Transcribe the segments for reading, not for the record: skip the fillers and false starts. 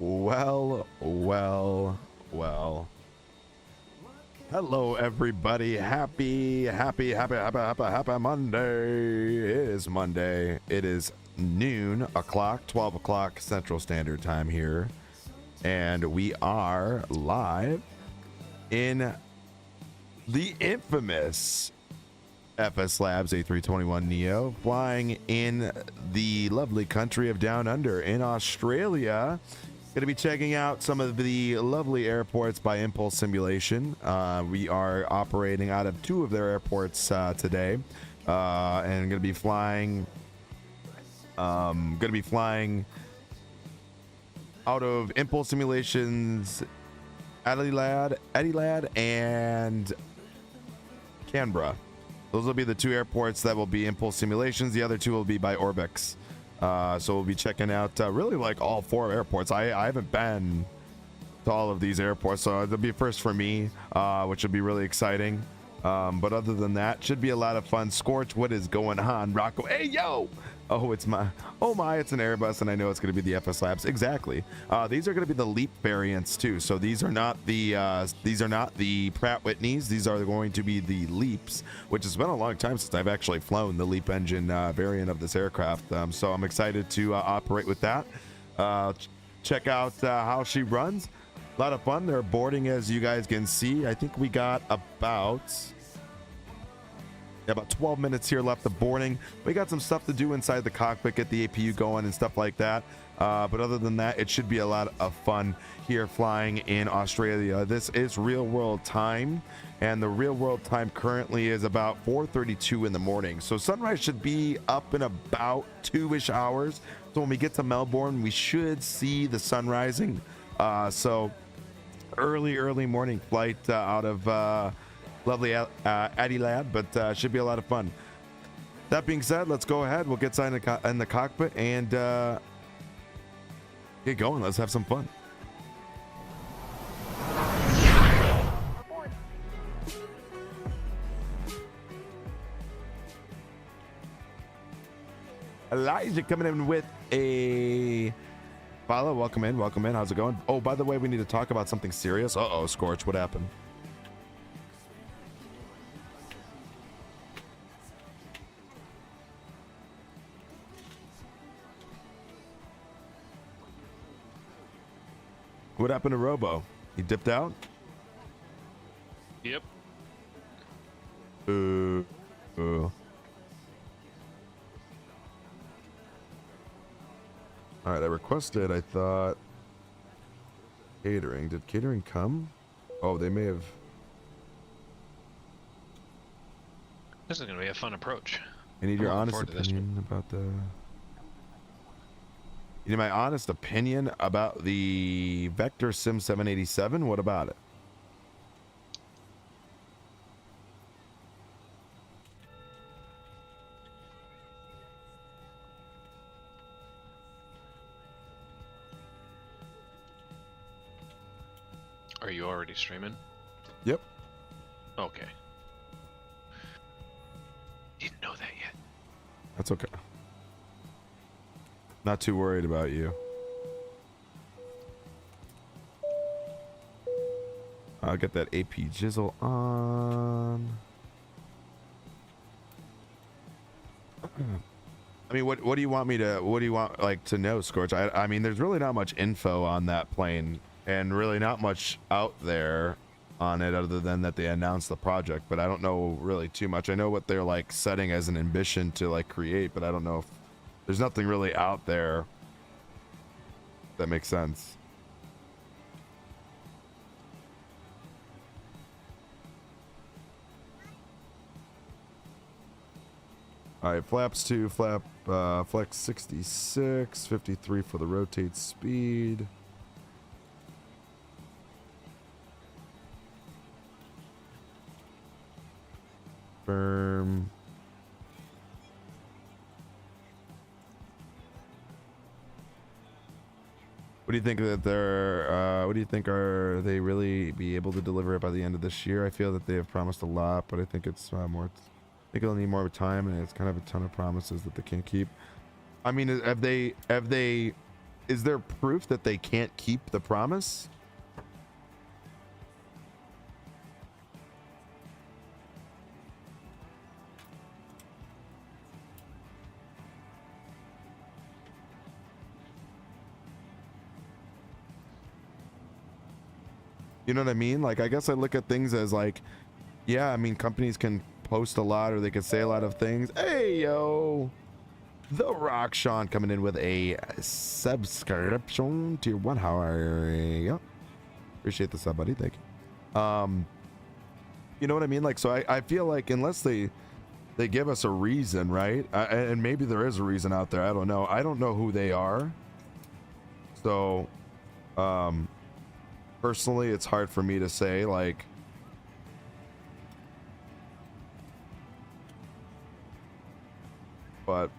Well. Hello, everybody. Happy Monday. It is Monday. It is noon o'clock, 12 o'clock Central Standard Time here. And we are live in the infamous FS Labs A321neo, flying in the lovely country of Down Under in Australia. Going to be checking out some of the lovely airports by Impulse Simulation. We are operating out of two of their airports today, and going to be flying. Out of Impulse Simulations, Adelaide, and Canberra. Those will be the two airports that will be Impulse Simulations. The other two will be by Orbix. So we'll be checking out really like all four airports. I haven't been to all of these airports, so it'll be a first for me, which will be really exciting. But other than that, should be a lot of fun. Scorch, what is going on? Rocco, hey yo! Oh, it's an Airbus, and I know it's going to be the FS Labs. Exactly. These are going to be the Leap variants too. So these are not the Pratt Whitneys. These are going to be the Leaps, which has been a long time since I've actually flown the Leap engine variant of this aircraft. So I'm excited to operate with that. Check out how she runs. A lot of fun. They're boarding, as you guys can see. I think we got about 12 minutes here left of boarding. We got some stuff to do inside the cockpit, get the APU going and stuff like that. But other than that, it should be a lot of fun here flying in Australia. This is real world time, and the real world time currently is about 4:32 in the morning. So sunrise should be up in about 2-ish hours. So when we get to Melbourne, we should see the sun rising. So early morning flight out of lovely Adelaide, but should be a lot of fun. That being said, let's go ahead. We'll get inside in the cockpit and get going. Let's have some fun. Elijah coming in with a follow. Welcome in. How's it going? Oh, by the way, we need to talk about something serious. Uh-oh, Scorch, what happened? What happened to Robo? He dipped out? Yep. Ooh. All right, I requested, I thought, catering. Did catering come? Oh, they may have. This is going to be a fun approach. I need your honest opinion about the... You need my honest opinion about the Vector Sim 787? What about it? Are you already streaming? Yep. Okay. Didn't know that yet. That's okay. Not too worried about you. I'll get that AP Jizzle on. I mean, what do you want me to, what do you want to know, Scorch? I mean, there's really not much info on that plane and really not much out there on it other than that they announced the project, but I don't know really too much. I know what they're setting as an ambition to create, but I don't know if there's nothing really out there that makes sense. All right, flaps 2, flex 66, 53 for the rotate speed. Firm. What do you think that they're, what do you think, are they really be able to deliver it by the end of this year? I feel that they have promised a lot, but I think it's more, I think they'll need more time, and it's kind of a ton of promises that they can't keep. I mean, have they is there proof that they can't keep the promise? You know what I mean? Like, I guess I look at things as like, yeah, I mean, companies can post a lot or they can say a lot of things. Hey, yo. The Rock Sean coming in with a subscription tier 1. How are you? Appreciate the sub, buddy. Thank you. You know what I mean? Like, so I feel like unless they give us a reason, right? And maybe there is a reason out there. I don't know. I don't know who they are. So, personally, it's hard for me to say, like, but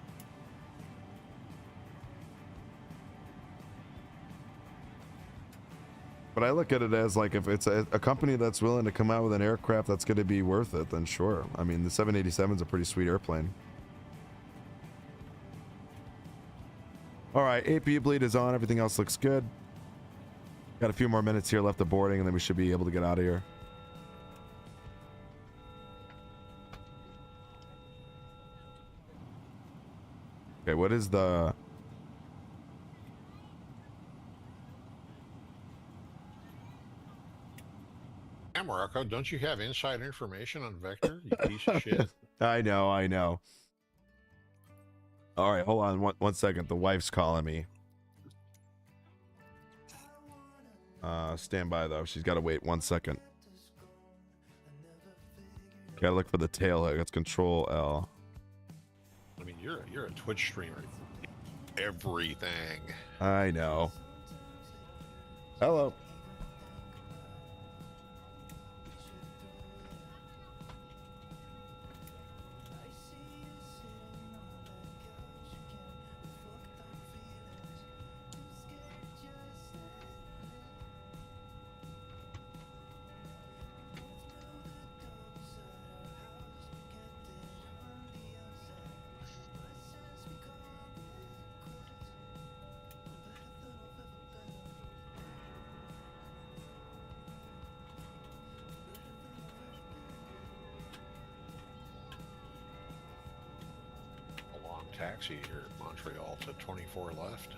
I look at it as like, if it's a company that's willing to come out with an aircraft that's going to be worth it, then sure. I mean, the 787 is a pretty sweet airplane. All right, APU bleed is on. Everything else looks good. Got a few more minutes here left of boarding, and then we should be able to get out of here. Okay, what is the... Morocco, don't you have inside information on Vector, you piece of shit? I know. All right, hold on one second. The wife's calling me. Stand by though. She's got to wait 1 second. Gotta look for the tail hook. That's Control L. I mean, you're a Twitch streamer. Everything. I know. Hello. Taxi here at Montreal to 24 left.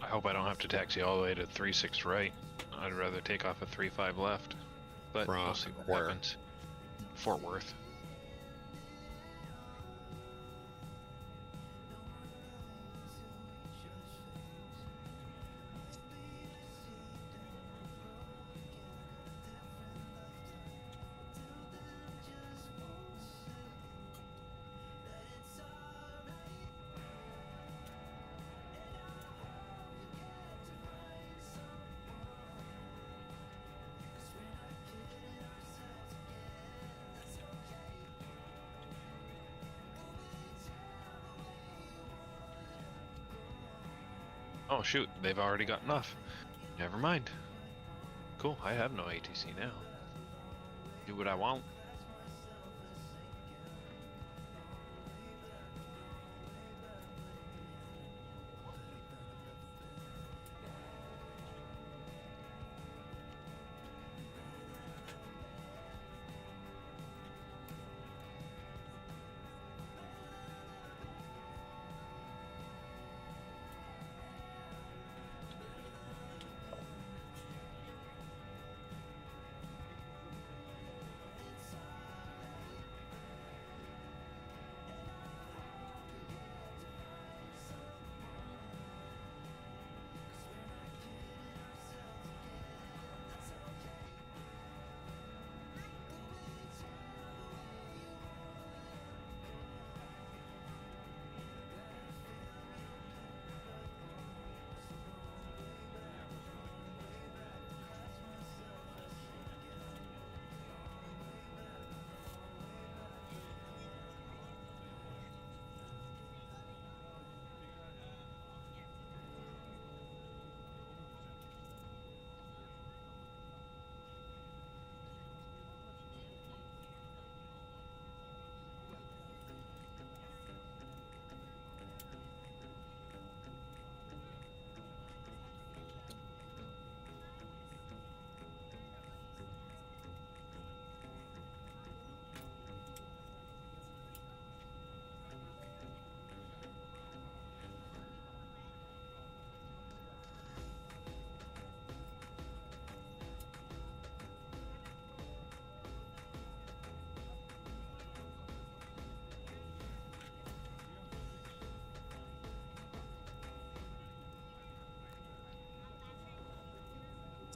I hope I don't have to taxi all the way to 36 right. I'd rather take off a 35 left. But we'll see what happens. Fort Worth. Oh shoot, they've already got enough. Never mind. Cool, I have no ATC now. Do what I want.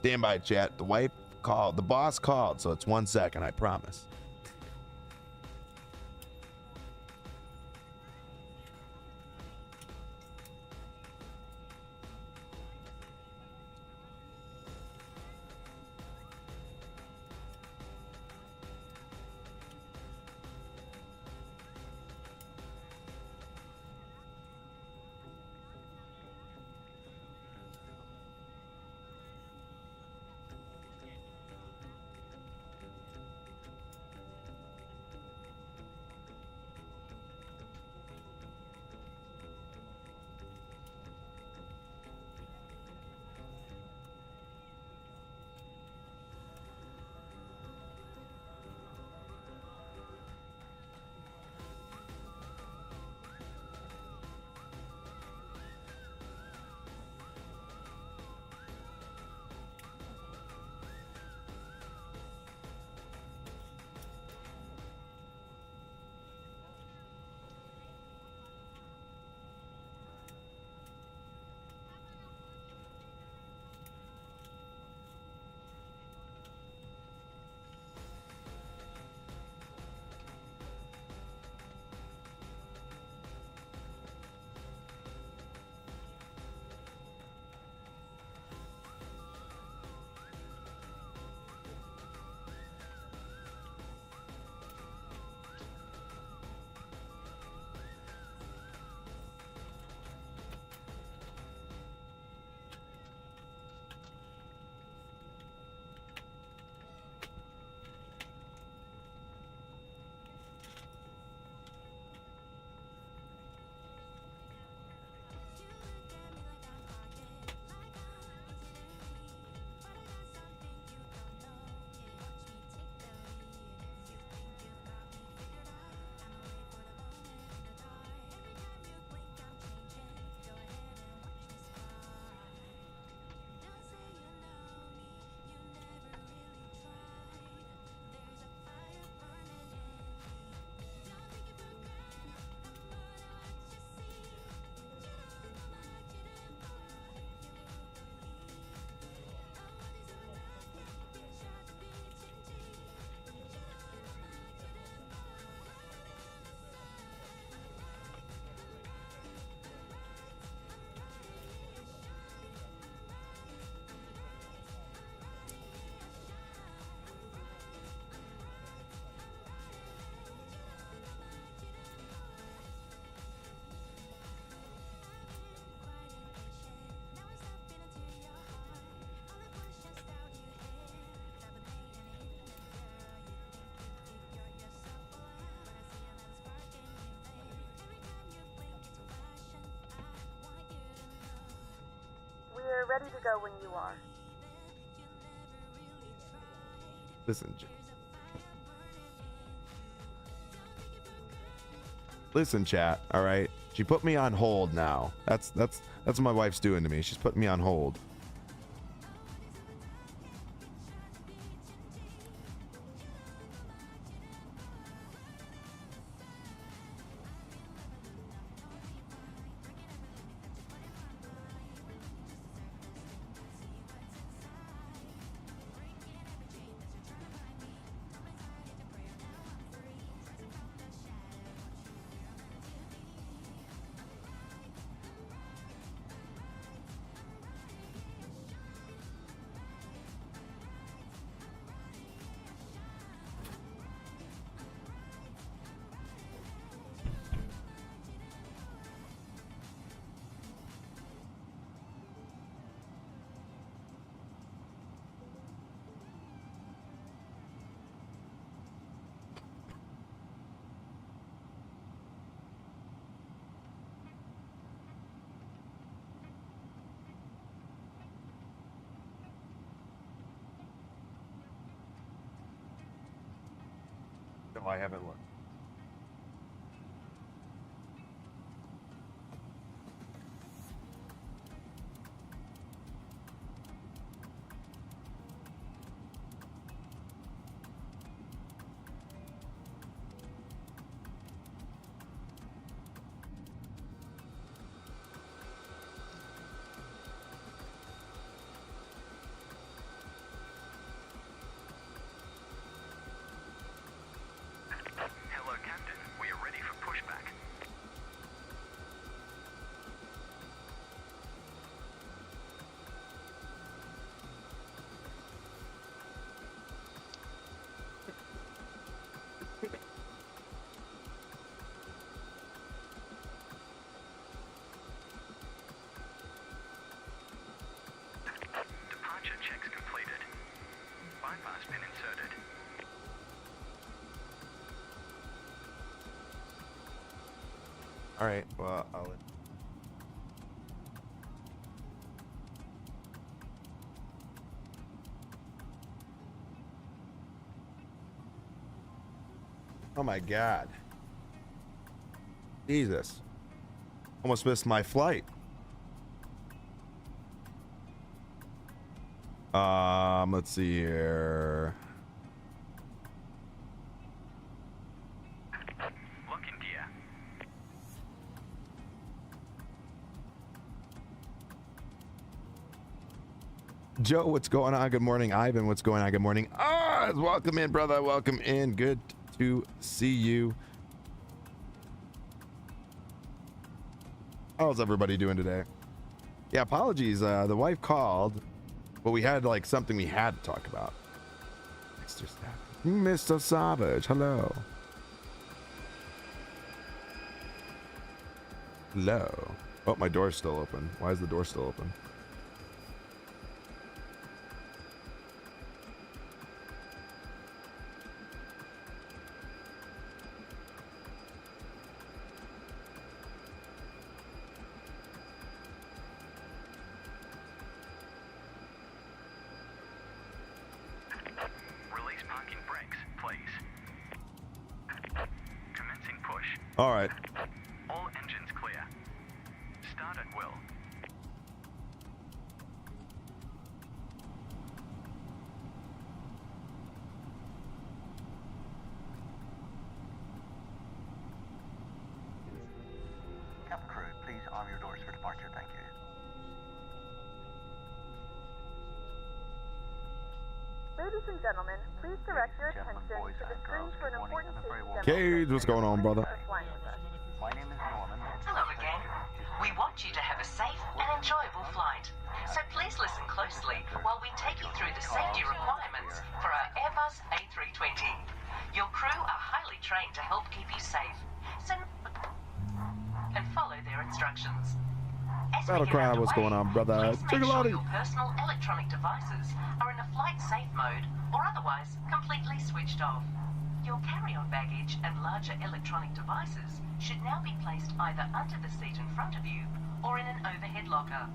Stand by, chat. The wife called. The boss called, so it's 1 second, I promise. We're ready to go when you are. Listen, listen, chat. All right, she put me on hold now. That's what my wife's doing to me. She's putting me on hold. No, I haven't looked. All right. Well, I'll. Oh my God. Jesus. Almost missed my flight. Let's see here. Looking gear. Joe, what's going on? Good morning. Ivan, what's going on? Good morning. Ah, welcome in, brother. Welcome in. Good to see you. How's everybody doing today? Yeah, apologies. The wife called, but we had like something we had to talk about. Mr. Savage, hello. Hello. Oh, my door's still open. Why is the door still open? All right. All engines clear. Start at will. Captain crew, please arm your doors for departure. Thank you. Ladies and gentlemen, please direct your attention to the screen for an important safety Cage, what's going on, brother? My name is Norman. Hello again. We want you to have a safe and enjoyable flight. So please listen closely while we take you through the safety requirements for our Airbus A320. Your crew are highly trained to help keep you safe. So and follow their instructions. As we Battle get Cry, underway, what's going on, brother? Please make sure Chickalati. your personal electronic devices are in a flight safe mode or otherwise completely switched off. Your carry-on baggage and larger electronic devices should now be placed either under the seat in front of you or in an overhead locker.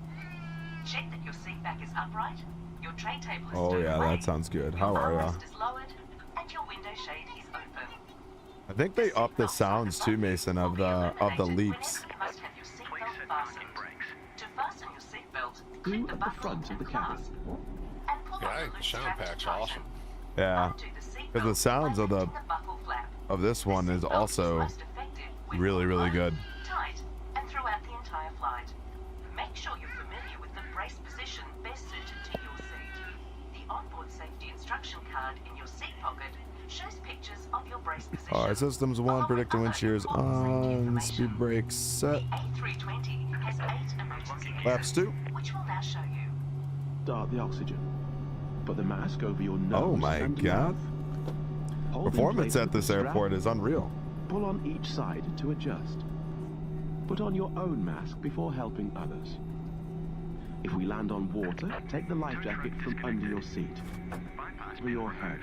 Check that your seat back is upright, your tray table is Oh yeah, away, that sounds good. your How are ya? armrest is lowered, and your window shade is open. I think they upped the sounds too, Mason, of the leaps. You must have your seatbelt fastened. To fasten your seatbelt, Who click the at the button front of in the the cabin? clasp and pull Yeah, on I the think the loose sound strap to pack's tighten. awesome. Yeah, Undo the seatbelt because the sounds by of the lifting buckle flap. of this one is The seatbelt also most effective when really, pulled really low, good. Tight, and throughout the entire flight. Make sure you're familiar with the brace position best suited to your seat. The onboard safety instruction card in your seat pocket shows pictures of your brace position. All right, systems one, along with predicting wind other shears important safety on, information. speed brakes set, The A320 has 8 emergency flaps exits, 2. which we'll now show you. Start the oxygen. Put the mask over your nose Oh my and God. mouth. Hold in Performance place at with the this strap. airport is unreal. Pull on each side to adjust. Put on your own mask before helping others. If we land on water, take the life jacket from under your seat. Over your head.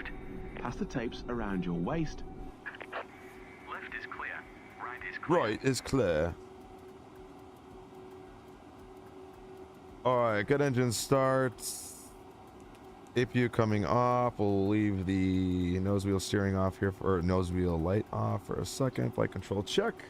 Pass the tapes around your waist. Left is clear. Right is clear. Right is clear. All right, good engine starts. APU coming off. We'll leave the nose wheel steering off here for nose wheel light off for a second. Flight control check.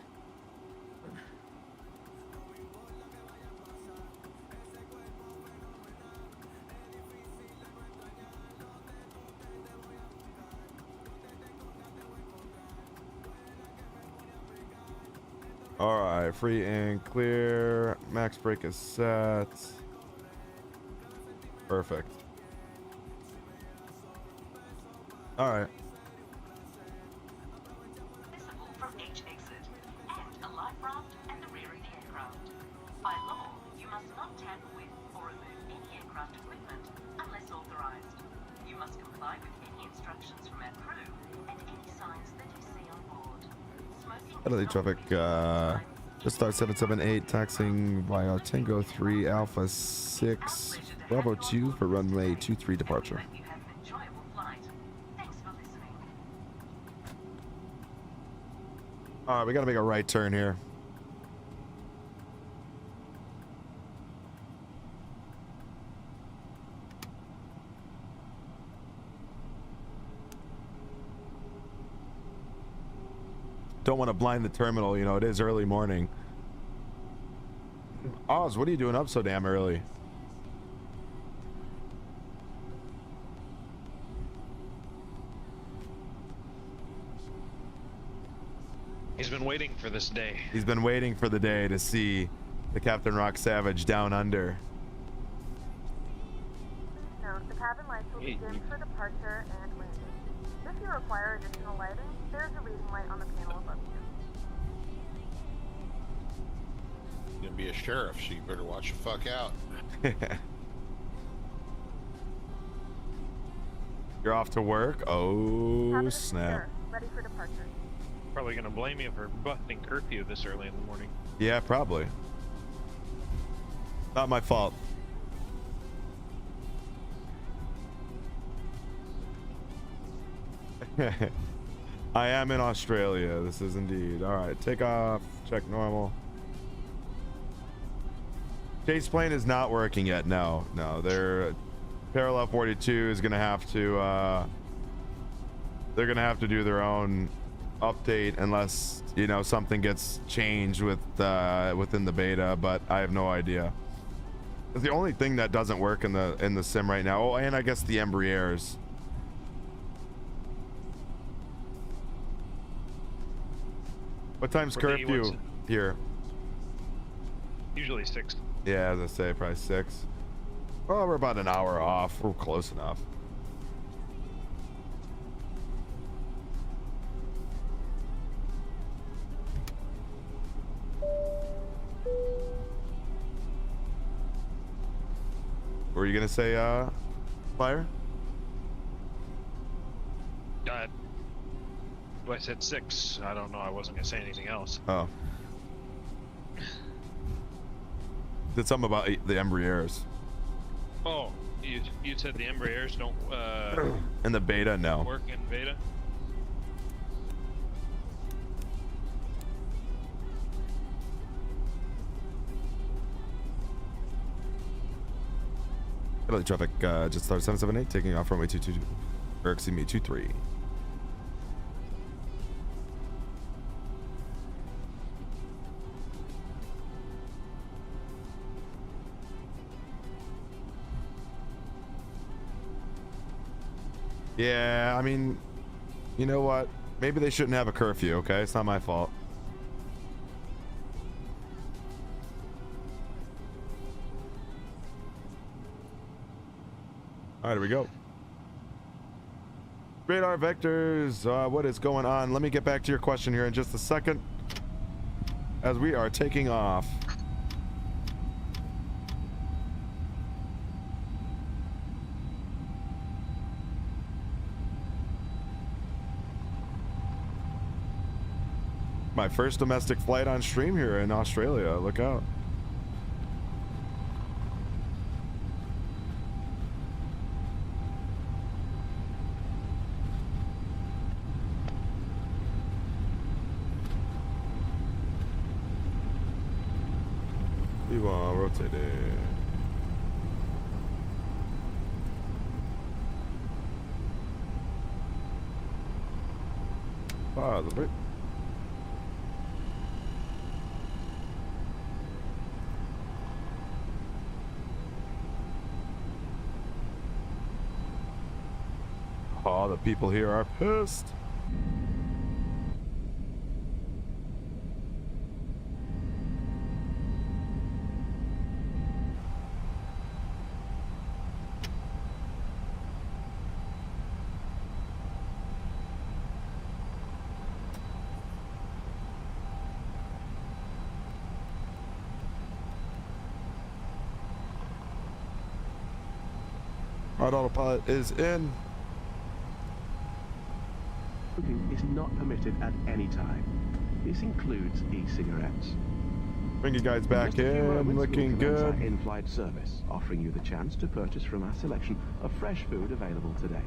All right, free and clear. Max brake is set. Perfect. All right. Visible from each exit, and a life raft and the rear of the aircraft. By law, you must not tamper with or remove any aircraft equipment unless authorized. You must comply with any instructions from our crew and any signs that you see on board. Smoking is Italy not traffic, permitted. just start 778, taxing via Tango 3 Alpha 6 Bravo 2 for runway 23 departure. You have an enjoyable flight. Thanks for listening. All right, we got to make a right turn here. Don't want to blind the terminal, you know, it is early morning. Oz, what are you doing up so damn early? He's been waiting for this day. He's been waiting for the day to see the Captain Rock Savage down under. Please note, the cabin lights will be dimmed for departure and landing. If you require additional lighting, there's a reading light on the panel above you. You're gonna be a sheriff, so you better watch the fuck out. You're off to work? Oh, Cabin is snap. secure, ready for departure. Probably gonna blame you for busting curfew this early in the morning. Yeah, probably. Not my fault. I am in Australia. This is indeed. All right, take off. Check normal. Chase plane is not working yet. No, they're parallel 42 is gonna have to. They're gonna have to do their own update unless, you know, something gets changed with within the beta. But I have no idea. It's the only thing that doesn't work in the sim right now. Oh, and I guess the Embraers. What time's curfew here? Usually 6. Yeah, as I say, probably 6. Oh, we're about an hour off. We're close enough. What were you gonna say, Fire? I said 6. I don't know. I wasn't gonna say anything else. Oh. Did something about the Embraers. Oh, you said the Embraers don't in the beta? No. Work in beta? Early traffic, Jetstar 778 taking off runway 22, or excuse me, 23. Yeah, I mean, you know what? Maybe they shouldn't have a curfew, okay? It's not my fault. All right, here we go. Radar vectors, what is going on? Let me get back to your question here in just a second as we are taking off. My first domestic flight on stream here in Australia. Look out. We want rotate it. Positive. Oh, the people here are pissed. Our autopilot is in. Smoking is not permitted at any time. This includes e-cigarettes. Bring you guys back in, looking good. In-flight service, offering you the chance to purchase from our selection of fresh food available today.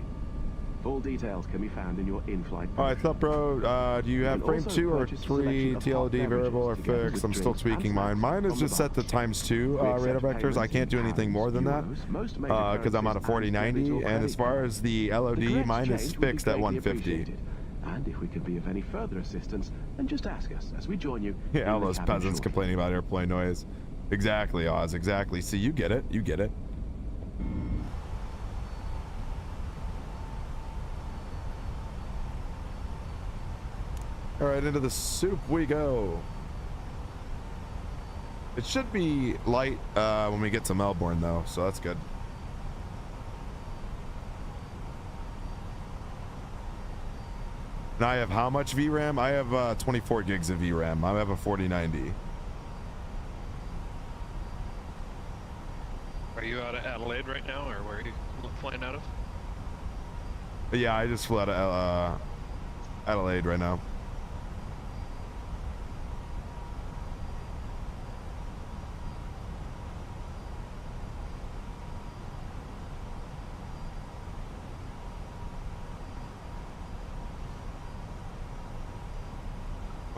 Full details can be found in your in-flight. All right, what's up, bro? Do you have frame 2 or 3 TLD variable or fixed? I'm still tweaking mine. Mine is just set to ×2 radar vectors. I can't do anything more than that because I'm on a 4090. And as far as the LOD, mine is fixed at 150. And if we can be of any further assistance, then just ask us as we join you. Yeah, all in the those cabin peasants shortly. complaining about airplane noise. Exactly, Oz, exactly. See, you get it. You get it. All right, into the soup we go. It should be light when we get to Melbourne, though, so that's good. And I have how much VRAM? I have 24 gigs of VRAM. I have a 4090. Are you out of Adelaide right now, or where are you flying out of? But yeah, I just flew out of Adelaide right now.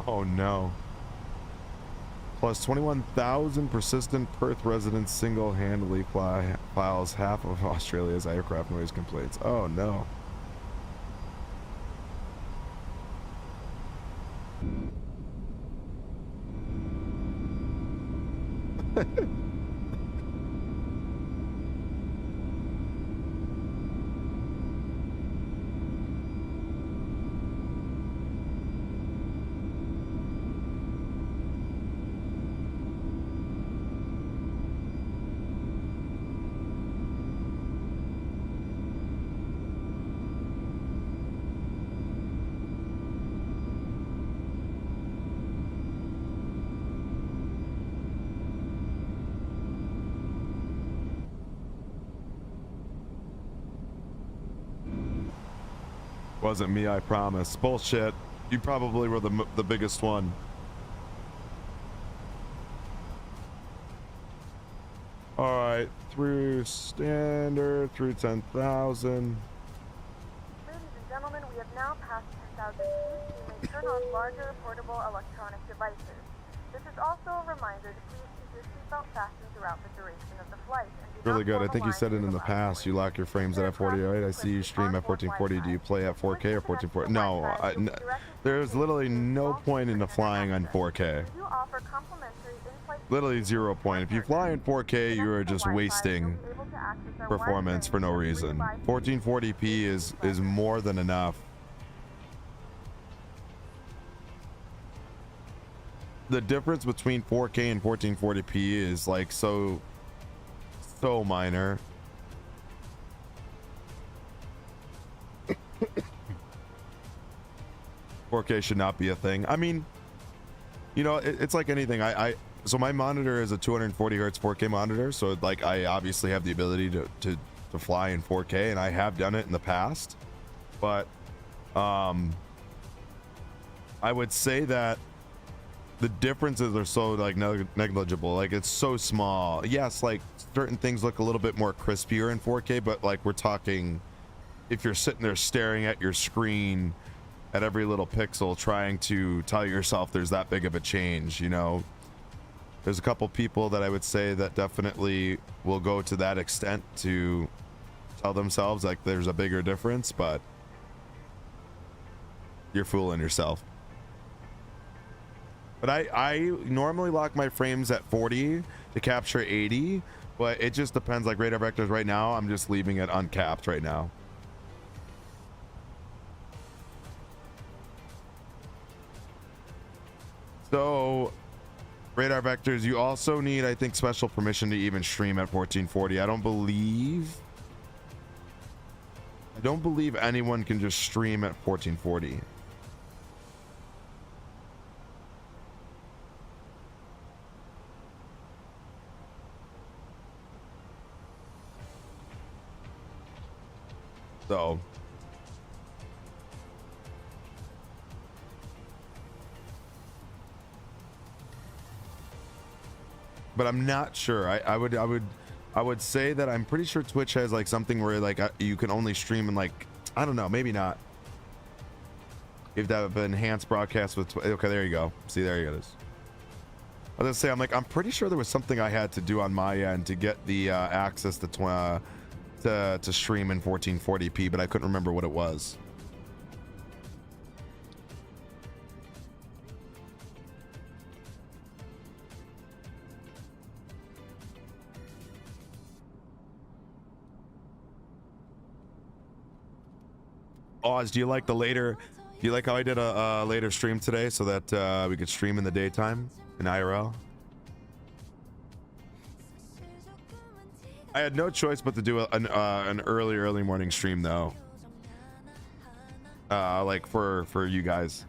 Oh no. Plus 21,000 persistent Perth residents single-handedly files half of Australia's aircraft noise complaints. Oh no. Wasn't me, I promise. Bullshit. You probably were the biggest one. All right, through standard, through 10,000. Ladies and gentlemen, we have now passed 10,000 feet. You may turn on larger portable electronic devices. This is also a reminder to please keep your seatbelt fastened throughout the duration of the flight. And do Really not good. I form a think you line said it to in the left. past. You lock your frames at f48. I see you stream at 1440. Do you play at 4K or 1440? No, there's literally no point in flying on 4K. We do offer complimentary in-flight Literally 0 point. If you fly in 4K, you are just wasting performance for no reason. 1440p is more than enough. The difference between 4K and 1440p is like so minor. $4K should not be a thing. I mean, you know, it's like anything. So my monitor is a 240 hertz 4K monitor, so like I obviously have the ability to fly in 4K, and I have done it in the past. But I would say that the differences are so like negligible. Like it's so small. Yes, like certain things look a little bit more crispier in 4K, but like we're talking, if you're sitting there staring at your screen at every little pixel trying to tell yourself there's that big of a change, you know, there's a couple people that I would say that definitely will go to that extent to tell themselves like there's a bigger difference, but you're fooling yourself. But I normally lock my frames at 40 to capture 80, but it just depends. Like radar vectors right now, I'm just leaving it uncapped right now. So radar vectors, you also need, I think, special permission to even stream at 1440. I don't believe anyone can just stream at 1440. So but I'm not sure. I would say that I'm pretty sure Twitch has like something where like you can only stream in like, I don't know, maybe not. If that have enhanced broadcast with okay, there you go. See, there you go. I was gonna say, I'm pretty sure there was something I had to do on my end to get the access to stream in 1440p, but I couldn't remember what it was. Oz, do you like the later? Do you like how I did a later stream today so that we could stream in the daytime in IRL? I had no choice but to do an early morning stream though. Like for you guys.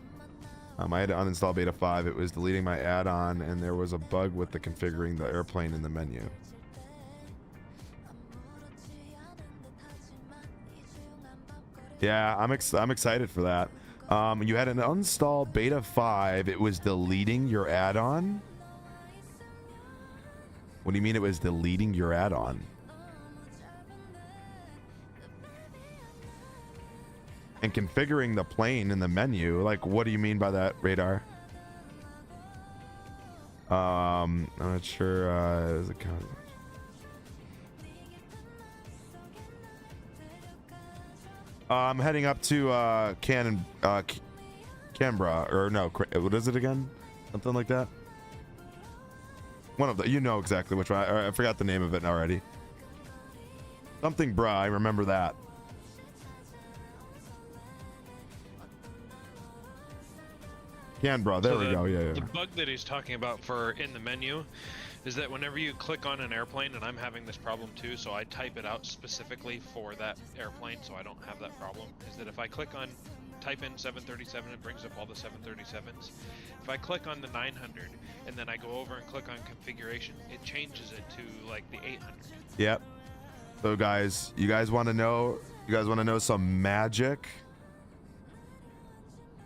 I had to uninstall beta 5. It was deleting my add-on, and there was a bug with the configuring the airplane in the menu. Yeah, I'm excited for that. You had an uninstall beta 5. It was deleting your add-on. What do you mean it was deleting your add-on? And configuring the plane in the menu, like, what do you mean by that, Radar? I'm not sure. Is it kind of... I'm heading up to Canberra, or no, what is it again? Something like that. One of the, you know exactly which one. I forgot the name of it already. Something, bruh. I remember that. Canberra, there we go. Yeah. The bug that he's talking about for in the menu is that whenever you click on an airplane, and I'm having this problem too, so I type it out specifically for that airplane so I don't have that problem, is that if I type in 737, it brings up all the 737s. If I click on the 900 and then I go over and click on configuration, it changes it to like the 800. Yep. So guys, you guys want to know some magic?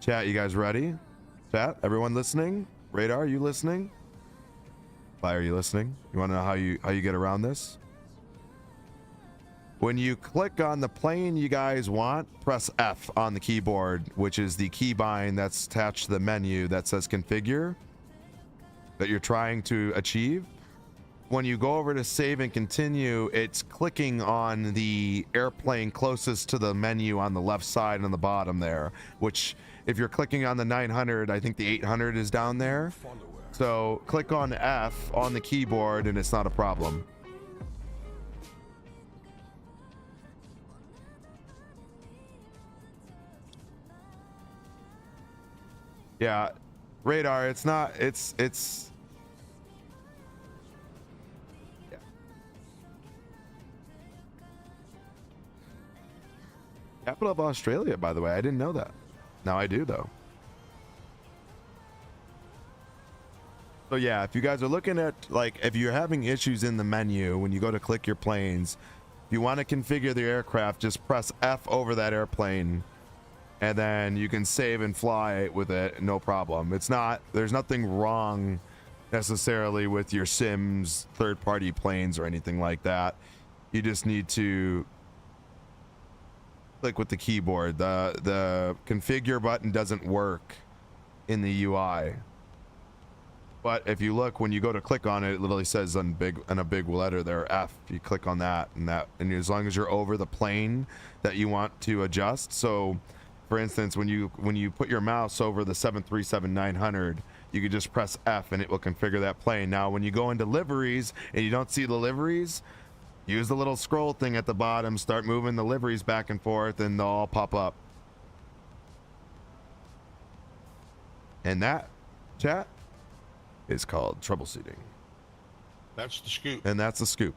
Chat, you guys ready? Chat, everyone listening? Radar, you listening? Fire, you listening? You want to know how you get around this? When you click on the plane you guys want, press F on the keyboard, which is the keybind that's attached to the menu that says configure that you're trying to achieve. When you go over to save and continue, it's clicking on the airplane closest to the menu on the left side on the bottom there, which if you're clicking on the 900, I think the 800 is down there. So click on F on the keyboard and it's not a problem. Yeah, Radar, it's not, it's yeah. Capital of Australia, by the way, I didn't know that. Now I do though. So yeah, if you guys are looking at, like, if you're having issues in the menu when you go to click your planes, if you want to configure the aircraft, just press F over that airplane and then you can save and fly with it, no problem. There's nothing wrong necessarily with your Sims third-party planes or anything like that. You just need to click with the keyboard. The configure button doesn't work in the UI. But if you look, when you go to click on it, it literally says in a big letter there, F. You click on that, and as long as you're over the plane that you want to adjust. So, for instance, when you put your mouse over the 737-900, you can just press F, and it will configure that plane. Now, when you go into liveries and you don't see the liveries, use the little scroll thing at the bottom, start moving the liveries back and forth, and they'll all pop up. And that, chat, is called troubleshooting. That's the scoop. And that's the scoop.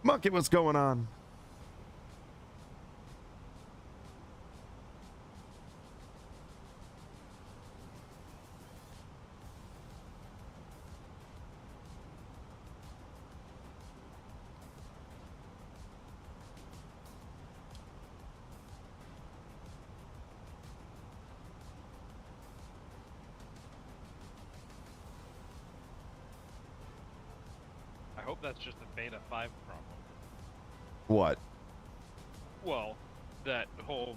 Monkey, what's going on? I hope that's just a beta 5 problem. What? Well, that whole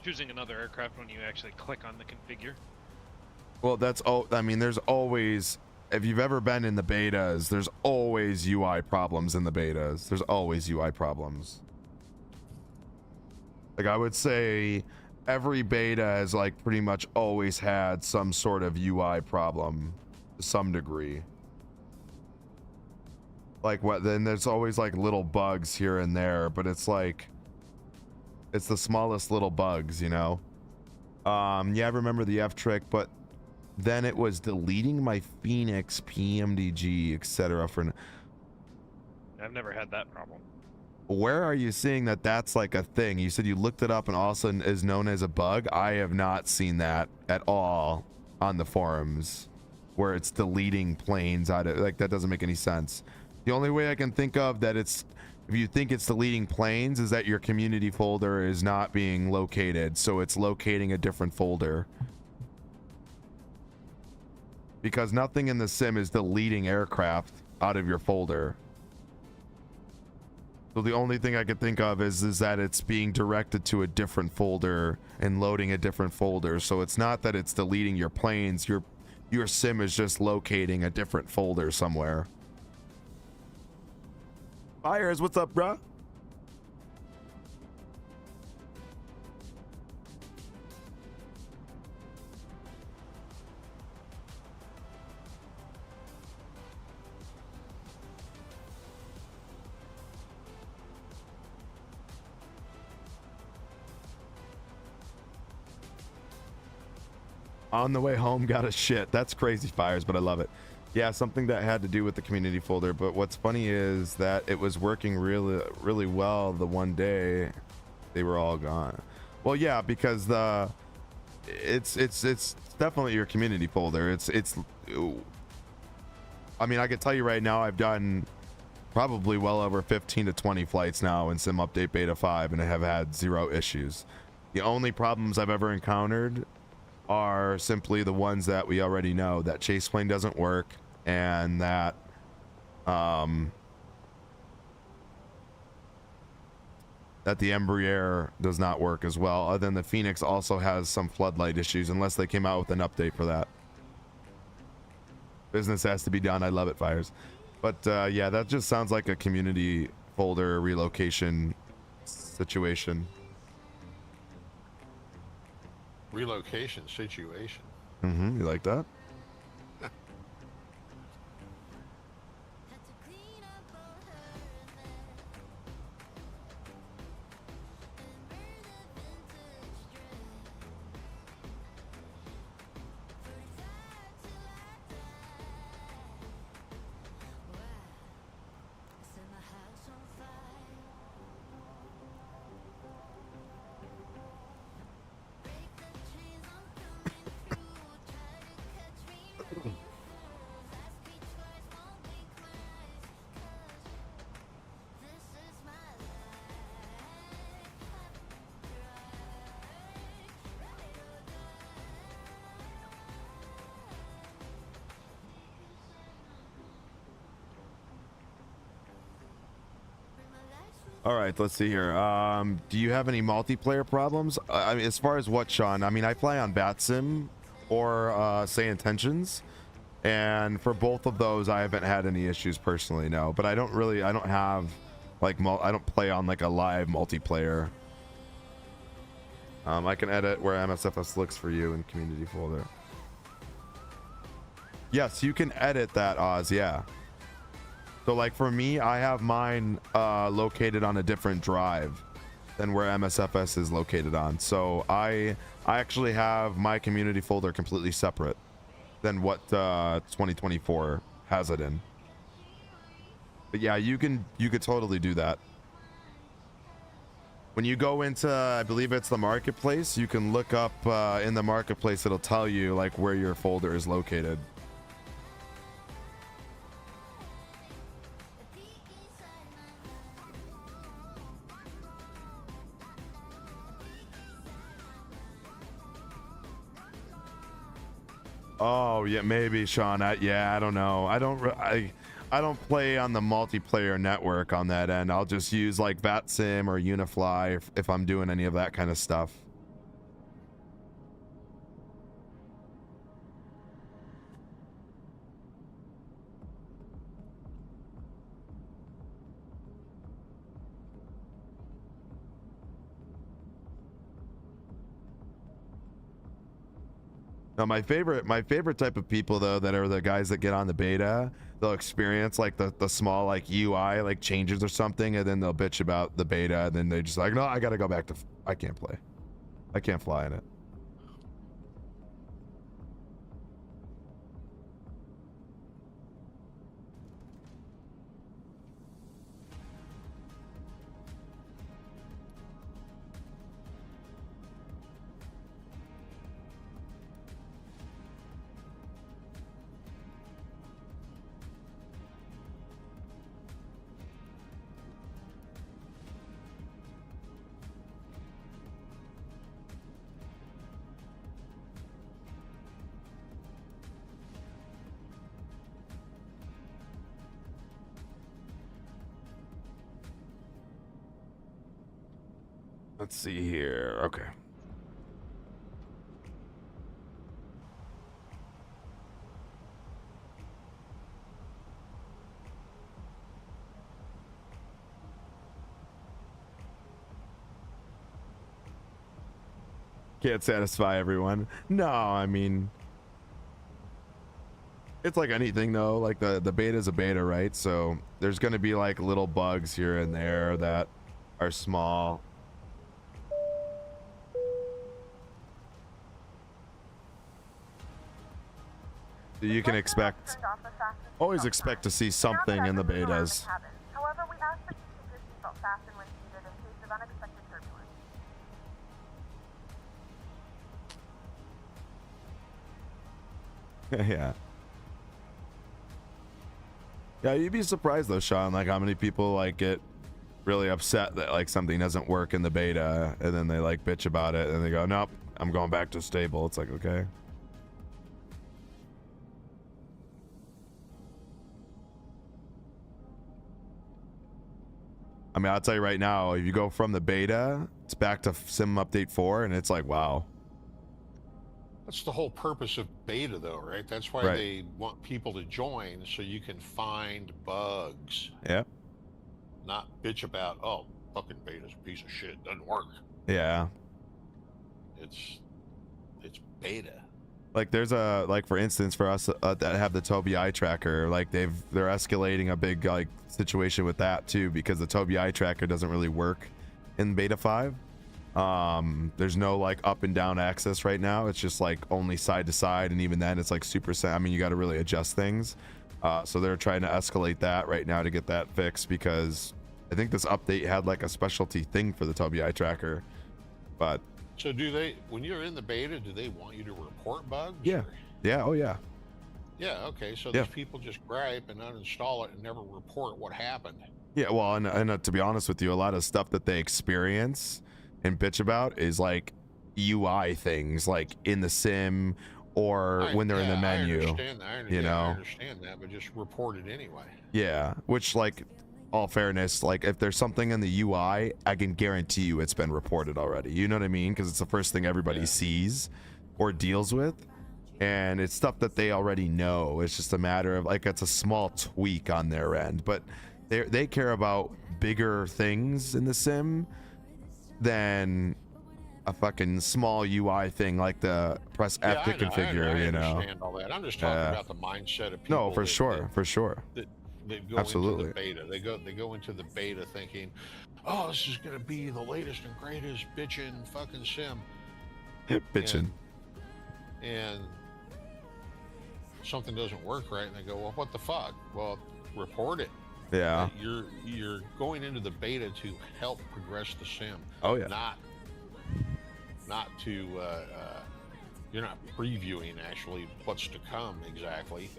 choosing another aircraft when you actually click on the configure. Well, that's all. I mean, there's always, if you've ever been in the betas, there's always UI problems in the betas. There's always UI problems. Like, I would say every beta has, like, pretty much always had some sort of UI problem to some degree. Like, what, then there's always like little bugs here and there, but it's like It's the smallest little bugs, you know. Yeah, I remember the F trick, but then it was deleting my Phoenix, PMDG, etc. for. I've never had that problem. Where are you seeing that that's like a thing? You said you looked it up and all of a sudden is known as a bug. I have not seen that at all on the forums where it's deleting planes out of, like, that doesn't make any sense. The only way I can think of that it's, if you think it's deleting planes, is that your community folder is not being located, so it's locating a different folder. Because nothing in the sim is deleting aircraft out of your folder. So the only thing I could think of is that it's being directed to a different folder and loading a different folder. So it's not that it's deleting your planes. Your sim is just locating a different folder somewhere. Fires, what's up, bruh? On the way home, got a shit. That's crazy, Fires, but I love it. Yeah, something that had to do with the community folder. But what's funny is that it was working really well the one day they were all gone. Well, yeah, because it's definitely your community folder. It's I mean, I can tell you right now, I've done probably well over 15 to 20 flights now in Sim Update Beta 5 and I have had 0 issues. The only problems I've ever encountered are simply the ones that we already know, that chase plane doesn't work and that that the Embraer does not work as well. Other than the Phoenix also has some floodlight issues, unless they came out with an update for that. Business has to be done. I love it, Fires. But yeah, that just sounds like a community folder relocation situation. Relocation situation. Mm-hmm. You like that? All right, let's see here. Do you have any multiplayer problems? I mean, as far as what, Sean? I mean, I play on BatSim or Say Intentions, and for both of those, I haven't had any issues personally, no. But I don't have, like, I don't play on, like, a live multiplayer. I can edit where MSFS looks for you in community folder. Yes, you can edit that, Oz, yeah. So, like, for me, I have mine located on a different drive than where MSFS is located on. So I actually have my community folder completely separate than what 2024 has it in. But yeah, you could totally do that. When you go into, I believe it's the marketplace, you can look up in the marketplace, it'll tell you like where your folder is located. Oh yeah, maybe, Sean. Yeah, I don't know. I don't play on the multiplayer network on that end. I'll just use like VatSim or Unifly if I'm doing any of that kind of stuff. Now, my favorite type of people though that are the guys that get on the beta, they'll experience like the small like UI like changes or something, and then they'll bitch about the beta, and then they just like, no, I gotta go back to, I can't play, I can't fly in it. Let's see here. Okay. Can't satisfy everyone. No, I mean, it's like anything though. Like the beta is a beta, right? So there's going to be like little bugs here and there that are small. You can expect, always expect to see something in the betas. However, we ask that you keep your seatbelt fastened when seated in case of unexpected turbulence. Yeah, you'd be surprised though, Sean, like how many people like get really upset that like something doesn't work in the beta, and then they like bitch about it, and they go, nope, I'm going back to stable. It's like, okay. I mean, I'll tell you right now, if you go from the beta, it's back to Sim Update 4, and it's like, wow. That's the whole purpose of beta, though, right? That's why they want people to join, so you can find bugs. Yeah. Not bitch about, oh, fucking beta's a piece of shit, doesn't work. Yeah. It's beta. Like there's a, like for instance, for us that have the Tobii eye tracker, like they're escalating a big like situation with that too, because the Tobii eye tracker doesn't really work in beta 5. There's no like up and down access right now. It's just like only side to side, and even then it's like super, I mean, you got to really adjust things. So they're trying to escalate that right now to get that fixed, because I think this update had like a specialty thing for the Tobii eye tracker. But so do they, when you're in the beta, do they want you to report bugs? Yeah. Or? Yeah. Oh yeah. Yeah. Okay. So these people just gripe and uninstall it and never report what happened. Yeah. Well, and to be honest with you, a lot of stuff that they experience and bitch about is like UI things, like in the sim or when they're in the menu. I understand that. You know, I understand that, but just report it anyway. Yeah. Which, like, all fairness, like if there's something in the UI, I can guarantee you it's been reported already. You know what I mean? Because it's the first thing everybody sees or deals with, and it's stuff that they already know. It's just a matter of like, it's a small tweak on their end, but they care about bigger things in the sim than a fucking small UI thing like the press F to configure. You know, I understand all that. I'm just talking about the mindset of people. No, for sure. That go into the beta. They go into the beta thinking, oh, this is gonna be the latest and greatest bitchin' fucking sim. Bitchin'. And something doesn't work right, and they go, well, what the fuck? Well, report it. Yeah. You're going into the beta to help progress the sim. Oh yeah. Not to you're not previewing actually what's to come exactly.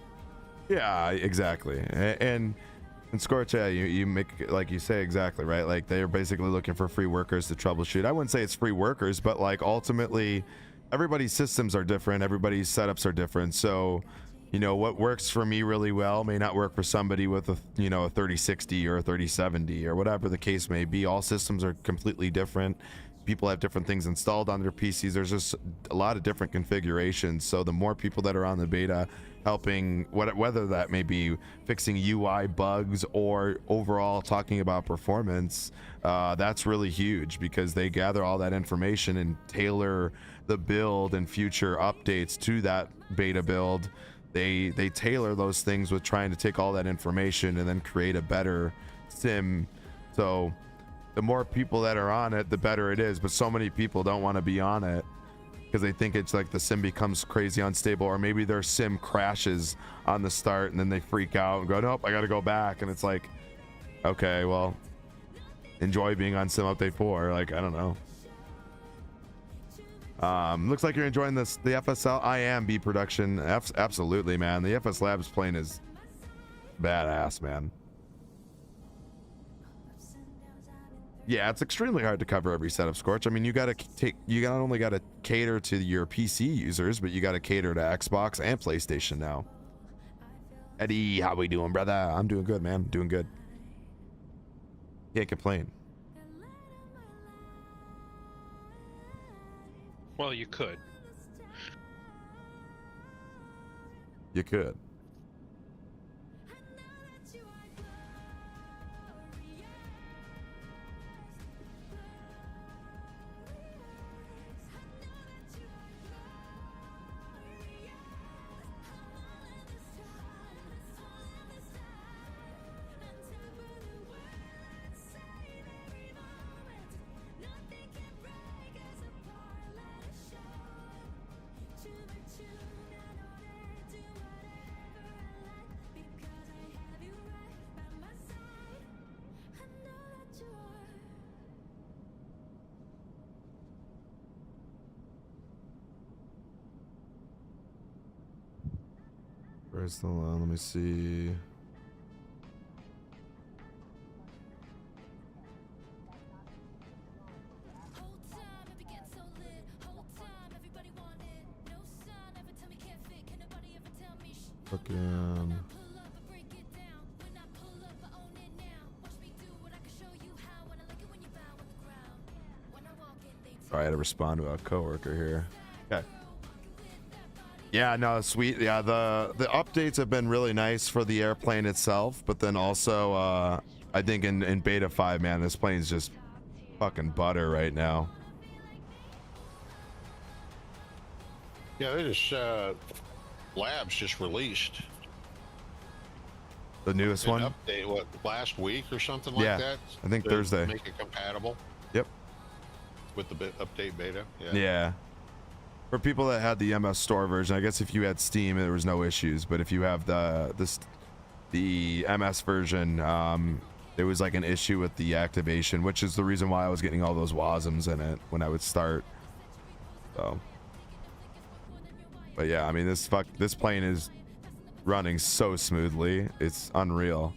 Yeah, exactly. And Scorch, you make, like you say, exactly right. Like they're basically looking for free workers to troubleshoot. I wouldn't say it's free workers, but like ultimately everybody's systems are different, everybody's setups are different. So, you know, what works for me really well may not work for somebody with a 3060 or a 3070 or whatever the case may be. All systems are completely different. People have different things installed on their PCs. There's just a lot of different configurations. So the more people that are on the beta helping, whether that may be fixing UI bugs or overall talking about performance, that's really huge, because they gather all that information and tailor the build and future updates to that beta build they tailor those things with trying to take all that information and then create a better sim. So the more people that are on it, the better it is. But so many people don't want to be on it because they think it's like the sim becomes crazy unstable, or maybe their sim crashes on the start and then they freak out and go, nope, I got to go back. And it's like, okay, well, enjoy being on Sim Update 4. Like, I don't know. Looks like you're enjoying the FSL. I am B production. Absolutely, man. The FS Labs plane is badass, man. Yeah, it's extremely hard to cover every setup, Scorch. I mean, you not only got to cater to your PC users, but you got to cater to Xbox and PlayStation now. Eddie, how we doing, brother? I'm doing good, man. Doing good. Can't complain. Well, you could. You could. Where's the line? Let me see. Fucking. Sorry, I had to respond to a coworker here. Okay. Yeah, no, sweet. Yeah, the updates have been really nice for the airplane itself, but then also I think in beta 5, man, this plane's just fucking butter right now. Yeah, they just Labs just released the newest one update, what, last week or something like that? I think Thursday. Make it compatible. Yep. With the update beta. Yeah. For people that had the MS Store version, I guess if you had Steam, there was no issues. But if you have the MS version, there was like an issue with the activation, which is the reason why I was getting all those WASMs in it when I would start. So, but yeah, I mean, this plane is running so smoothly, it's unreal.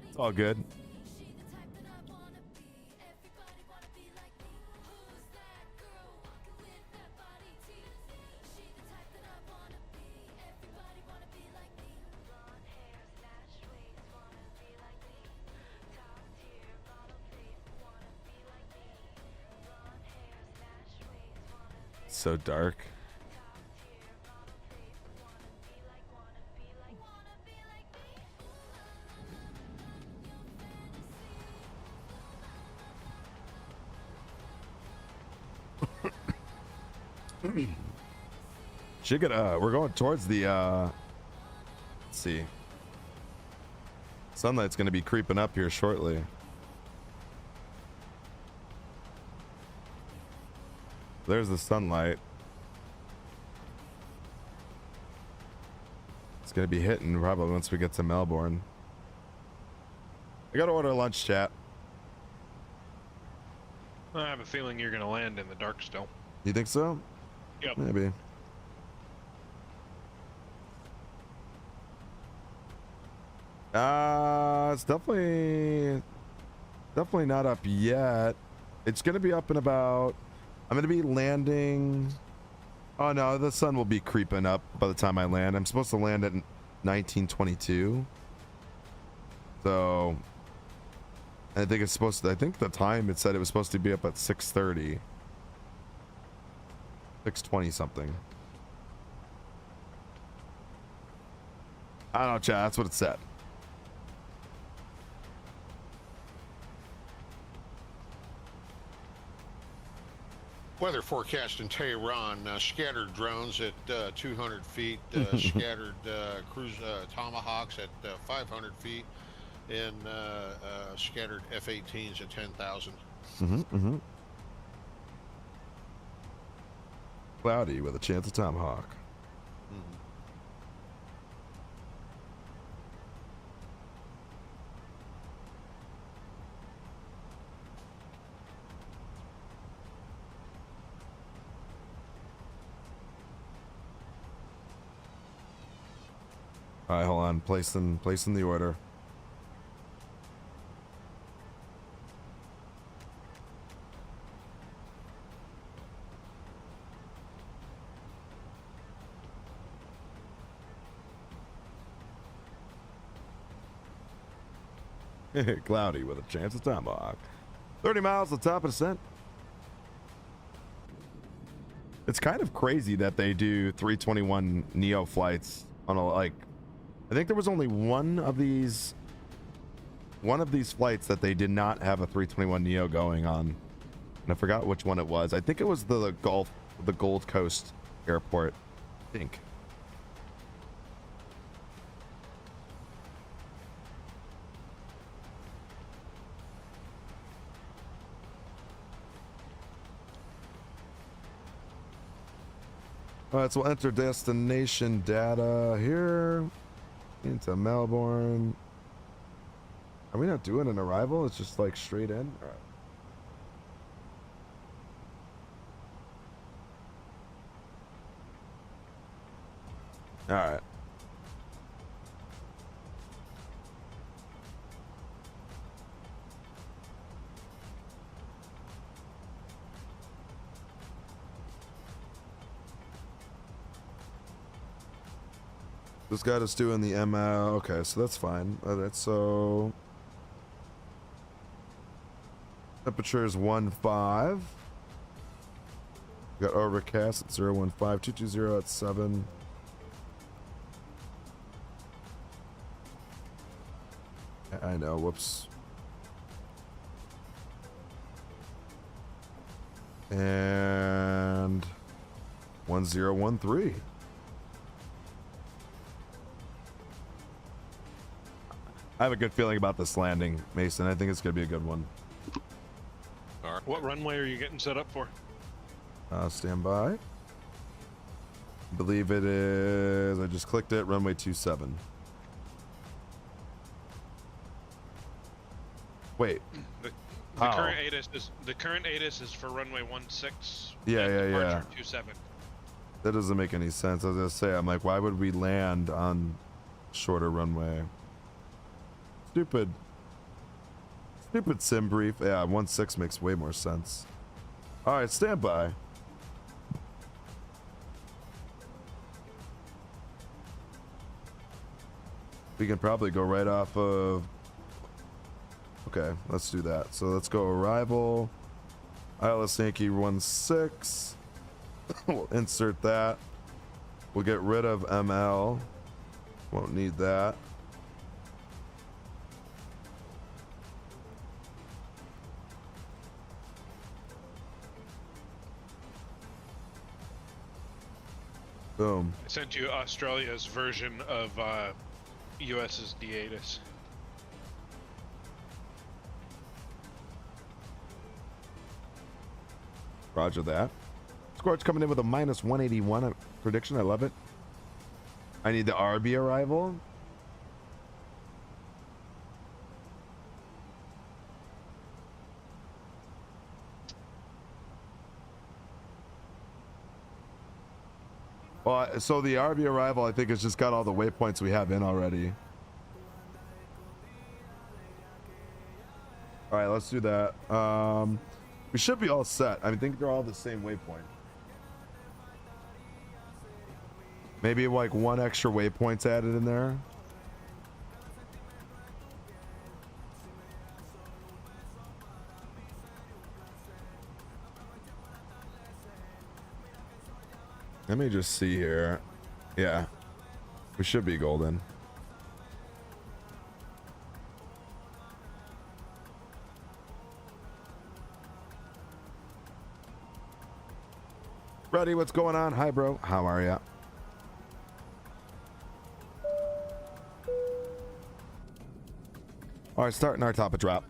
It's all good. So dark. We're going towards the let's see. Sunlight's gonna be creeping up here shortly. There's the sunlight. It's gonna be hitting probably once we get to Melbourne. I gotta order lunch, chat. I have a feeling you're gonna land in the dark still. You think so? Yep. Maybe. It's definitely not up yet. It's gonna be up in about. I'm gonna be landing. Oh no, the sun will be creeping up by the time I land. I'm supposed to land at 1922. So I think it's supposed to. I think the time it said it was supposed to be up at 6:30. 6:20 something. I don't know, chat. That's what it said. Weather forecast in Tehran, scattered drones at 200 feet, scattered cruise Tomahawks at 500 feet, and scattered F-18s at 10,000. Cloudy with a chance of Tomahawk. All right, hold on. Placing the order. Cloudy with a chance of Tomahawk. 30 miles to the top of descent. It's kind of crazy that they do 321 Neo flights on a, like, I think there was only one of these flights that they did not have a 321 Neo going on. And I forgot which one it was. I think it was the Gold Coast airport, I think. All right, so we'll enter destination data here into Melbourne. Are we not doing an arrival? It's just like straight in? All right. All right. This got us doing the ML. Okay, so that's fine. Alright, so temperature is 15. We got overcast at 015, 220 at 7. I know, whoops. And 1013. I have a good feeling about this landing, Mason. I think it's going to be a good one. All right. What runway are you getting set up for? Stand by. I believe it is, I just clicked it, runway 27. Wait. The current ATIS is for runway 16. Yeah. 27. That doesn't make any sense. I was going to say, I'm like, why would we land on shorter runway? Stupid sim brief. Yeah, 16 makes way more sense. All right, stand by. We can probably go right off of. Okay, let's do that. So let's go arrival. ILS Yankee 16. We'll insert that. We'll get rid of ML. Won't need that. Boom. I sent you Australia's version of US's D-ATIS. Roger that. Scorch coming in with a minus 181 prediction. I love it. I need the RB arrival. Well, so the RB arrival, I think, has just got all the waypoints we have in already. All right, let's do that. We should be all set. I think they're all the same waypoint. Maybe like one extra waypoint's added in there. Let me just see here. Yeah, we should be golden. Ruddy, what's going on? Hi, bro. How are ya? All right, starting our topic drop.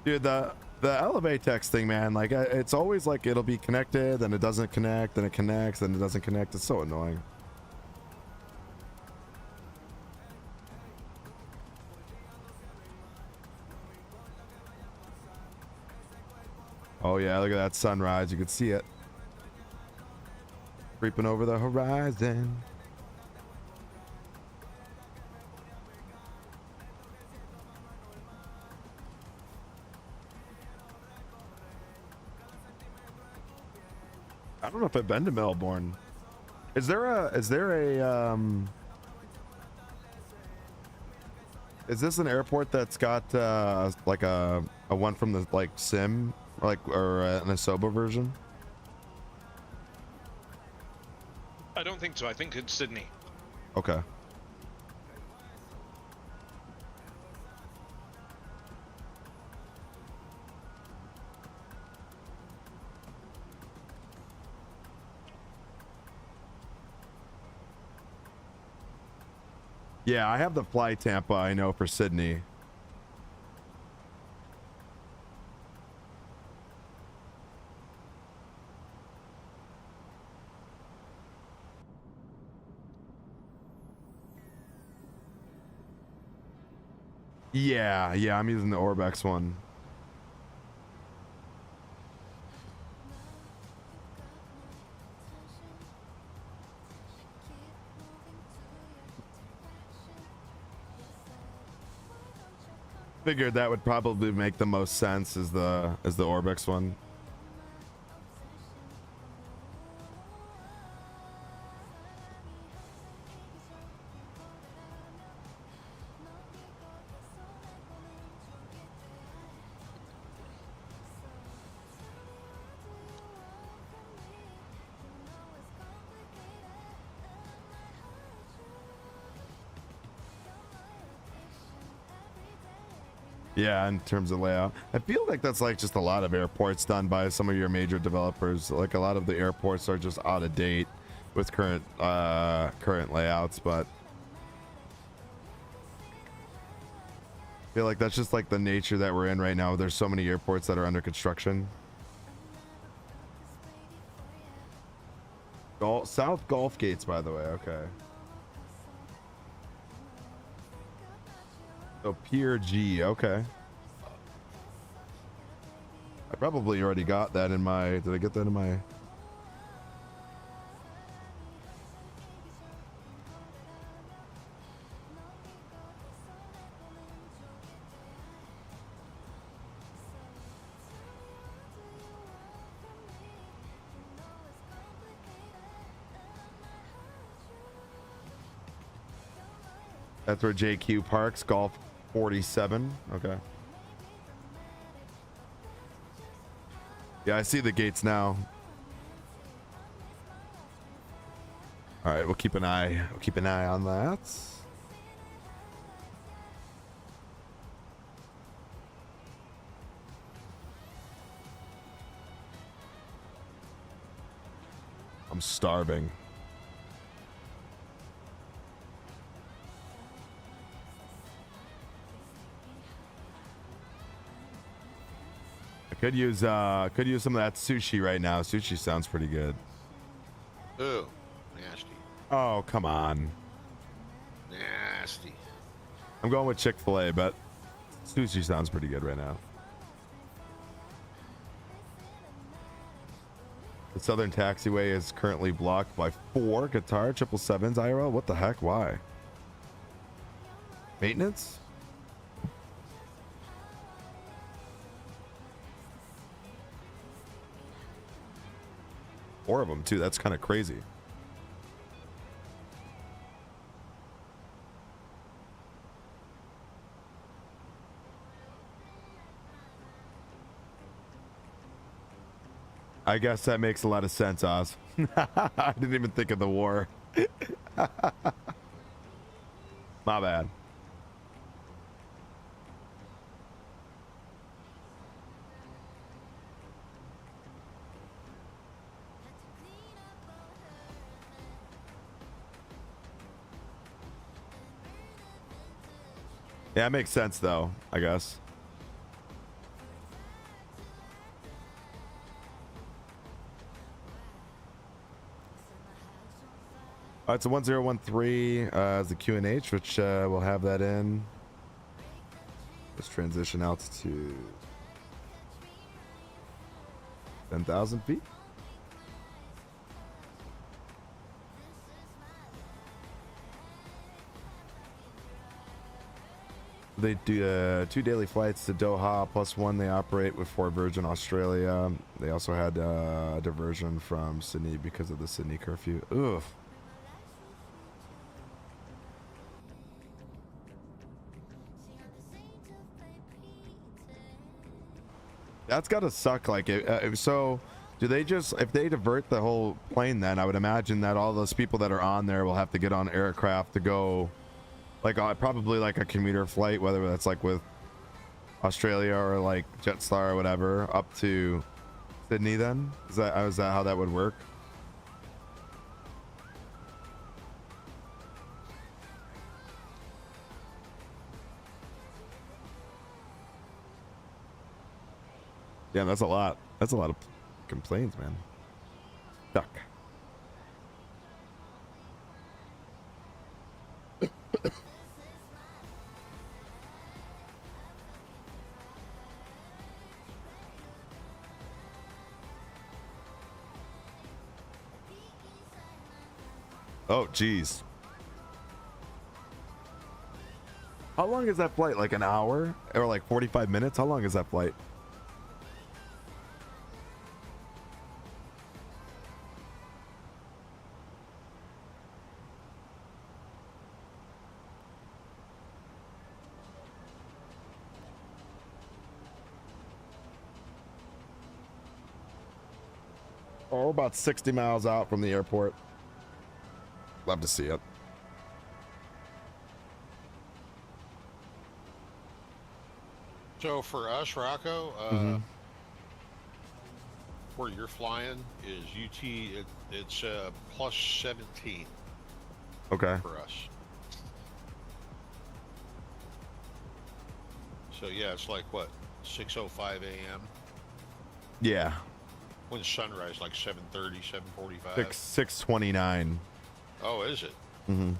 Dude, the Elevatex thing, man, like it's always like it'll be connected, then it doesn't connect, then it connects, then it doesn't connect. It's so annoying. Oh yeah, look at that sunrise. You can see it creeping over the horizon. I don't know if I've been to Melbourne. Is there a is this an airport that's got like a one from the like sim or an Asobo version? I don't think so. I think it's Sydney. Okay. Yeah, I have the Fly Tampa, I know, for Sydney. Yeah, I'm using the Orbex one. Figured that would probably make the most sense as the Orbex one. Yeah, in terms of layout, I feel like that's like just a lot of airports done by some of your major developers. Like a lot of the airports are just out of date with current layouts, but I feel like that's just like the nature that we're in right now. There's so many airports that are under construction. South Gulf Gates, by the way. Okay. So Pier G, okay. I probably already got that in my, did I get that in my? That's where JQ parks, Golf 47. Okay. Yeah, I see the gates now. All right, we'll keep an eye on that. I'm starving. Could use some of that sushi right now. Sushi sounds pretty good. Ooh, nasty. Oh, come on. Nasty. I'm going with Chick-fil-A, but sushi sounds pretty good right now. The Southern Taxiway is currently blocked by 4 Qatar 777s IRL. What the heck? Why? Maintenance? Four of them too. That's kind of crazy. I guess that makes a lot of sense, Oz. I didn't even think of the war. My bad. Yeah, it makes sense though, I guess. All right, so 1013 is the QNH, which we'll have that in. Let's transition altitude 10,000 feet. They do 2 daily flights to Doha, plus 1 they operate with for Virgin Australia. They also had a diversion from Sydney because of the Sydney curfew. Ugh. That's gotta suck. Like, so do they just, if they divert the whole plane, then I would imagine that all those people that are on there will have to get on aircraft to go, like probably like a commuter flight, whether that's like with Australia or like Jetstar or whatever, up to Sydney. Then is that how that would work? Yeah, that's a lot. That's a lot of complaints, man. Duck. Oh, geez. How long is that flight? Like an hour or like 45 minutes? How long is that flight? Oh, we're about 60 miles out from the airport. Love to see it. So for us, Rocco, where you're flying is UT. It's plus 17. Okay. For us. So yeah, it's like what, 6:05 a.m. Yeah. When's sunrise? Like 7:30, 7:45. 6:29. Oh, is it? Mm-hmm.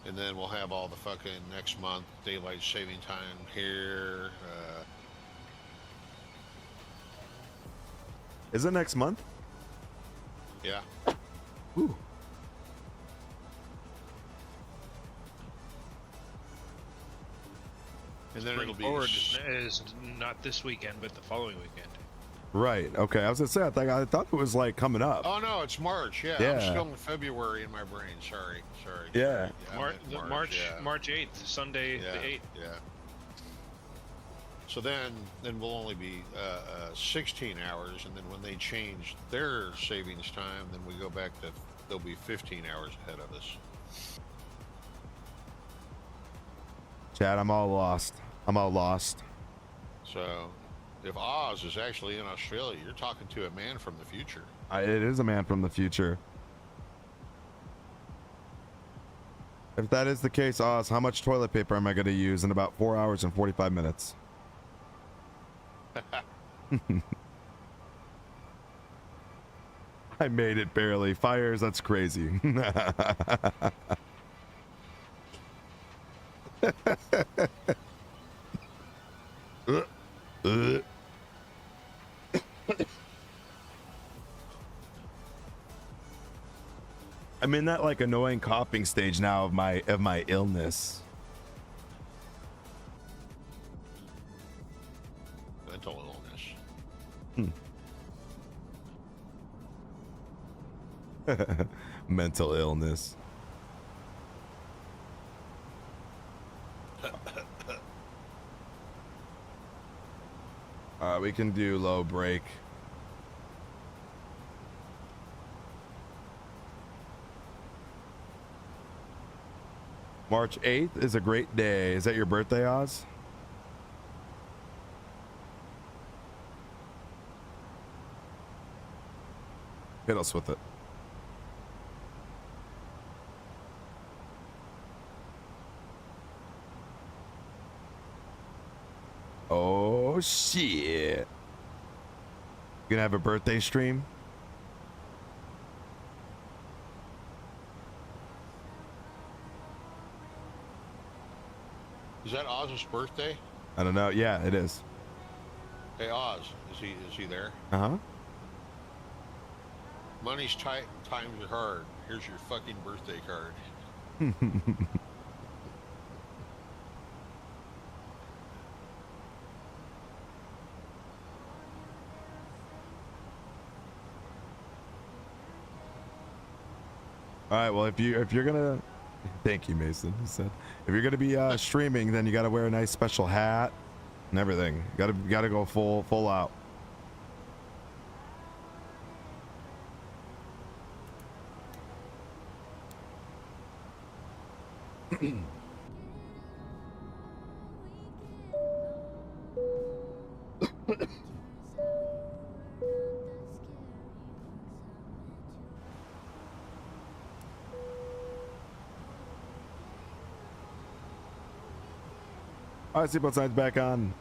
And then we'll have all the fucking next month daylight saving time here. Is it next month? Yeah. Ooh. And then it'll be forward is not this weekend, but the following weekend. Right. Okay. I was gonna say I thought it was like coming up. Oh no, it's March. Yeah. Yeah. I'm still in February in my brain. Sorry. Yeah. March 8th, Sunday the 8th. Yeah. So then we'll only be 16 hours, and then when they change their savings time, then we go back to they'll be 15 hours ahead of us. Chad, I'm all lost. So if Oz is actually in Australia, you're talking to a man from the future. It is a man from the future. If that is the case, Oz, how much toilet paper am I going to use in about 4 hours and 45 minutes? I made it barely. Fires, that's crazy. I'm in that like annoying coughing stage now of my illness. Mental illness. Mental illness. We can do low break. March 8th is a great day. Is that your birthday, Oz? Hit us with it. Oh shit. You gonna have a birthday stream? Is that Oz's birthday? I don't know. Yeah, it is. Hey Oz, is he there? Uh-huh. Money's tight, times are hard. Here's your fucking birthday card. All right, well, if you're gonna, thank you, Mason. He said, if you're gonna be streaming, then you gotta wear a nice special hat and everything. You gotta go full out. All right, seatbelt signs back on.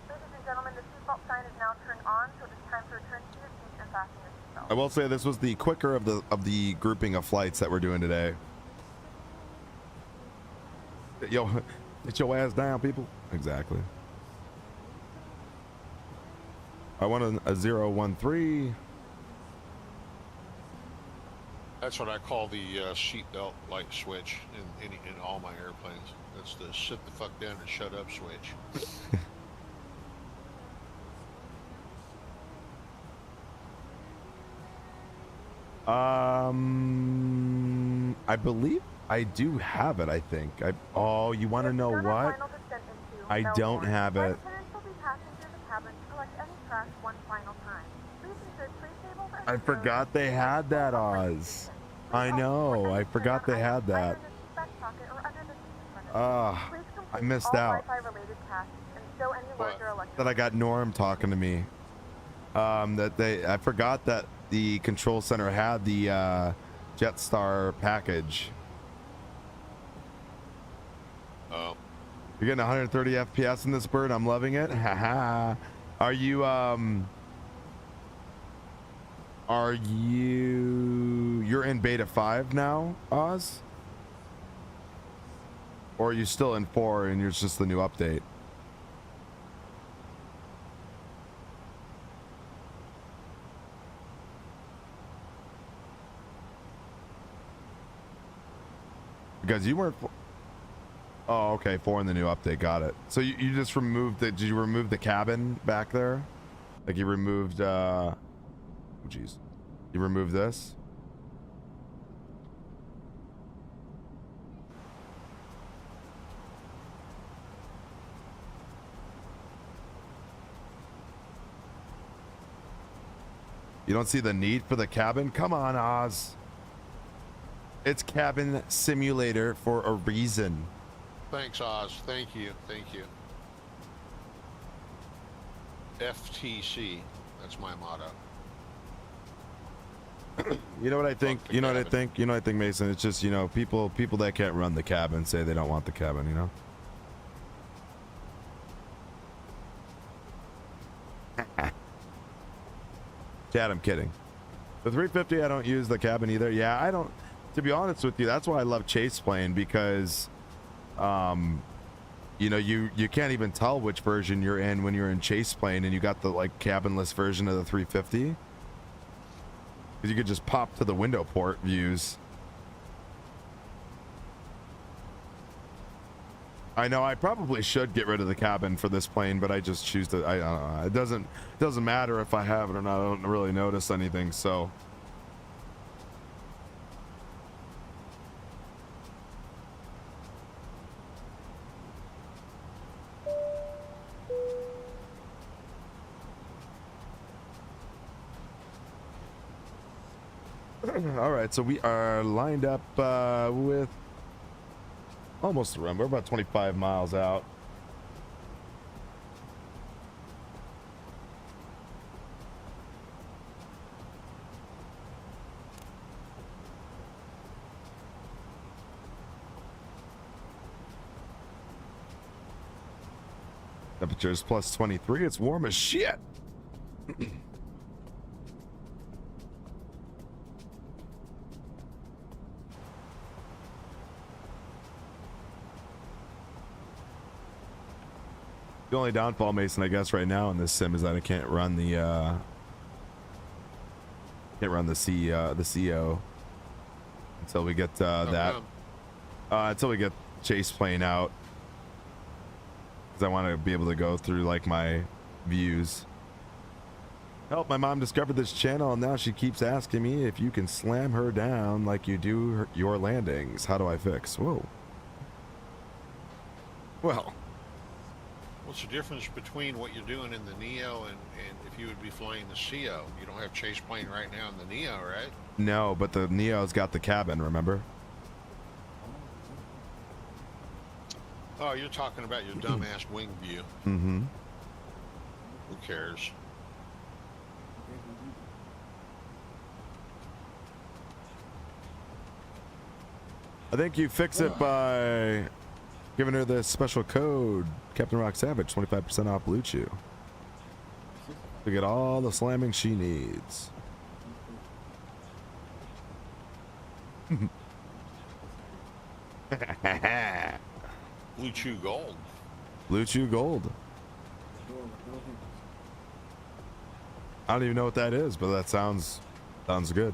Ladies and gentlemen, the seatbelt sign is now turned on, so it is time to return to your seat and fasten your seatbelt. I will say this was the quicker of the grouping of flights that we're doing today. Yo, get your ass down, people. Exactly. I want a 013. That's what I call the seatbelt light switch in all my airplanes. That's the sit the fuck down and shut up switch. I believe I do have it. I think. Oh, you want to know what? I don't have it. I forgot they had that, Oz. I know. I forgot they had that. I missed out. That I got Norm talking to me. I forgot that the control center had the Jetstar package. Oh. You're getting 130 FPS in this bird. I'm loving it. Haha. Are you you're in beta 5 now, Oz? Or are you still in 4 and it's just the new update? Because you weren't. Oh, okay, 4 in the new update. Got it. So you just removed the. Did you remove the cabin back there? Like you removed. Oh, jeez. You removed this. You don't see the need for the cabin? Come on, Oz. It's cabin simulator for a reason. Thanks, Oz. Thank you. Thank you. FTC. That's my motto. You know what I think? You know what I think? You know what I think, Mason? It's just, you know, people that can't run the cabin say they don't want the cabin, you know? Chad, I'm kidding. The 350, I don't use the cabin either. Yeah, I don't. To be honest with you, that's why I love chase plane, because, you know, you can't even tell which version you're in when you're in chase plane, and you got the like cabinless version of the 350. Because you could just pop to the window port views. I know I probably should get rid of the cabin for this plane, but I just choose to. I don't know. It doesn't matter if I have it or not. I don't really notice anything. So. All right, so we are lined up with almost the run. We're about 25 miles out. Temperature is plus 23. It's warm as shit. The only downfall, Mason, I guess, right now in this sim is that I can't run the CO until we get until we get chase plane out, because I want to be able to go through like my views. Help! My mom discovered this channel, and now she keeps asking me if you can slam her down like you do your landings. How do I fix? Whoa. Well. What's the difference between what you're doing in the Neo and if you would be flying the CO? You don't have chase plane right now in the Neo, right? No, but the Neo's got the cabin, remember? Oh, you're talking about your dumbass wing view. Mm-hmm. Who cares? I think you fix it by giving her the special code, Captain Rock Savage, 25% off Blue Chew. To get all the slamming she needs. Blue Chew Gold. Blue Chew Gold. I don't even know what that is, but that sounds good.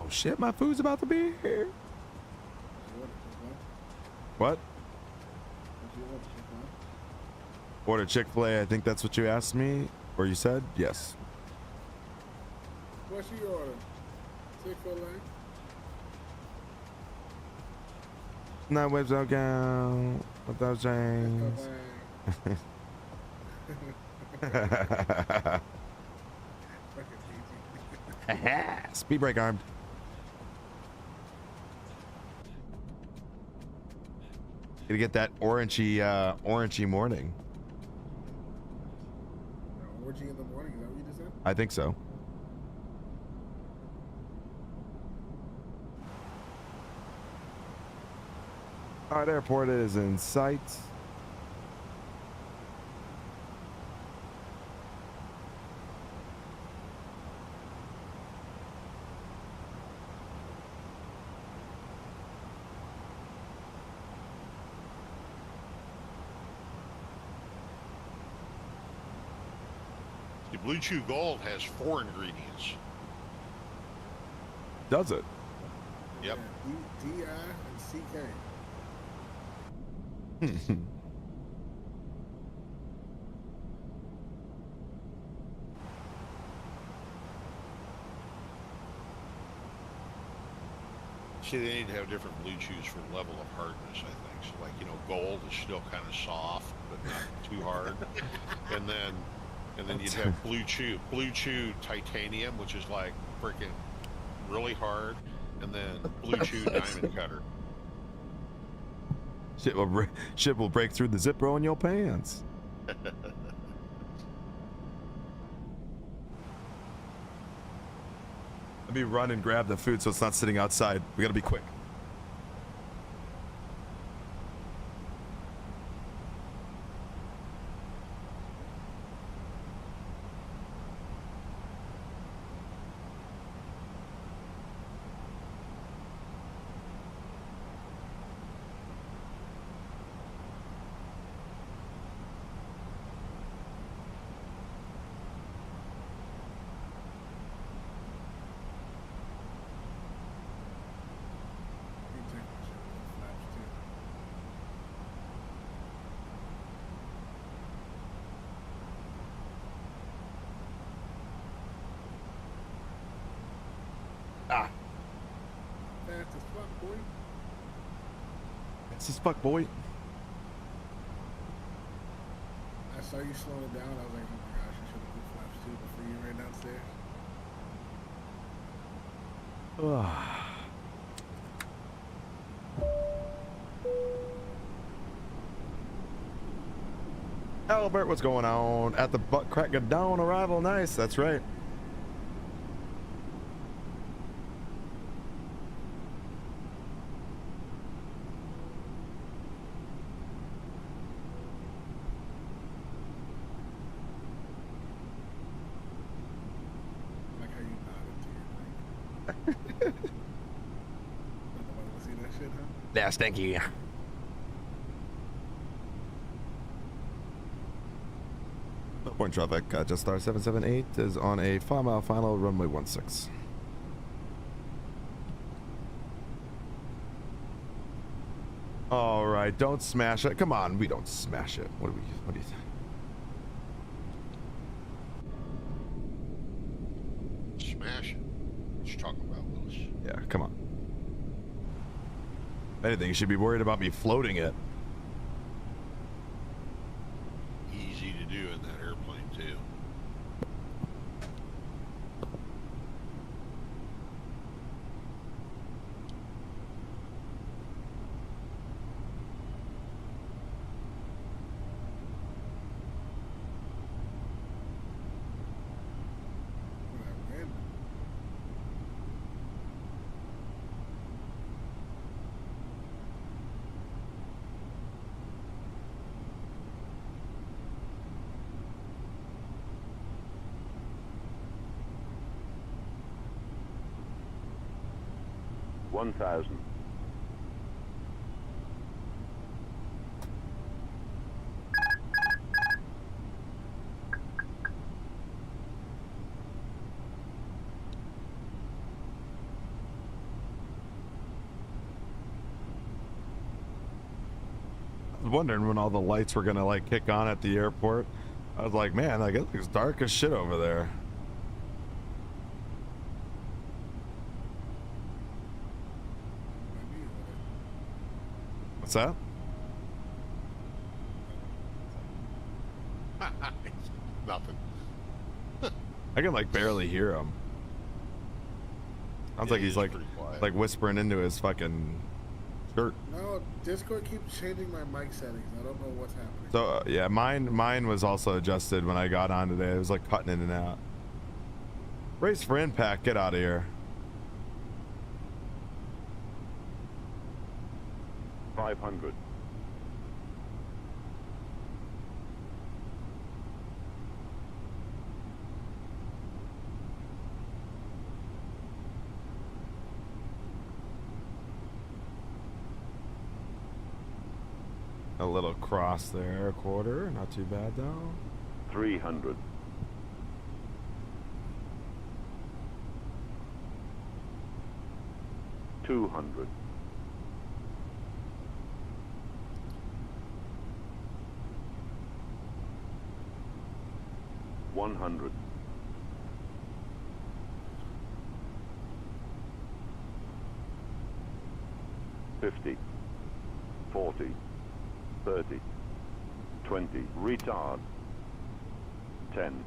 Oh shit, my food's about to be here. What? Order Chick-fil-A, I think that's what you asked me, or you said? Yes. What's your order? Chick-fil-A? No whips, no gown, with those chains. Speed brake armed. Gonna get that orangey morning. Orangey in the morning, is that what you just said? I think so. Alright, airport is in sight. The Blue Chew Gold has 4 ingredients. Does it? Yep. Yeah, DI and CK. See, they need to have different Blue Chews for level of hardness, I think. So, like, you know, gold is still kind of soft, but not too hard. And then you'd have Blue Chew Titanium, which is like freaking really hard, and then Blue Chew Diamond Cutter. Shit will break through the zipper in your pants. Let me run and grab the food so it's not sitting outside. We gotta be quick. Fast as fuck, boy. It's just fuck, boy. I saw you slowing it down. I was like, oh my gosh, I should have put flaps too before you ran downstairs. Albert, what's going on? At the butt crack of dawn arrival. Nice, that's right. I like how you nodded to your mic. Nobody will see that shit, huh? Yes, thank you. Point traffic, Jetstar 778 is on a 5-mile final, runway 16. All right, don't smash it. Come on, we don't smash it. What do you think? Smash it. What you talking about, Willis? Yeah, come on. If anything, you should be worried about me floating it. Easy to do in that airplane, too. When I win. 1,000. I was wondering when all the lights were gonna like kick on at the airport. I was like, man, like it looks dark as shit over there. What's that? Nothing. I can like barely hear him. Sounds like he's like whispering into his fucking shirt. No, Discord keeps changing my mic settings. I don't know what's happening. So yeah, mine was also adjusted when I got on today. It was like cutting in and out. Race for impact. Get out of here. 500. A little cross there, a quarter. Not too bad though. 300. 200. 100. 50. 40. 30. 20. Retard. 10.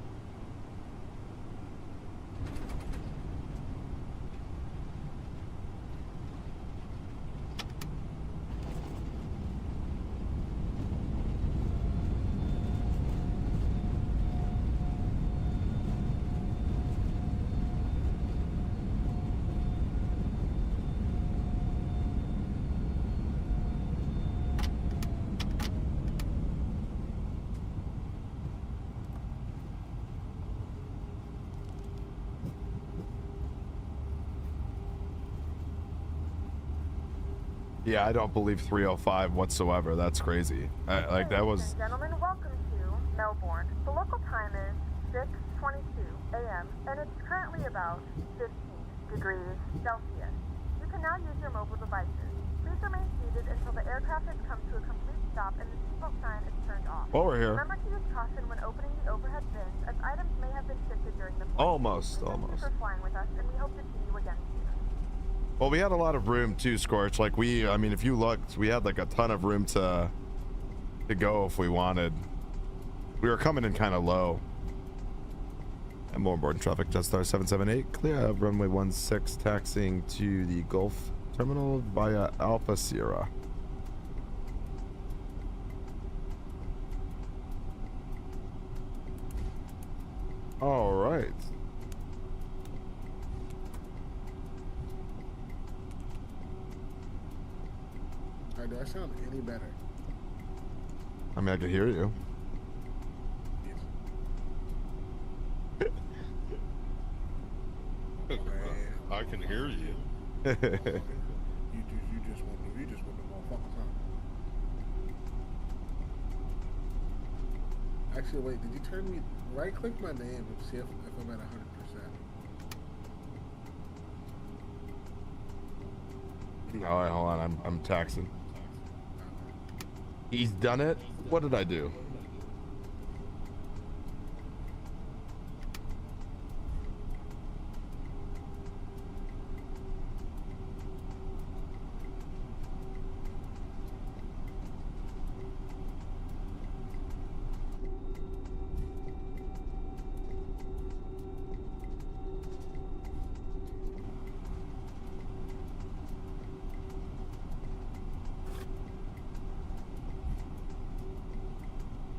Yeah, I don't believe 305 whatsoever. That's crazy. Like that was. Ladies and gentlemen, welcome to Melbourne. The local time is 6:22 a.m. and it's currently about 15 degrees Celsius. You can now use your mobile devices. Please remain seated until the aircraft has come to a complete stop and the seatbelt sign is turned off. Well, we're here. Remember to use caution when opening the overhead bins, as items may have been shifted during the flight. Almost. Thank you for flying with us, and we hope to see you again soon. Well, we had a lot of room too, Scorch. Like I mean, if you looked, we had like a ton of room to go if we wanted. We were coming in kind of low. And more important traffic, Jetstar 778, clear of runway 16, taxiing to the Gulf Terminal via Alpha Sierra. All right. Alright, do I sound any better? I mean, I can hear you. I can hear you. You just want the motherfuckers, huh? Actually, wait, did you turn me right click my name and see if I'm at 100%? All right, hold on. I'm taxing. He's done it. What did I do?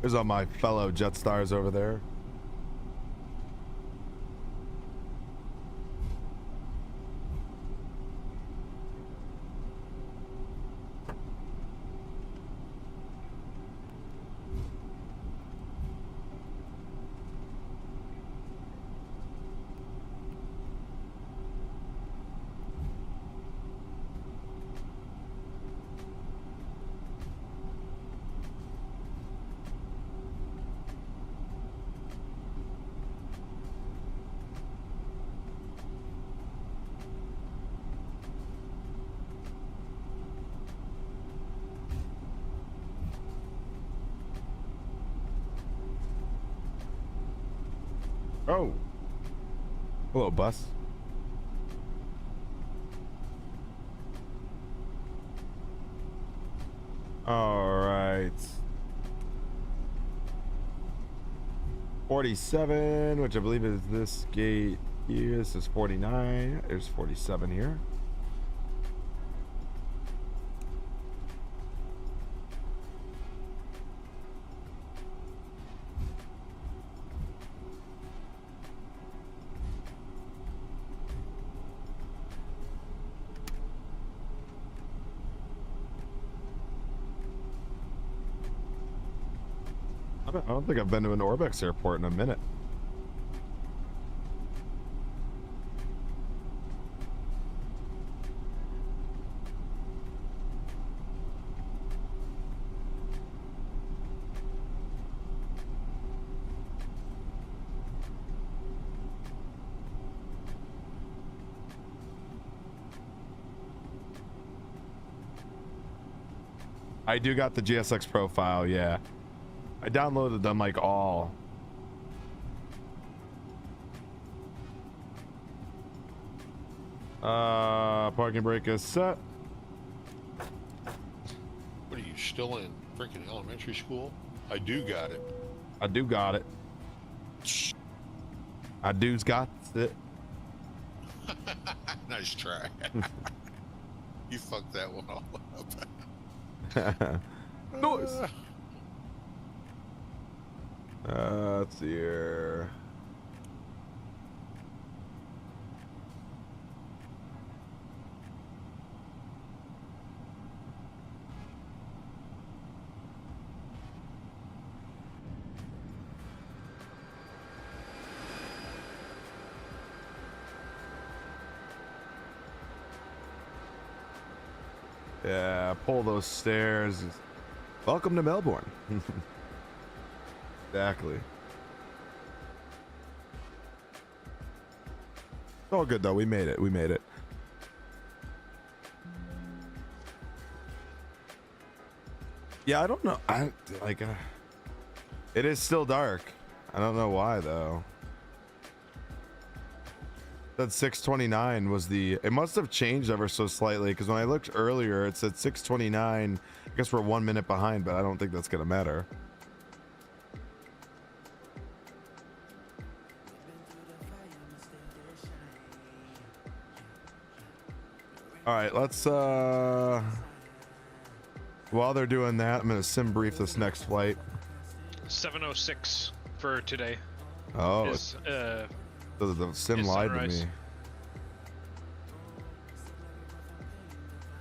There's all my fellow Jetstars over there. Oh. Hello, bus. All right. 47, which I believe is this gate here. This is 49. There's 47 here. I don't think I've been to an Orbex airport in a minute. I do got the GSX profile, yeah. I downloaded them like all. Parking brake is set. What are you still in freaking elementary school? I do got it. I do got it. I do's got it. Nice try. You fucked that one all up. Noise. Let's see here. Yeah, pull those stairs. Welcome to Melbourne. Exactly. It's all good though. We made it. We made it. Yeah, I don't know. I like. It is still dark. I don't know why though. That 629 was the. It must have changed ever so slightly because when I looked earlier, it said 629. I guess we're 1 minute behind, but I don't think that's gonna matter. All right, let's while they're doing that, I'm gonna sim brief this next flight. 7:06 for today. Oh, is, the sim lied to me.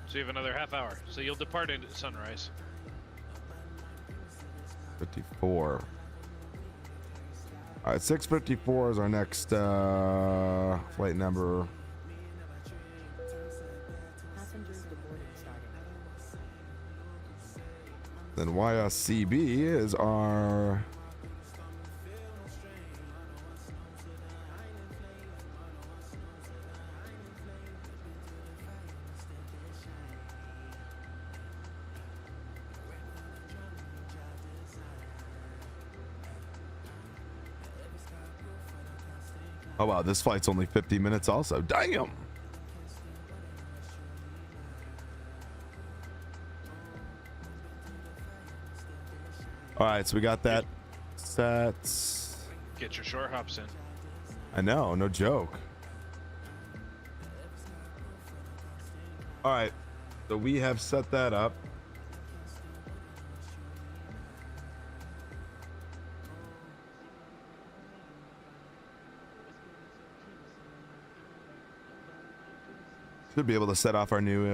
So you have another half hour. So you'll depart at sunrise. 54. All right, 6:54 is our next flight number. Then YSCB is our oh wow, this flight's only 50 minutes also. Damn. All right, so we got that set. Get your short hops in. I know, no joke. All right, so we have set that up. Should be able to set off our new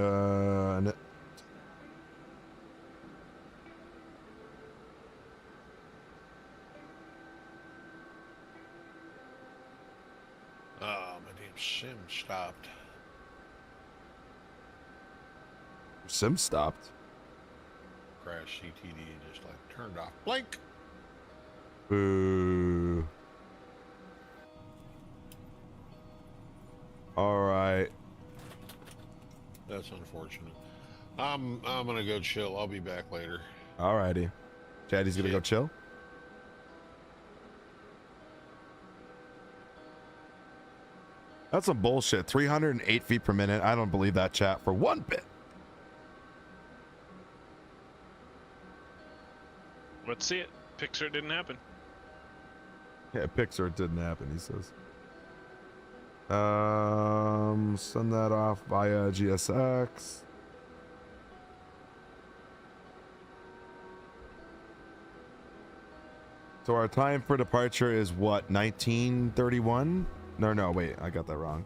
My damn sim stopped. sim stopped. Crash CTD just like turned off. Blink. Boo. All right. That's unfortunate. I'm gonna go chill. I'll be back later. All righty. Chatty's gonna go chill. That's some bullshit. 308 feet per minute. I don't believe that, chat, for one bit. Let's see it. Pixar didn't happen. Yeah, Pixar it didn't happen, he says. Send that off via GSX. So our time for departure is what, 1931? No, wait, I got that wrong.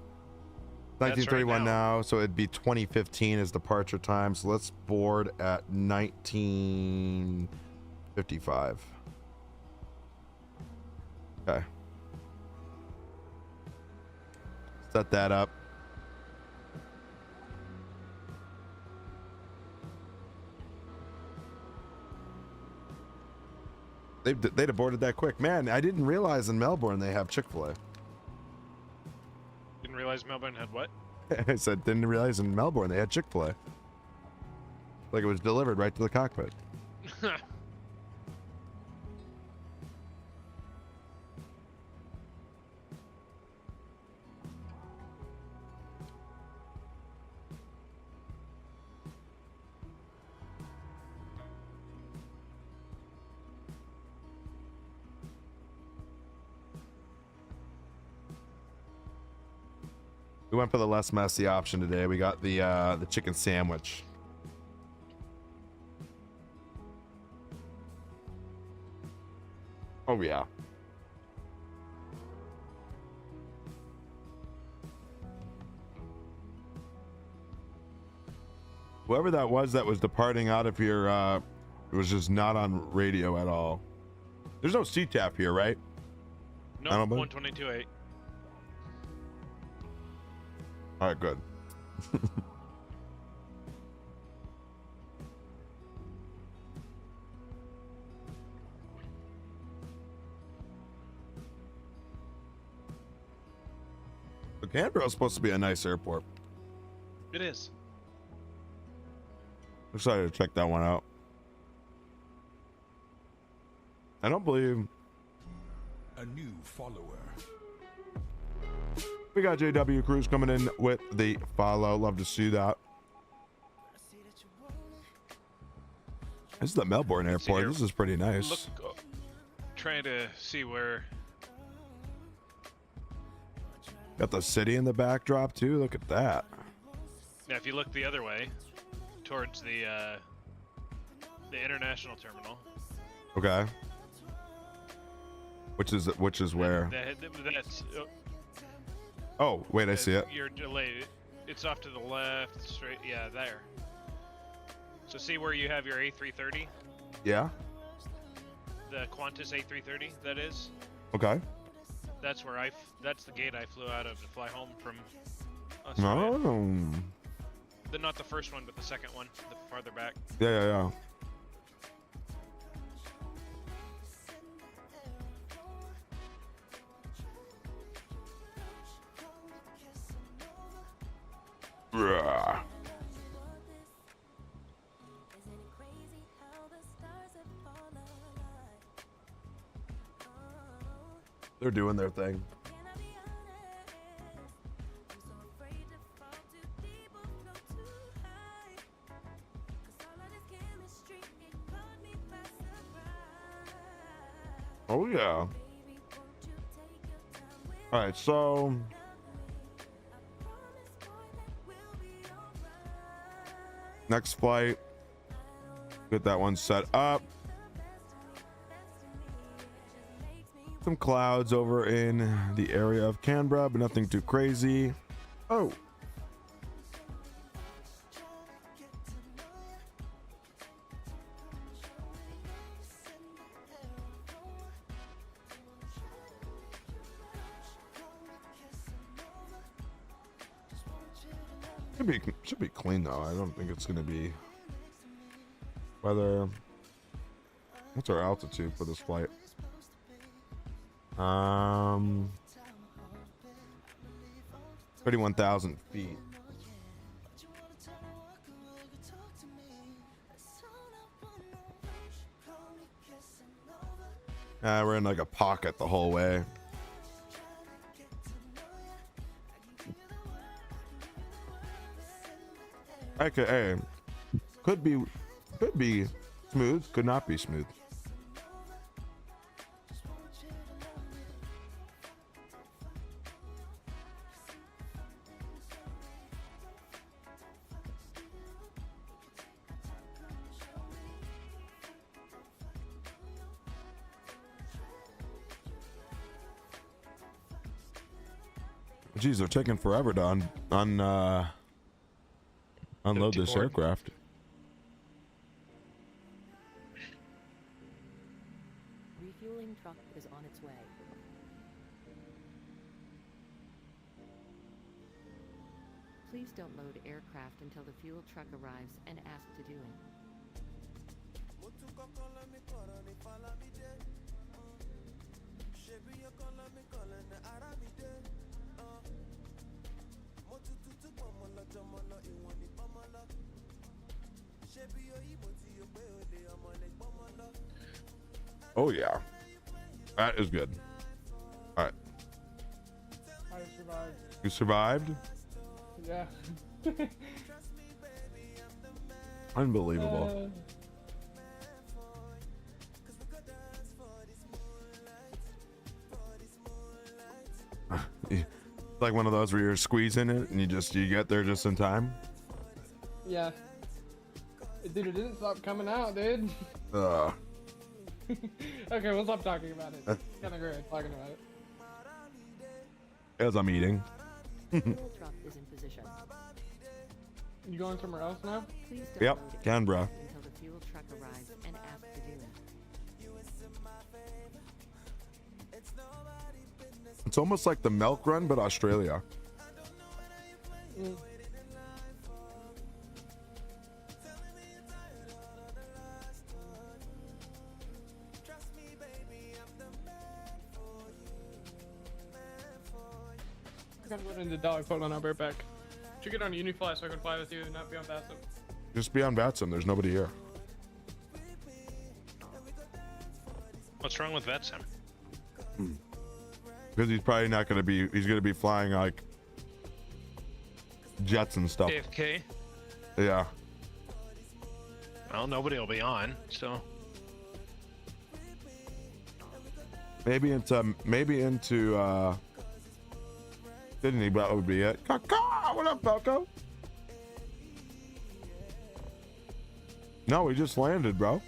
1931 right now, so it'd be 2015 as departure time. So let's board at 1955. Okay. Set that up. They'd aborted that quick. Man, I didn't realize in Melbourne they have Chick-fil-A. Didn't realize Melbourne had what? I said, didn't realize in Melbourne they had Chick-fil-A. Like it was delivered right to the cockpit. We went for the less messy option today. We got the chicken sandwich. Oh yeah. Whoever that was departing out of here was just not on radio at all. There's no CTAP here, right? No, 122.8. All right, good. So Canberra is supposed to be a nice airport. It is. Excited to check that one out. I don't believe a new follower. We got JW Cruz coming in with the follow. Love to see that. This is the Melbourne airport. This is pretty nice. Look, trying to see where. Got the city in the backdrop too. Look at that. Now, if you look the other way, towards the international terminal. Okay. Which is where? That's. Oh, wait, I see it. You're delayed. It's off to the left, straight. Yeah, there. So see where you have your A330? Yeah. The Qantas A330, that is. Okay. That's where that's the gate I flew out of to fly home from Australia. Oh. Not the first one, but the second one, the farther back. Yeah. Yeah. They're doing their thing. Oh yeah. All right, so next flight, get that one set up. Some clouds over in the area of Canberra, but nothing too crazy. Oh. Should be clean though. I don't think it's gonna be weather. What's our altitude for this flight? 31,000 feet. We're in like a pocket the whole way. Okay, could be smooth, could not be smooth. Geez, they're taking forever to unload this aircraft. Refueling truck is on its way. Please don't load aircraft until the fuel truck arrives and ask to do it. Oh yeah, that is good. All right, I survived. you survived. Yeah. Unbelievable. Like one of those where you're squeezing it and you get there just in time. Yeah. Dude, it didn't stop coming out, dude. Okay, we'll stop talking about it. It's kind of great talking about it. As I'm eating. Fuel truck is in position. You going somewhere else now? Please don't Yep, load Canberra. aircraft until the fuel truck arrives and ask to do it. It's almost like the milk run, but Australia. I gotta load in the dog. Hold on, I'll be right back. Should get on Unifly so I can fly with you and not be on Bassam. Just be on Vatsum. There's nobody here. What's wrong with VetSim? Because he's probably not going to be. He's going to be flying like jets and stuff. AFK? Yeah. Well, nobody will be on, so. Maybe into Sydney, but that would be it. Caw-caw! What up, Falco? No, we just landed, bro.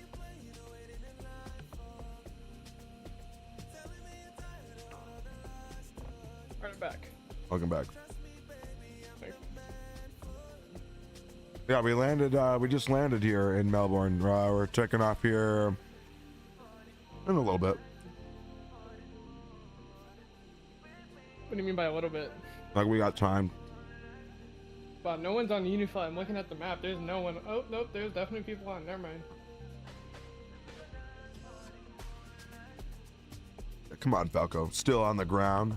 Alright, back. Welcome back. Thanks. Yeah, we landed. We just landed here in Melbourne. We're checking off here in a little bit. What do you mean by a little bit? Like we got time. Wow, no one's on Unify. I'm looking at the map. There's no one. Oh, nope. There's definitely people on. Never mind. Come on, Falco. Still on the ground.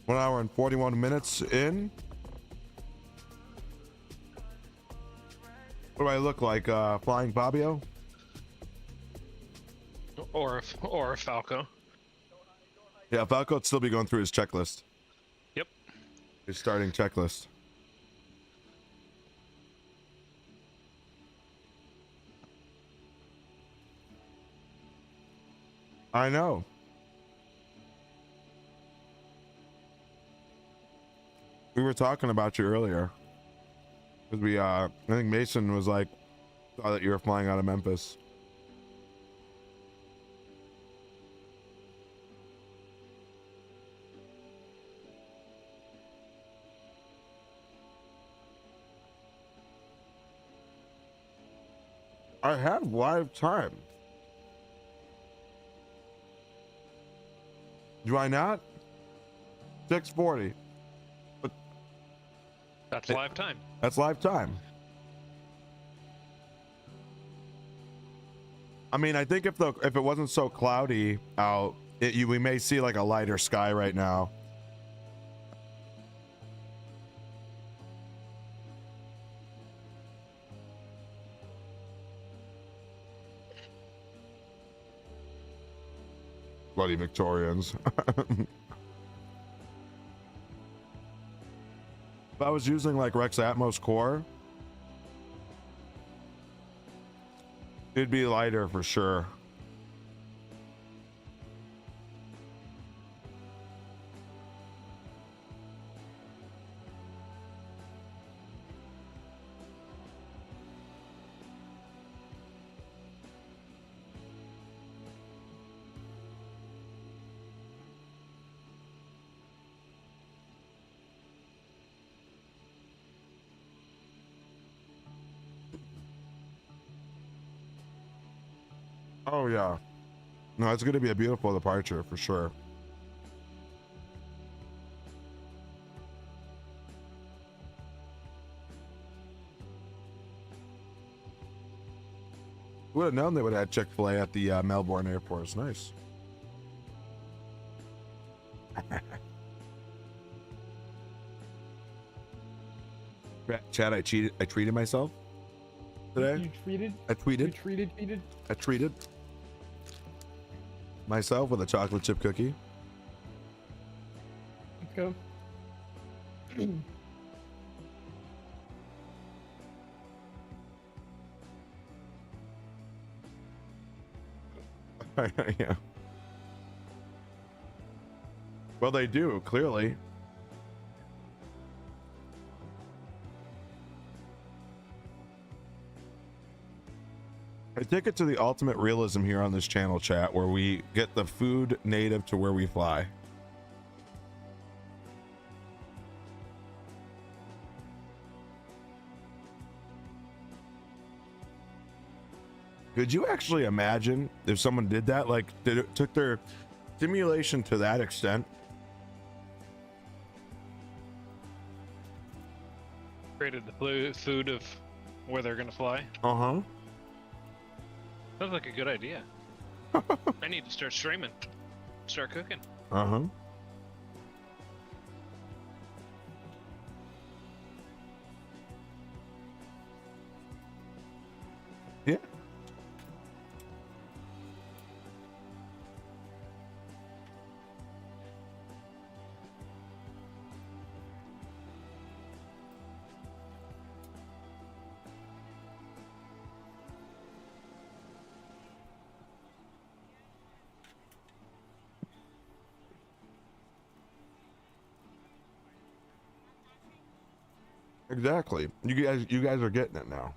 1 hour and 41 minutes in. What do I look like? Flying Fabio? Or Falco. Yeah, Falco would still be going through his checklist. Yep. His starting checklist. I know. We were talking about you earlier. Because I think Mason was like, saw that you were flying out of Memphis. I have live time. Do I not? 6:40. But that's live time. That's live time. I mean, I think if it wasn't so cloudy out, we may see like a lighter sky right now. Bloody Victorians. If I was using like Rex Atmos Core, it'd be lighter for sure. Oh yeah, no, it's going to be a beautiful departure for sure. Would have known they would have had Chick-fil-A at the Melbourne airport. It's nice. Chad, I treated myself today. You treated? I tweeted. You treated? I treated myself with a chocolate chip cookie. Let's go. Yeah. Well, they do, clearly. I take it to the ultimate realism here on this channel, chat, where we get the food native to where we fly. Could you actually imagine if someone did that? Like, took their simulation to that extent? Created the food of where they're gonna fly. Uh-huh. Sounds like a good idea. I need to start streaming. Start cooking. Uh-huh. Exactly. You guys are getting it now.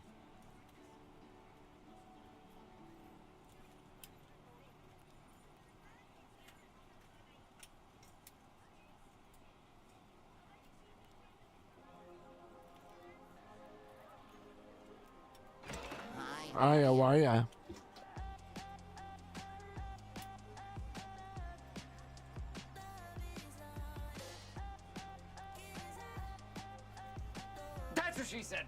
Hi, how are ya? That's what she said.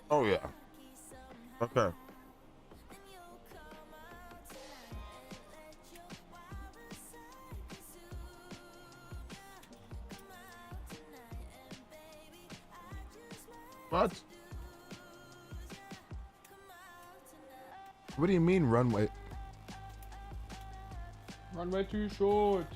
Oh yeah. Okay. What? What do you mean runway? Runway too short.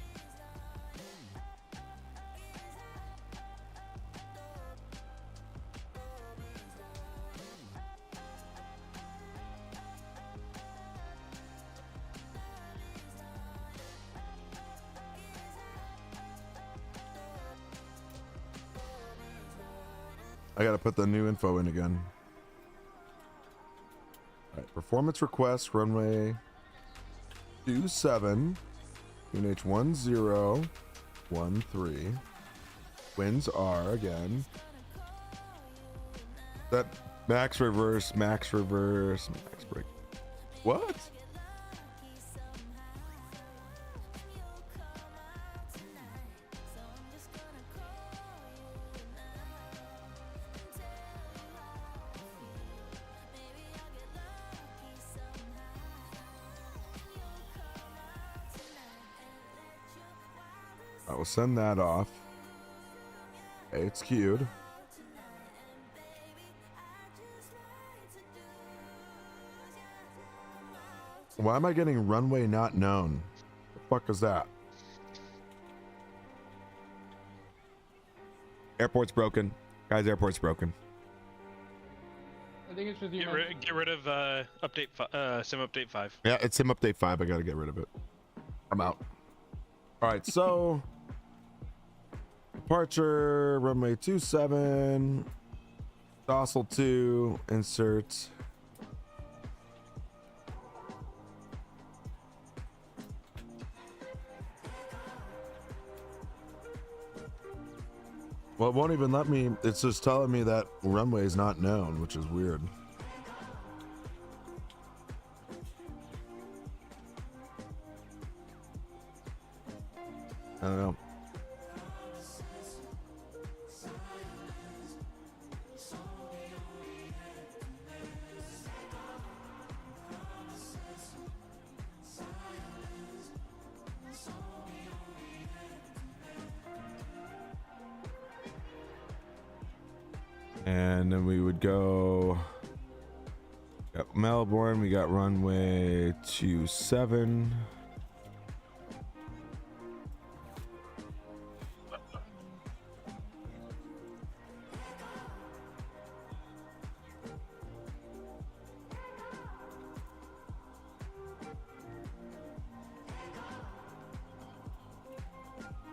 I gotta put the new info in again. All right, performance request, runway 27, UNH 1013. Winds are again. That max reverse, max break. What? I will send that off. Okay, it's queued. Why am I getting runway not known? The fuck is that? Airport's broken. Guys, airport's broken. I think it's just you. Get rid of sim update 5. Yeah, it's sim update 5. I gotta get rid of it. I'm out. All right, so departure runway 27, docile 2, insert. Well, it won't even let me. It's just telling me that runway is not known, which is weird. I don't know. And then we would go. Got Melbourne. We got runway 27.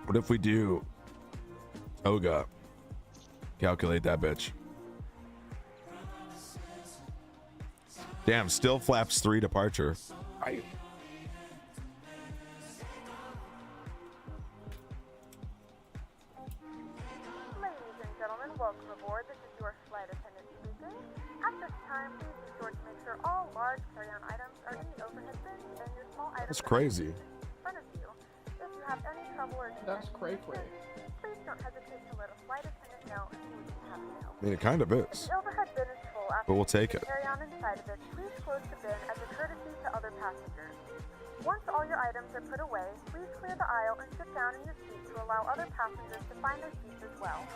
What if we do Toga? Calculate that bitch. Damn, still flaps 3 departure. Ladies and gentlemen, welcome aboard. This is your flight attendant speaking. At this time, please be sure to make sure all large carry-on items are in the overhead bin and your small items That's crazy. in front of you. If you have any trouble or That's cray. please don't hesitate to let a flight attendant know if you have mail. I mean, it kind of is. The overhead bin is full after But we'll take you it. carry on inside of it. Please close the bin as a courtesy to other passengers. Once all your items are put away, please clear the aisle and sit down in your seat to allow other passengers to find their seats as well.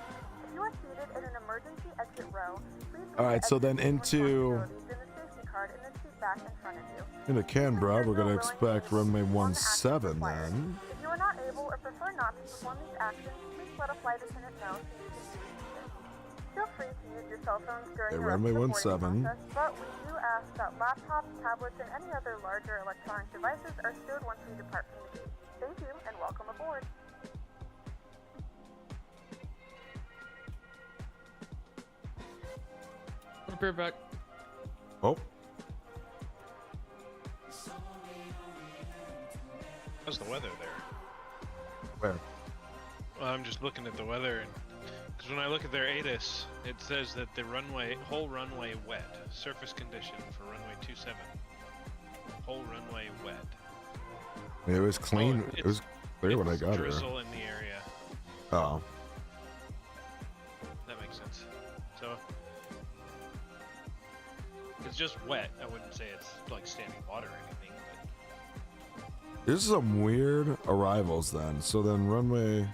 If you are seated in an emergency exit row, please All right, so then into in the safety card in the seat back in front of you. Into Canberra, we're gonna expect runway 17 then. If you are not able or prefer not to perform these actions, please let a flight attendant know so you can see these. Feel free to use your cell phones during the runway boarding 17. process, but we do ask that laptops, tablets, and any other larger electronic devices are stowed once we depart from the gate. Thank you, and welcome aboard. Repair back. Oh. How's the weather there? Where? Well, I'm just looking at the weather, and because when I look at their ATIS, it says that the whole runway wet. Surface condition for runway 27. Whole runway wet. It was clean. Oh, it was clear when I got here. Drizzle in the area. Oh. That makes sense. So it's just wet. I wouldn't say it's like standing water or anything. But... There's some weird arrivals then. So then runway.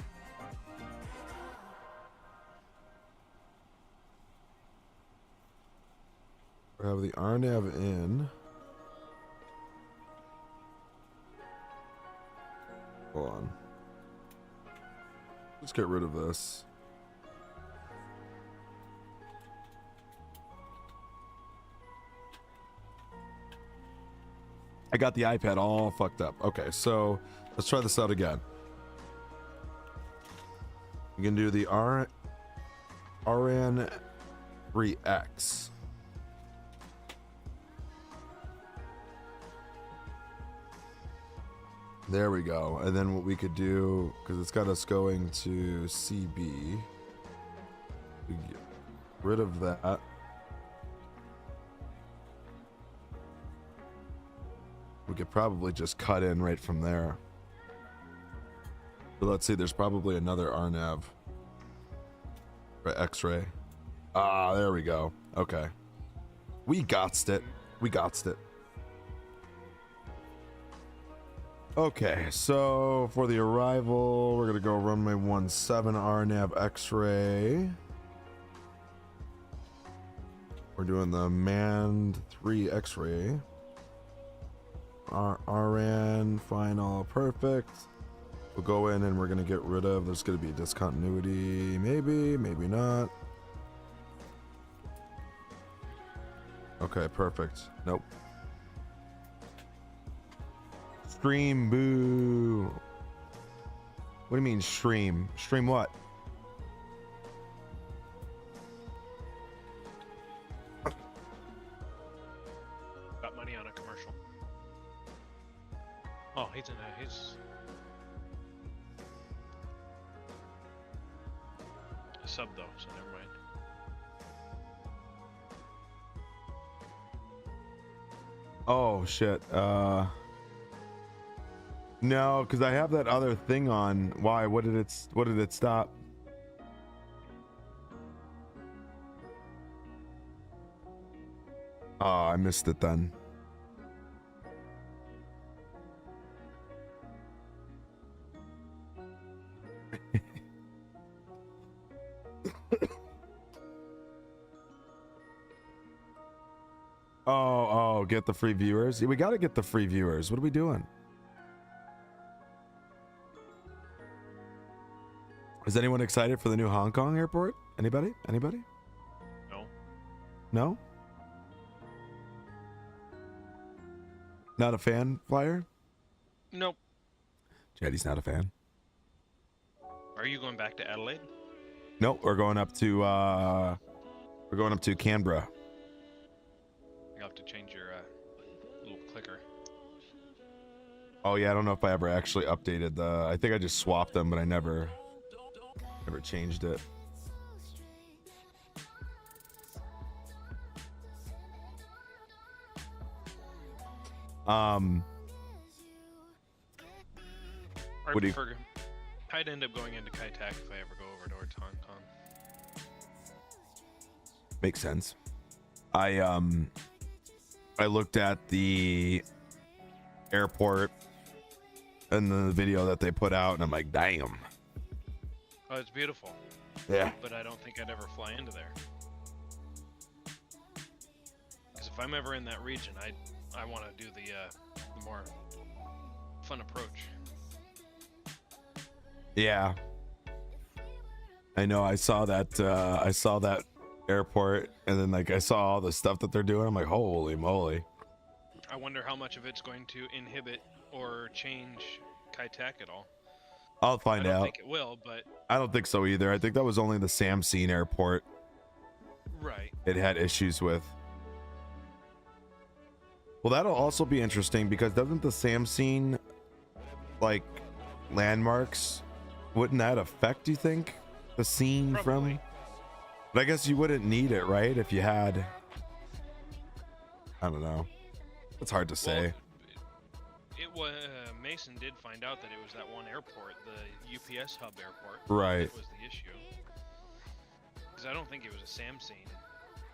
We have the RNAV in. Hold on. Let's get rid of this. I got the iPad all fucked up. Okay, so let's try this out again. You can do the RN3X. There we go. And then what we could do, because it's got us going to CB, we get rid of that. We could probably just cut in right from there. But let's see, there's probably another RNAV for X-ray. Ah, there we go. Okay. We gotched it. We gotched it. Okay, so for the arrival, we're gonna go runway 17 RNAV X-ray. We're doing the manned 3 X-ray. RN final perfect. We'll go in and we're gonna get rid of. There's gonna be discontinuity, maybe not. Okay, perfect. Nope. Stream, boo. What do you mean stream? Stream what? Got money on a commercial. Oh, he's in a, he's a sub though, so never mind. Oh shit. No, because I have that other thing on. Why? What did it stop? Oh, I missed it then. Oh, get the free viewers. We got to get the free viewers. What are we doing? Is anyone excited for the new Hong Kong airport? Anybody? Anybody? No. No? Not a fan, Flyer? Nope. Jetty's not a fan. Are you going back to Adelaide? Nope, we're going up to Canberra. You have to change your little clicker. Oh yeah, I don't know if I ever actually updated the. I think I just swapped them, but I never changed it. I'd end up going into Kai Tak if I ever go over towards Hong Kong. Makes sense. I looked at the airport and the video that they put out, and I'm like, damn. Oh, it's beautiful. Yeah. But I don't think I'd ever fly into there. Because if I'm ever in that region, I want to do the more fun approach. Yeah. I know. I saw that. I saw that airport, and then like I saw all the stuff that they're doing. I'm like, holy moly! I wonder how much of it's going to inhibit or change Kai-Tak at all. I'll find I don't out. think it will, but I don't think so either. I think that was only the Samsung airport. right. It had issues with. Well, that'll also be interesting because doesn't the Samsung like landmarks? Wouldn't that affect, you think, the scene Probably. from? But I guess you wouldn't need it, right? If you had. I don't know. It's hard to say. It was Mason did find out that it was that one airport, the UPS hub airport. Right. That was the issue. Because I don't think it was a Samsung.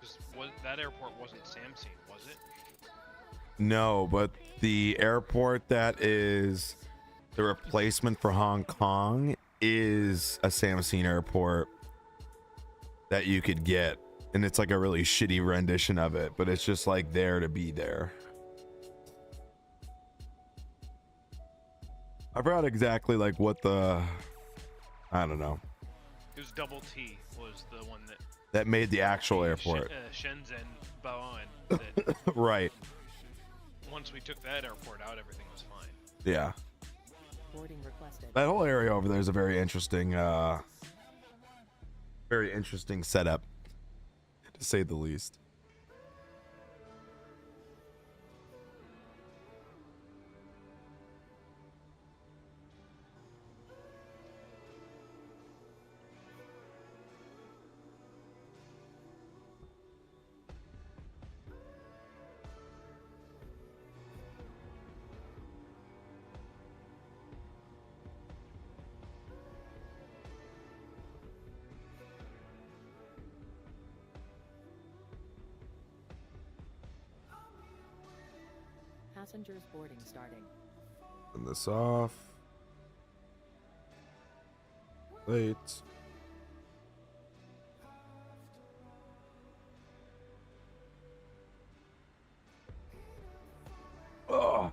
Because that airport wasn't Samsung, was it? No, but the airport that is the replacement for Hong Kong is a Samsung airport that you could get. And it's like a really shitty rendition of it, but it's just like there to be there. I forgot exactly like what the, I don't know. It was Double T was the one that made the actual airport. Shenzhen Baoan. That Right. once we took that airport out, everything was fine. Yeah. Boarding requested. That whole area over there is a very interesting setup, to say the least. Passengers boarding starting. Turn this off. Wait. Oh.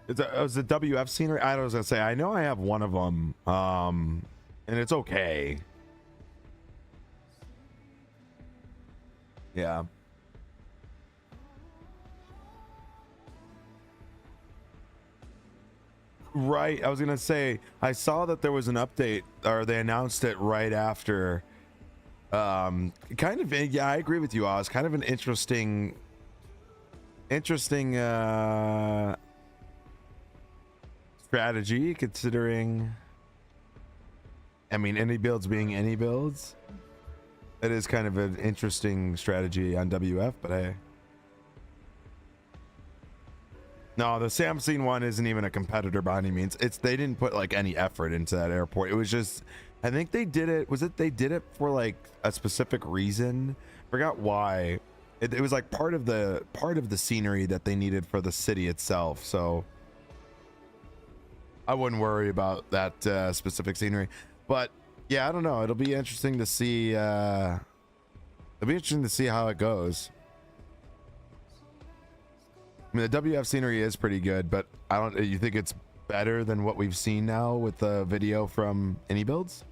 Was the WF scenery? I was gonna say, I know I have one of them, and it's okay. Yeah. Right, I was gonna say I saw that there was an update, or they announced it right after. Kind of, yeah, I agree with you, Oz. Kind of an interesting strategy, considering. I mean, any builds being any builds. It is kind of an interesting strategy on WF, but hey. No, the Samsung one isn't even a competitor by any means. They didn't put like any effort into that airport. It was just, I think they did it. They did it for like a specific reason. Forgot why. It was like part of the scenery that they needed for the city itself. So I wouldn't worry about that specific scenery. But yeah, I don't know. It'll be interesting to see. It'll be interesting to see how it goes. I mean, the WF scenery is pretty good, but I don't. You think it's better than what we've seen now with the video from Any Builds?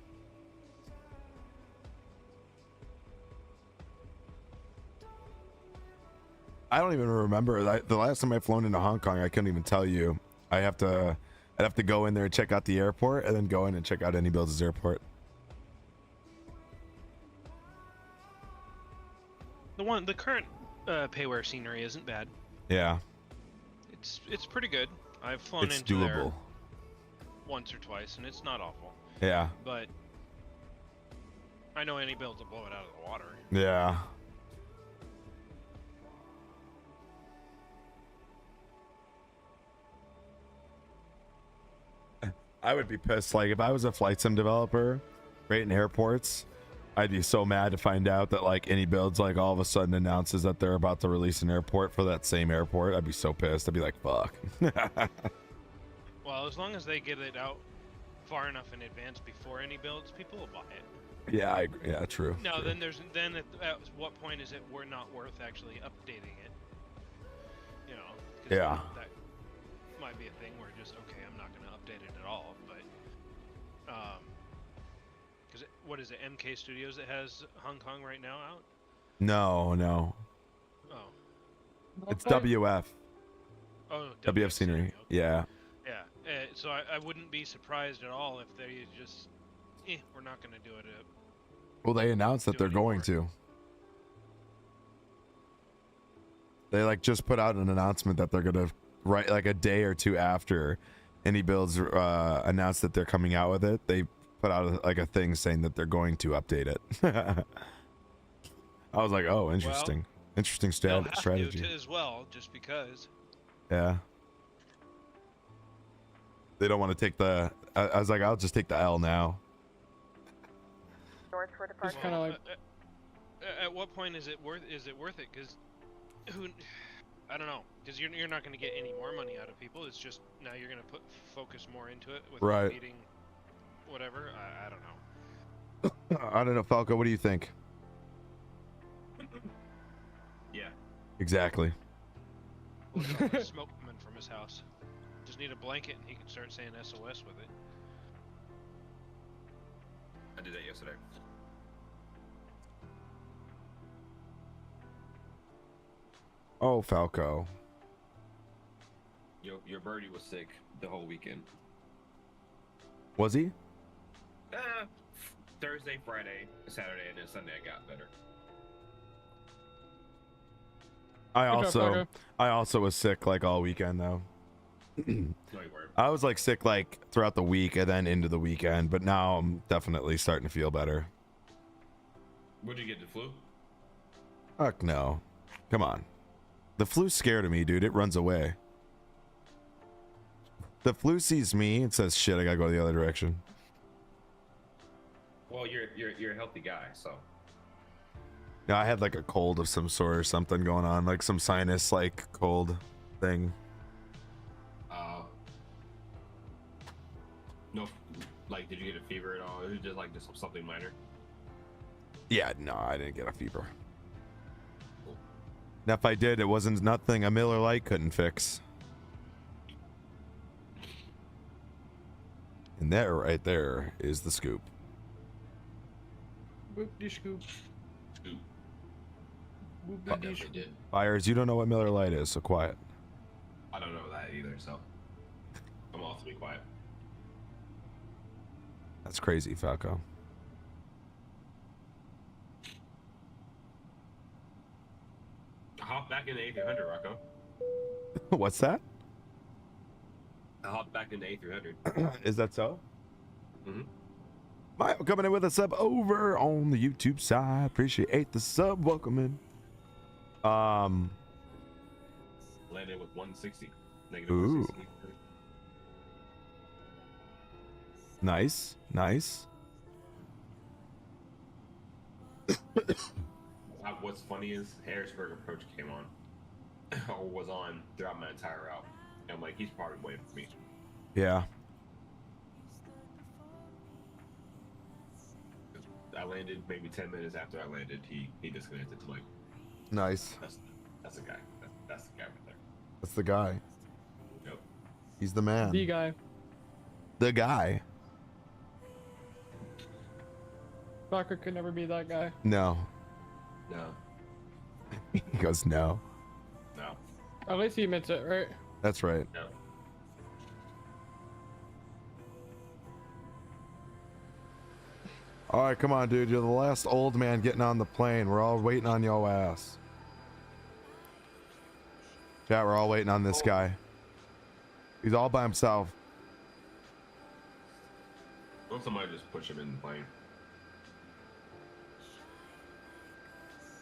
I don't even remember. The last time I flown into Hong Kong, I couldn't even tell you. I'd have to go in there and check out the airport, and then go in and check out Any Builds' airport. The current payware scenery isn't bad. Yeah. It's pretty good. I've flown It's into there doable. once or twice, and it's not awful. Yeah. But I know Any Builds will blow it out of the water. Yeah. I would be pissed. Like, if I was a flight sim developer, right, in airports, I'd be so mad to find out that like Any Builds like all of a sudden announces that they're about to release an airport for that same airport. I'd be so pissed. I'd be like, fuck. Well, as long as they get it out far enough in advance before Any Builds, people will buy it. Yeah, I agree. Yeah, true. No, true. then at what point is it not worth actually updating it? you know. 'Cause Yeah. that might be a thing where just, okay, I'm not going to update it at all, but, because what is it, MK Studios that has Hong Kong right now out? No. Oh. It's WF. Oh, WF Scenery. Okay. Yeah. Yeah, so I wouldn't be surprised at all if they just, we're not going to do it. Well, they announced that they're going to. They like just put out an announcement that they're gonna right like a day or two after Indie Builds announced that they're coming out with it. They put out like a thing saying that they're going to update it. I was like, oh, interesting, Well, interesting they'll have strategy. to as well, just because. Yeah. They don't want to take the. I was like, I'll just take the L now. Doors for departure. Kind of like. At what point is it worth it? Because I don't know. Because you're not going to get any more money out of people. It's just now you're going to focus more into it with Right. beating whatever. I don't know. I don't know, Falco. What do you think? Yeah. Exactly. Smoke coming from his house. Just need a blanket and he can start saying SOS with it. I did that yesterday. Oh, Falco. Your birdie was sick the whole weekend. Was he? Thursday, Friday, Saturday, and then Sunday I got better. I also was sick like all weekend though. No, you weren't. I was like sick like throughout the week and then into the weekend, but now I'm definitely starting to feel better. What'd you get, the flu? Fuck no. Come on. The flu's scared of me, dude. It runs away. The flu sees me and says, shit, I gotta go the other direction. Well, you're a healthy guy, so. Yeah, I had like a cold of some sort or something going on, like some sinus like cold thing. No, like, did you get a fever at all? It was just like just something minor. Yeah, no, I didn't get a fever. And if I did, it wasn't nothing a Miller Lite couldn't fix. And that right there is the scoop. Boop de scoop. Scoop. Boop I de definitely scoop. did. Buyers, you don't know what Miller Lite is, so quiet. I don't know that either, so I'm off to be quiet. That's crazy, Falco. Hop back into A300, Rocco. What's that? I hopped back into A300. Is that so? Mm-hmm. Mike coming in with a sub over on the YouTube side. Appreciate the sub. Welcome in. Landed with 160. Negative Ooh. 160. Nice. Nice. What's funny is Harrisburg approach came on, or was on throughout my entire route. And I'm like, he's probably waiting for me. Yeah. I landed maybe 10 minutes after I landed. He disconnected. To like, Nice. that's the guy. That's the guy right there. That's the guy. Yep. He's the man. The guy. The guy. Rocker could never be that guy. No. No. He goes, no. No. At least he admits it, right? That's right. No. All right, come on, dude. You're the last old man getting on the plane. We're all waiting on your ass. Chat, we're all waiting on this guy. He's all by himself. Don't somebody just push him in the plane.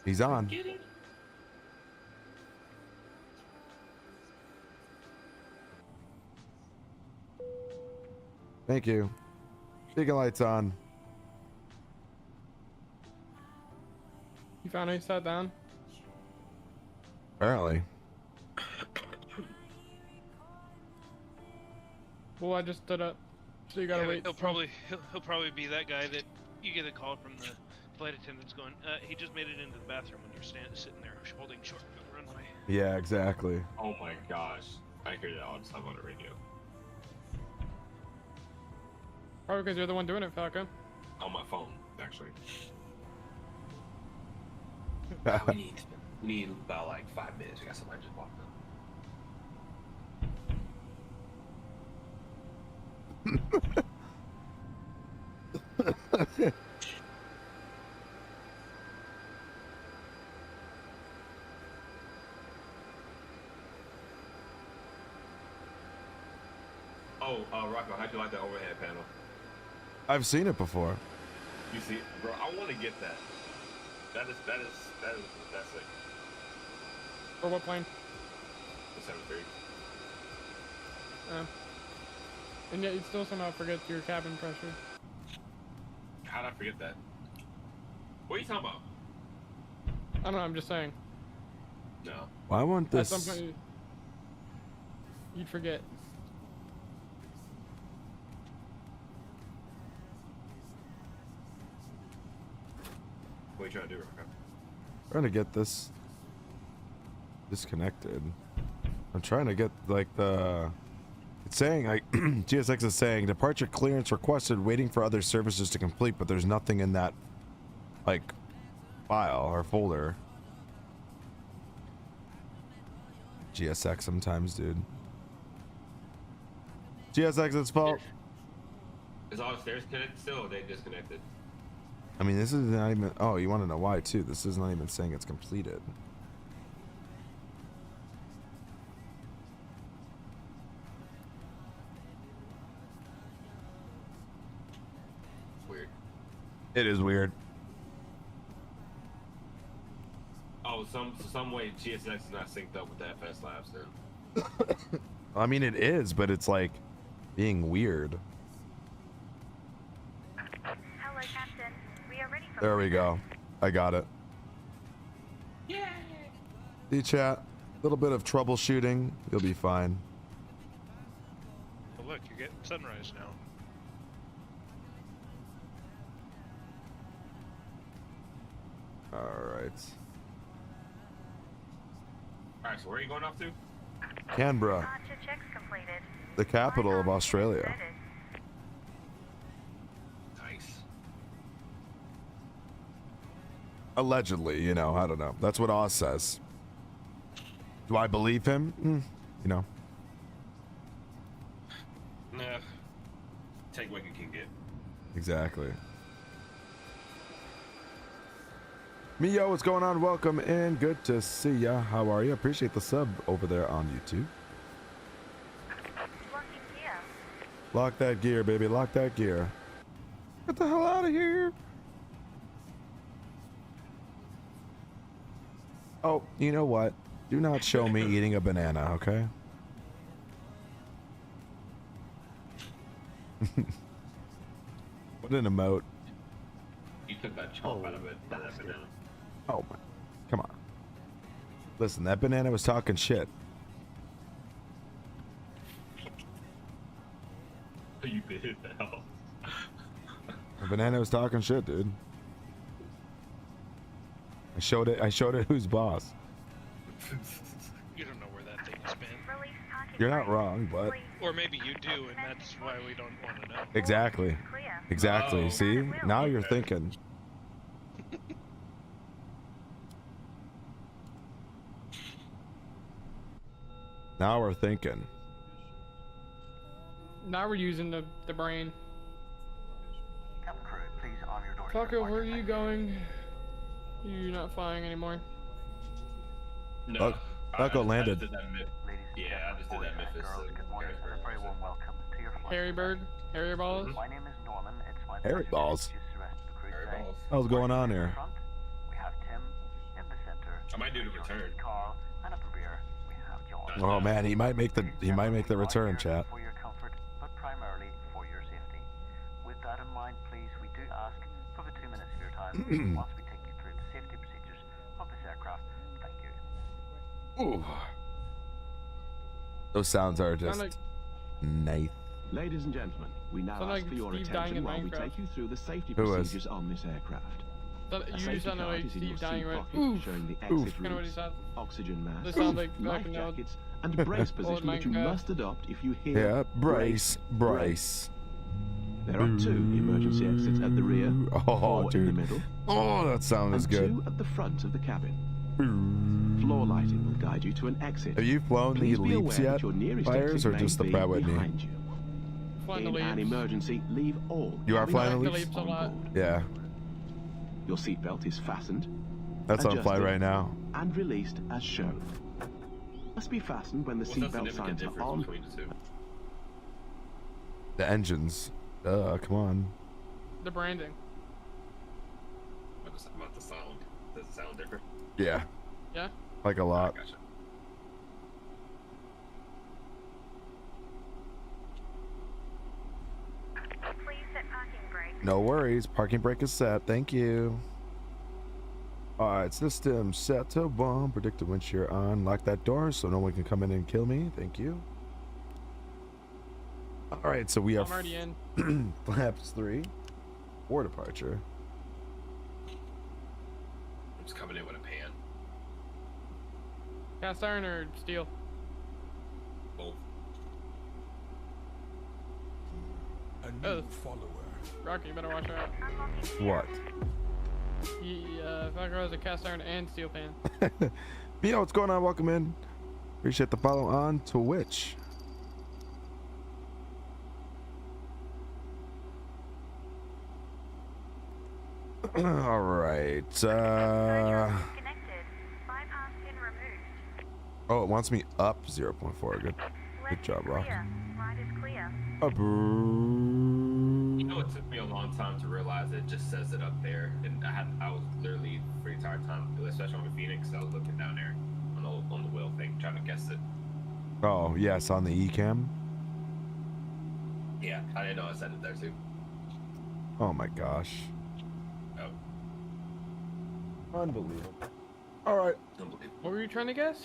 He's on. Get it? Thank you. Beacon lights on. You finally sat down? Apparently. Well, I just stood up. So you gotta wait. He'll probably be that guy that you get a call from the flight attendant's going, he just made it into the bathroom when you're sitting there holding short for the runway. Yeah, exactly. Oh my gosh. I hear that all the time on the radio. Probably because you're the one doing it, Falco. On my phone, actually. we need about like 5 minutes. We got somebody just walked up. Rocco, how'd you like that overhead panel? I've seen it before. You see, bro, I want to get that. That's it. For what plane? The 730. And yet you'd still somehow forget your cabin pressure. How'd I forget that? What are you talking about? I don't know, I'm just saying. No. Well, I want this. At some point, you'd forget. What are you trying to do, Rocco? Trying to get this disconnected. I'm trying to get like the. It's saying like GSX is saying departure clearance requested, waiting for other services to complete, but there's nothing in that like file or folder. GSX sometimes, dude. GSX, it's fault. Is all the stairs connected still, or they disconnected? I mean, this is not even. Oh, you want to know why too? This is not even saying it's completed. Weird. It is weird. Oh, some way GSX is not synced up with the FS Labs then. I mean, it is, but it's like being weird. Hello, Captain. We are ready for There we go. I got it. Yeah. See, chat. A little bit of troubleshooting. You'll be fine. Well, look, you're getting sunrise now. All right. All right, so where are you going off to? Canberra, checks completed. the capital of Australia. Nice. Allegedly, you know, I don't know. That's what Oz says. Do I believe him? You know. Nah. Take what you can get. Exactly. Mio, what's going on? Welcome in. Good to see ya. How are you? Appreciate the sub over there on YouTube. Lock that gear, baby. Lock that gear. Get the hell out of here. Oh, you know what? Do not show me eating a banana, okay? What an emote. You took that chomp out of it, that banana. Oh my, come on. Listen, that banana was talking shit. You did hit the hell. The banana was talking shit, dude. I showed it who's boss. You don't know where that thing has been. You're not wrong, but Or maybe you do, and that's why we don't want to know. exactly. Exactly. Oh. See? Now you're thinking. Now we're thinking. Now we're using the brain. Cabin crew, please arm your doors. Taco, where are you going? You're not flying anymore. No. Taco landed. I just did that Memphis. Good morning, and a very warm welcome to your flight. Harryburg? Harry Balls? My name is Norman. It's my Harry pleasure Balls. to introduce the rest of the crew today. What's going on here? Front, we have Tim. In the center, I might do the return. Carl, and up the rear, we have John. Oh man, he might make the return, chat. For your comfort, but primarily for your safety. With that in mind, please, we do ask for the 2 minutes of your time once we take you through the safety procedures of this aircraft. Thank you. Ooh. Those sounds are just Sound like- nice. Ladies and gentlemen, we now Sound ask like for your Steve dying attention in while we Minecraft. take you through the safety Who is? procedures on this aircraft. You A just safety sound card like is in your Steve dying seat right. pocket, Oof. showing the Oof. exit Kinda what he routes, said. oxygen mask, This sounds like life back in jackets, and brace position that you Minecraft. must adopt if you hear Yeah, brace. There are 2 emergency exits at the rear, Oh, 4 in the dude. middle, Oh, that sound is and good. 2 at the front of the cabin. Floor lighting will guide you to an exit. Have you flown the Please be leaps aware yet, that your nearest Fires, exit or may just the be Pratt Whitney? behind you. Flying the In an leaps. emergency, leave all You are cabin flying the lights leaps? A lot. on board. Yeah, Your seatbelt is fastened, that's on flight adjusted, right now. and released as shown. Must be fastened when the What's the seatbelt significant signs are difference on. between the 2? The engines. Come on. The branding. About the sound. Does it sound different? Yeah, Yeah? like a lot. Gotcha. Please set parking brake. No worries. Parking brake is set. Thank you. Alright, system set to 1. Predicted wind shear on. Lock that door so no one can come in and kill me. Thank you. Alright, so we I'm have already in. flaps 3 for departure. I'm just coming in with a pan. Cast iron or steel? Both. A new Oh. follower. Rocky, you better watch out. What? Falco has a cast iron and steel pan. Yo, what's going on? Welcome in. Appreciate the follow on Twitch. All right. Oh, it wants me up 0.4. Good job, Rock. Ride is clear. You know, it took me a long time to realize it just says it up there, and I was literally the entire time, especially on the Phoenix, I was looking down there on the wheel thing, trying to guess it. Oh, yes, on the eCam. Yeah, I didn't know I said it there too. Oh my gosh. Oh, Unbelievable. All right. unbelievable. What were you trying to guess?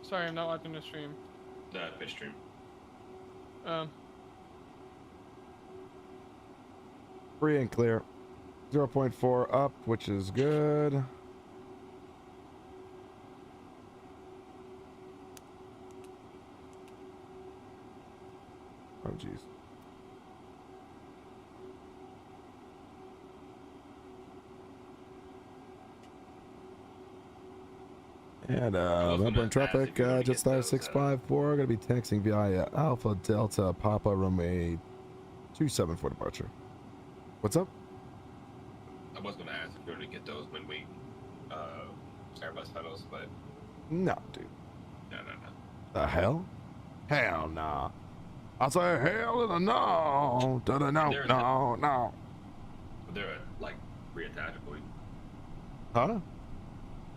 Sorry, I'm not watching the stream. The fish stream. Free and clear. 0.4 up, which is good. Oh, jeez. And Melbourne traffic, Jetstar 654, gonna be taxiing via Alpha Delta Papa runway 27 for departure. What's up? I was gonna ask if we were to get those when we Airbus pedals, but No, dude. no. The hell? Hell nah. I say hell in a no. No. They're like reattachable. Huh?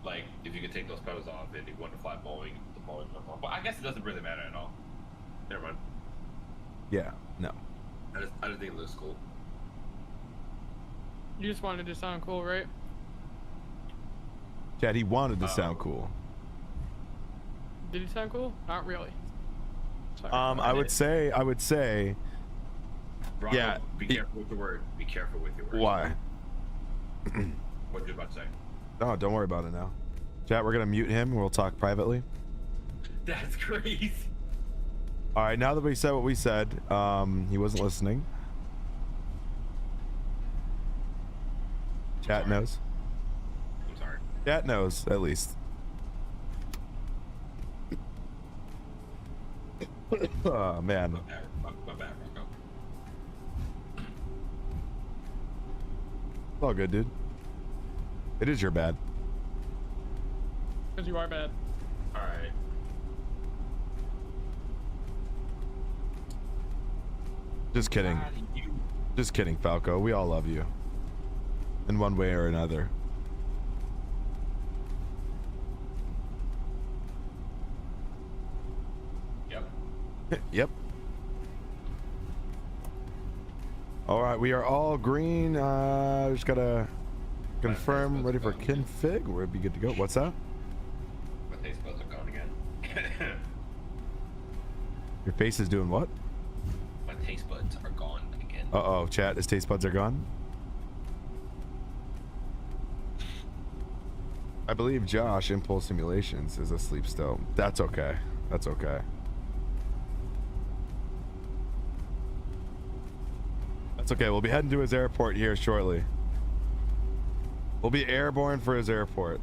Like if you could take those pedals off and you want to fly Boeing, the Boeing comes off. But I guess it doesn't really matter at all. Never mind. Yeah, no. I just think it looks cool. You just wanted to sound cool, right? Chad, he wanted to sound cool. Did he sound cool? Not really. Sorry. I would say, Rocco, yeah. Be careful with your word. Be careful with your words. Why? What you about to say? No, don't worry about it now. Chat, we're gonna mute him. We'll talk privately. That's crazy. All right, now that we said what we said, he wasn't listening. Chat knows. I'm sorry. Chat knows, at least. Oh, man. My bad, Rocco. It's all good, dude. It is your bad. Because you are bad. Alright. Just kidding. Just kidding, Falco. We all love you. In one way or another. Yep. Yep. All right, we are all green. Just gotta confirm, ready for config. We'll be good to go. What's that? My taste buds are gone again. Your face is doing what? My taste buds are gone again. Uh-oh, chat, his taste buds are gone? I believe Josh, Impulse Simulations, is asleep still. That's okay. That's okay. That's okay. We'll be heading to his airport here shortly. We'll be airborne for his airport.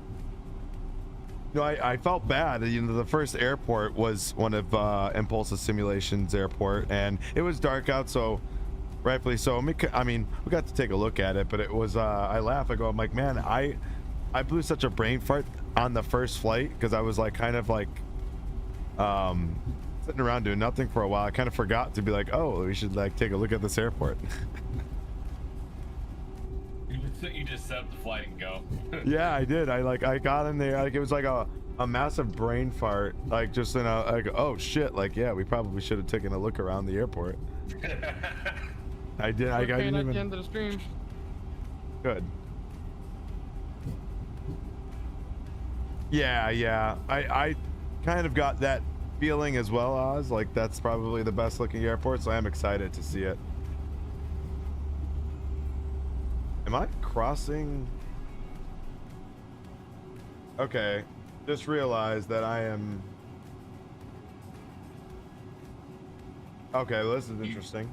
No, I felt bad. You know, the first airport was one of Impulse Simulations airport, and it was dark out, so rightfully so. I mean, we got to take a look at it, but it was, I laugh. I go, I'm like, man, I blew such a brain fart on the first flight because I was like kind of like sitting around doing nothing for a while. I kind of forgot to be like, oh, we should like take a look at this airport. You just set up the flight and go. Yeah, I did. I got in there, like it was like a massive brain fart, like just in a like, oh shit, like yeah, we probably should have taken a look around the airport. I did. I didn't at even... the end of the stream. Good. Yeah. I kind of got that feeling as well, Oz. Like that's probably the best looking airport, so I am excited to see it. Am I crossing? Okay, just realized that I am. Okay, well, this is interesting.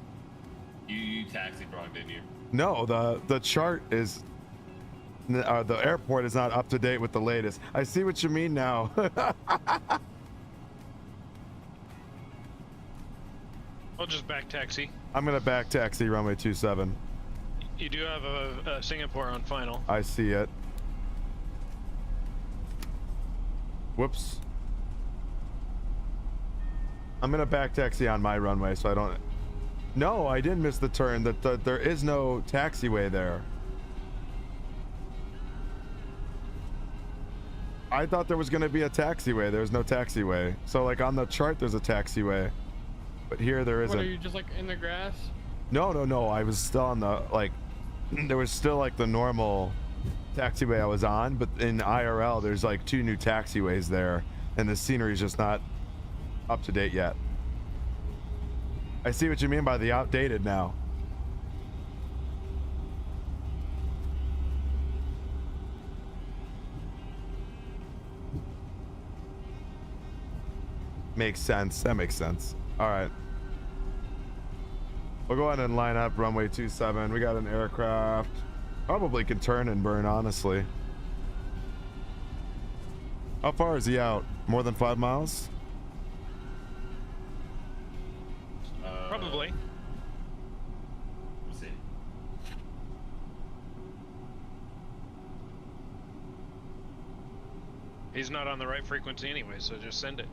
You taxied wrong, didn't you? No, the chart is. The airport is not up to date with the latest. I see what you mean now. I'll just back taxi. I'm gonna back taxi runway 27. You do have a Singapore on final. I see it. Whoops. I'm gonna back taxi on my runway so I don't. No, I didn't miss the turn. There is no taxiway there. I thought there was gonna be a taxiway. There's no taxiway. So like on the chart, there's a taxiway, but here there isn't. What, are you just like in the grass? No. I was still on the like. There was still like the normal taxiway I was on, but in IRL there's like 2 new taxiways there, and the scenery is just not up to date yet. I see what you mean by the outdated now. Makes sense. That makes sense. All right. We'll go ahead and line up runway 27. We got an aircraft. Probably can turn and burn, honestly. How far is he out? More than 5 miles? Probably. Let's see. He's not on the right frequency anyway, so just send it.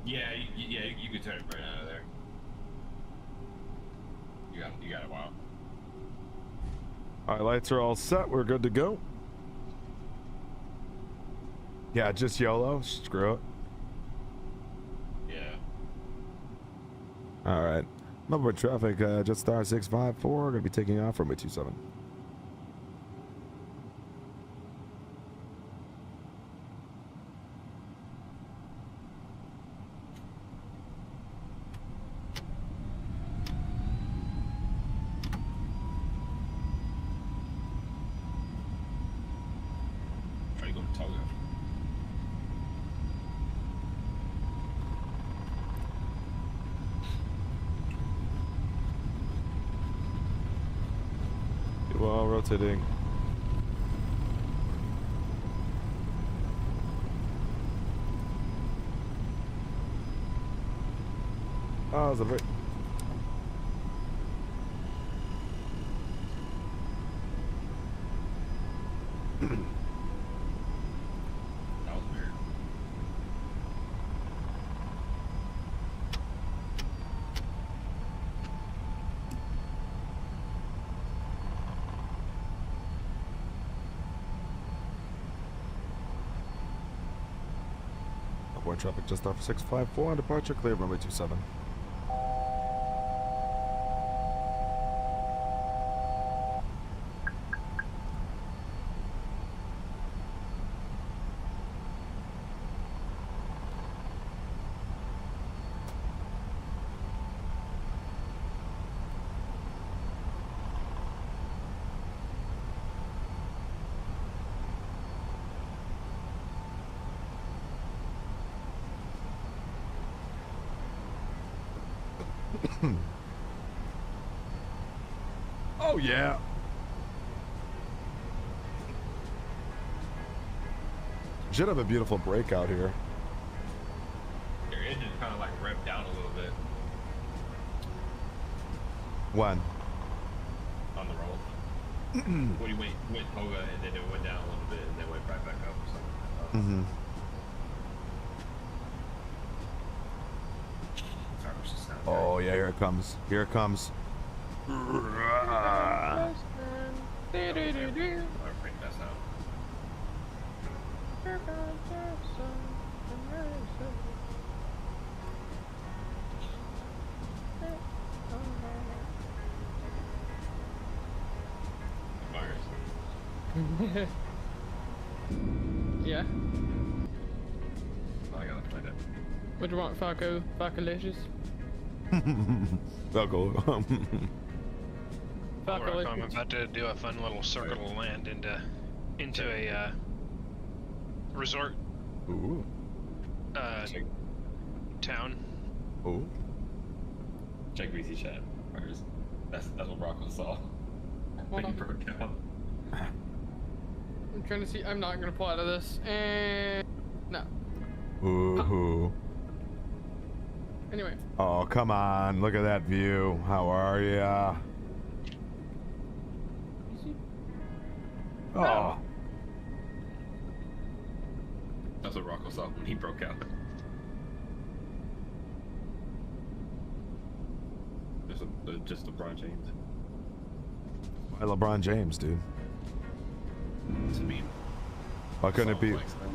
Yeah, you could turn it right out of there. You got a while. All right, lights are all set. We're good to go. Yeah, just YOLO. Screw it. Yeah. All right. Number traffic, Jetstar 654. Gonna be taking off from 27. Well, rotating. Oh, it's a very... That was weird. Aboard traffic just off 654 on departure, clear runway 27. Oh yeah. Should have a beautiful breakout here. Your engine kind of like revved down a little bit When? on the roll. When you went Hoga and then it went down a little bit and then went right back up or something like that. Mm-hmm. Sorry, it was just sound Oh yeah, here it comes. Here it comes. Yeah. I gotta find it. What do you want, Falco? Falcolicious? Falco. I'm about to do a fun little circle land into a resort Ooh. town. Ooh. Check VC chat. That's what Rocco saw. Hold on. Broke down. I'm trying to see. I'm not gonna pull out of this. And no. Ooh. Anyway. Oh, come on. Look at that view. How are ya? Oh. That's what Rocco saw when he broke out. Just LeBron James. Why LeBron James, dude? To me. Why couldn't it be?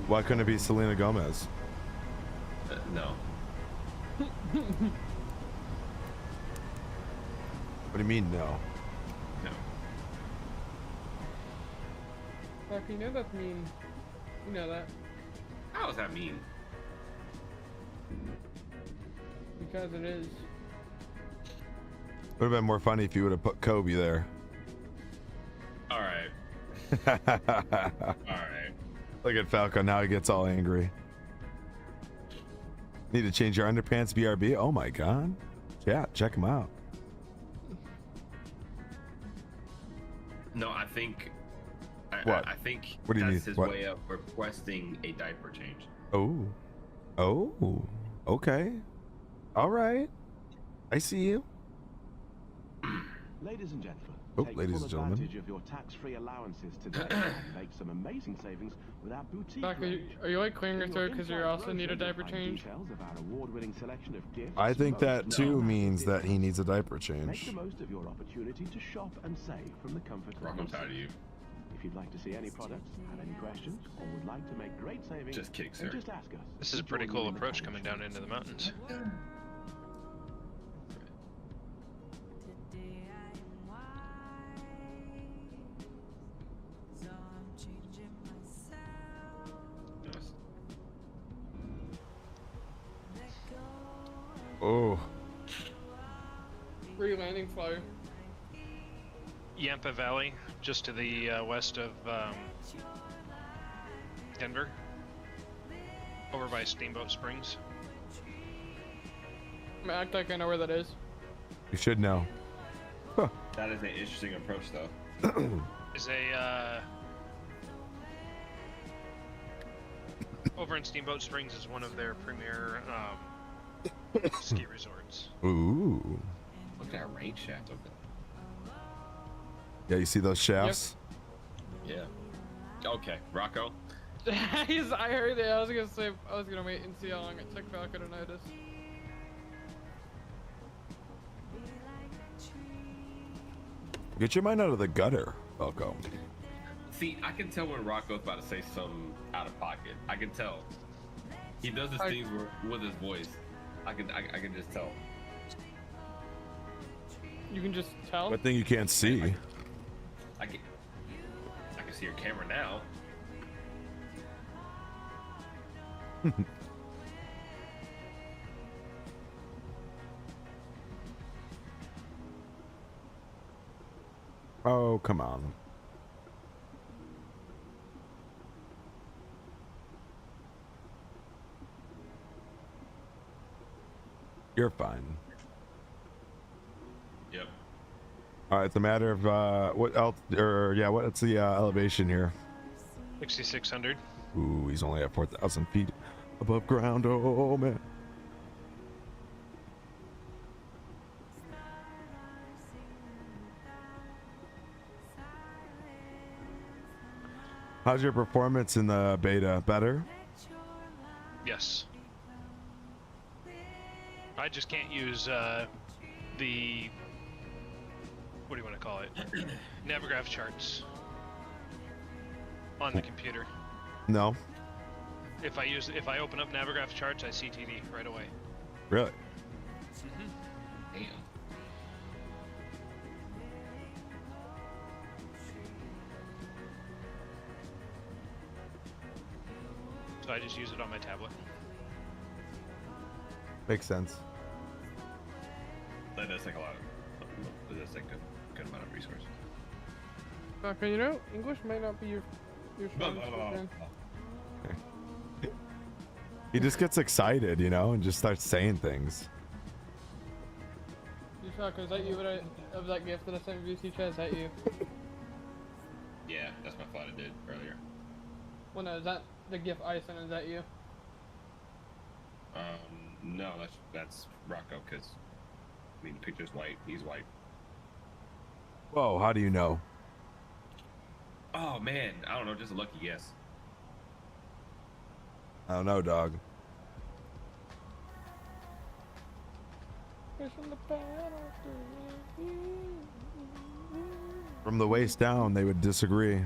Why couldn't it be Selena Gomez? No. What do you mean, no? No. Fuck, you know that's mean. You know that. How does that mean? Because it is. Would have been more funny if you would have put Kobe there. All right. All right. Look at Falco. Now he gets all angry. Need to change your underpants, BRB? Oh my god. Yeah, check him out. No, I think. What? I think What do you that's mean? his What? way of requesting a diaper change. Oh. Oh. Okay. All right. I see you. Ladies and gentlemen, Oh, take ladies full and gentlemen. advantage of your tax-free allowances today and make some amazing savings with our boutique Fuck, range. are you like clearing your In throat because you in-flight also need a brochure, diaper you'll find change? details of our award-winning selection of gifts, I think that most too massive means that he discounts. needs a diaper Make change. the most of your opportunity to shop and save from the comfort Rock, of I'm your tired of seat. you. If you'd like to see any products, have any questions, or would like to make great savings, Just kick, then sir. just ask us. This is a We'll pretty join you cool in the approach conversation. coming down into the mountains. Oh. Re-landing flow. Yampa Valley, just to the west of Denver, over by Steamboat Springs. I'm gonna act like I know where that is. You should know. That is an interesting approach, though. Is a over in Steamboat Springs is one of their premier ski resorts. Ooh. Look at that rain shaft over there. Yeah, you see those shafts? Yeah. Okay, Rocco. I heard it. I was gonna wait and see how long it took Falco to notice. Get your mind out of the gutter, Falco. See, I can tell when Rocco's about to say something out of pocket. I can tell. He does his things with his voice. I can just tell. You can just tell? One thing you can't see. I can see your camera now. Oh, come on. You're fine. All right, it's a matter of what else, or yeah, what's the elevation here? 6,600. Ooh, he's only at 4,000 feet above ground. Oh man. How's your performance in the beta? Better? Yes. I just can't use the, what do you want to call it? Navigraph charts on the computer. No. If I open up Navigraph charts, I see TD right away. Really? Damn. So I just use it on my tablet. Makes sense. That does take a lot of, that does take a good amount of resources. Okay, you know, English might not be your strongest friend. He just gets excited, you know, and just starts saying things. You shocked? Is that you? Of that gift that I sent you, VC chat? Is that you? Yeah, that's my thought I did earlier. Well, no, is that the gift I sent? Is that you? No, that's Rocco, because I mean, the picture's white. He's white. Whoa, how do you know? Oh man, I don't know, just a lucky guess. I don't know, dog. From the waist down, they would disagree.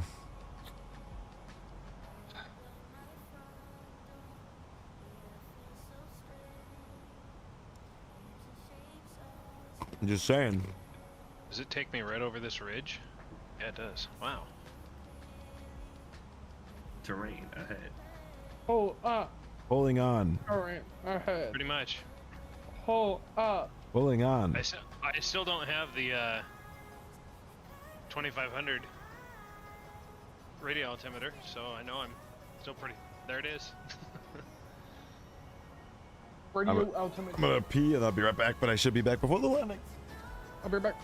I'm just saying. Does it take me right over this ridge? Yeah, it does. Wow. Terrain ahead. Hold up. Pulling on. Alright, ahead. Pretty much. Hold up. Pulling on. I still don't have the 2500 radio altimeter, so I know I'm still pretty. There it is. Radio altimeter. I'm gonna pee and I'll be right back, but I should be back before the landing. I'll be right back.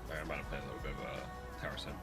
Alright, I'm about to play a little bit of Tower Sim.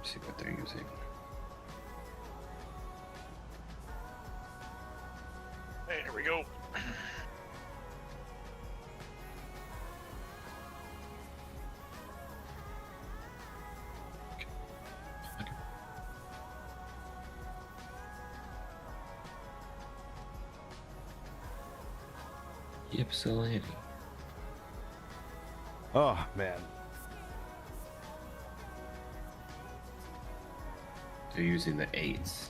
See what they're using. Hey, here we go. Ypsilanti. Oh man. They're using the 8s.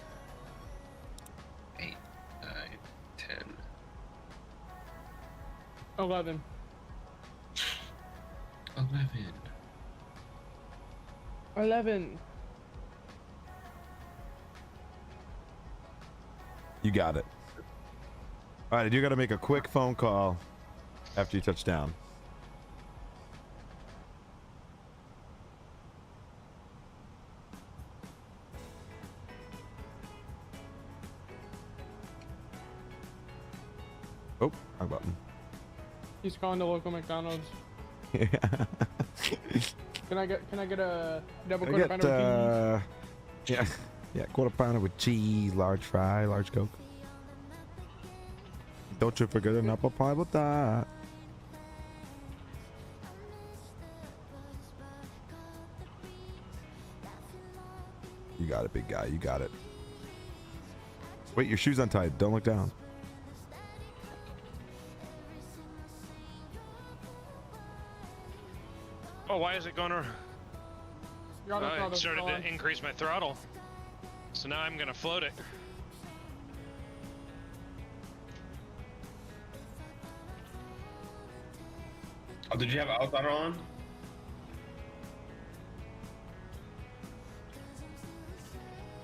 8, 9, 10. 11. 11. You got it. All right, I do got to make a quick phone call after you touch down. Oh, wrong button. He's calling the local McDonald's. Yeah. Can I get a double Can I quarter pounder with cheese? Yeah, quarter pounder with cheese, large fry, large Coke. Don't you forget an apple pie with that. You got it, big guy. You got it. Wait, your shoe's untied. Don't look down. Oh, why is it going to... I It started to increase my throttle. So now I'm going to float it. Oh, did you have auto throttle on?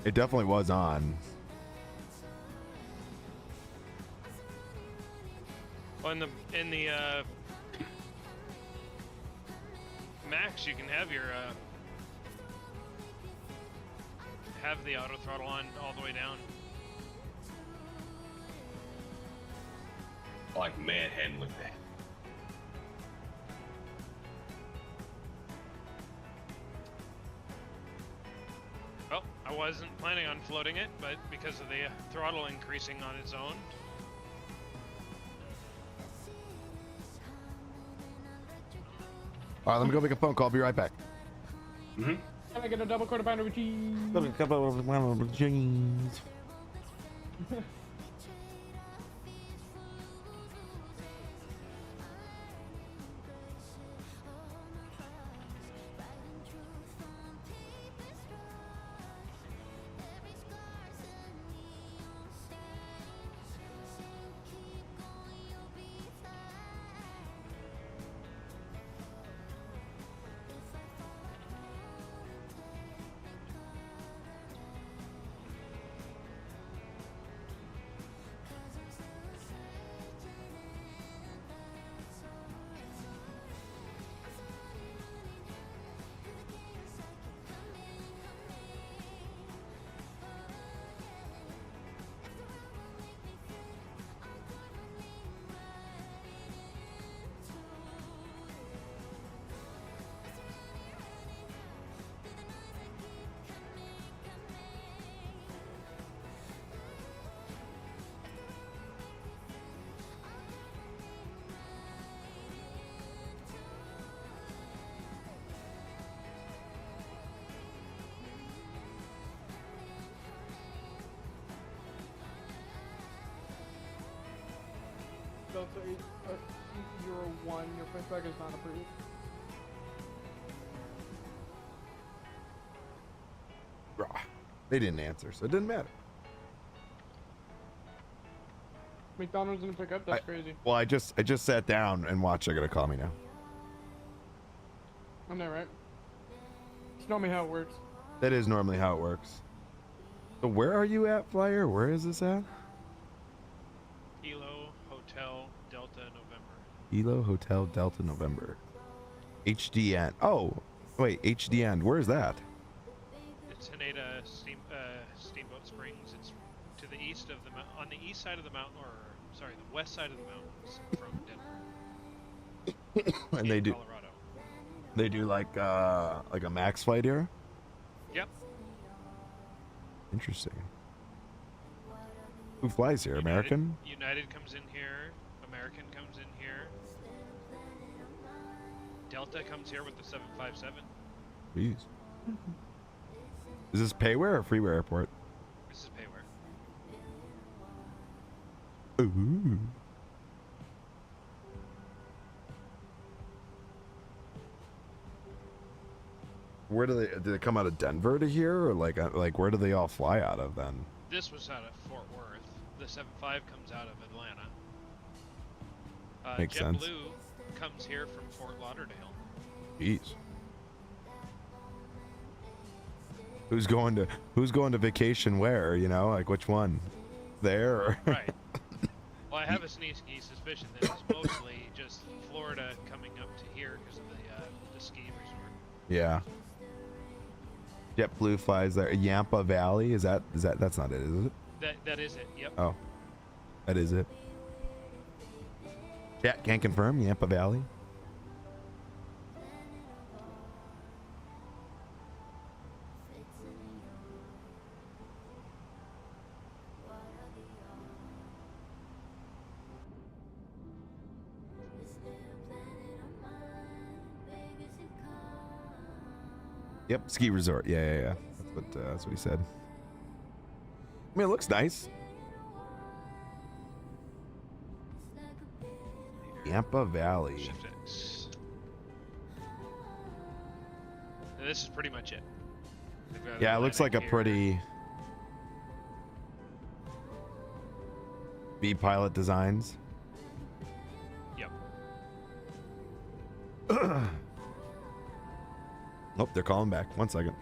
It definitely was on. Well, in the Max, you can have your have the auto throttle on all the way down. Like manhandling that. Well, I wasn't planning on floating it, but because of the throttle increasing on its own. All right, let me go make a phone call. I'll be right back. Mm-hmm. Can I get a double quarter pounder with cheese? Double quarter pounder with cheese. Delta 8, Euro 1, your pushback is not approved. They didn't answer, so it didn't matter. McDonald's didn't pick up, that's crazy. Well, I just sat down and watched. They're gonna call me now. I'm there, right? Just tell me how it works. That is normally how it works. So where are you at, Flyer? Where is this at? Kilo Hotel Delta November. Elo Hotel Delta November. HDN. Oh, wait, HDN. Where is that? It's Haneda Steamboat Springs. It's to the east of the on the east side of the mountain, or sorry, the west side of the mountains from Denver. And they do. Colorado. They do like a max flight here. Yep. Interesting. Who flies here? American? United comes in here. American comes in here. Delta comes here with the 757. Jeez. Is this payware or freeware airport? This is payware. Ooh. Where do they come out of Denver to here, or like where do they all fly out of then? This was out of Fort Worth. The 75 comes out of Atlanta. Makes sense. JetBlue comes here from Fort Lauderdale. Jeez. Who's going to vacation where? You know, like which one? There. Or Right. Well, I have a sneaky suspicion that it's mostly just Florida coming up to here because of the ski resort. Yeah. JetBlue flies there. Yampa Valley, is that that's not it, is it? That is it. Yep. Oh, that is it. Chat can't confirm. Yampa Valley. Yep, ski resort. Yeah. That's what he said. I mean, it looks nice. Yampa Valley. Shift X. And this is pretty much it. Yeah, it looks like a pretty V-Pilot designs. Yep. Nope, they're calling back. 1 second.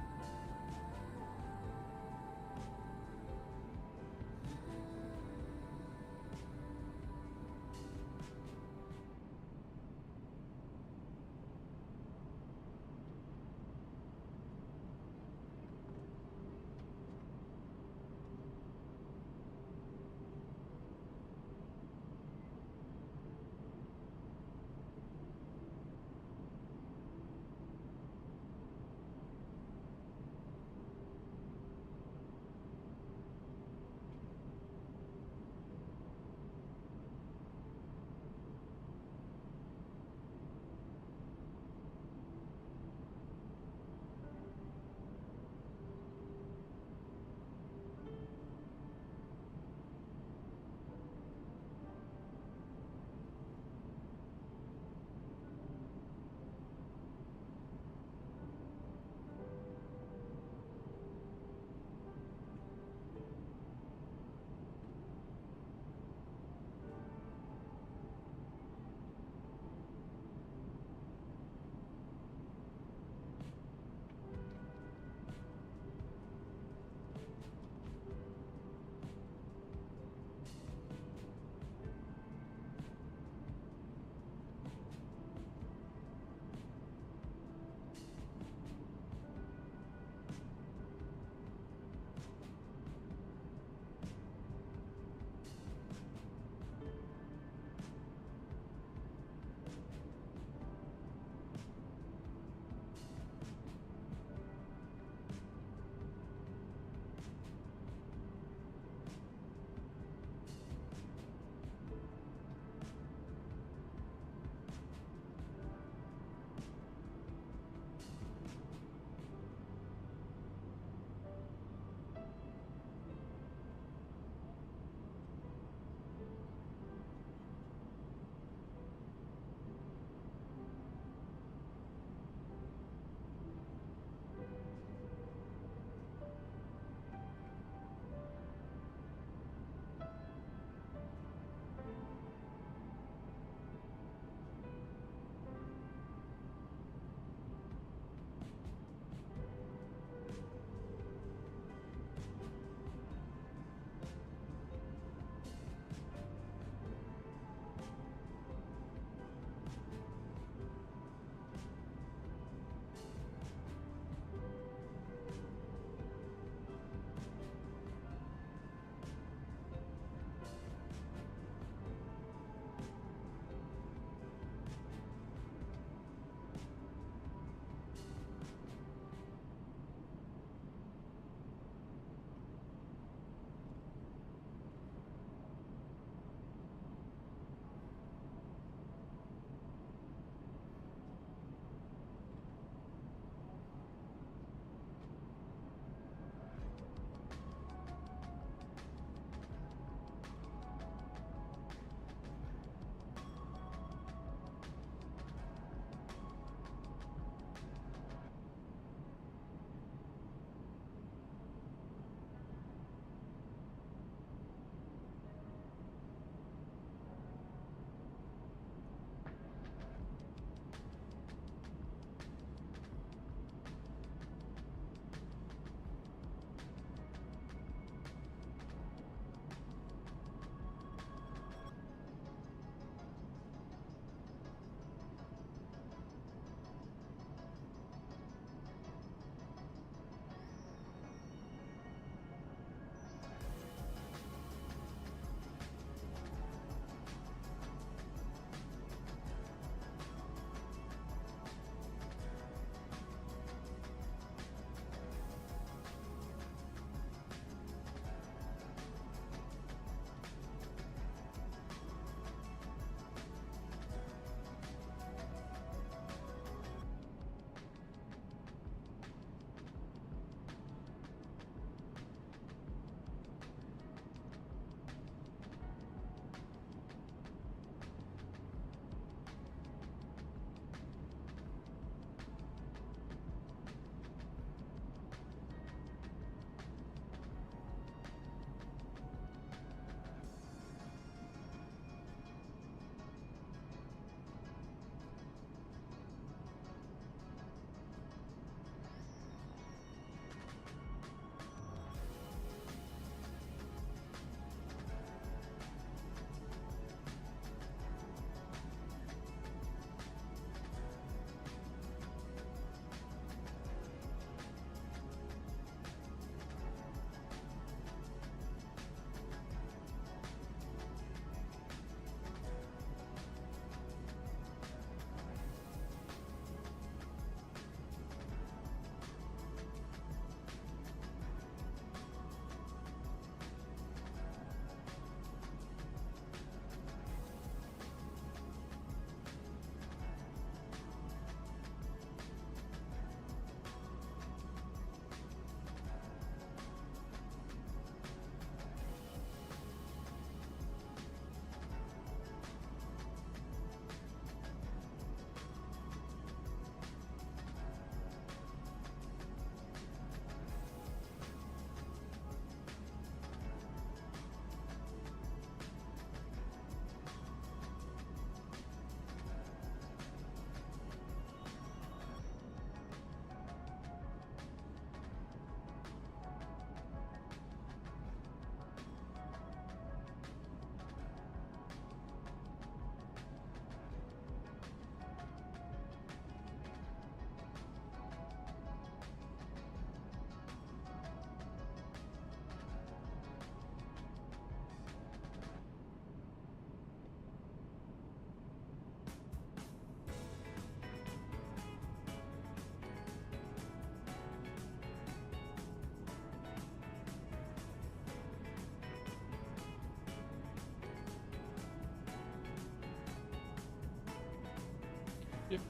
you.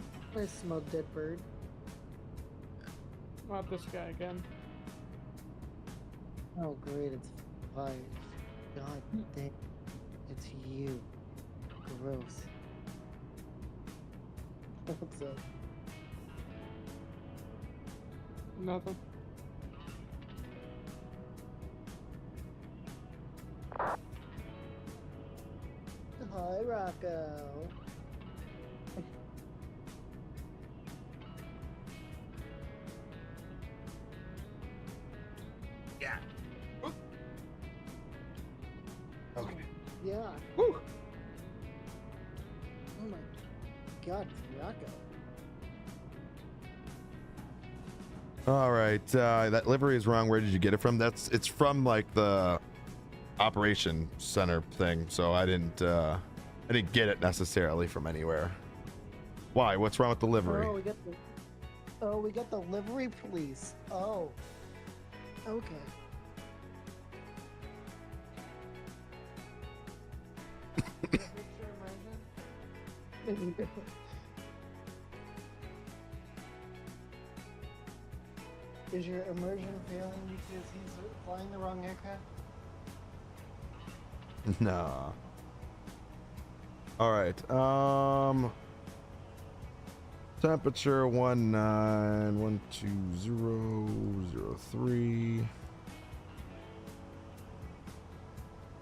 I smell dead bird. Not this guy again. Oh great, it's fire. God damn. It's you. Gross. What's up? Nothing. Hi, Rocco. Yeah. Okay. Yeah. Woo. Oh my God, it's Rocco. All right, that livery is wrong. Where did you get it from? It's from like the operation center thing. So I didn't get it necessarily from anywhere. Why? What's wrong with the livery? We got the livery police. Oh. Okay. Is your immersion failing because he's flying the wrong aircraft? Nah. All right. Temperature 1912003.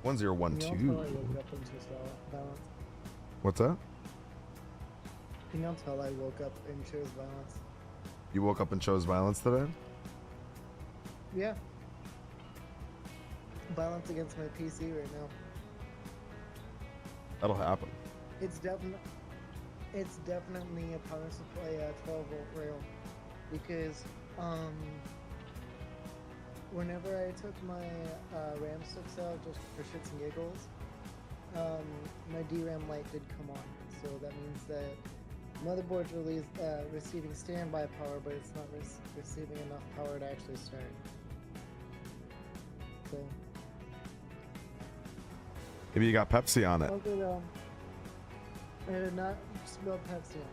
1012. What's that? Can you tell I woke up and chose violence? You woke up and chose violence today? Yeah. Violence against my PC right now. That'll happen. It's definitely a power supply 12 volt rail because whenever I took my RAM sticks out just for shits and giggles, my DRAM light did come on, so that means that motherboard's receiving standby power, but it's not receiving enough power to actually start. So Maybe you got Pepsi on it. I did not smell Pepsi on it.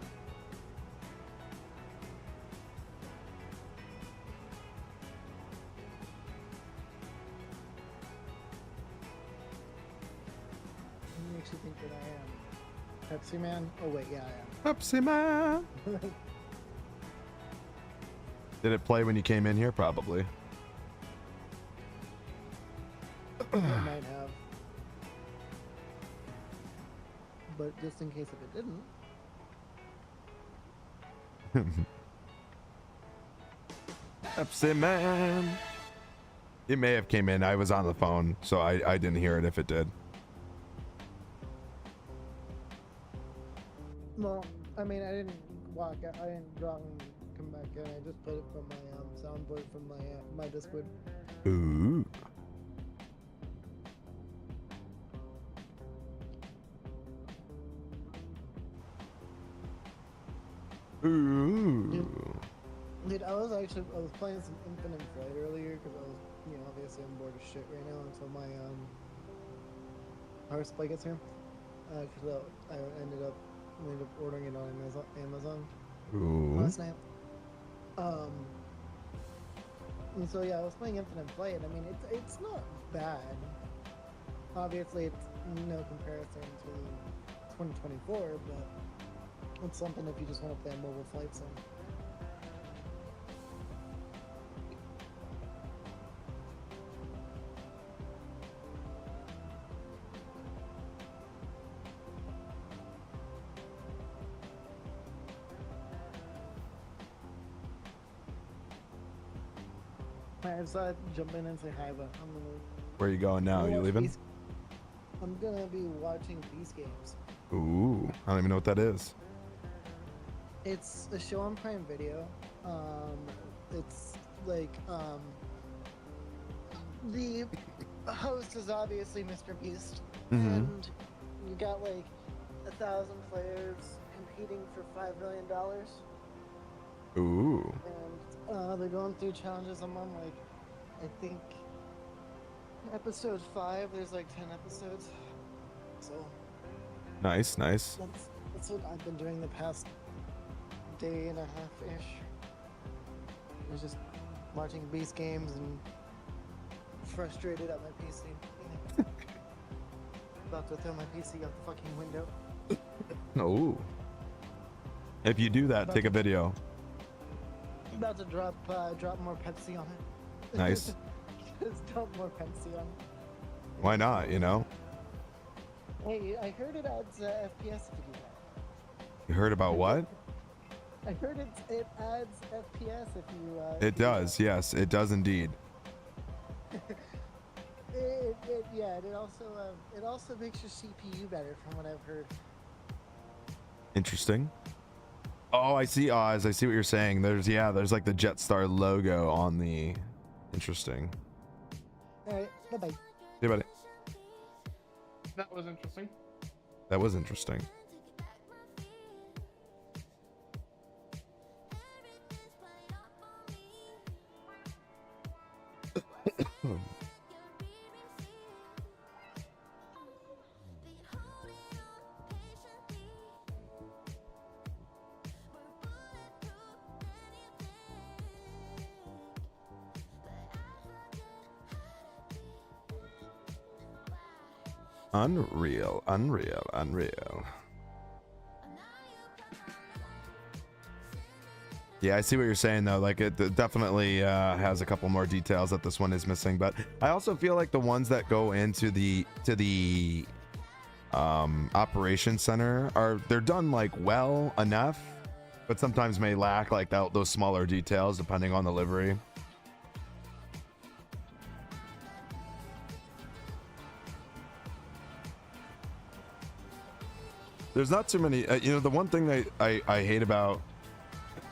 What makes you think that I am? Pepsi Man? Oh wait, yeah, I am. Pepsi Man! Did it play when you came in here? Probably. It might have. But just in case if it didn't. Pepsi Man! It may have came in. I was on the phone, so I didn't hear it if it did. Well, I mean, I didn't walk out. I didn't go out and come back in. I just put it from my soundboard from my Discord. Ooh. Ooh. Dude, I was playing some Infinite Flight earlier because I was, obviously I'm bored of shit right now until my power supply gets here. Because I ended up ordering it on Amazon last night. And so yeah, I was playing Infinite Flight. I mean, it's not bad. Obviously, it's no comparison to 2024, but it's something if you just want to play a mobile flight sim. I saw it jump in and say hi, but I'm gonna. Where are you going now? You leaving? I'm gonna be watching Beast Games. Ooh, I don't even know what that is. It's a show on Prime Video. It's like the host is obviously Mr. Beast, and you got like 1,000 players competing for $5 million. Ooh. And they're going through challenges. I'm on like, I think, episode 5. There's like 10 episodes. So. Nice. That's what I've been doing the past day and a half-ish. I was just watching base games and frustrated at my PC. About to throw my PC out the fucking window. Oh. If you do that, take a video. About to drop more Pepsi on it. Nice. Just dump more Pepsi on it. Why not, you know? Hey, I heard it adds FPS if you do that. You heard about what? I heard it adds FPS if you. It does, yes, it does indeed. It also makes your CPU better, from what I've heard. Interesting. Oh, I see, Oz. I see what you're saying. There's like the Jetstar logo on the. Interesting. All right, bye bye. See you, buddy. That was interesting. That was interesting. Unreal, unreal, unreal. Yeah, I see what you're saying though. Like it definitely has a couple more details that this one is missing, but I also feel like the ones that go into the operations center they're done like well enough, but sometimes may lack like those smaller details depending on the livery. There's not too many, you know, the one thing that I hate about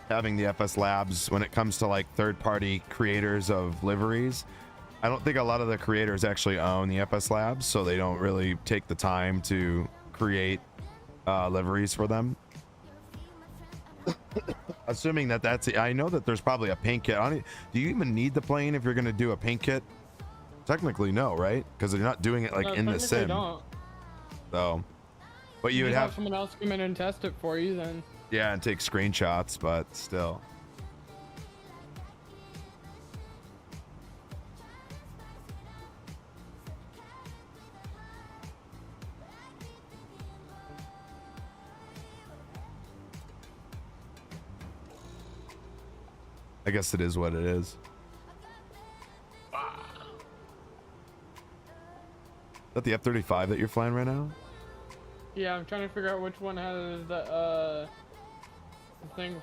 having the FS Labs when it comes to like third-party creators of liveries, I don't think a lot of the creators actually own the FS Labs, so they don't really take the time to create liveries for them. Assuming that's I know that there's probably a paint kit. Do you even need the plane if you're going to do a paint kit? Technically, no, right? Because they're not doing it like in the sim. Don't. So. But you would have someone else come in and test it for you then. Yeah, and take screenshots, but still. I guess it is what it is. Is that the F-35 that you're flying right now? Yeah, I'm trying to figure out which one has the thing,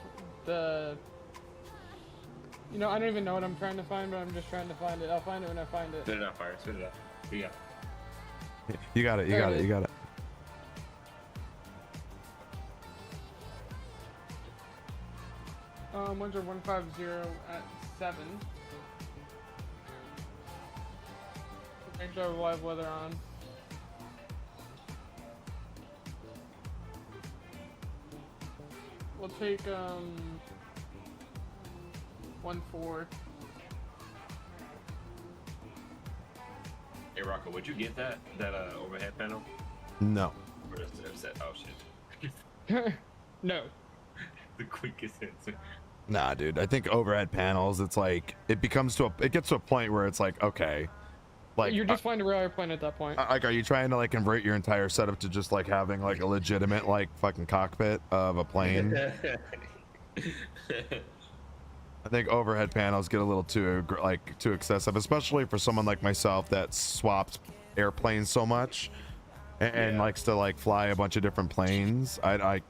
you know, I don't even know what I'm trying to find, but I'm just trying to find it. I'll find it when I find it. Spit it out, fire. Spit it out. You got it. You got it. You got it. You got it. Ones are 150 at 7. Make sure I have live weather on. We'll take 1-4. Hey Rocco, would you get that overhead panel? No. Or is it oh shit. No. The quickest answer. Nah, dude. I think overhead panels, it's like it gets to a point where it's like, okay, like you're just flying a real airplane at that point. Like, are you trying to like convert your entire setup to just like having like a legitimate like fucking cockpit of a plane? I think overhead panels get a little too excessive, especially for someone like myself that swaps airplanes so much and likes to like fly a bunch of different planes. That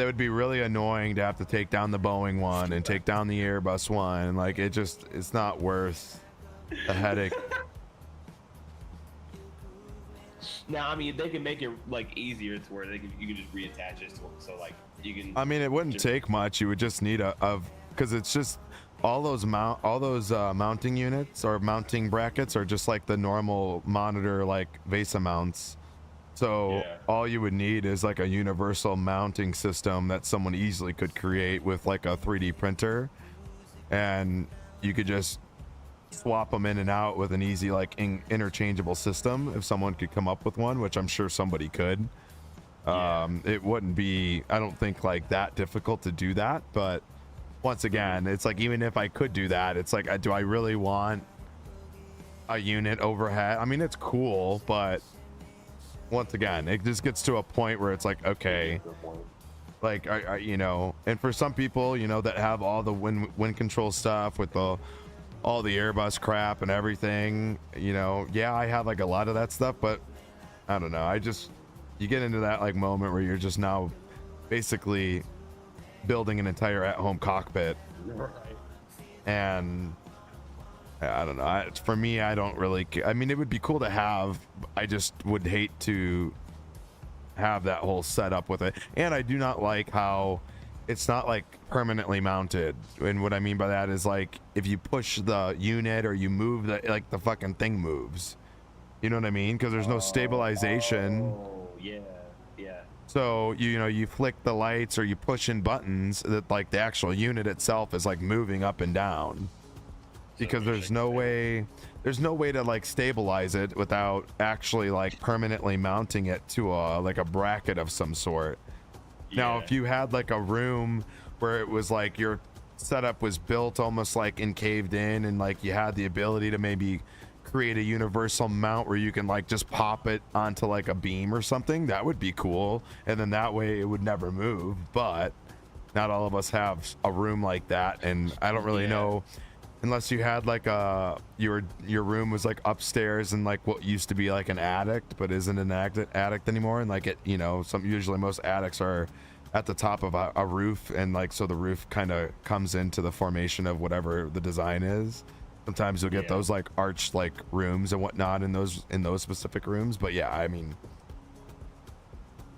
would be really annoying to have to take down the Boeing one and take down the Airbus one. Like it's not worth the headache. Now, I mean, they can make it like easier to where you can just reattach it, so like you can. I mean, it wouldn't take much. You would just need because it's just all those mounting units or mounting brackets are just like the normal monitor like VESA mounts. So all you would need is like a universal mounting system that someone easily could create with like a 3D printer, and you could just swap them in and out with an easy like interchangeable system if someone could come up with one, which I'm sure somebody could. It wouldn't be, I don't think, like that difficult to do that. But once again, it's like, even if I could do that, it's like, do I really want a unit overhead? I mean, it's cool, but once again, it just gets to a point where it's like, okay, like, you know, and for some people, you know, that have all the wind control stuff with all the Airbus crap and everything, you know, yeah, I have like a lot of that stuff, but I don't know, you get into that like moment where you're just now basically building an entire at-home cockpit, and I don't know, for me, I don't really I mean, it would be cool to have, I just would hate to have that whole setup with it. And I do not like how it's not like permanently mounted, and what I mean by that is, like, if you push the unit or you move the fucking thing moves, you know what I mean, because there's no stabilization. Yeah. So you flick the lights or you push in buttons, that like the actual unit itself is like moving up and down, because there's no way to like stabilize it without actually like permanently mounting it to a bracket of some sort. Now, if you had like a room where it was like your setup was built almost like caved in, and like you had the ability to maybe create a universal mount where you can like just pop it onto like a beam or something, that would be cool, and then that way it would never move. But not all of us have a room like that, and I don't really know, unless you had like your room was like upstairs and like what used to be like an attic but isn't an attic anymore, and like it, you know, usually most attics are at the top of a roof, and like so the roof kind of comes into the formation of whatever the design is. Sometimes you'll get those like arched like rooms and whatnot in those specific rooms. But yeah, I mean,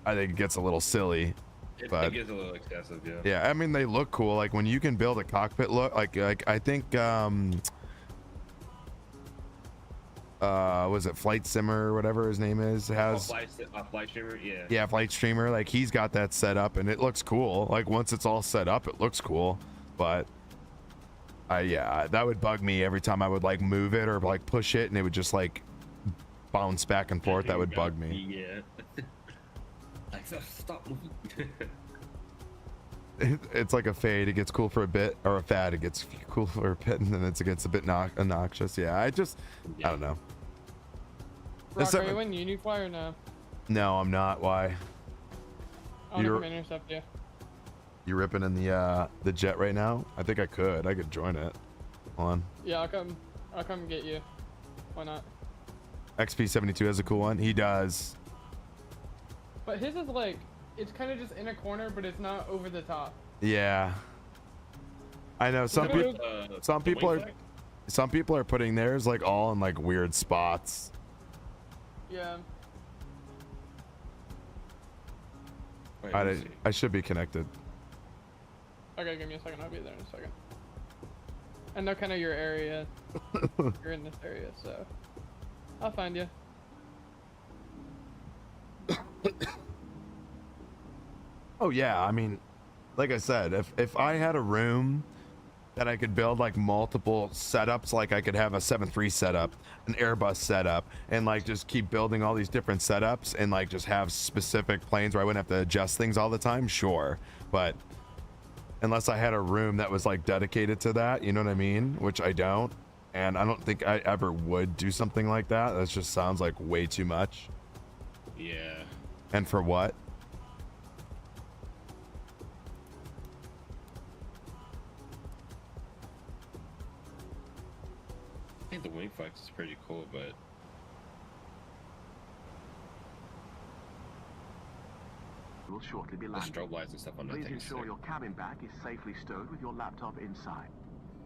I think it gets a little silly. It gets a little excessive, yeah. Yeah, I mean, they look cool. Like when you can build a cockpit look like I think was it Flight Simmer or whatever his name is, has Flight Streamer, Flight Streamer, like he's got that set up and it looks cool. Like once it's all set up, it looks cool. But that would bug me every time I would like move it or like push it, and it would just like bounce back and forth. That would bug me. Yeah. Like, stop moving. It's like a fade, it gets cool for a bit, or a fad, it gets cool for a bit, and then it gets a bit obnoxious. Yeah, I don't know. Rock, are you in Unify or no? No, I'm not. Why? I want to come intercept you. You ripping in the jet right now? I think I could join it. Hold on. Yeah, I'll come get you. Why not? XP72 has a cool one. He does. But his is like, it's kind of just in a corner, but it's not over the top. Yeah. I know some people are putting theirs like all in like weird spots. Yeah. Wait, I should be connected. Okay, give me a second. I'll be there in a second. I know kind of your area. You're in this area, so I'll find you. Oh yeah, I mean, like I said, if I had a room that I could build like multiple setups, like I could have a 7.3 setup, an Airbus setup, and like just keep building all these different setups and like just have specific planes where I wouldn't have to adjust things all the time, sure. But unless I had a room that was like dedicated to that, you know what I mean? Which I don't, and I don't think I ever would do something like that. That just sounds like way too much. Yeah. And for what? I think the wing flex is pretty cool, but Will shortly be the landing. strobe lights and stuff on that Please thing is ensure sick. your cabin bag is safely stowed with your laptop inside.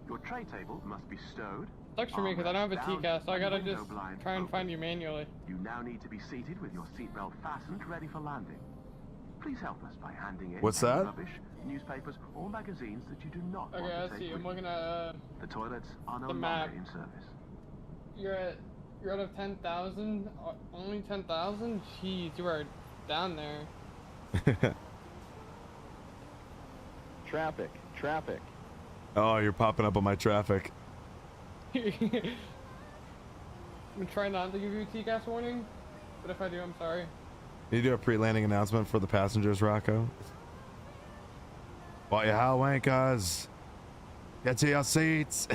Your tray table must be stowed. Sucks for me because I don't have a armrest TCAS, so I down, gotta window just blinds try and open. find you manually. You now need to be seated with your seatbelt fastened, ready for landing. Please help us by handing in What's any that? rubbish, newspapers, or magazines that you do not Okay, want to let's take see. with I'm looking you. at The toilets are no the longer map. in service. You're out of 10,000. Only 10,000. Jeez, you are down there. Traffic. Oh, you're popping up on my traffic. I'm trying not to give you a TCAS warning, but if I do, I'm sorry. You do a pre-landing announcement for the passengers, Rocco? Well, you how wankers? Get to your seats.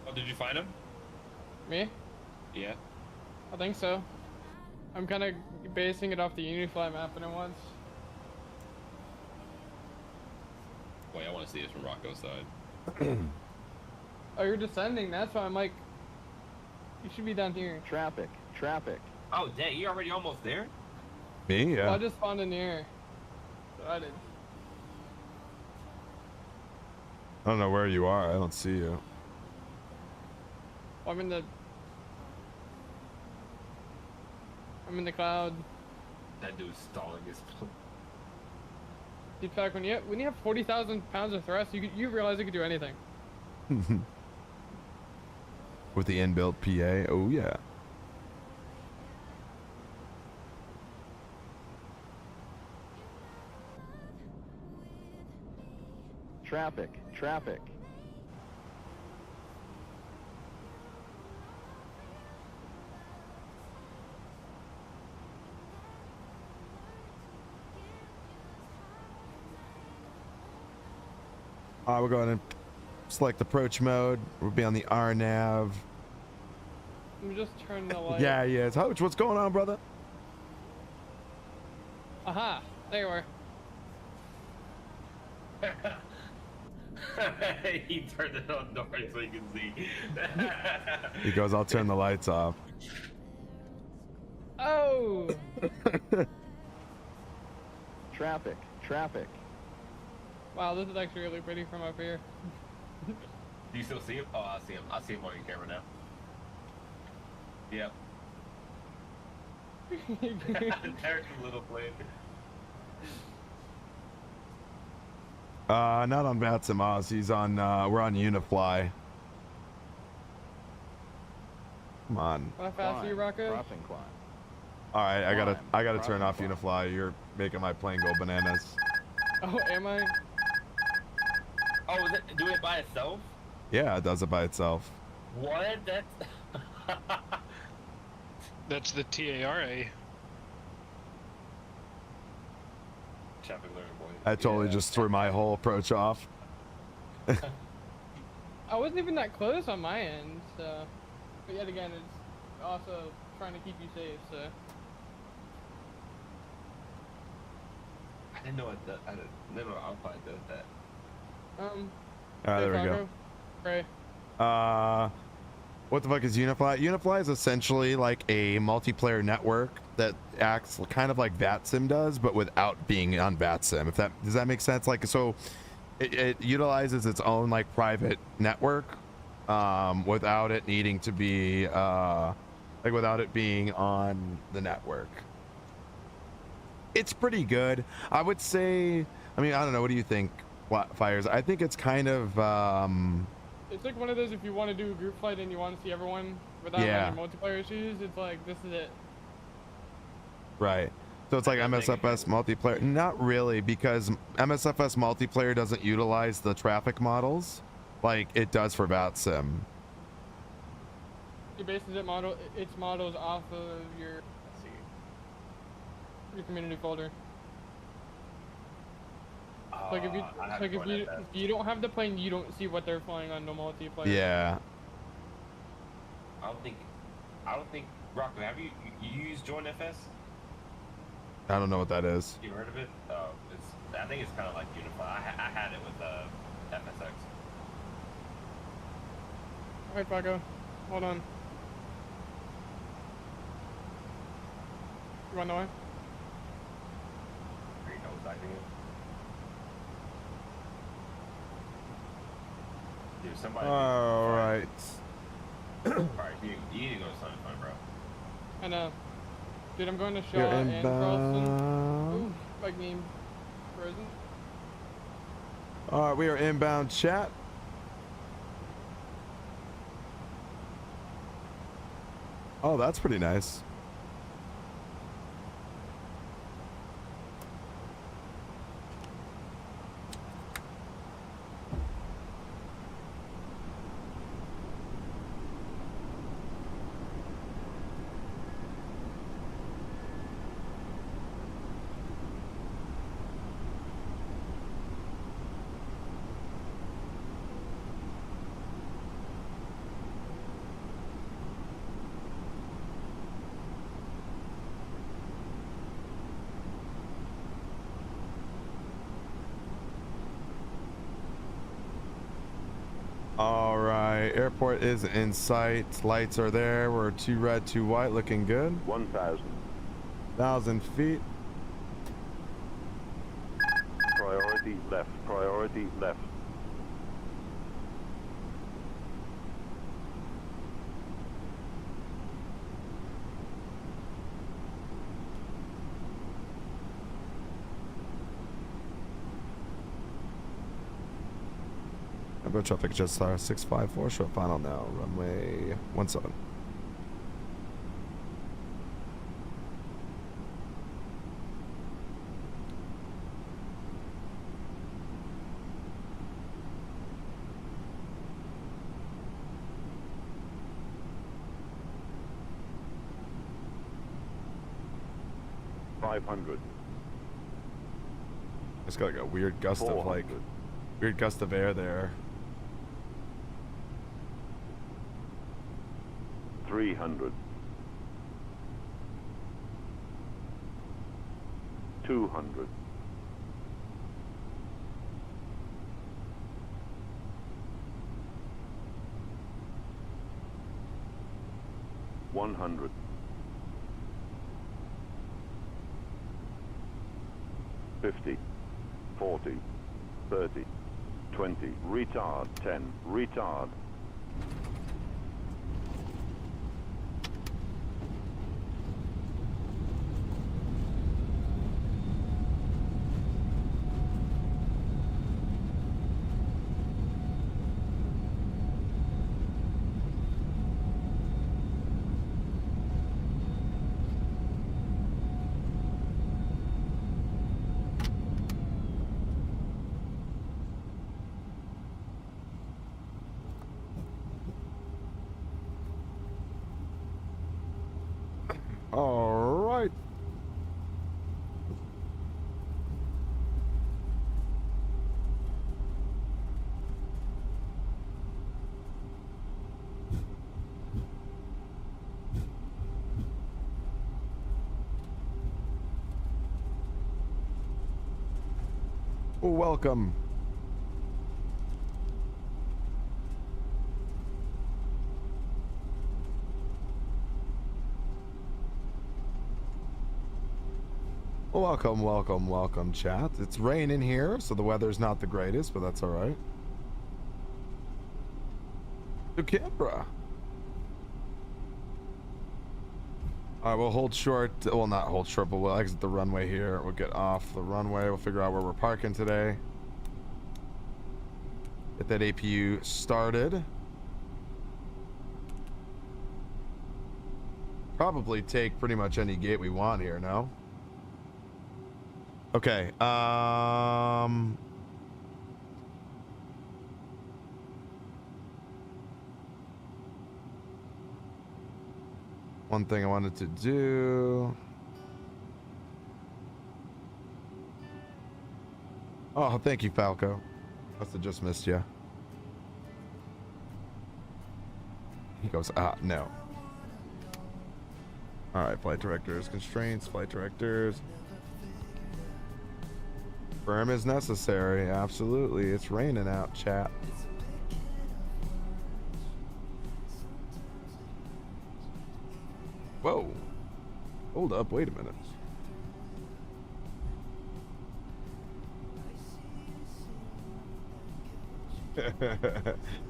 Oh, did you find him? Me? Yeah. I think so. I'm kind of basing it off the Unifly map and it once. Wait, I want to see this from Rocco's side. Oh, you're descending. That's why I'm like, you should be down here. Traffic. Oh, dang, you already almost there? Me? Yeah. Well, I just spawned in the air. So I did. I don't know where you are. I don't see you. I'm in the cloud. That dude's stalling his. In fact, when you have 40,000 pounds of thrust, you realize you can do anything. With the inbuilt PA. Oh yeah. Traffic. We're going to select approach mode. We'll be on the RNAV. Let me just turn the light. Yeah. It's Hoach. What's going on, brother? Aha! There you are. He turned it on dark so you can see. He goes, I'll turn the lights off. Oh! Traffic. Wow, this is actually really pretty from up here. Do you still see him? Oh, I see him. I see him on your camera now. Yep. There's a little plane. Not on Batsim Oz. He's on, we're on Unifly. Come on. How fast are you, Rocco? Crossing climb. All right, I gotta turn Crossing off climb. Unifly. You're making my plane go bananas. Oh, am I? Oh, is it do it by itself? Yeah, it does it by itself. What? That's. That's the TARA. Traffic learning boy. I totally just threw my whole approach off. I wasn't even that close on my end, so. But yet again, it's also trying to keep you safe, so. I didn't know I didn't know Alpine does that. All right, there we go. Right. What the fuck is Unifly? Unifly is essentially like a multiplayer network that acts kind of like VATSIM does, but without being on VATSIM. If that does that make sense? Like, so it utilizes its own like private network, without it needing to be like without it being on the network. It's pretty good, I would say. I mean, I don't know. What do you think, Fires? I think it's kind of. It's like one of those, if you want to do a group flight and you want to see everyone without any multiplayer issues, it's like, this is it. Right. So it's like MSFS multiplayer. Not really, because MSFS multiplayer doesn't utilize the traffic models like it does for VATSIM. It bases its models off of your, let's see, your community folder. Like if you don't have the plane, you don't see what they're flying on the multiplayer. Yeah. I don't think Rocco, have you used Join FS? I don't know what that is. You heard of it? I think it's kind of like Unify. I had it with FSX. Alright, Paco. Hold on. You run away? You know what's acting it? Dude, somebody. All right. Alright, you need to go to something fun, bro. I know. Dude, I'm going to Shaw You're and inbound. Charleston. Ooh, like game frozen. All right, we are inbound chat. Oh, that's pretty nice. All right, airport is in sight. Lights are there. We're 2 red, 2 white, looking good. 1,000 feet. Priority left, priority left. Number traffic Jetstar 654, short final now, runway 17. It's got like a weird gust of like, weird gust of air there. 300. 200. 100. 50. 40. 30. 20. Retard. 10. Retard. All right. Welcome. Welcome, welcome, welcome, chat. It's raining here, so the weather's not the greatest, but that's all right. To Canberra. All right, we'll hold short. Well, not hold short, but we'll exit the runway here. We'll get off the runway. We'll figure out where we're parking today. Get that APU started. Probably take pretty much any gate we want here, no? Okay, one thing I wanted to do. Oh, thank you, Falco. Must have just missed you. He goes, no. All right, flight directors, constraints, flight directors. Firm is necessary, absolutely. It's raining out, chat. Whoa. Hold up, wait a minute.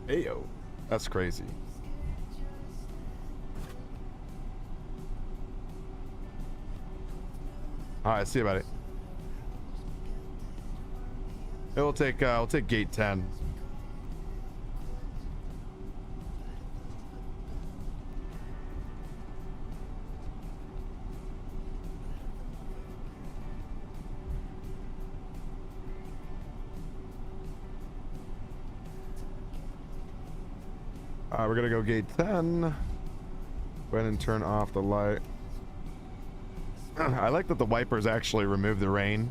Ayo, that's crazy. All right, see you, buddy. We'll take gate 10. All right, we're gonna go gate 10. Go ahead and turn off the light. I like that the wipers actually remove the rain.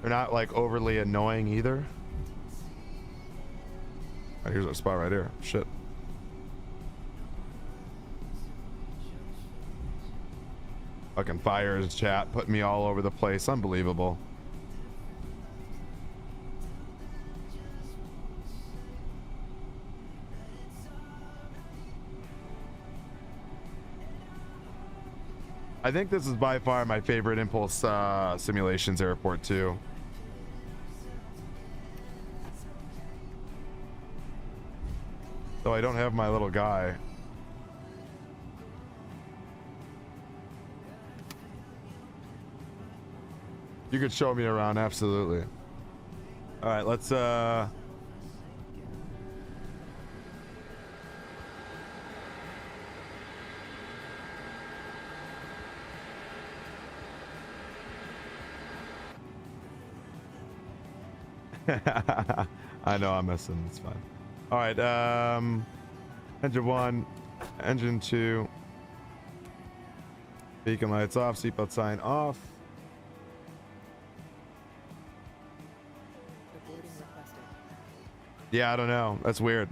They're not like overly annoying either. All right, here's our spot right here. Shit. Fucking fires, chat, putting me all over the place. Unbelievable. I think this is by far my favorite Impulse Simulations airport too. Though I don't have my little guy. You could show me around, absolutely. All right, let's I know I'm messing, it's fine. All right, engine 1, engine 2. Beacon lights off, seatbelt sign off. Yeah, I don't know. That's weird.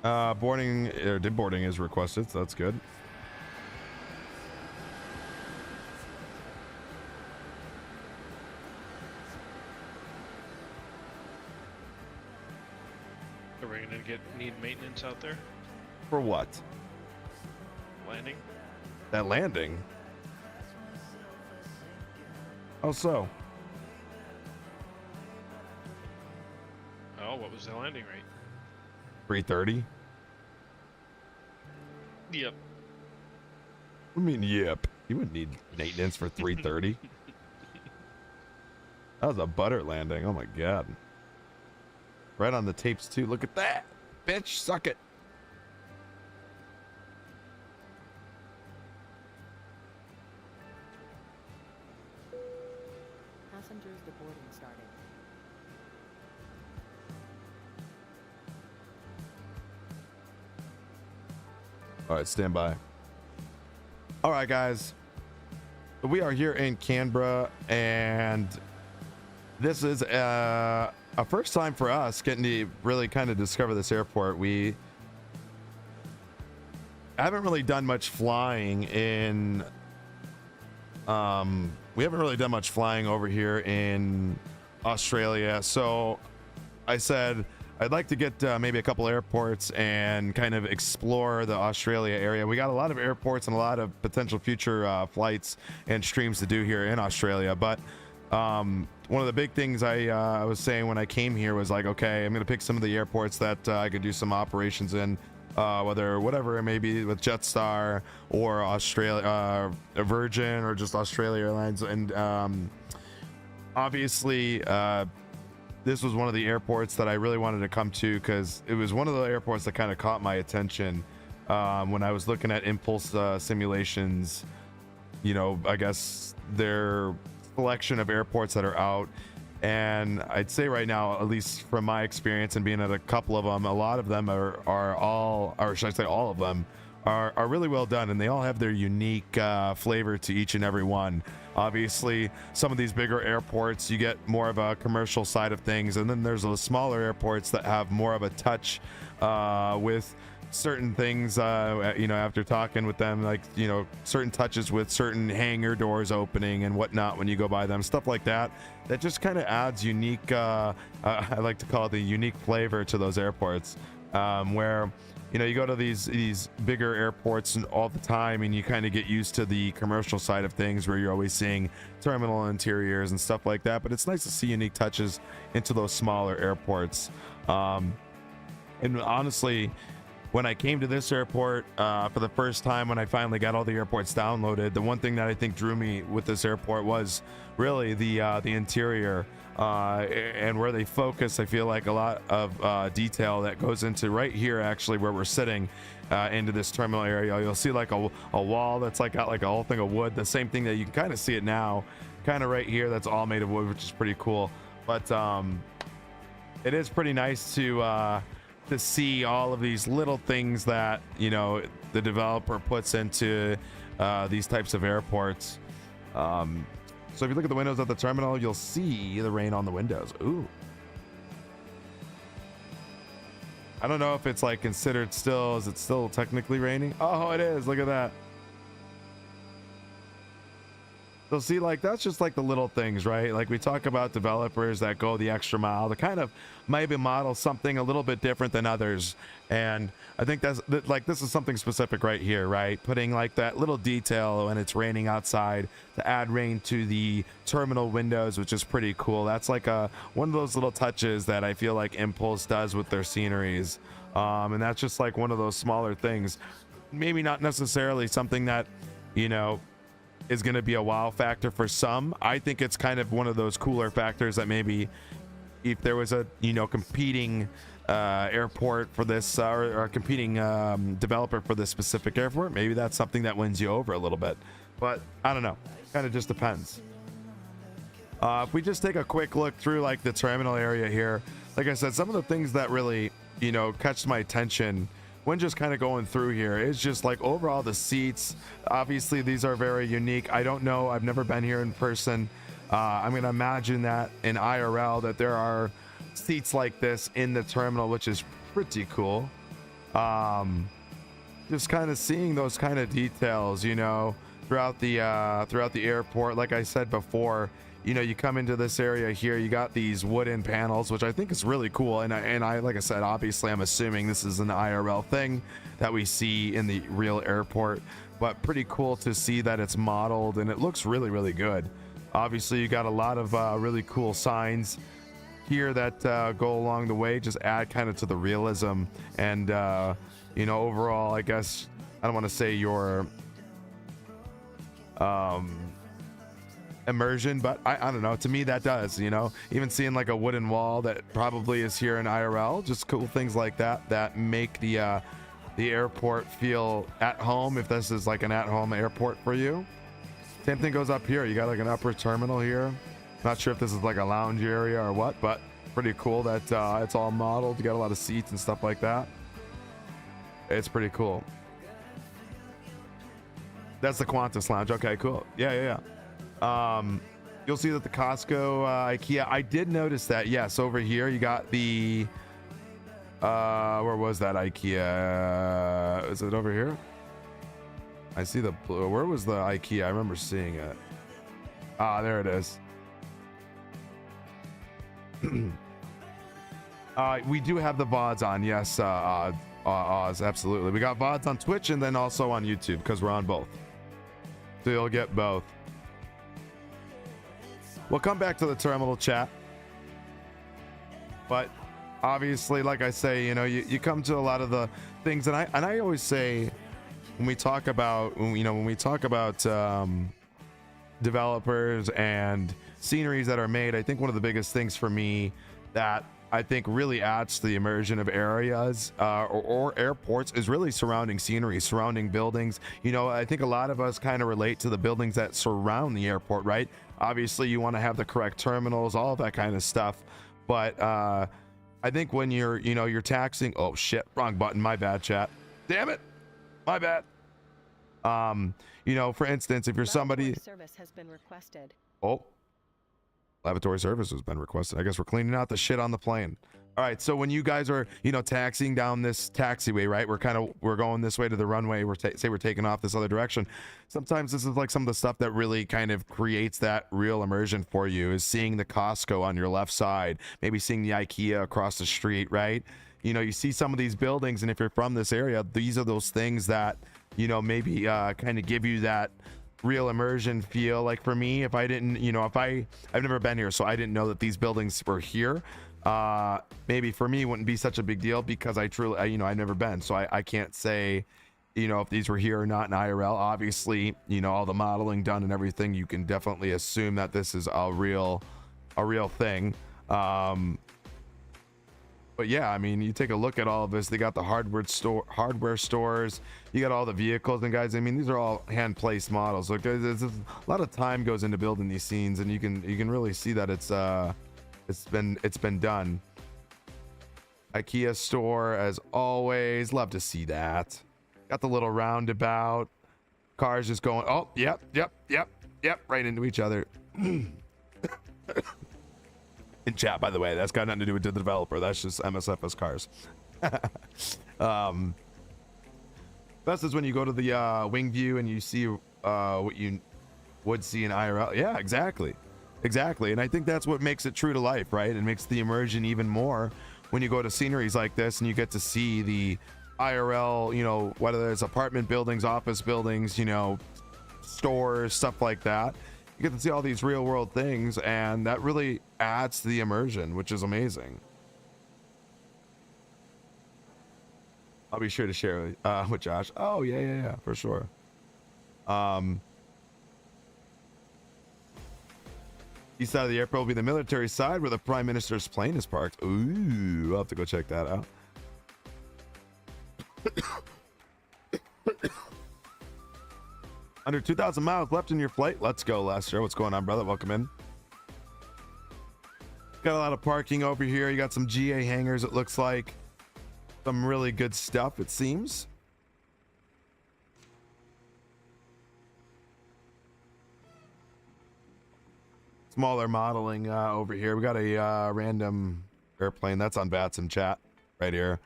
Boarding is requested, so that's good. Are we gonna need maintenance out there? For what? Landing? That landing? Oh, so. Oh, what was the landing rate? 330? Yep. I mean, yep. You wouldn't need maintenance for 330. That was a butter landing. Oh my god. Right on the tapes too. Look at that. Bitch, suck it. Passengers deboarding started. All right, stand by. All right, guys. We are here in Canberra, and this is a first time for us getting to really kind of discover this airport. We haven't really done much flying in we haven't really done much flying over here in Australia, so I said I'd like to get maybe a couple airports and kind of explore the Australia area. We got a lot of airports and a lot of potential future flights and streams to do here in Australia, but one of the big things I was saying when I came here was like, okay, I'm gonna pick some of the airports that I could do some operations in, whatever it may be, with Jetstar or Australia, Virgin, or just Australia Airlines. And obviously this was one of the airports that I really wanted to come to, because it was one of the airports that kind of caught my attention when I was looking at Impulse Simulations. You know, I guess their selection of airports that are out, and I'd say right now, at least from my experience and being at a couple of them, a lot of them are all, or should I say all of them, are really well done, and they all have their unique flavor to each and every one. Obviously, some of these bigger airports, you get more of a commercial side of things, and then there's the smaller airports that have more of a touch with certain things, you know, after talking with them, like, you know, certain touches with certain hangar doors opening and whatnot when you go by them, stuff like that, that just kind of adds unique, I like to call it the unique flavor to those airports, where, you know, you go to these bigger airports all the time, and you kind of get used to the commercial side of things, where you're always seeing terminal interiors and stuff like that. But it's nice to see unique touches into those smaller airports. And honestly, when I came to this airport for the first time, when I finally got all the airports downloaded, the one thing that I think drew me with this airport was really the interior. And where they focus, I feel like a lot of detail that goes into right here, actually, where we're sitting into this terminal area. You'll see like a wall that's like got like a whole thing of wood, the same thing that you can kind of see it now, kind of right here, that's all made of wood, which is pretty cool. But it is pretty nice to see all of these little things that, you know, the developer puts into these types of airports. So if you look at the windows of the terminal, you'll see the rain on the windows. Ooh. I don't know if it's like considered still, is it still technically raining? Oh, it is. Look at that. So see, like, that's just like the little things, right? Like, we talk about developers that go the extra mile to kind of maybe model something a little bit different than others. And I think that's like, this is something specific right here, right? Putting like that little detail when it's raining outside to add rain to the terminal windows, which is pretty cool. That's like one of those little touches that I feel like Impulse does with their sceneries. And that's just like one of those smaller things. Maybe not necessarily something that, you know, is going to be a wow factor for some. I think it's kind of one of those cooler factors that maybe if there was a, you know, competing airport for this or a competing developer for this specific airport, maybe that's something that wins you over a little bit. But I don't know, kind of just depends. If we just take a quick look through like the terminal area here, like I said, some of the things that really, you know, catch my attention when just kind of going through here is just like overall the seats. Obviously these are very unique. I don't know, I've never been here in person. I'm gonna imagine that in IRL that there are seats like this in the terminal, which is pretty cool. Just kind of seeing those kind of details, you know, throughout the airport. Like I said before, you know, you come into this area here, you got these wooden panels, which I think is really cool. And I like I said, obviously I'm assuming this is an IRL thing that we see in the real airport, but pretty cool to see that it's modeled and it looks really, really good. Obviously you got a lot of really cool signs here that go along the way, just add kind of to the realism. And you know, overall, I guess I don't want to say your immersion, but I don't know, to me that does, you know, even seeing like a wooden wall that probably is here in IRL, just cool things like that that make the airport feel at home, if this is like an at-home airport for you. Same thing goes up here. You got like an upper terminal here. Not sure if this is like a lounge area or what, but pretty cool that it's all modeled. You got a lot of seats and stuff like that. It's pretty cool. That's the Qantas lounge. Okay, cool. Yeah. You'll see that the Costco, IKEA, I did notice that. Yes, over here you got the where was that IKEA? Is it over here? I see the blue. Where was the IKEA? I remember seeing it. There it is. We do have the VODs on. Yes, Oz, absolutely. We got VODs on Twitch and then also on YouTube because we're on both. So you'll get both. We'll come back to the terminal chat. But obviously, like I say, you know, you come to a lot of the things, and I always say when we talk about developers and sceneries that are made, I think one of the biggest things for me that I think really adds to the immersion of areas or airports is really surrounding scenery, surrounding buildings. You know, I think a lot of us kind of relate to the buildings that surround the airport, right? Obviously, you want to have the correct terminals, all of that kind of stuff. But I think when you're taxing, oh shit, wrong button, my bad, chat. Damn it, my bad. You know, for instance, if you're somebody, service has been requested. Oh. Lavatory service has been requested. I guess we're cleaning out the shit on the plane. All right, so when you guys are, you know, taxiing down this taxiway, right? We're going this way to the runway. We're taking off this other direction. Sometimes this is like some of the stuff that really kind of creates that real immersion for you, is seeing the Costco on your left side, maybe seeing the IKEA across the street, right? You know, you see some of these buildings, and if you're from this area, these are those things that, you know, maybe kind of give you that real immersion feel. Like for me, if I didn't, you know, I've never been here, so I didn't know that these buildings were here. Maybe for me it wouldn't be such a big deal because I truly, you know, I've never been, so I can't say, you know, if these were here or not in IRL. Obviously, you know, all the modeling done and everything, you can definitely assume that this is a real thing. But yeah, I mean, you take a look at all of this. They got the hardware stores. You got all the vehicles, and guys, I mean, these are all hand-placed models. Look, there's a lot of time goes into building these scenes, and you can really see that it's been done. IKEA store, as always. Love to see that. Got the little roundabout. Cars just going. Oh, yep, right into each other. In chat, by the way, that's got nothing to do with the developer. That's just MSFS cars. Best is when you go to the wing view and you see what you would see in IRL. Yeah, exactly. Exactly. And I think that's what makes it true to life, right? It makes the immersion even more when you go to sceneries like this and you get to see the IRL, you know, whether it's apartment buildings, office buildings, you know, stores, stuff like that. You get to see all these real world things, and that really adds to the immersion, which is amazing. I'll be sure to share with Josh. Oh, yeah, for sure. East side of the airport will be the military side where the Prime Minister's plane is parked. Ooh, I'll have to go check that out. Under 2,000 miles left in your flight. Let's go, Lester. What's going on, brother? Welcome in. Got a lot of parking over here. You got some GA hangars, it looks like. Some really good stuff, it seems. Smaller modeling over here. We got a random airplane that's on Batsim chat right here.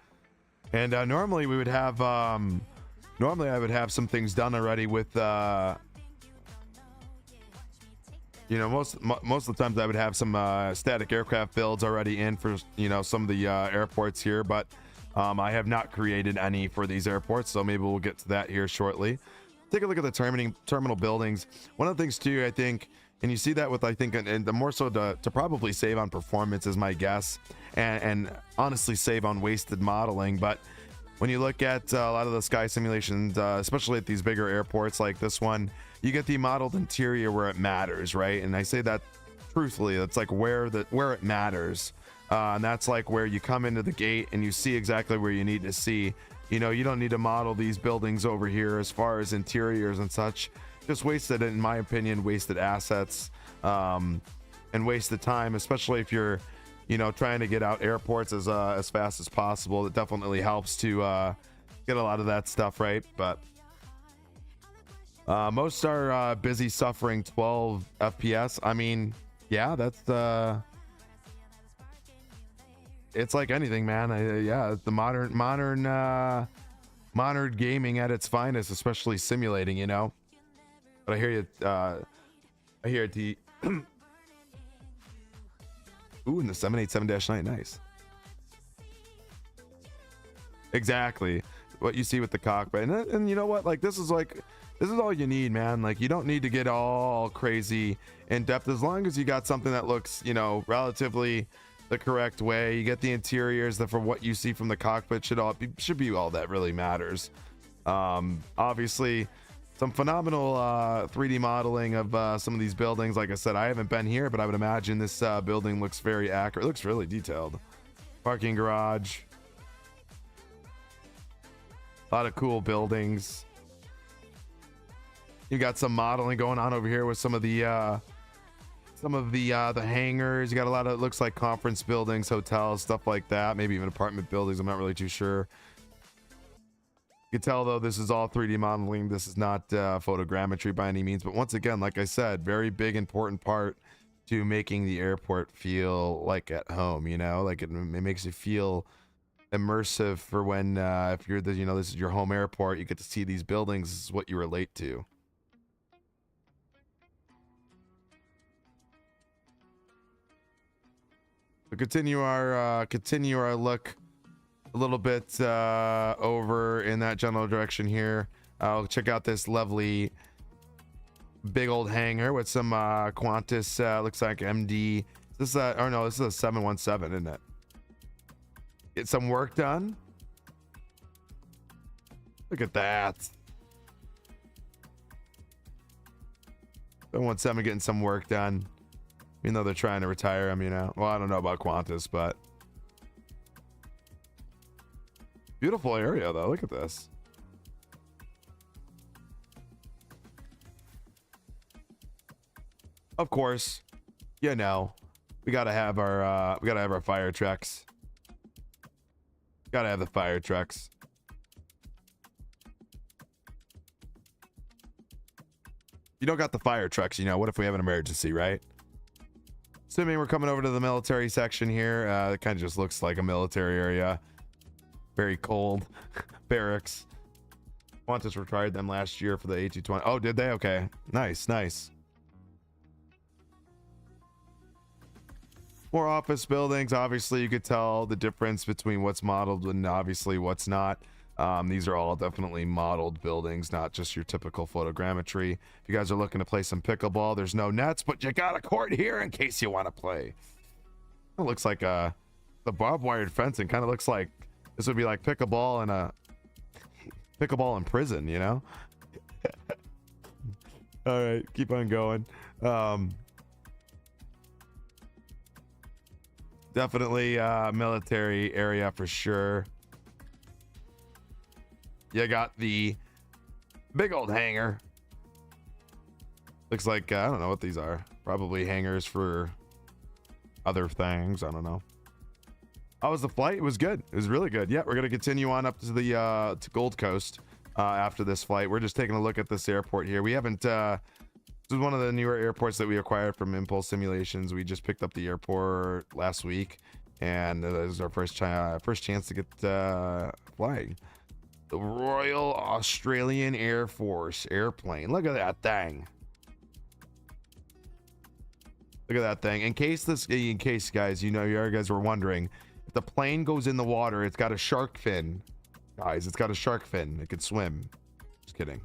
And normally we would have normally I would have some things done already with you know, most of the times I would have some static aircraft builds already in for, you know, some of the airports here, but I have not created any for these airports, so maybe we'll get to that here shortly. Take a look at the terminal buildings. One of the things too, I think, and you see that with, I think, and the more so to probably save on performance is my guess, and honestly save on wasted modeling. But when you look at a lot of the sky simulations, especially at these bigger airports like this one, you get the modeled interior where it matters, right? And I say that truthfully. That's like where it matters, and that's like where you come into the gate and you see exactly where you need to see. You know, you don't need to model these buildings over here as far as interiors and such. Just wasted, in my opinion, wasted assets, and wasted time, especially if you're, you know, trying to get out airports as fast as possible. It definitely helps to get a lot of that stuff right. But most are busy suffering 12 FPS. I mean, yeah, that's it's like anything, man. Yeah, the modern gaming at its finest, especially simulating, you know. But I hear you. I hear it. Ooh, in the 787-9, nice. Exactly what you see with the cockpit, and you know what? Like this is all you need, man. Like you don't need to get all crazy in depth as long as you got something that looks, you know, relatively the correct way. You get the interiors that, from what you see from the cockpit, should be all that really matters. Obviously. Some phenomenal 3D modeling of some of these buildings. Like I said, I haven't been here, but I would imagine this building looks very accurate. It looks really detailed. Parking garage. A lot of cool buildings. You got some modeling going on over here with some of the hangars. You got a lot of, it looks like conference buildings, hotels, stuff like that. Maybe even apartment buildings. I'm not really too sure. You can tell though this is all 3D modeling. This is not photogrammetry by any means, but once again, like I said, very big important part to making the airport feel like at home, you know, like it makes you feel immersive for when if you're the, you know, this is your home airport, you get to see these buildings. This is what you relate to. So continue our look a little bit over in that general direction here. I'll check out this lovely big old hangar with some Qantas looks like MD. This is or no, this is a 717, isn't it? Get some work done. Look at that. 717 getting some work done. Even though they're trying to retire him, you know. Well, I don't know about Qantas, but beautiful area though. Look at this. Of course, you know, we gotta have our fire trucks. Gotta have the fire trucks. You don't got the fire trucks, you know, what if we have an emergency, right? Assuming we're coming over to the military section here. It kind of just looks like a military area. Very cold. Barracks. Qantas retired them last year for the A220. Oh, did they? Okay. Nice, nice. more office buildings. Obviously, you could tell the difference between what's modeled and obviously what's not. These are all definitely modeled buildings, not just your typical photogrammetry. If you guys are looking to play some pickleball, there's no nets, but you got a court here in case you want to play. It looks like the barbed wired fencing kind of looks like this would be like pickleball in prison, you know? All right, keep on going. Definitely military area for sure. You got the big old hangar. Looks like, I don't know what these are. Probably hangars for other things. I don't know. How was the flight? It was good. It was really good. Yeah, we're going to continue on up to the to Gold Coast after this flight. We're just taking a look at this airport here. We haven't... this is one of the newer airports that we acquired from Impulse Simulations. We just picked up the airport last week, and this is our first chance to get flying. The Royal Australian Air Force airplane. Look at that thing. Look at that thing. In case guys, you know, you guys were wondering, if the plane goes in the water, it's got a shark fin. Guys, it's got a shark fin. It could swim. Just kidding.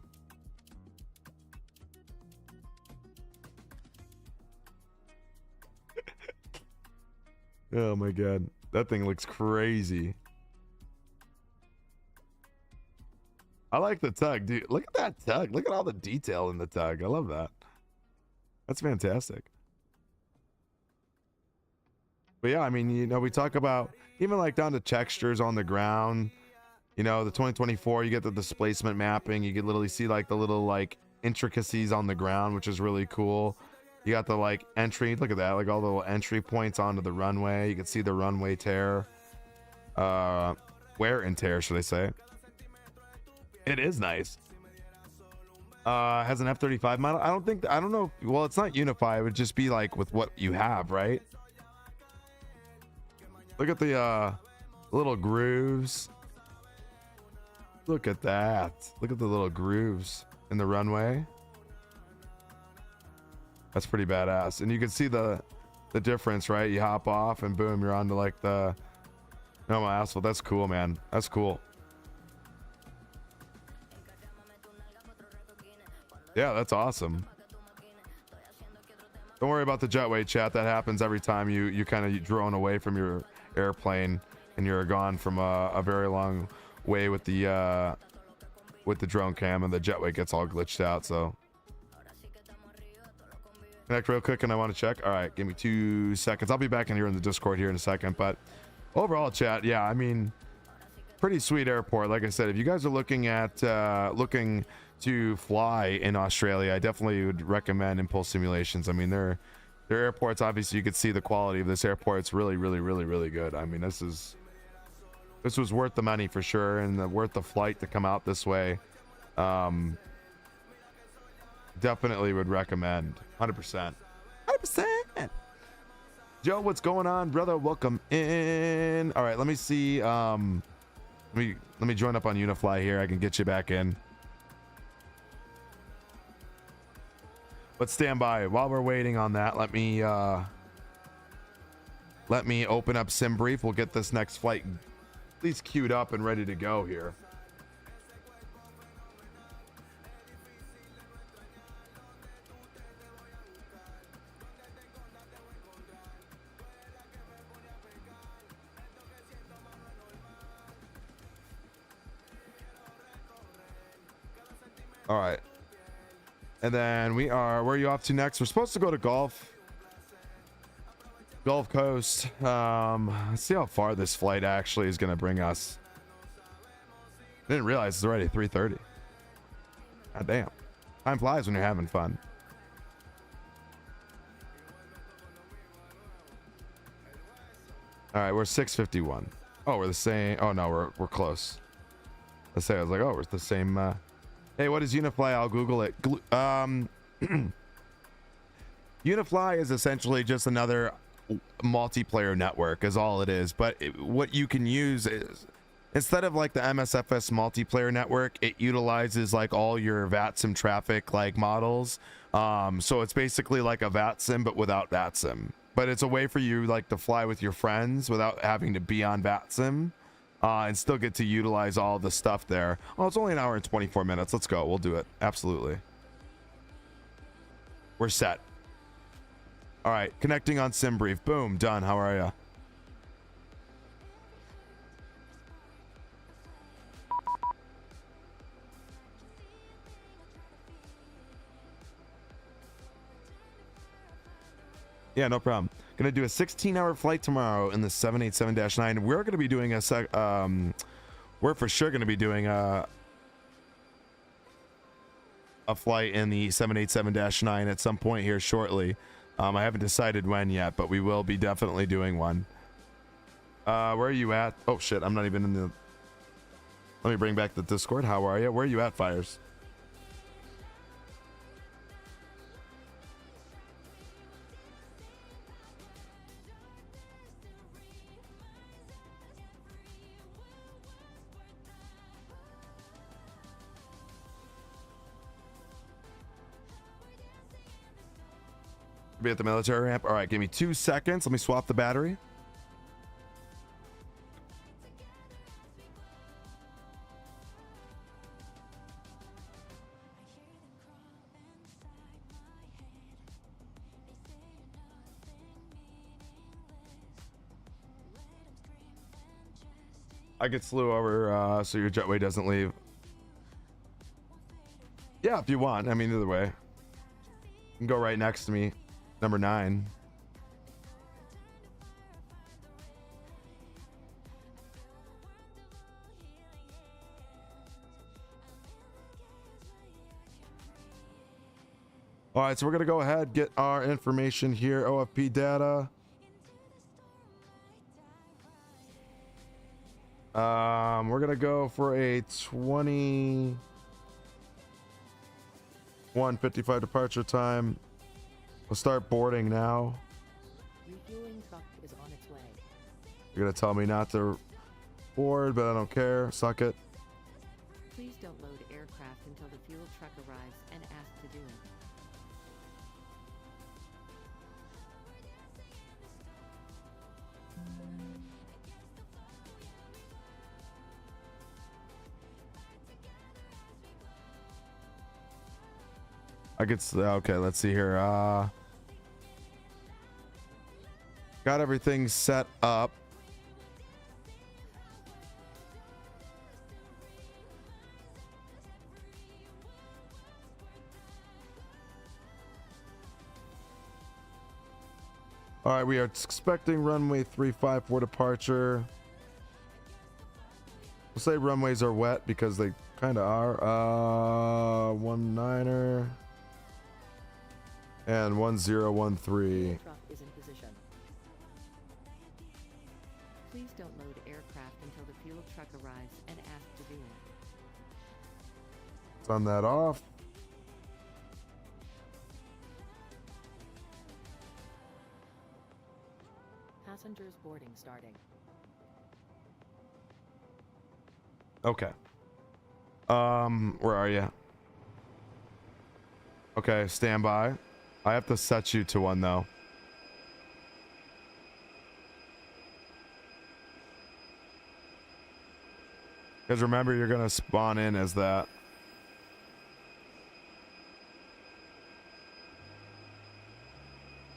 Oh my god, that thing looks crazy. I like the tug, dude. Look at that tug. Look at all the detail in the tug. I love that. That's fantastic. But yeah, I mean, you know, we talk about even like down to textures on the ground. You know, the 2024, you get the displacement mapping. You can literally see like the little like intricacies on the ground, which is really cool. You got the like entry, look at that, like all the little entry points onto the runway. You can see the runway tear, wear and tear, should I say. It is nice. Has an F-35 model. I don't know. Well, it's not Unify. It would just be like with what you have, right? Look at the little grooves. Look at that. Look at the little grooves in the runway. That's pretty badass. And you can see the difference, right? You hop off and boom, you're onto like the normal asphalt. That's cool, man. That's cool. Yeah, that's awesome. Don't worry about the jetway, chat. That happens every time you kind of drone away from your airplane and you're gone from a very long way with the drone cam, and the jetway gets all glitched out. So connect real quick and I want to check. All right, give me 2 seconds. I'll be back in here in the Discord here in a second. But overall, chat, yeah, I mean, pretty sweet airport. Like I said, if you guys are looking at looking to fly in Australia, I definitely would recommend Impulse Simulations. I mean, their airports, obviously you could see the quality of this airport. It's really good. I mean, this was worth the money for sure, and worth the flight to come out this way. Definitely would recommend. 100%. Joe, what's going on, brother? Welcome in. All right, let me see. Let me join up on Unifly here. I can get you back in. But stand by while we're waiting on that. Let me open up SimBrief. We'll get this next flight at least queued up and ready to go here. All right. And then where are you off to next? We're supposed to go to Gulf Coast. Let's see how far this flight actually is going to bring us. I didn't realize it's already 3:30. God damn. Time flies when you're having fun. All right, we're 6:51. Oh, we're the same. Oh no, we're close. Let's say I was like, oh, we're the same. Hey, what is Unifly? I'll Google it. Unifly is essentially just another multiplayer network, is all it is. But what you can use is, instead of like the MSFS multiplayer network, it utilizes like all your VATSIM traffic like models. So it's basically like a VATSIM, but without VATSIM. but it's a way for you like to fly with your friends without having to be on VATSIM, and still get to utilize all the stuff there. Oh, it's only an hour and 24 minutes. Let's go. We'll do it. Absolutely. We're set. All right, connecting on SimBrief. Boom, done. How are ya? Yeah, no problem. Gonna do a 16-hour flight tomorrow in the 787-9. We're gonna be doing we're for sure gonna be doing a flight in the 787-9 at some point here shortly. I haven't decided when yet, but we will be definitely doing one. Where are you at? Oh shit, I'm not even in the... Let me bring back the Discord. How are you? Where are you at, Fires? Be at the military ramp. All right, give me 2 seconds. Let me swap the battery. I get slew over so your jetway doesn't leave. Yeah, if you want. I mean, either way. You can go right next to me. Number 9. All right, so we're gonna go ahead, get our information here. OFP data. We're gonna go for a 21:55 departure time. We'll start boarding now. Refueling truck is on its way. You're gonna tell me not to board, but I don't care. Suck it. Please don't load aircraft until the fuel truck arrives and ask to do it. I could. Okay, let's see here. Got everything set up. All right, we are expecting runway 35 for departure. We'll say runways are wet because they kind of are. 19er and 1013. Truck is in position. Please don't load aircraft until the fuel truck arrives and ask to do it. Turn that off. Passengers boarding starting. Okay. Where are you? Okay, stand by. I have to set you to one though. Because remember, you're gonna spawn in as that.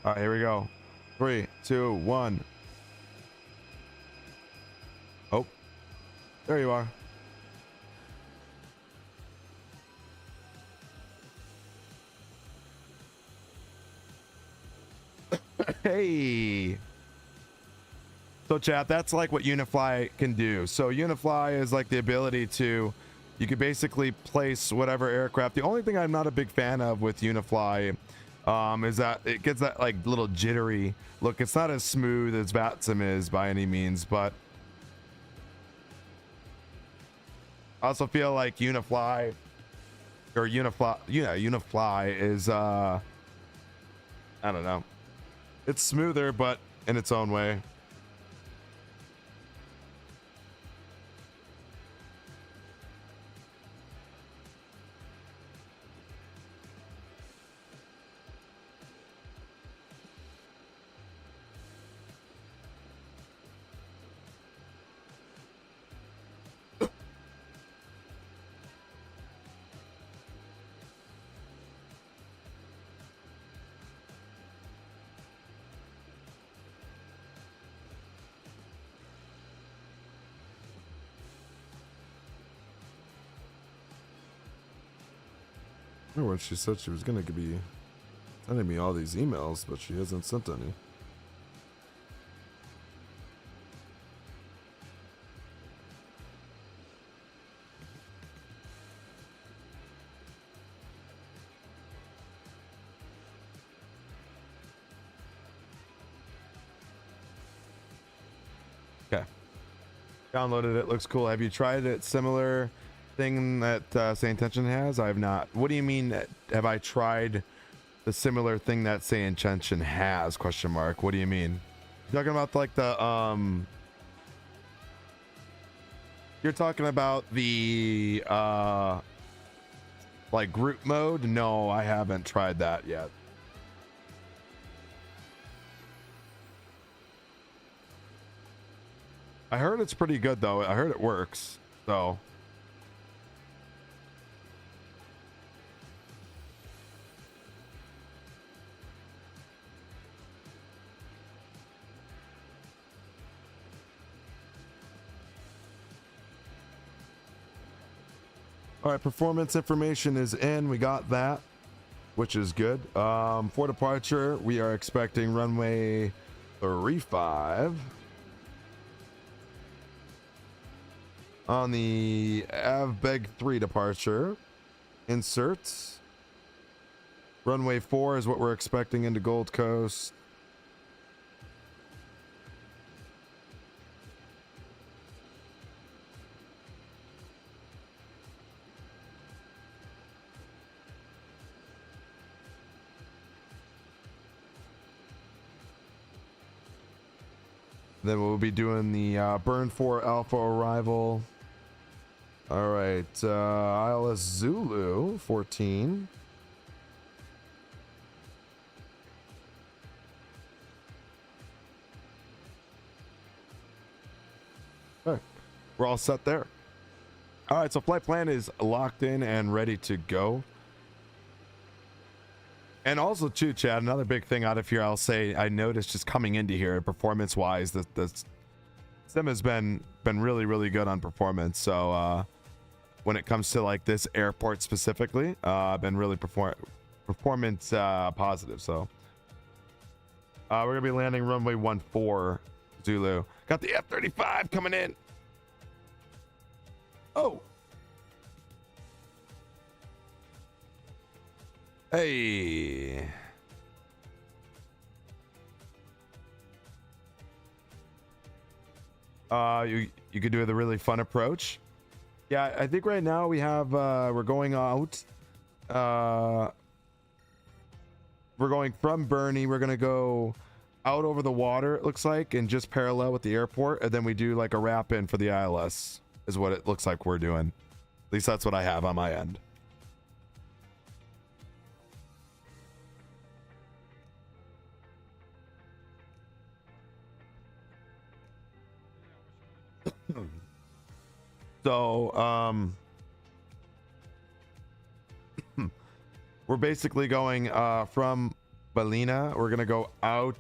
All right, here we go. 3, 2, 1. Oh, there you are. Hey. So chat, that's like what Unifly can do. So Unifly is like the ability to, you can basically place whatever aircraft. The only thing I'm not a big fan of with Unifly is that it gets that like little jittery look. It's not as smooth as VATSIM is by any means, but I also feel like Unifly is I don't know. It's smoother, but in its own way. Remember when she said she was gonna be sending me all these emails, but she hasn't sent any. Okay. Downloaded it. Looks cool. Have you tried it? Similar thing that Say Intention has? I have not. What do you mean? Have I tried the similar thing that Say Intention has? Question mark. What do you mean? You're talking about like the You're talking about the like group mode? No, I haven't tried that yet. I heard it's pretty good though. I heard it works. So all right, performance information is in. We got that, which is good. For departure, we are expecting runway 35 on the Avbeg 3 departure. Inserts. Runway 4 is what we're expecting into Gold Coast. Then we'll be doing the Burn 4 Alpha arrival. All right, ILS Zulu 14. All right, we're all set there. All right, so flight plan is locked in and ready to go. And also, too, Chad, another big thing out of here, I'll say, I noticed just coming into here, performance-wise, the sim has been really, really good on performance. So when it comes to like this airport specifically, been really performance positive. So we're gonna be landing runway 14 Zulu. Got the F-35 coming in. Oh. Hey. You could do the really fun approach. Yeah, I think right now we have we're going out. We're going from Bernie. We're gonna go out over the water, it looks like, and just parallel with the airport, and then we do like a wrap in for the ILS is what it looks like we're doing. At least that's what I have on my end. So we're basically going from Ballina. We're gonna go out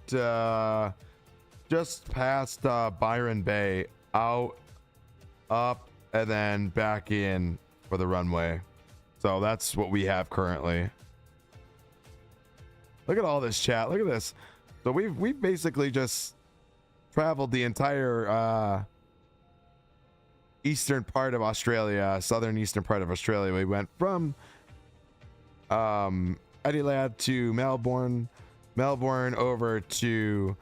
just past Byron Bay, out, up, and then back in for the runway. So that's what we have currently. Look at all this chat. Look at this. So we've basically just traveled the entire eastern part of Australia, southern eastern part of Australia. We went from Adelaide to Melbourne over to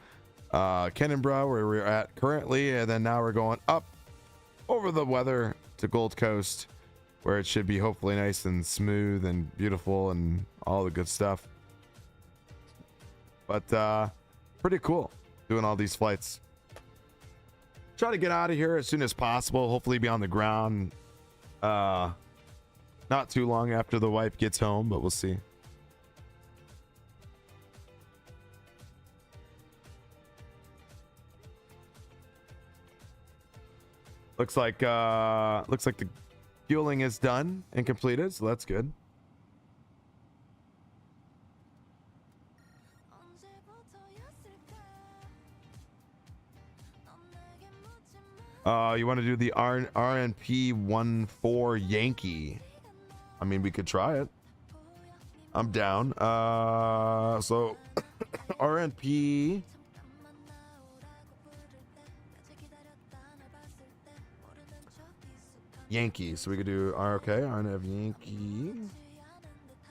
Canberra, where we're at currently, and then now we're going up over the weather to Gold Coast, where it should be hopefully nice and smooth and beautiful and all the good stuff. But pretty cool doing all these flights. Try to get out of here as soon as possible. Hopefully be on the ground not too long after the wife gets home, but we'll see. Looks like the fueling is done and completed, so that's good. You want to do the RNP 14 Yankee? I mean, we could try it. I'm down. So RNP. Yankee. So we could do okay. RNF Yankee.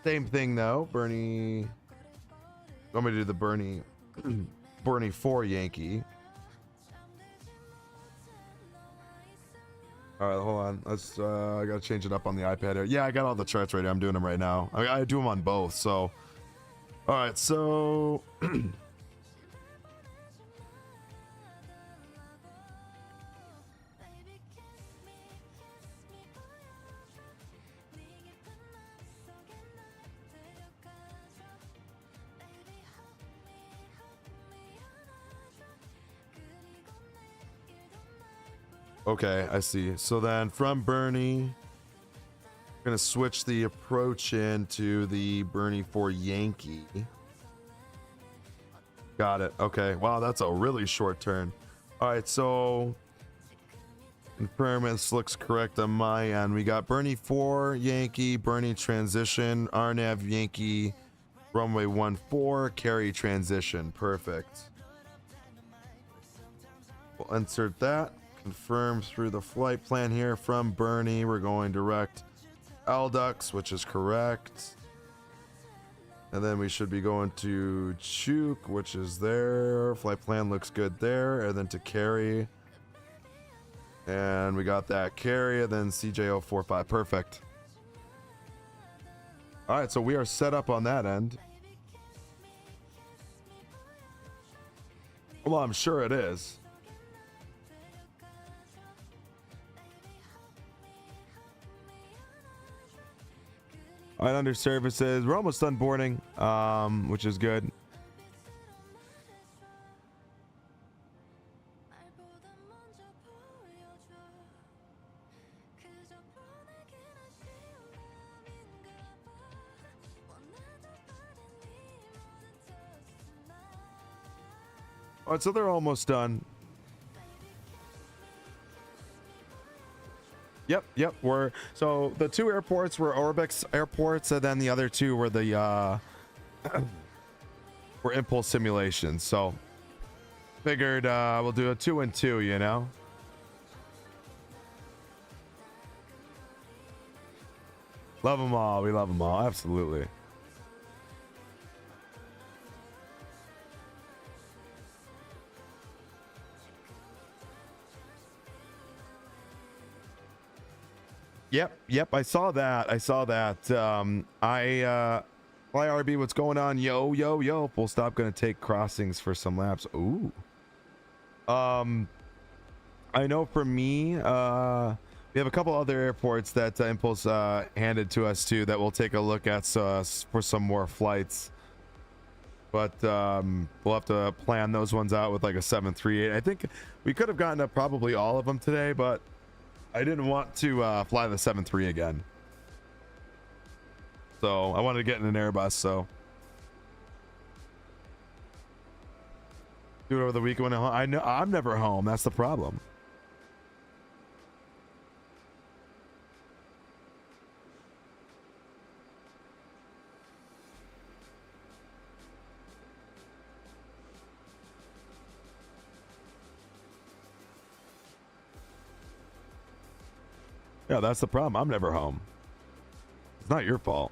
Same thing though. Bernie. Want me to do the Bernie Bernie 4 Yankee. All right, hold on. Let's. I gotta change it up on the iPad here. Yeah, I got all the charts ready. I'm doing them right now. I do them on both. So, all right. So, okay, I see. So then from Bernie, I'm gonna switch the approach into the Bernie 4 Yankee. Got it. Okay. Wow, that's a really short turn. All right, so confirm this looks correct on my end. We got Bernie 4 Yankee, Bernie transition, RNAV Yankee, runway 14, carry transition. Perfect. We'll insert that. Confirm through the flight plan here from Bernie. We're going direct Aldux, which is correct. And then we should be going to Chuk, which is there. Flight plan looks good there. And then to carry. And we got that carry. And then CJ045. Perfect. All right, so we are set up on that end. Well, I'm sure it is. All right, under services, we're almost done boarding, which is good. All right, so they're almost done. Yep. So the two airports were Orbix airports, and then the other two were the were Impulse Simulations. So figured we'll do a 2 and 2, you know. Love them all. We love them all. Absolutely. Yep. I saw that. Fly RB, what's going on? Yo. Full stop. Gonna take crossings for some laps. Ooh. I know for me, we have a couple other airports that Impulse handed to us too that we'll take a look at for some more flights. But we'll have to plan those ones out with like a 738. I think we could have gotten to probably all of them today, but I didn't want to fly the 7.3 again. So I wanted to get in an Airbus, so. Do it over the weekend when I'm home. I know I'm never home. That's the problem. Yeah, that's the problem. I'm never home. It's not your fault.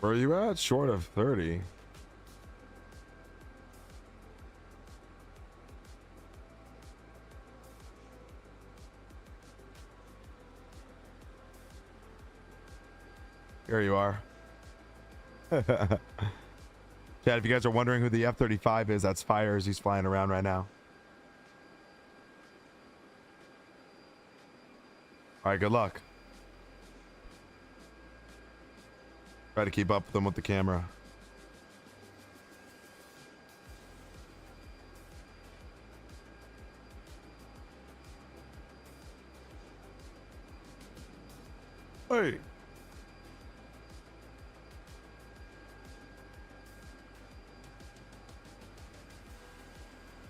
Where are you at? Short of 30. Here you are. Chad, if you guys are wondering who the F-35 is, that's Fires. He's flying around right now. All right, good luck. Try to keep up with them with the camera. Hey.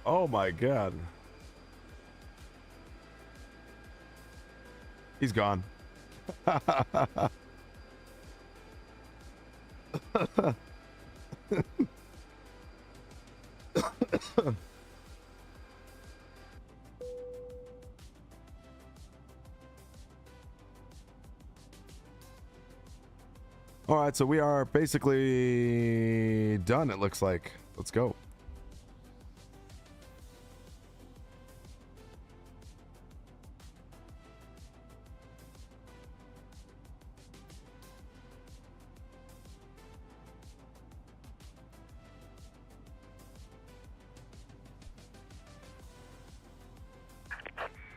Oh my God. He's gone. All right, so we are basically done, it looks like. Let's go.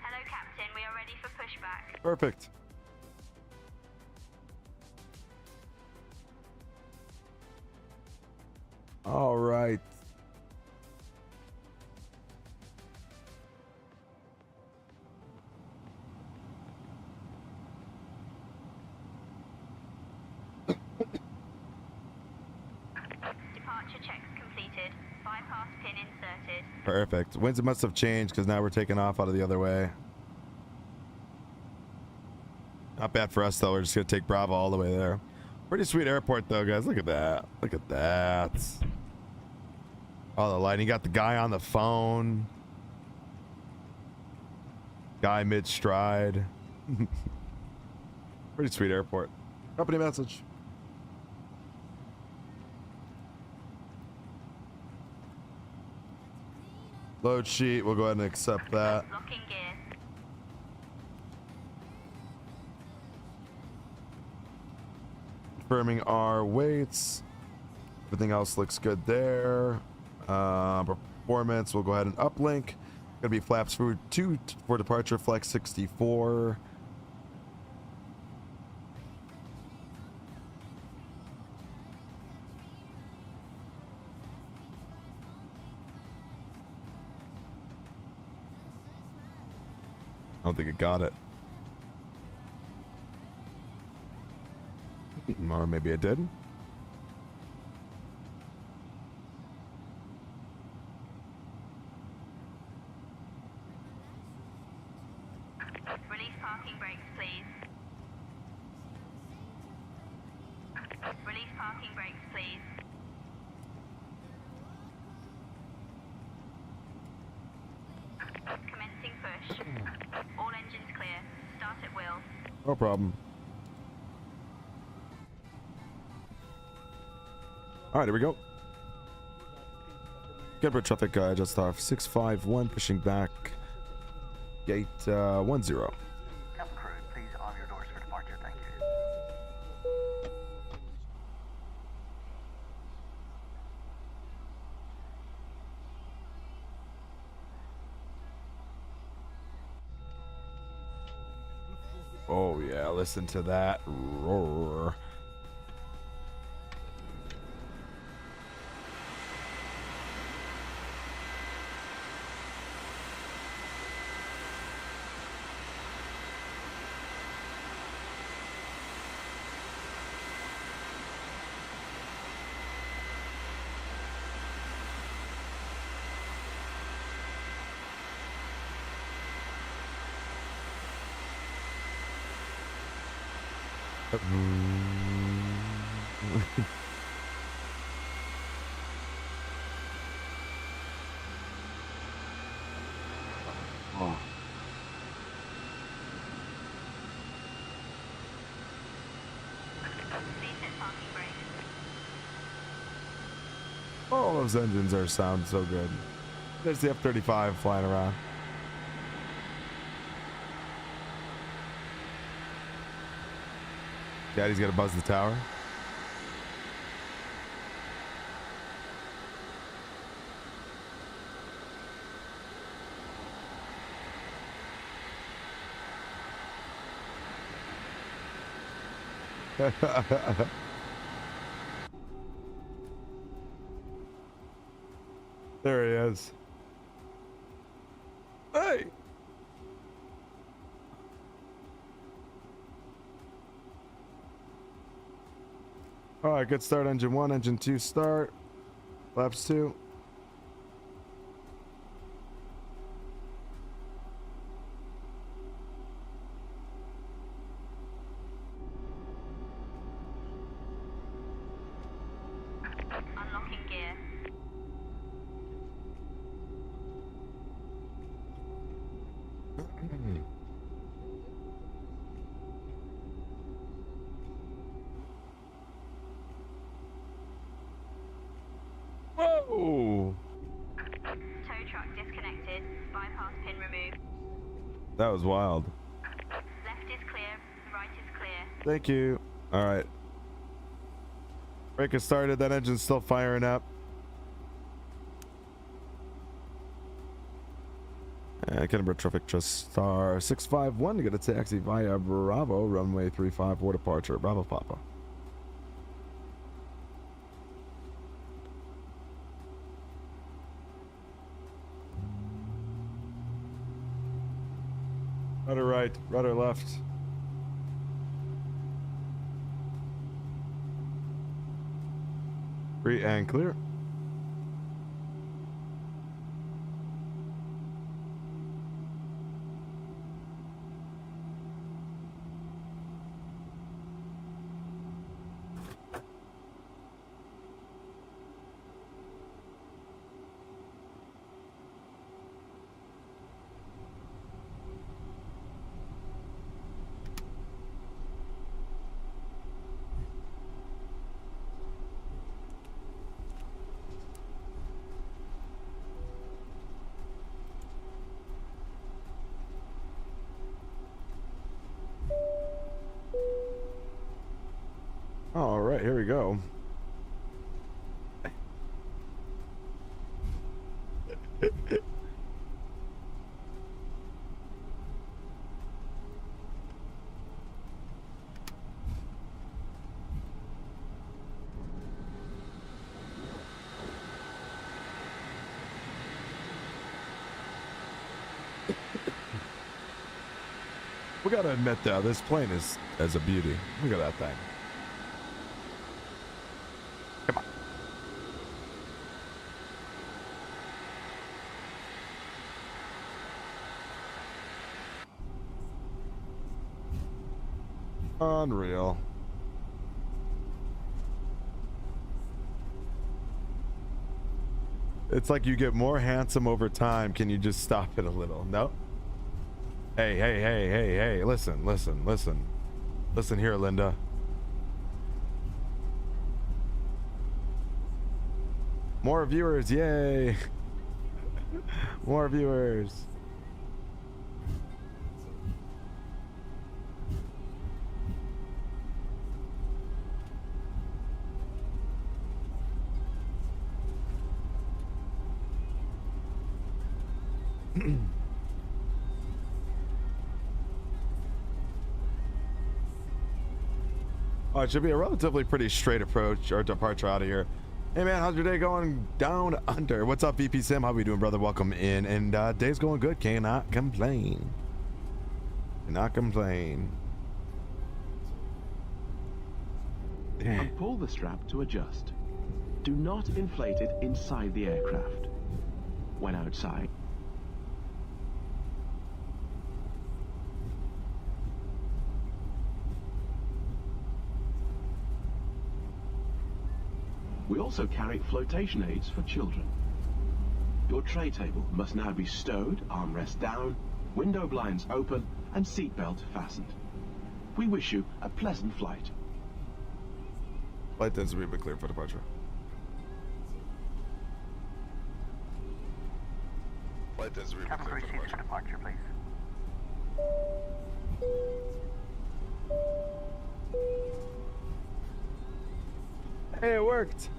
Hello, Captain. We are ready for pushback. Perfect. All right. Departure checks completed. Bypass pin inserted. Perfect. Winds must have changed because now we're taking off out of the other way. Not bad for us though. We're just gonna take Bravo all the way there. Pretty sweet airport though, guys. Look at that. Look at that. Oh, the lighting. You got the guy on the phone. Guy mid stride. Pretty sweet airport. Company message. Load sheet. We'll go ahead and accept that. Locking gear. Confirming our weights. Everything else looks good there. Performance. We'll go ahead and uplink. Gonna be flaps for 2 for departure. Flex 64. I don't think it got it. Or maybe it did. Release parking brakes, please. Release parking brakes, please. Commencing push. All engines clear. Start at will. No problem. All right, here we go. Good traffic, Jetstar 651, pushing back. Gate 10. Cabin crew, please arm your doors for departure. Thank you. Oh yeah, listen to that roar. All those engines are sound so good. There's the F-35 flying around. Daddy's gonna buzz the tower. There he is. Hey! Alright, good start. Engine 1, engine 2 start. Laps 2. Unlocking gear. Whoa! Tow truck disconnected. Bypass pin removed. That was wild. Left is clear. Right is clear. Thank you. Alright. Brake has started. That engine's still firing up. Canberra traffic Jetstar 651 to get a taxi via Bravo, runway 354 departure. Bravo Papa. Rudder right, rudder left. Free and clear. All right, here we go. We gotta admit though, this plane is a beauty. Look at that thing. Come on. Unreal. It's like you get more handsome over time. Can you just stop it a little? No? Hey, hey, hey, hey, hey, listen, listen, listen. Listen here, Linda. More viewers, yay. More viewers. Oh, it should be a relatively pretty straight approach or departure out of here. Hey man, how's your day going down under? What's up, VP Sim? How we doing, brother? Welcome in. And day's going good. Cannot complain. Cannot complain. And pull the strap to adjust. Do not inflate it inside the aircraft. When outside, we also carry flotation aids for children. Your tray table must now be stowed, armrest down, window blinds open, and seatbelt fastened. We wish you a pleasant flight. Flight tends to be a bit clear for departure. Flight tends to be a bit clear for departure. Departure, please. Hey, it worked.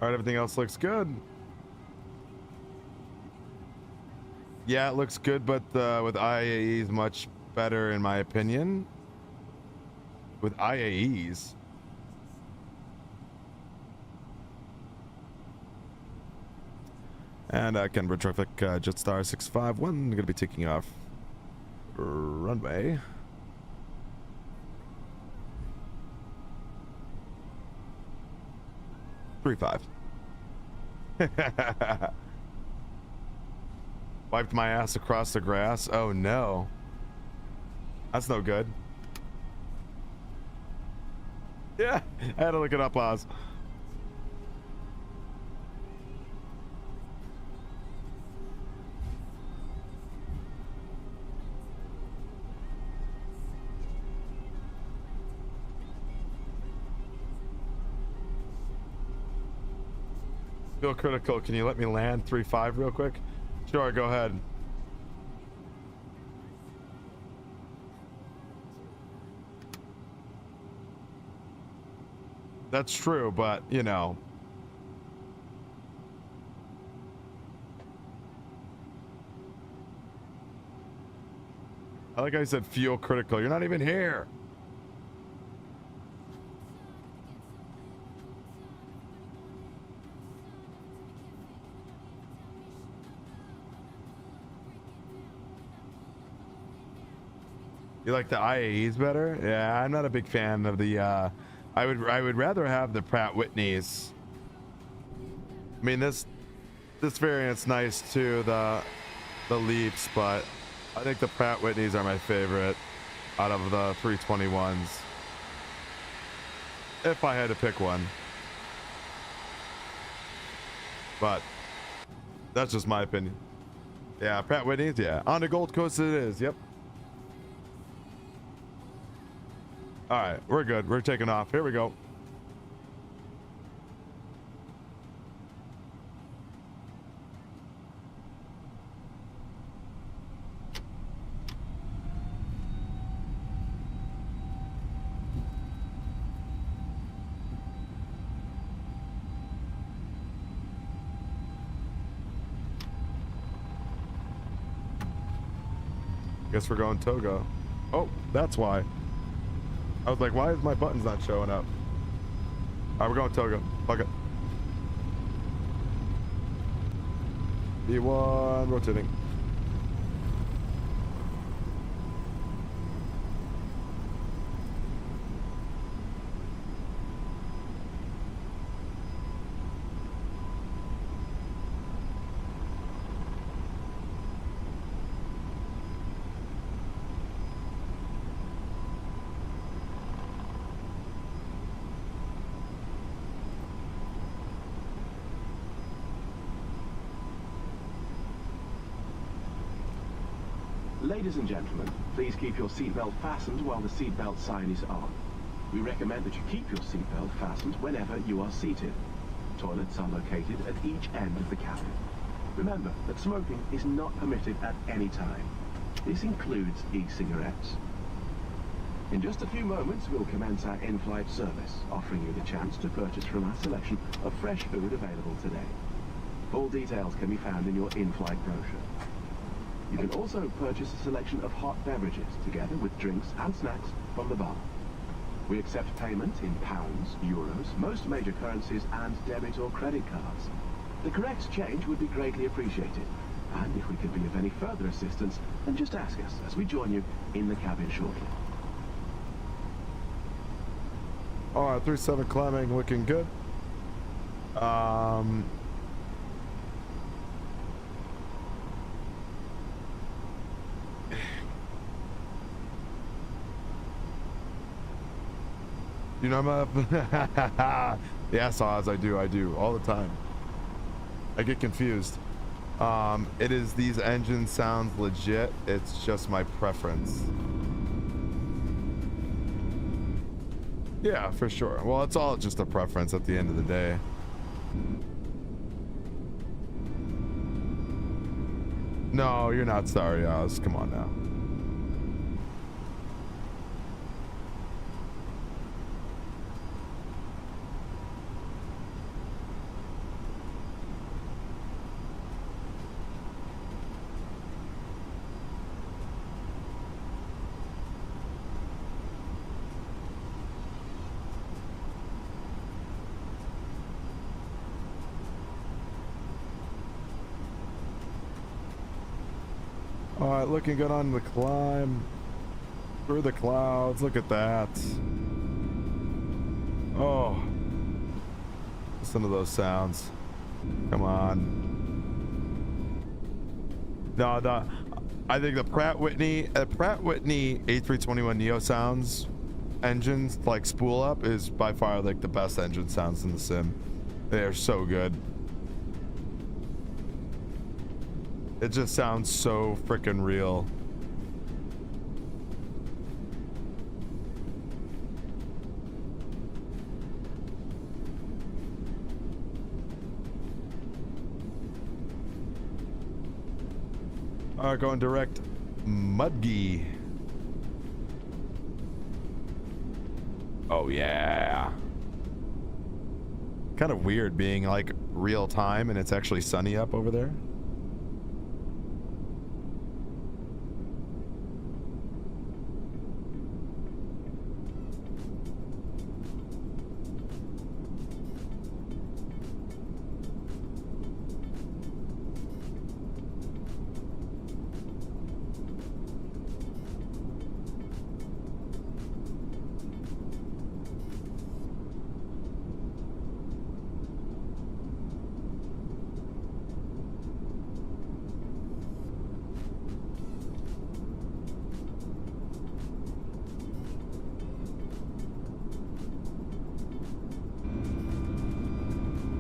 All right, everything else looks good. Yeah, it looks good, but with IAEs much better in my opinion. With IAEs. And Canberra traffic, Jetstar 651, gonna be taking off runway. Three five. Wiped my ass across the grass. Oh no. That's no good. Yeah, I had to look it up, Oz. Feel critical. Can you let me land 3-5 real quick? Sure, go ahead. That's true, but you know. I like how I said fuel critical. You're not even here. You like the IAEs better? Yeah, I'm not a big fan of the I would rather have the Pratt Whitneys. I mean this variant's nice too, the Leaps, but I think the Pratt Whitneys are my favorite out of the 321s. If I had to pick one. But that's just my opinion. Yeah, Pratt Whitneys, yeah. On the Gold Coast it is, yep. All right, we're good. We're taking off. Here we go. Guess we're going Togo. Oh, that's why. I was like, why is my buttons not showing up? All right, we're going Togo. Fuck it. B1 rotating. Ladies and gentlemen, please keep your seatbelt fastened while the seatbelt sign is on. We recommend that you keep your seatbelt fastened whenever you are seated. Toilets are located at each end of the cabin. Remember that smoking is not permitted at any time. This includes e-cigarettes. In just a few moments, we'll commence our in-flight service, offering you the chance to purchase from our selection of fresh food available today. Full details can be found in your in-flight brochure. You can also purchase a selection of hot beverages together with drinks and snacks from the bar. We accept payment in pounds, euros, most major currencies, and debit or credit cards. The correct change would be greatly appreciated. And if we could be of any further assistance, then just ask us as we join you in the cabin shortly. All right, 37 climbing, looking good. You know, I'm yes, Oz, I do all the time. I get confused. It is, these engines sounds legit. It's just my preference. Yeah, for sure. Well, it's all just a preference at the end of the day. No, you're not sorry, Oz. Come on now. All right, looking good on the climb through the clouds. Look at that. Oh, listen to those sounds. Come on. No, I think the Pratt Whitney A321neo sounds engines like spool up is by far like the best engine sounds in the sim. They're so good. It just sounds so freaking real. Going direct Mudgy. Oh yeah. Kind of weird being like real time and it's actually sunny up over there.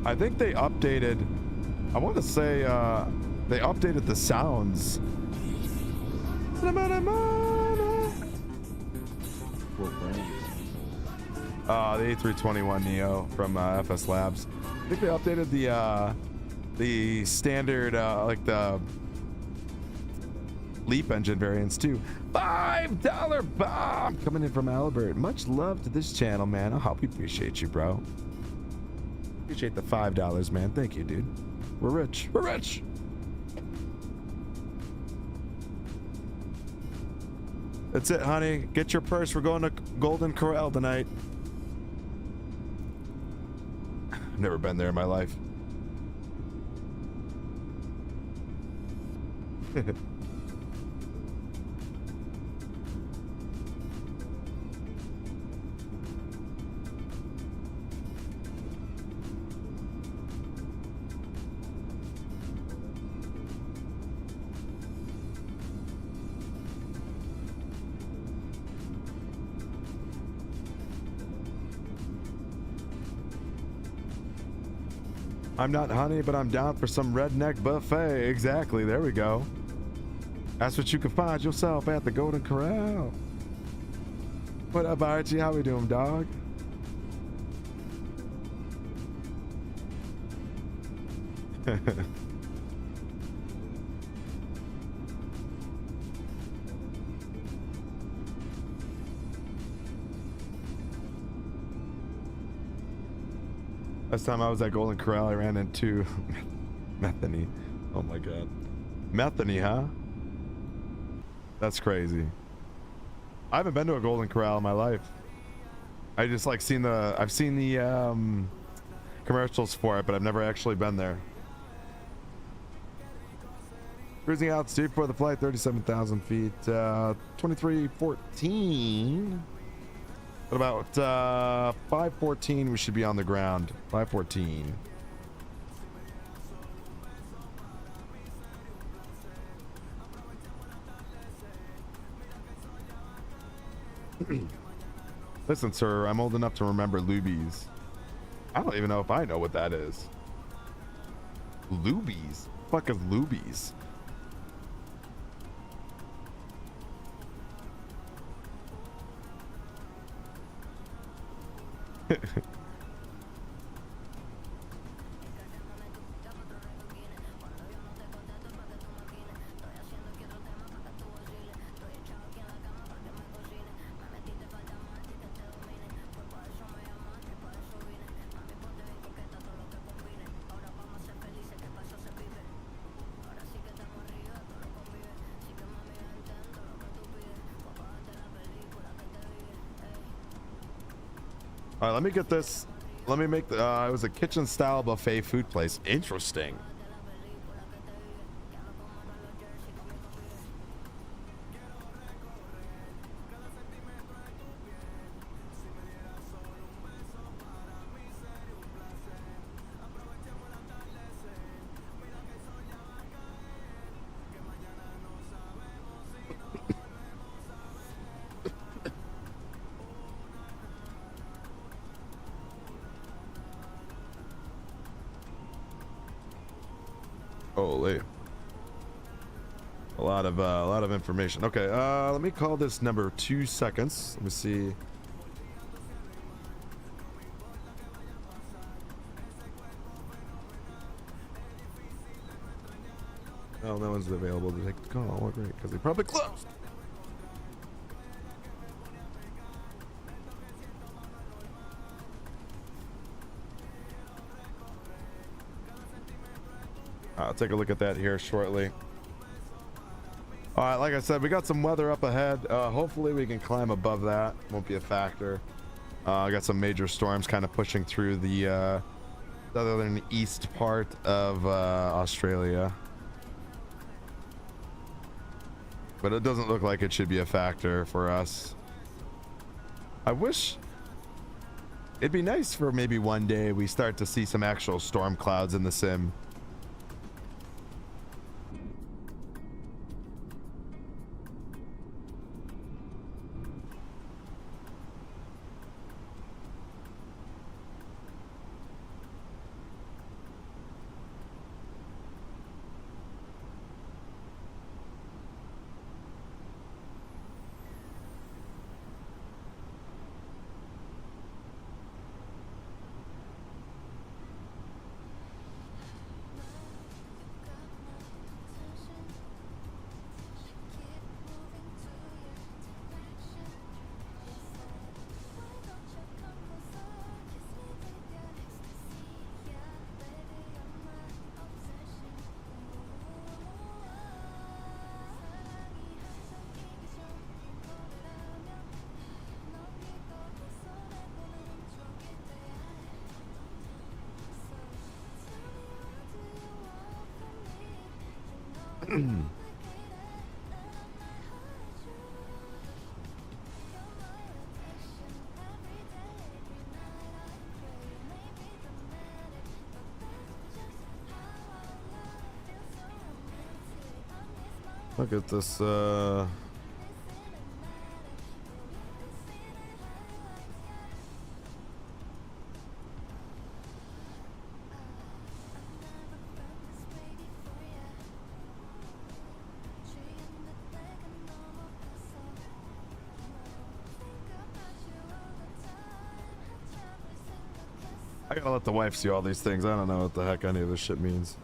I think they updated, I want to say they updated the sounds. The A321neo from FS Labs. I think they updated the standard like the Leap engine variants too. $5 bomb coming in from Albert. Much love to this channel, man. I hope we appreciate you, bro. Appreciate the $5, man. Thank you, dude. We're rich. We're rich. That's it, honey. Get your purse. We're going to Golden Corral tonight. I've never been there in my life. I'm not honey, but I'm down for some redneck buffet. Exactly. There we go. That's what you can find yourself at the Golden Corral. What up, Archie? How we doing, dog? Last time I was at Golden Corral, I ran into Methany. Oh my god. Methany, huh? That's crazy. I haven't been to a Golden Corral in my life. I just like I've seen the commercials for it, but I've never actually been there. Cruising altitude for the flight, 37,000 feet, 2314. At about 5:14, we should be on the ground. 5:14. Listen, sir, I'm old enough to remember Lubies. I don't even know if I know what that is. Lubies? What the fuck is Lubies? All right, let me get this. Let me make the. It was a kitchen style buffet food place. Interesting. A lot of information. Okay, let me call this number 2 seconds. Let me see. Oh, no one's available to take the call. Oh, great, because they probably closed. I'll take a look at that here shortly. All right, like I said, we got some weather up ahead. Hopefully we can climb above that. Won't be a factor. I got some major storms kind of pushing through the southern east part of Australia. But it doesn't look like it should be a factor for us. I wish it'd be nice for maybe one day we start to see some actual storm clouds in the sim. Look at this, I gotta let the wife see all these things. I don't know what the heck any of this shit means.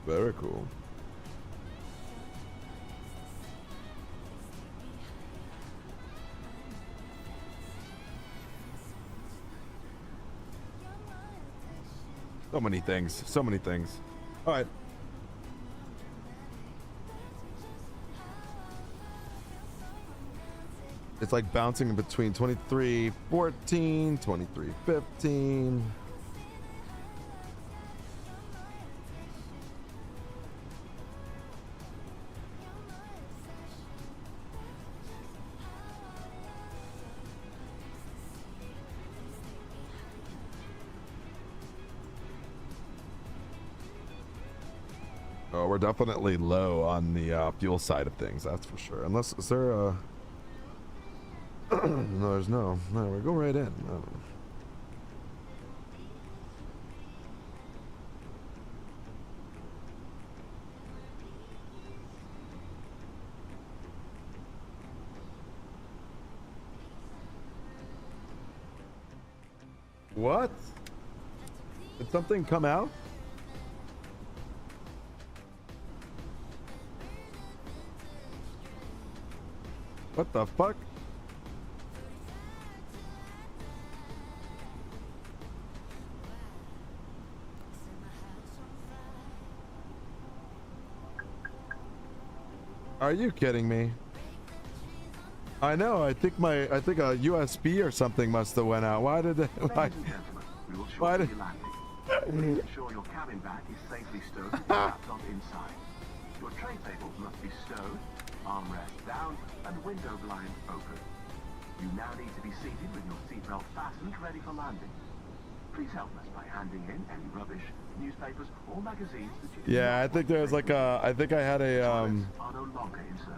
Very cool. So many things. So many things. All right. It's like bouncing in between 23.14, 23.15. Oh, we're definitely low on the fuel side of things, that's for sure. Unless, is there a... no, there's no. No, we go right in. No. What? Did something come out? What the fuck? Are you kidding me? I know. I think a USB or something must have went out. Why did it? Why did? Ensure your cabin bag is safely stowed with your laptop inside. Your tray tables must be stowed, armrest down, and window blind open. You now need to be seated with your seatbelt fastened, ready for landing. Please help us by handing in any rubbish, newspapers, or magazines that you do Yeah, I think there was like a. I think I had a. are no longer in service.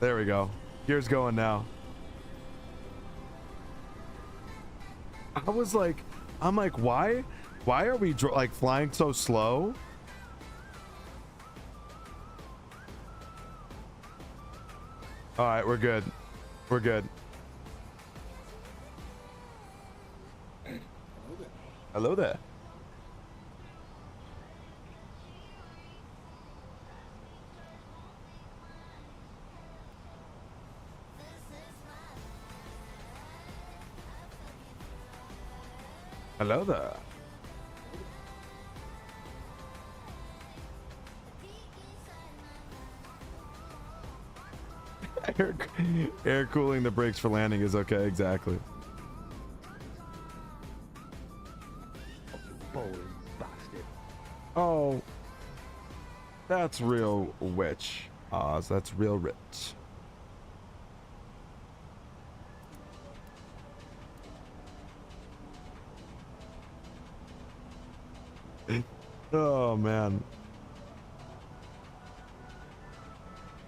There we go. Gear's going now. I'm like, why are we like flying so slow? All right, we're good. We're good. Hello there. Hello there. Air cooling the brakes for landing is okay, exactly. Holy bastard. Oh, that's real rich. Oz, that's real rich. Oh man.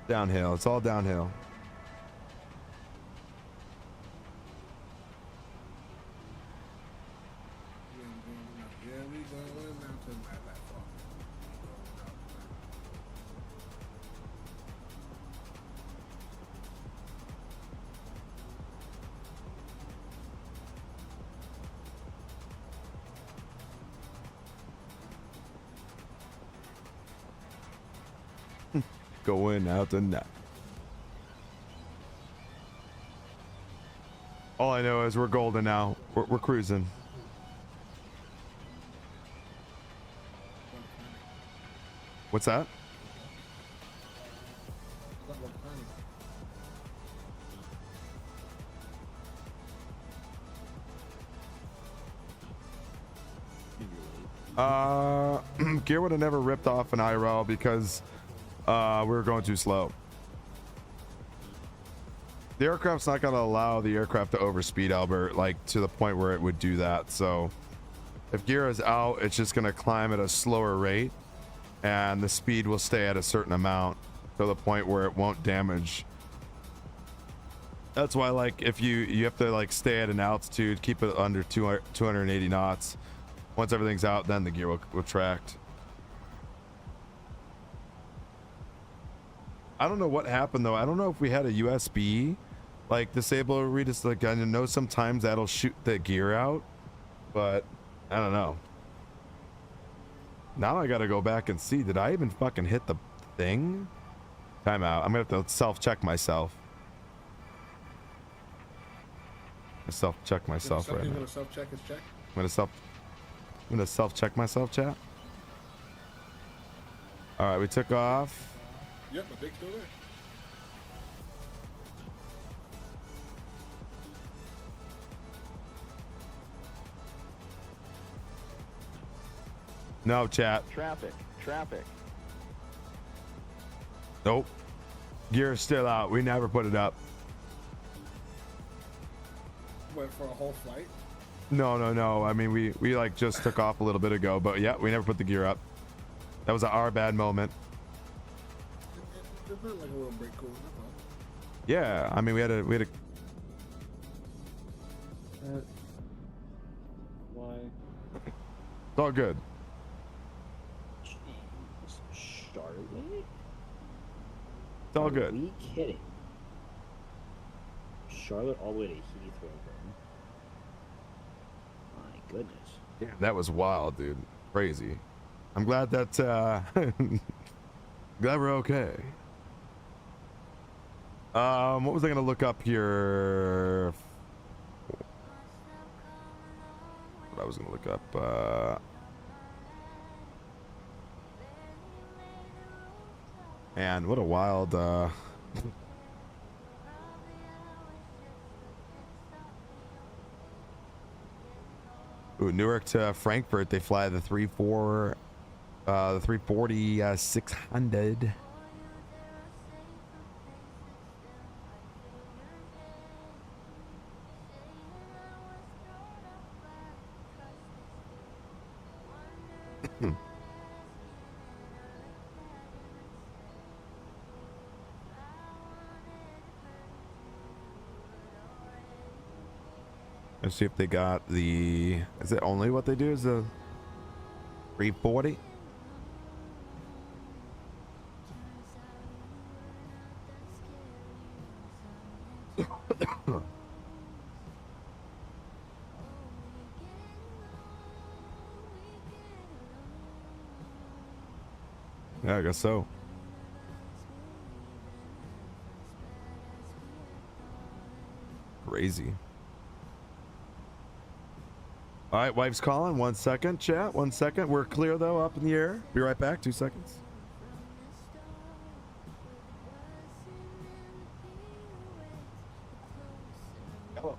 Downhill. It's all downhill. Going out the net. All I know is we're golden now. We're cruising. What's that? Gear would have never ripped off an IRL because we were going too slow. The aircraft's not going to allow the aircraft to overspeed, Albert, like to the point where it would do that. So if gear is out, it's just going to climb at a slower rate and the speed will stay at a certain amount to the point where it won't damage. That's why, like, if you have to like stay at an altitude, keep it under 280 knots. Once everything's out, then the gear will retract. I don't know what happened though. I don't know if we had a USB like disable or read. It's like, I know sometimes that'll shoot the gear out, but I don't know. Now I gotta go back and see. Did I even fucking hit the thing? Time out. I'm gonna have to self-check myself. Self-check myself right now. You're gonna self-check his check? I'm gonna self-check myself, chat. All right, we took off. Yep, my dick's still there. No, chat. Traffic. Nope. Gear is still out. We never put it up. Went for a whole flight? No. I mean, we like just took off a little bit ago, but yeah, we never put the gear up. That was our bad moment. It's not like a little break cool, that's all. Yeah, I mean, we had a. Why? It's all good. Charlotte? It's all good. Are we kidding? Charlotte all the way to Heathrow, bro. My goodness. Yeah, that was wild, dude. Crazy. I'm glad that glad we're okay. What was I gonna look up here? What I was gonna look up. Man, what a wild. Ooh, Newark to Frankfurt, they fly the 340 600. Let's see if they got the. Is it only what they do? Is the 340? Yeah, I guess so. Crazy. All right, wife's calling. 1 second, chat. 1 second. We're clear though, up in the air. Be right back. 2 seconds. Hello.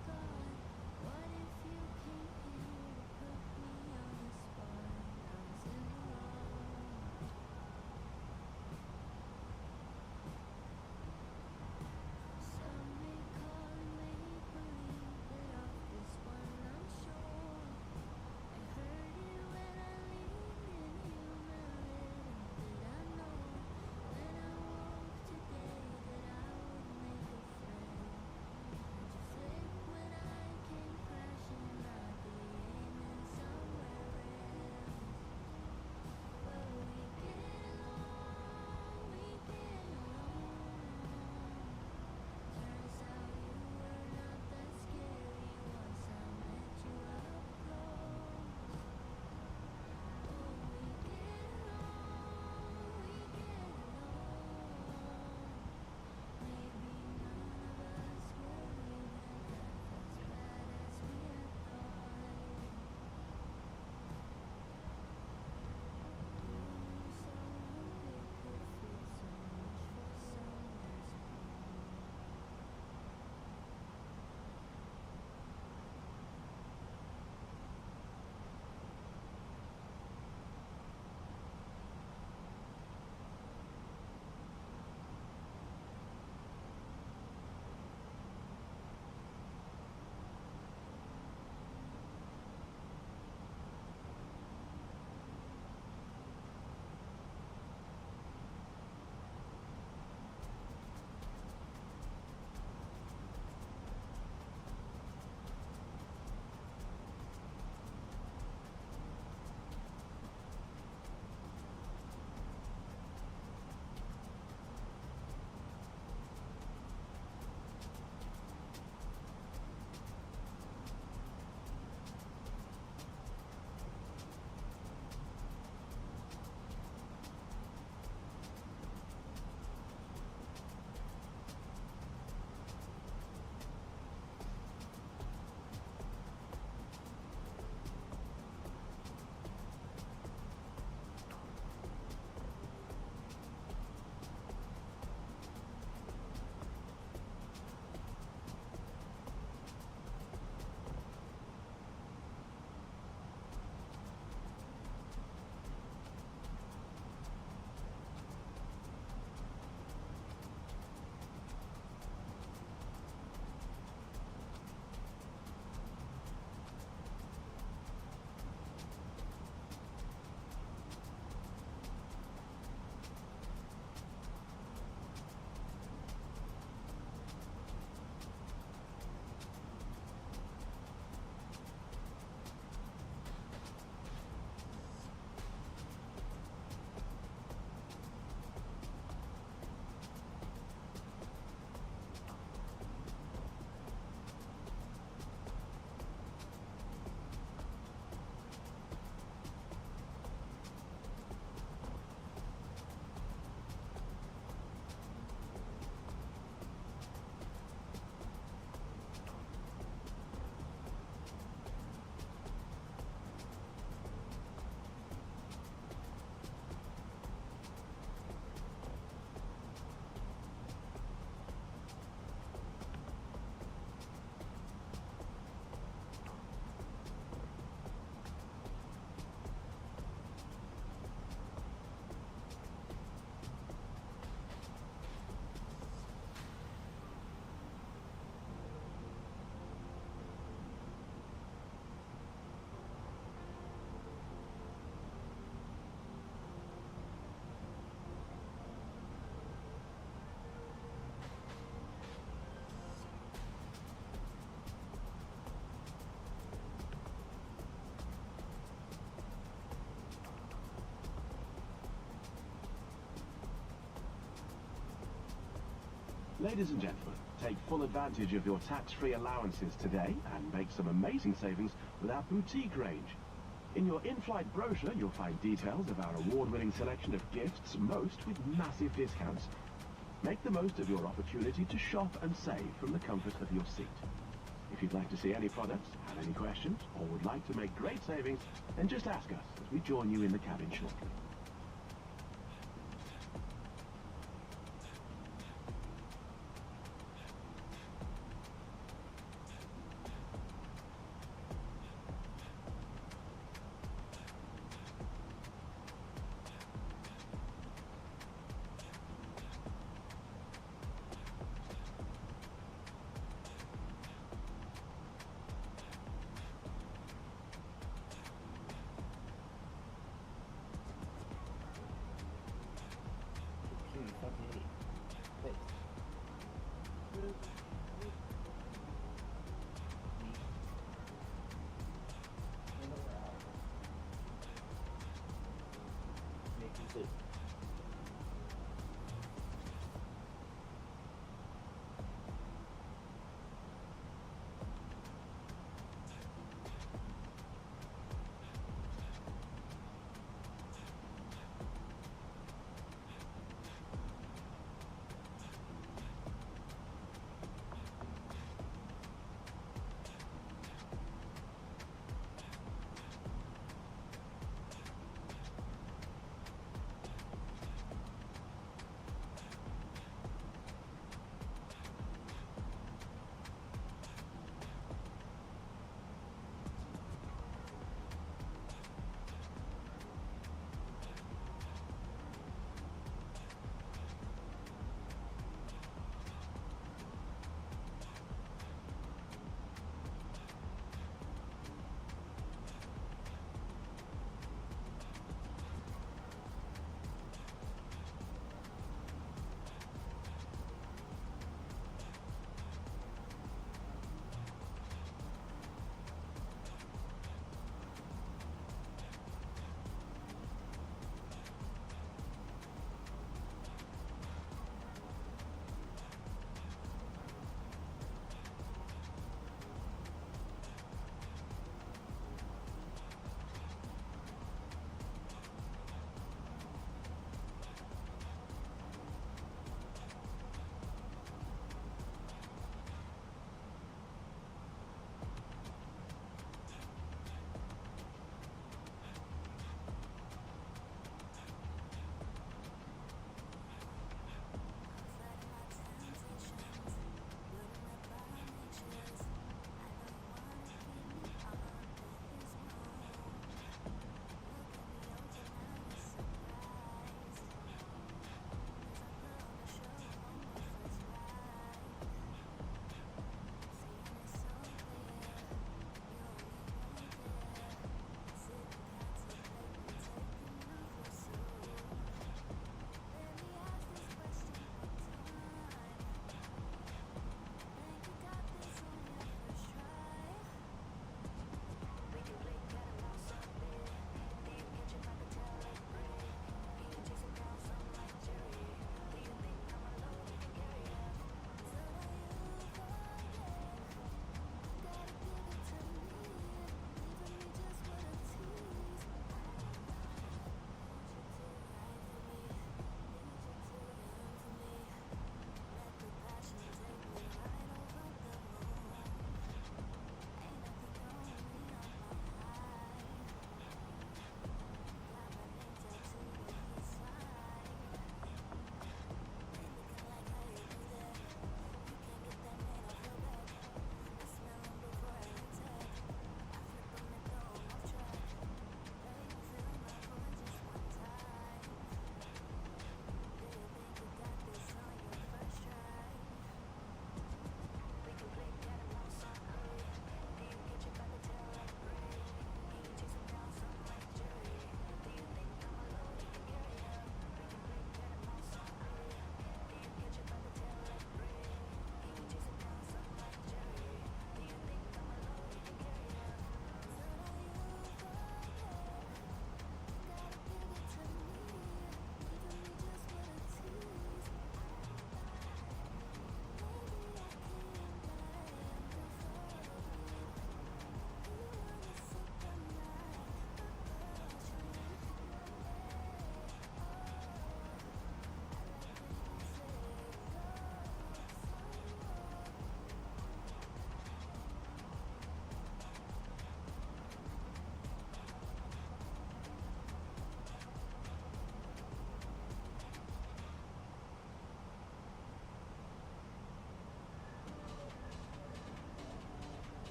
Ladies and gentlemen, take full advantage of your tax-free allowances today and make some amazing savings with our boutique range. In your in-flight brochure, you'll find details of our award-winning selection of gifts, most with massive discounts. Make the most of your opportunity to shop and save from the comfort of your seat. If you'd like to see any products, have any questions, or would like to make great savings, then just ask us as we join you in the cabin shortly.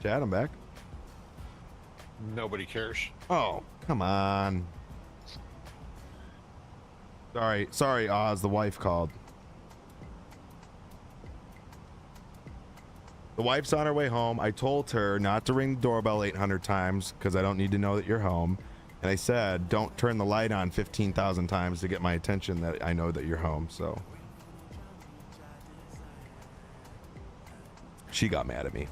Chad, I'm back. Nobody cares. Oh, come on. Sorry, Oz. The wife called. The wife's on her way home. I told her not to ring the doorbell 800 times because I don't need to know that you're home. And I said, don't turn the light on 15,000 times to get my attention that I know that you're home. So she got mad at me.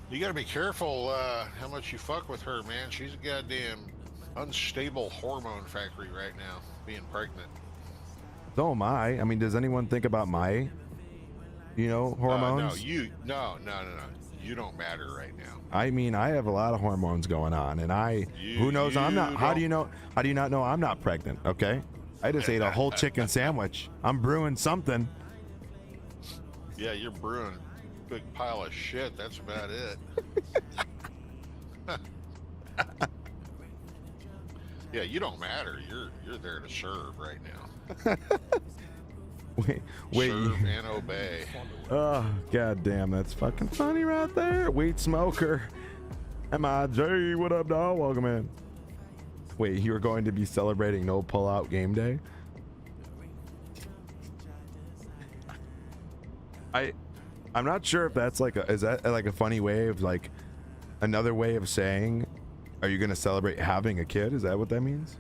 You gotta be careful how much you fuck with her, man. She's a goddamn unstable hormone factory right now, being pregnant. So am I. I mean, does anyone think about my, hormones? No. You don't matter right now. I mean, I have a lot of hormones going on, and who knows? I'm not. How do you know? How do you not know I'm not pregnant? Okay, I just ate a whole chicken sandwich. I'm brewing something. Yeah, you're brewing a big pile of shit. That's about it. Yeah, you don't matter. You're there to serve right now. wait. Serve and obey. Oh, god damn, that's fucking funny right there. Weed smoker. MIJ, what up, dog? Welcome in. Wait, you were going to be celebrating no pull-out game day? I'm not sure if that's is that like a funny way of like another way of saying, are you gonna celebrate having a kid? Is that what that means?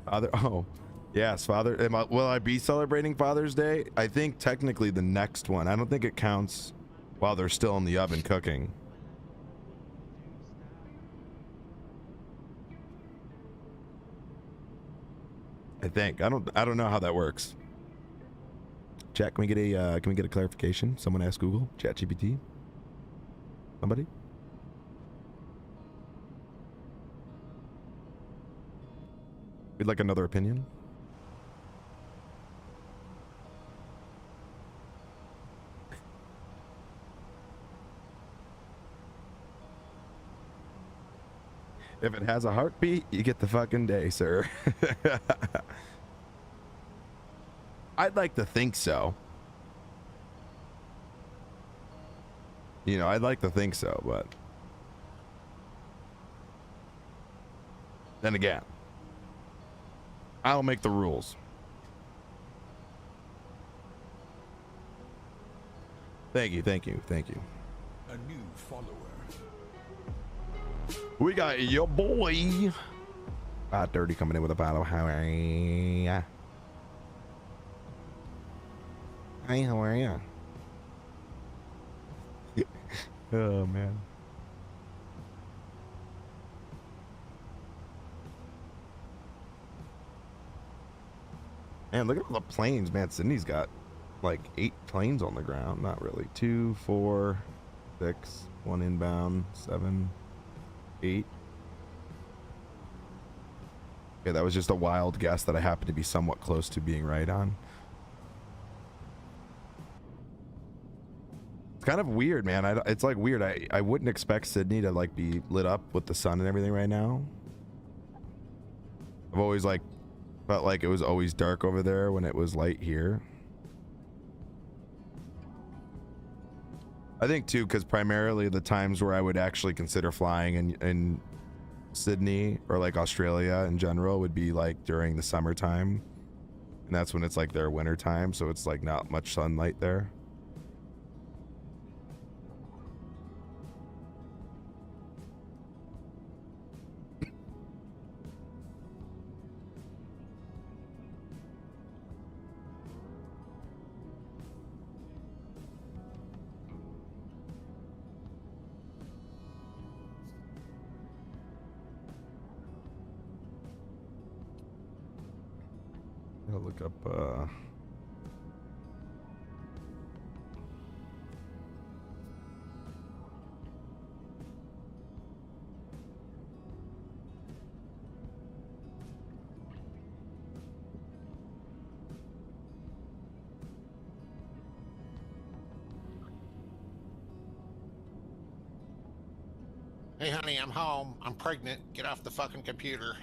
Oh, yes, father. Will I be celebrating Father's Day? I think technically the next one. I don't think it counts while they're still in the oven cooking. I think. I don't know how that works. Chat, can we get a clarification? Someone ask Google, ChatGPT. Somebody? We'd like another opinion. If it has a heartbeat, you get the fucking day, sir. I'd like to think so. I'd like to think so, but then again, I'll make the rules. Thank you. A new follower. We got your boy 530 coming in with a bottle. How are ya? Hi, how are ya? Oh man. Man, look at all the planes, man. Sydney's got like 8 planes on the ground. Not really. 2, 4, 6, 1 inbound, 7, 8. Okay, that was just a wild guess that I happened to be somewhat close to being right on. It's kind of weird, man. It's like weird. I wouldn't expect Sydney to like be lit up with the sun and everything right now. I've always like felt like it was always dark over there when it was light here. I think too, because primarily the times where I would actually consider flying in Sydney or like Australia in general would be like during the summertime, and that's when it's like their winter time, so it's like not much sunlight there. I'll look up Hey, honey, I'm home. I'm pregnant. Get off the fucking computer.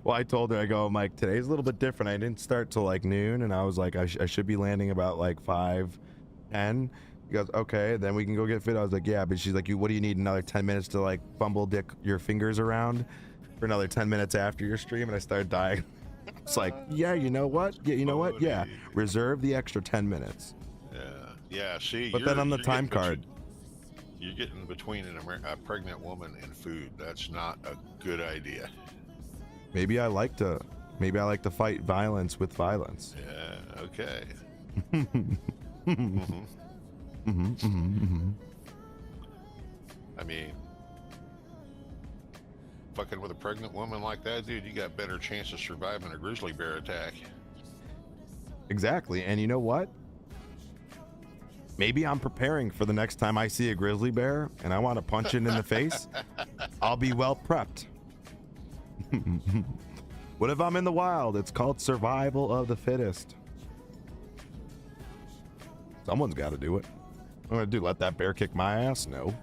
Well, I told her, I go, I'm like, today's a little bit different. I didn't start till like noon, and I was like, I should be landing about like 5:10. He goes, okay, then we can go get fit. I was like, yeah, but she's like, what do you need, another 10 minutes to like fumble dick your fingers around for another 10 minutes after your stream? And I started dying. It's like, yeah, you know what? Yeah, you know what? Yeah, reserve the extra 10 minutes. Yeah, see. But then on the time card. You're getting between a pregnant woman and food. That's not a good idea. Maybe I like to fight violence with violence. Yeah, okay. I mean, fucking with a pregnant woman like that, dude, you got better chance of surviving a grizzly bear attack. Exactly. And you know what? Maybe I'm preparing for the next time I see a grizzly bear and I want to punch it in the face. I'll be well prepped. What if I'm in the wild? It's called survival of the fittest. Someone's got to do it. I'm gonna do, let that bear kick my ass? No.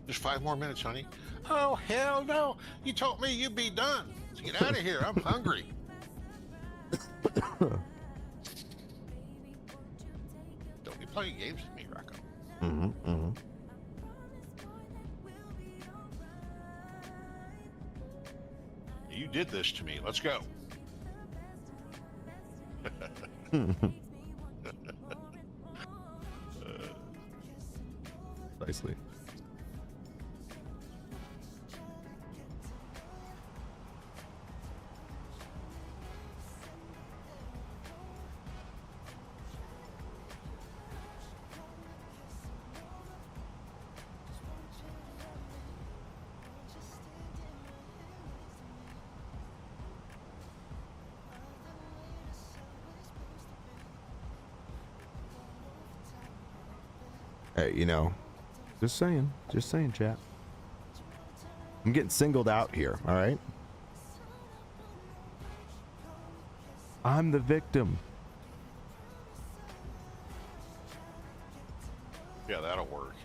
Just 5 more minutes, honey. Oh, hell no. You told me you'd be done. So get out of here. I'm hungry. Don't be playing games with me, Rocco. You did this to me. Let's go. Nicely. Hey, you know, just saying, chat. I'm getting singled out here, all right? I'm the victim. Yeah, that'll work.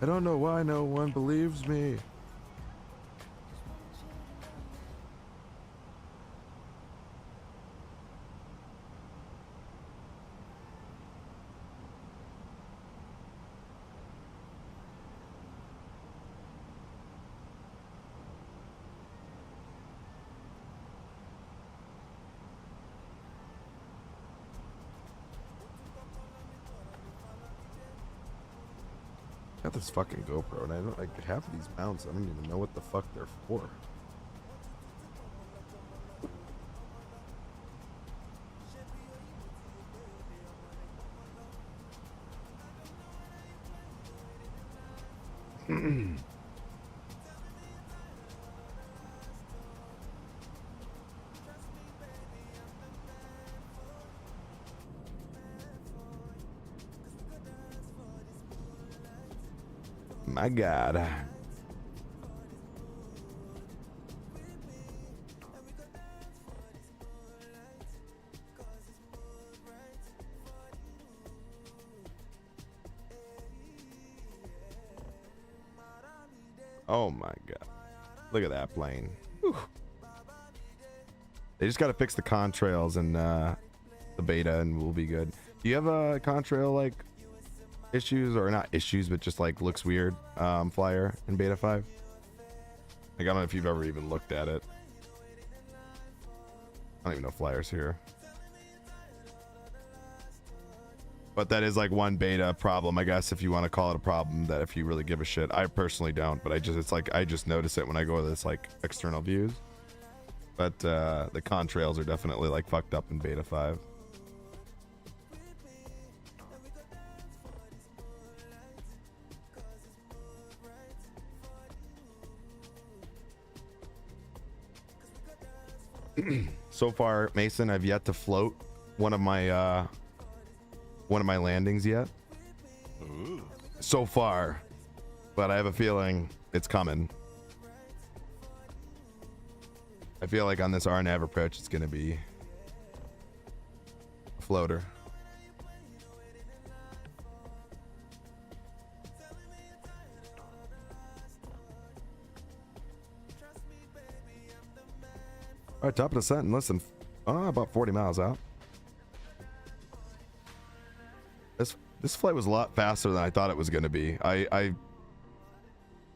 I don't know why no one believes me. Got this fucking GoPro, and I don't like half of these mounts. I don't even know what the fuck they're for. My God. Oh my God. Look at that plane. Whew. They just got to fix the contrails and the beta and we'll be good. Do you have a contrail like issues, or not issues, but just like looks weird flyer in beta 5? Like, I don't know if you've ever even looked at it. I don't even know if flyer's here. But that is like one beta problem, I guess, if you want to call it a problem, that if you really give a shit. I personally don't, but it's like I just notice it when I go to this like external views. But the contrails are definitely like fucked up in beta 5. So far, Mason, I've yet to float one of my landings yet. Ooh. So far, but I have a feeling it's coming. I feel like on this RNAV approach, it's gonna be a floater. All right, top of descent in less than about 40 miles out. This flight was a lot faster than I thought it was going to be. I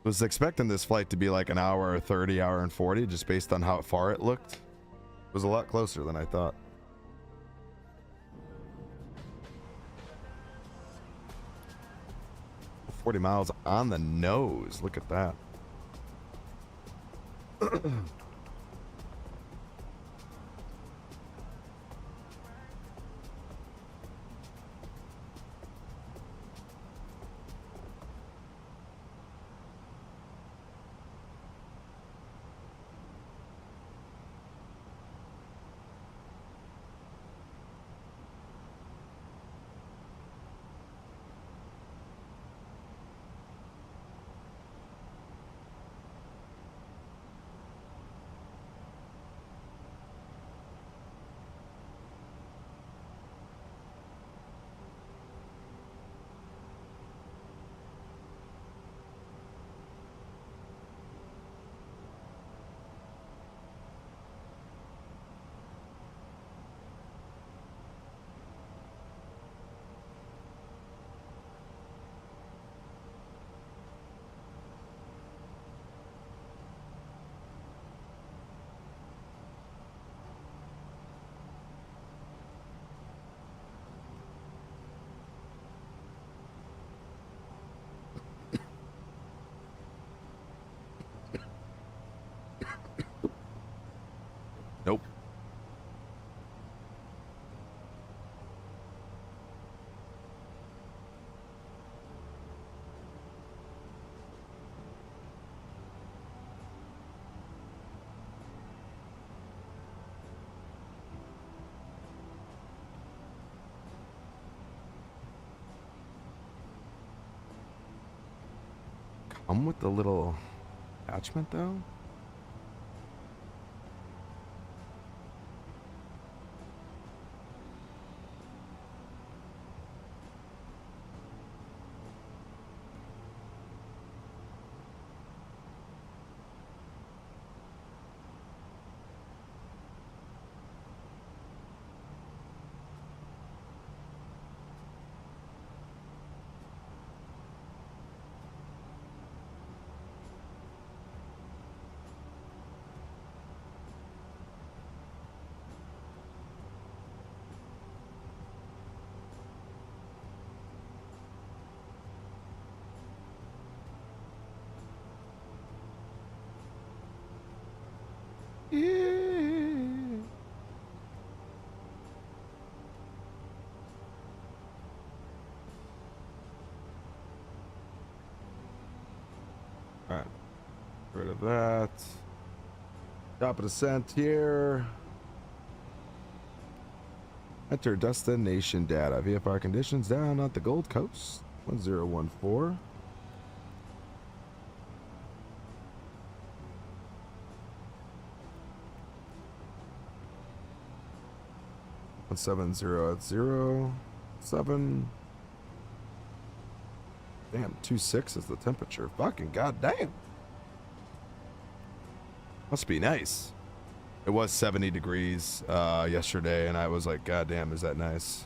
was expecting this flight to be like an hour 30, hour and 40, just based on how far it looked. It was a lot closer than I thought. "40 miles on the nose. Look at that." Nope. Come with the little attachment though? Alright. Rid of that. Top of descent here. Enter destination data. VFR conditions down at the Gold Coast. 1014. One 7 Damn, 26 is the temperature. Fucking goddamn. Must be nice. It was 70 degrees yesterday, and I was like, goddamn, is that nice?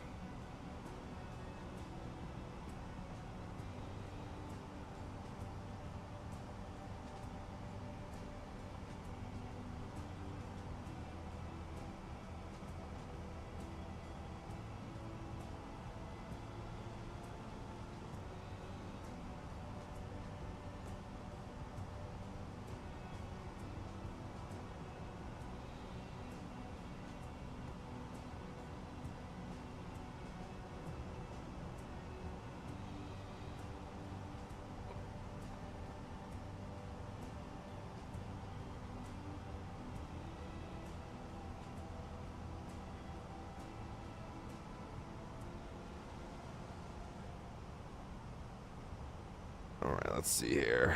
Let's see here.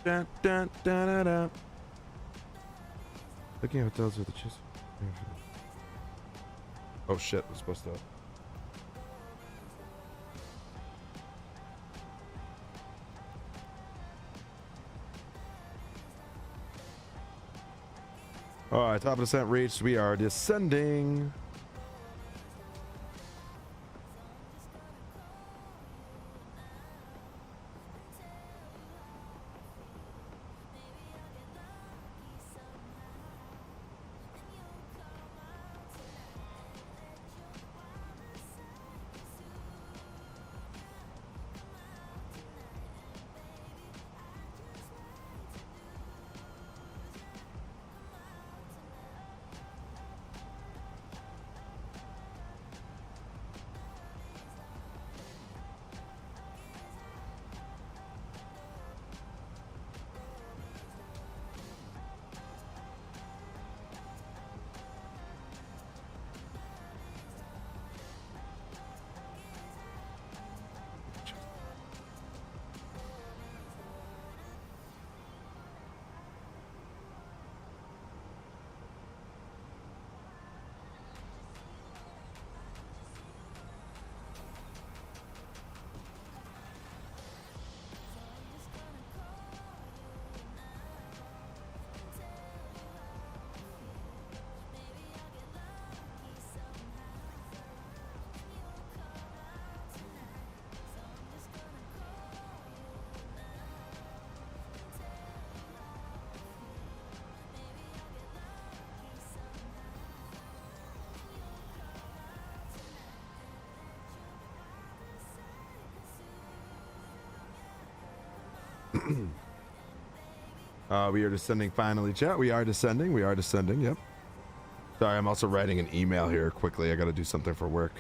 Dun, dun, dun, dun, dun. Looking at hotels with the chest. Oh shit, we're supposed to. Alright, top of descent reached. We are descending. We are descending finally, chat. We are descending. We are descending. Yep. Sorry, I'm also writing an email here quickly. I got to do something for work.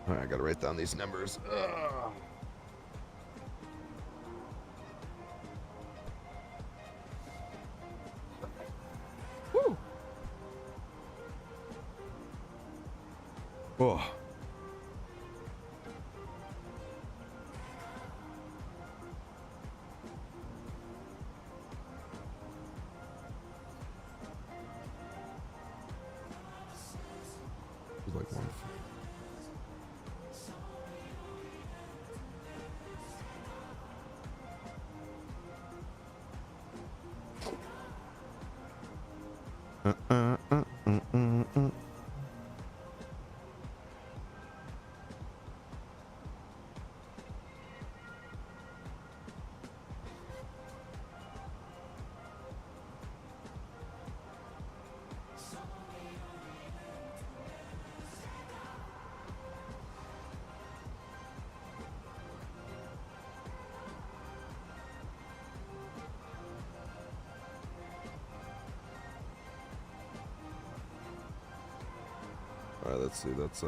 All right, I gotta write down these numbers. Ugh. Woo. Oh. All right, let's see. That's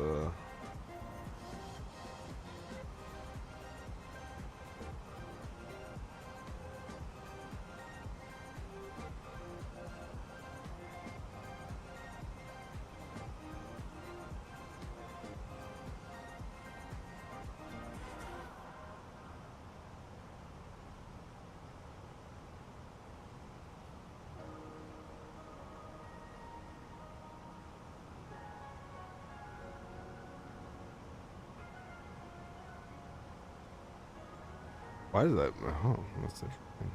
why is that? Oh, that's interesting.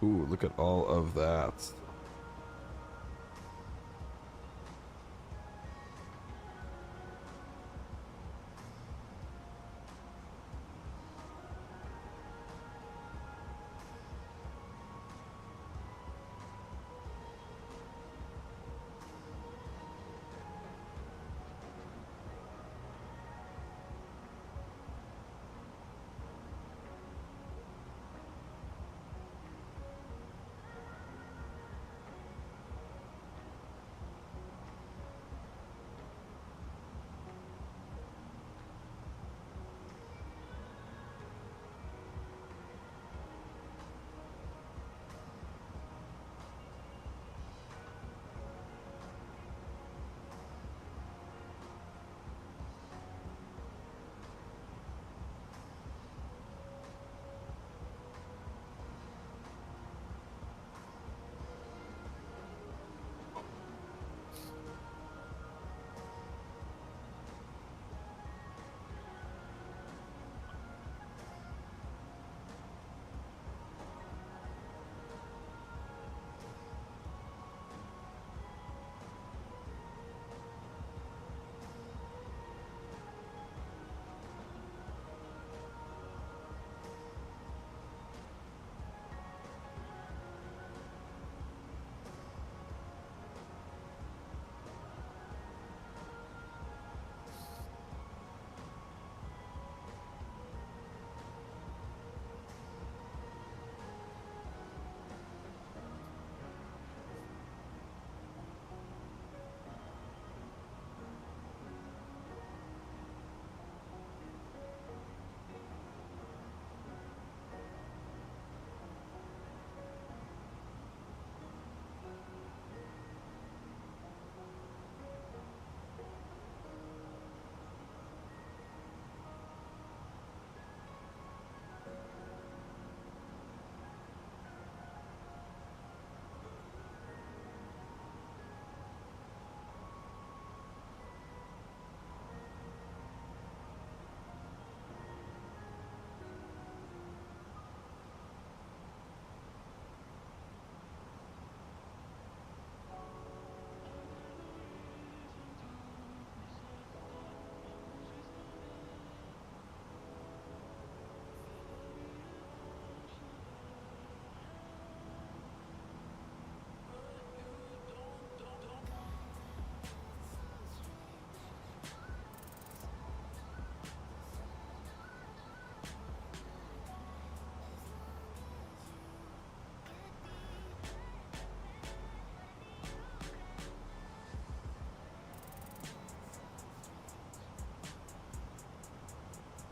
Ooh, look at all of that.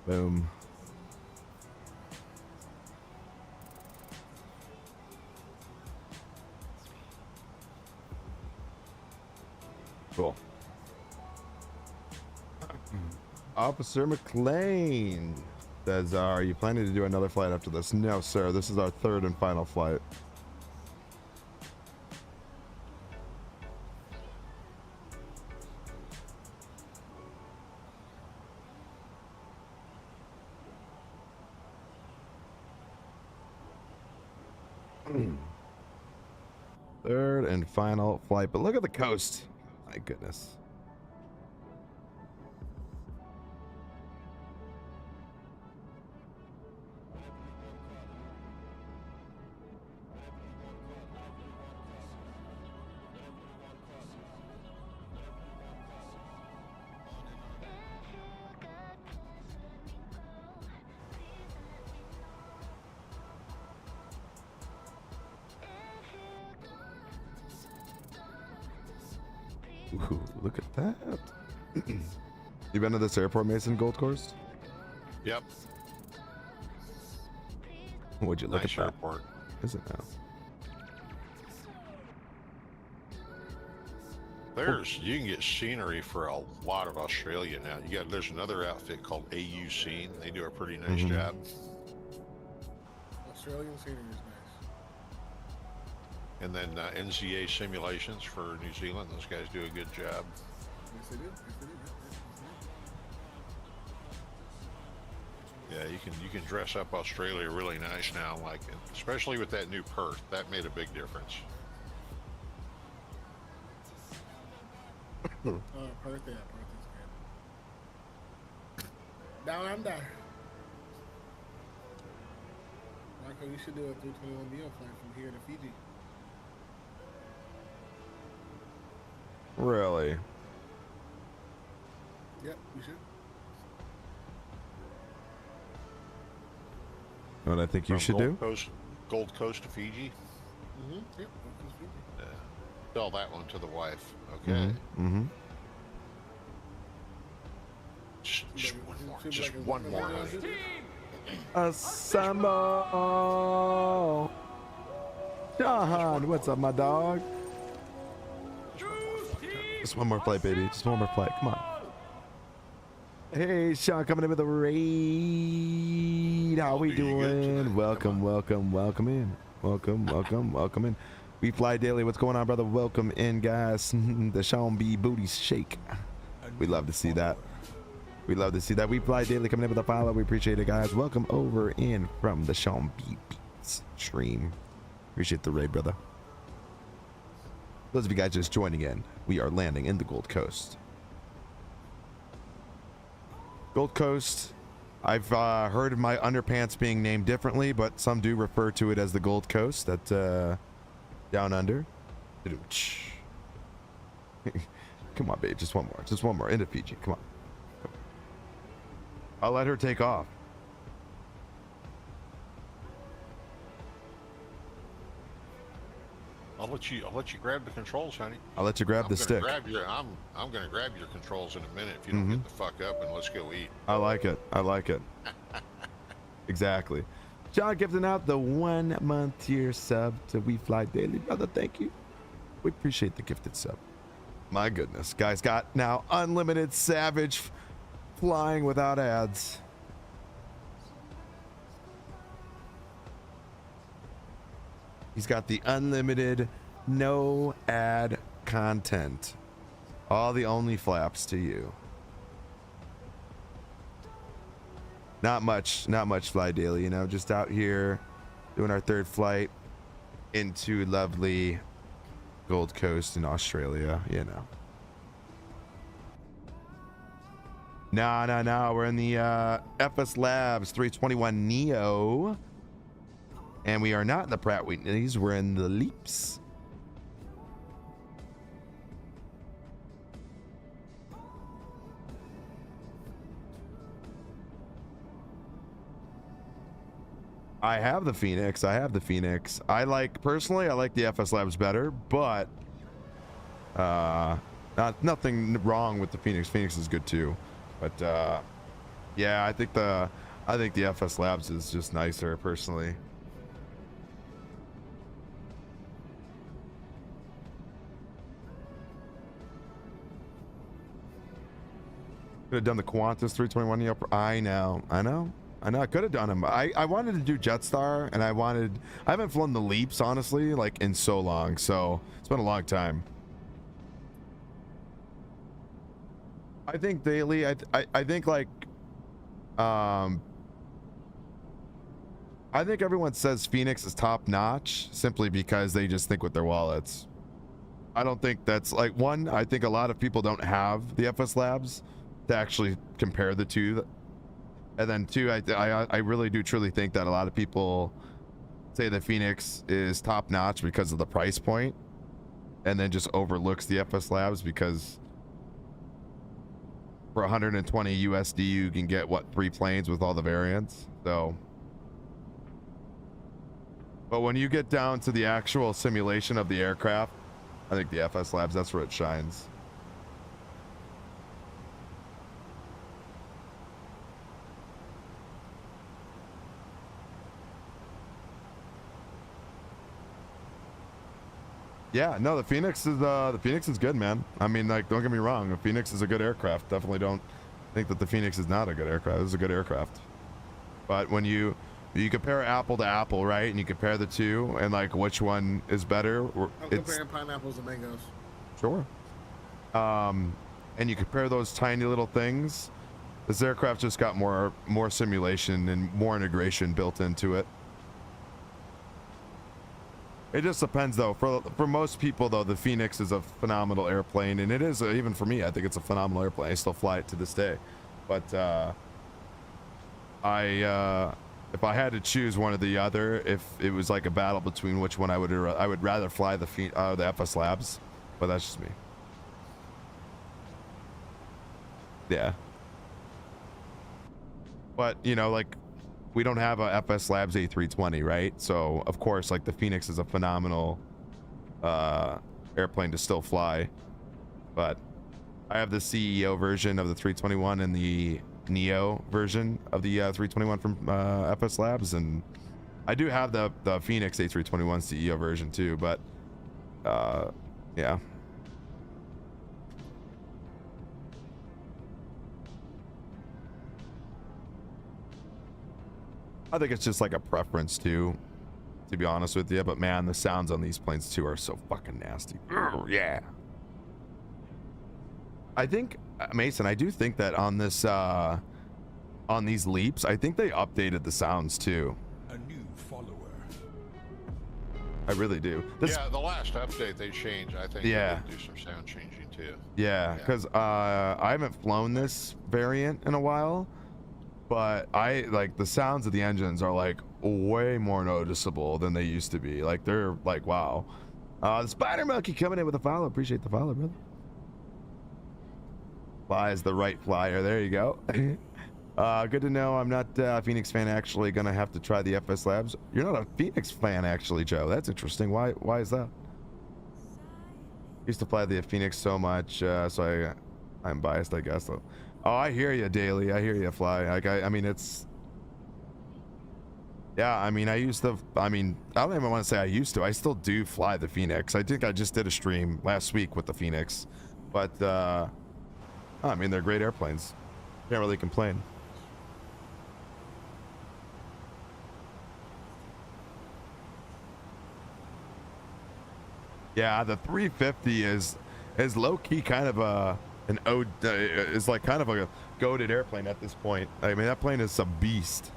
Boom. Cool. Officer McLean says, are you planning to do another flight after this? No, sir. This is our third and final flight. third and final flight. But look at the coast. My goodness. Ooh, look at that. You been to this airport, Mason, Gold Coast? Yep. Would you look Nice at that? airport. Is it now? You can get scenery for a lot of Australia now. There's another outfit called AU Scene. They do a pretty nice job. Australian scenery is nice. And then NZA Simulations for New Zealand. Those guys do a good job. Yes, they do. Yes, they do. Yeah, you can dress up Australia really nice now, like especially with that new Perth. That made a big difference. Oh, Perth, yeah, Perth is good. Down under. Marco, you should do a 321 Neo flight from here to Fiji. Really? Yep, we should. What I think you should do? Gold Coast to Fiji. Mm-hmm. Yep, Gold Coast, Fiji. Yeah. Tell that one to the wife, okay? Mm-hmm. Just one more. Just one more. Assemble! John, what's up, my dog? Just one more flight, baby. Just one more flight. Come on. Hey, Sean, coming in with a raid. How we doing? Welcome, welcome, welcome in. Welcome, welcome, welcome in. We fly daily. What's going on, brother? Welcome in, guys. The Sean B booties shake. We love to see that. We love to see that. We fly daily coming in with a follow. We appreciate it, guys. Welcome over in from the Sean B Beats stream. Appreciate the raid, brother. Those of you guys just joining in, we are landing in the Gold Coast. Gold Coast, I've heard of my underpants being named differently, but some do refer to it as the Gold Coast. That down under. Come on, babe. Just one more. Just one more. Into Fiji. Come on. I'll let her take off. I'll let you grab the controls, honey. I'll let you grab the stick. I'm gonna grab your controls in a minute if you don't get the fuck up, and let's go eat. I like it. I like it. Exactly. John gifting out the 1 month tier sub to We Fly Daily, brother. Thank you. We appreciate the gifted sub. My goodness, guys, got now unlimited Savage flying without ads. He's got the unlimited, no ad content. All the only flaps to you. Not much fly daily, you know, just out here doing our third flight into lovely Gold Coast in Australia, you know. No, we're in the FS Labs 321 Neo. And we are not in the Pratt Whitneys, we're in the Leaps. I have the Phoenix. Personally, I like the FS Labs better, but nothing wrong with the Phoenix. Phoenix is good too. But yeah, I think the FS Labs is just nicer personally. Could have done the Qantas 321 I know. I could have done them. I wanted to do Jetstar, and I haven't flown the Leaps, honestly, like in so long. So it's been a long time. I think daily, I think like, I think everyone says Phoenix is top notch simply because they just think with their wallets. I don't think that's like one. I think a lot of people don't have the FS Labs to actually compare the two, and then two, I really do truly think that a lot of people say the Phoenix is top notch because of the price point, and then just overlooks the FS Labs because for 120 USD you can get what, 3 planes with all the variants. So, but when you get down to the actual simulation of the aircraft, I think the FS Labs, that's where it shines. Yeah, no, the Phoenix is good, man. I mean, like, don't get me wrong, the Phoenix is a good aircraft. Definitely don't think that the Phoenix is not a good aircraft. It's a good aircraft. But when you compare apple to apple, right, and you compare the two, and like which one is better, I'm comparing pineapples and mangoes. Sure. And you compare those tiny little things, this aircraft just got more simulation and more integration built into it. It just depends, though. For most people, though, the Phoenix is a phenomenal airplane, and it is, even for me, I think it's a phenomenal airplane. I still fly it to this day. But if I had to choose one or the other, if it was like a battle between which one I would rather fly the FS Labs, but that's just me. Yeah. But, you know, like, we don't have a FS Labs A320, right? So, of course, like, the Phoenix is a phenomenal airplane to still fly. But I have the CEO version of the 321 and the Neo version of the 321 from FS Labs, and I do have the Phoenix A321 CEO version too, but yeah. I think it's just like a preference too, to be honest with you, but man, the sounds on these planes too are so fucking nasty. Yeah. I think, Mason, I do think that on this, on these leaps, I think they updated the sounds too. A new follower. I really do. Yeah, the last update they changed, I think they did do some sound changing too. Yeah, because I haven't flown this variant in a while, but I like the sounds of the engines are like way more noticeable than they used to be. Like they're like, wow. The Spider Monkey coming in with a follow. Appreciate the follow, brother. Fly is the right flyer. There you go. Good to know. I'm not a Phoenix fan. Actually, gonna have to try the FS Labs. You're not a Phoenix fan, actually, Joe. That's interesting. Why is that? Used to fly the Phoenix so much, so I'm biased, I guess. Though. Oh, I hear you, Daily. I hear you, Fly. Like I mean, it's. Yeah, I mean, I don't even want to say I used to. I still do fly the Phoenix. I think I just did a stream last week with the Phoenix, but I mean, they're great airplanes. Can't really complain. Yeah, the 350 is low key kind of is like kind of a goated airplane at this point. I mean, that plane is a beast.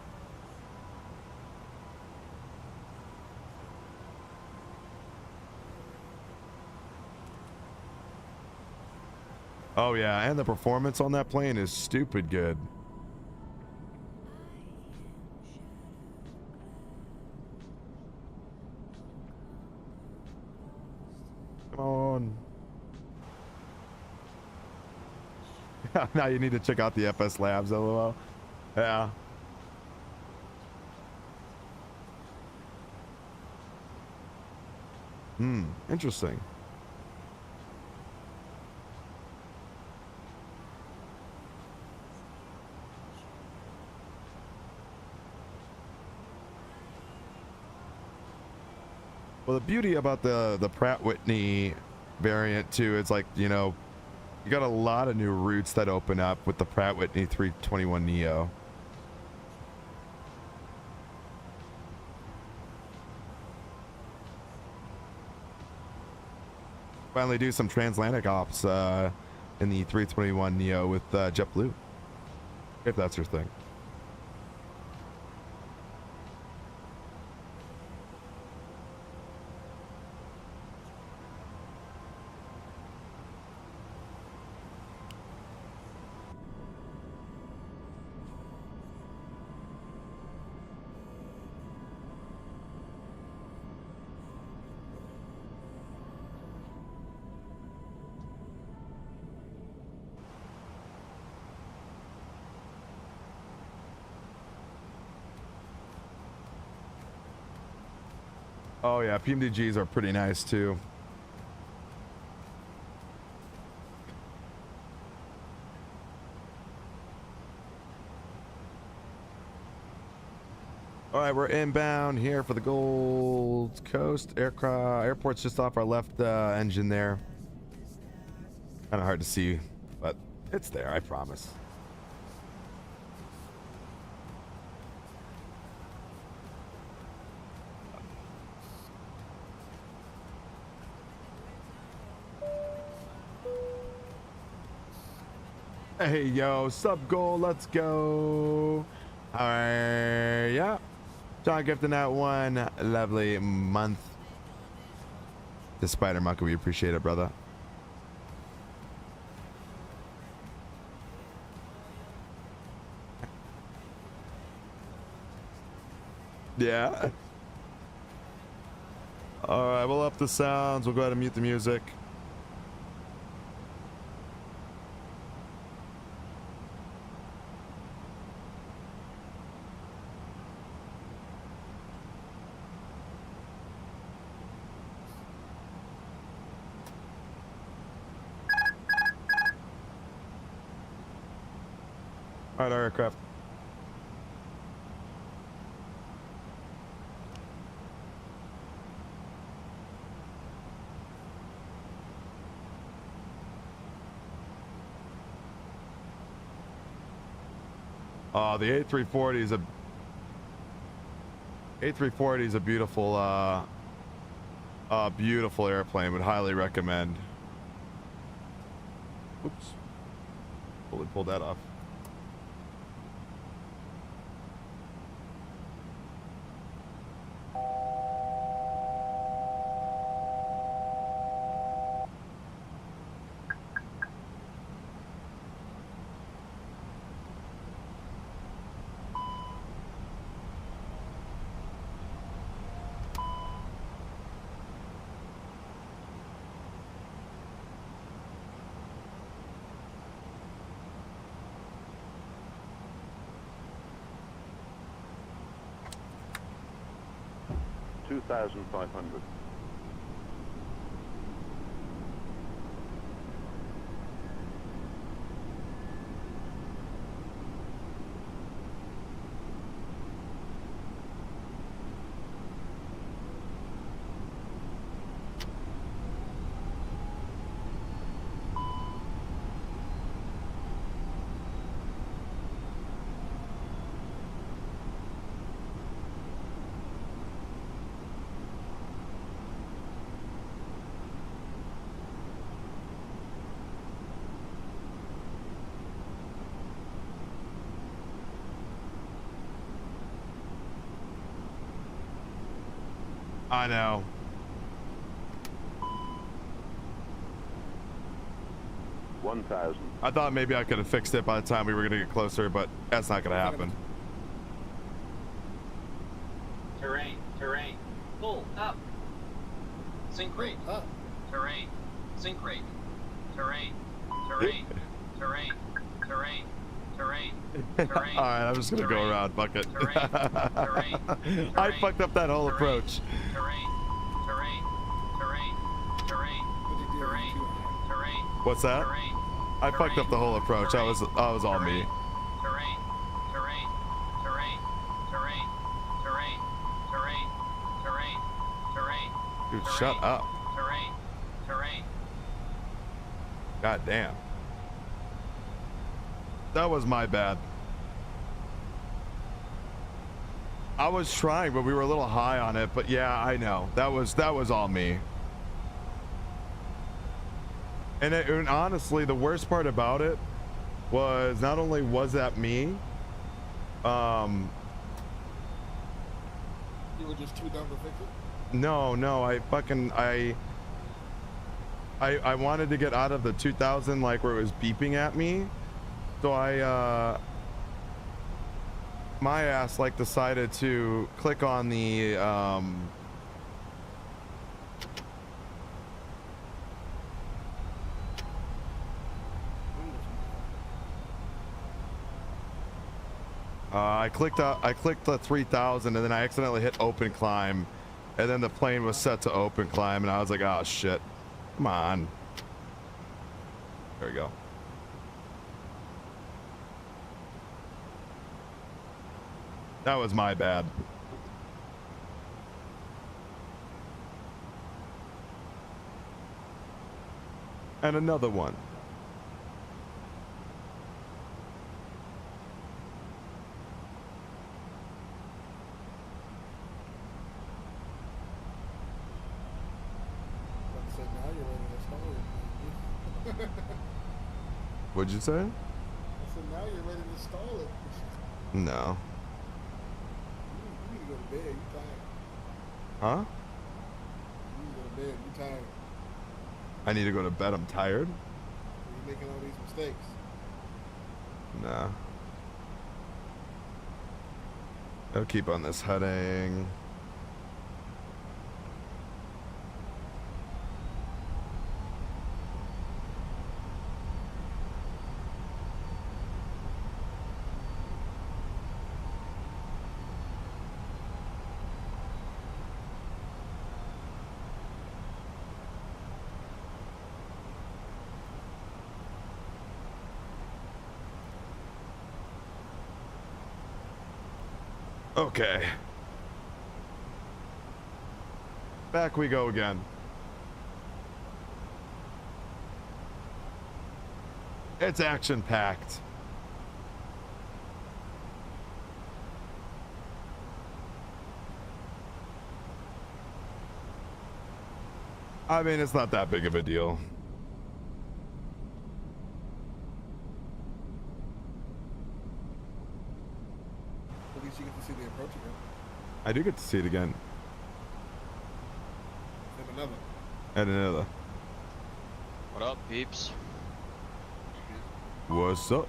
Oh yeah, and the performance on that plane is stupid good. Come on. Now you need to check out the FS Labs, LOL. Yeah. Interesting. Well, the beauty about the Pratt Whitney variant too, it's like, you know, you got a lot of new routes that open up with the Pratt Whitney 321 Neo. Finally do some transatlantic ops in the 321 Neo with JetBlue, if that's your thing. Oh yeah, PMDGs are pretty nice too. All right, we're inbound here for the Gold Coast. Airport's just off our left engine there. Kind of hard to see, but it's there, I promise. Hey, yo, sub goal, let's go. All right, yeah. John gifting that one lovely month. The Spider Monkey, we appreciate it, brother. Yeah. All right, we'll up the sounds. We'll go ahead and mute the music. All right, our aircraft. The A340 is a beautiful beautiful airplane. Would highly recommend. Oops. Fully pulled that off. $2,500. I know. $1,000. I thought maybe I could have fixed it by the time we were going to get closer, but that's not going to happen. Terrain, terrain. Pull up. Sync rate up. Terrain. Sync rate. Terrain. Terrain. Terrain. Terrain. Terrain. Terrain. All right, I'm just gonna go around. Fuck it. I fucked up that whole approach. Terrain. Terrain. Terrain. Terrain. Terrain. Terrain. What's that? Terrain. I fucked up the whole approach. That was all me. Terrain. Terrain. Terrain. Terrain. Terrain. Terrain. Terrain. Terrain. Dude, shut up. Terrain. Terrain. God damn. That was my bad. I was trying, but we were a little high on it. But yeah, I know. That was all me. And honestly, the worst part about it was not only was that me, You were just too dumb to fix it? no, I wanted to get out of the 2000, like where it was beeping at me. So my ass like decided to click on the I clicked the 3000 and then I accidentally hit open climb And then the plane was set to open climb, and I was like, oh shit. Come on. There we go. That was my bad. And another one. So now you're ready to stall it. What'd you say? So now you're ready to stall it. No. You need to go to bed. You tired. Huh? You need to go to bed. You tired. I need to go to bed. I'm tired. You're making all these mistakes. Nah. I'll keep on this heading. Okay. Back we go again. It's action-packed. I mean, it's not that big of a deal. At least you get to see the approach again. I do get to see it again. And another. And another. What up, peeps? What's up?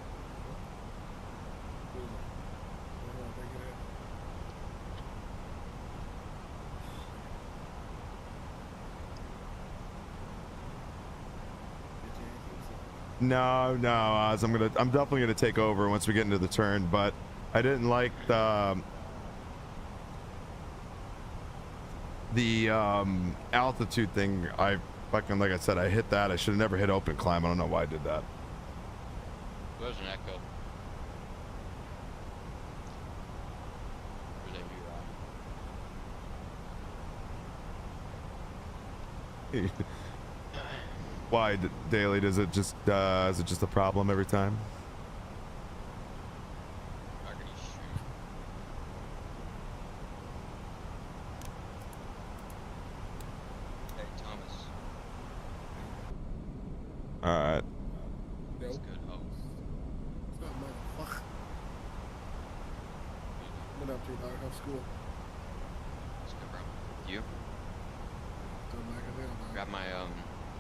No, Oz, I'm definitely gonna take over once we get into the turn, but I didn't like the altitude thing. I fucking, like I said, I hit that. I should have never hit open climb. I don't know why I did that. There's an echo. There's a Why, Daily? Does it just is it just a problem every time? Hey, Thomas. All right. That's good. Oh. It's not my fuck. What up, T-Dog? How's school? That's good, bro. You? Still back in there, dog. Got my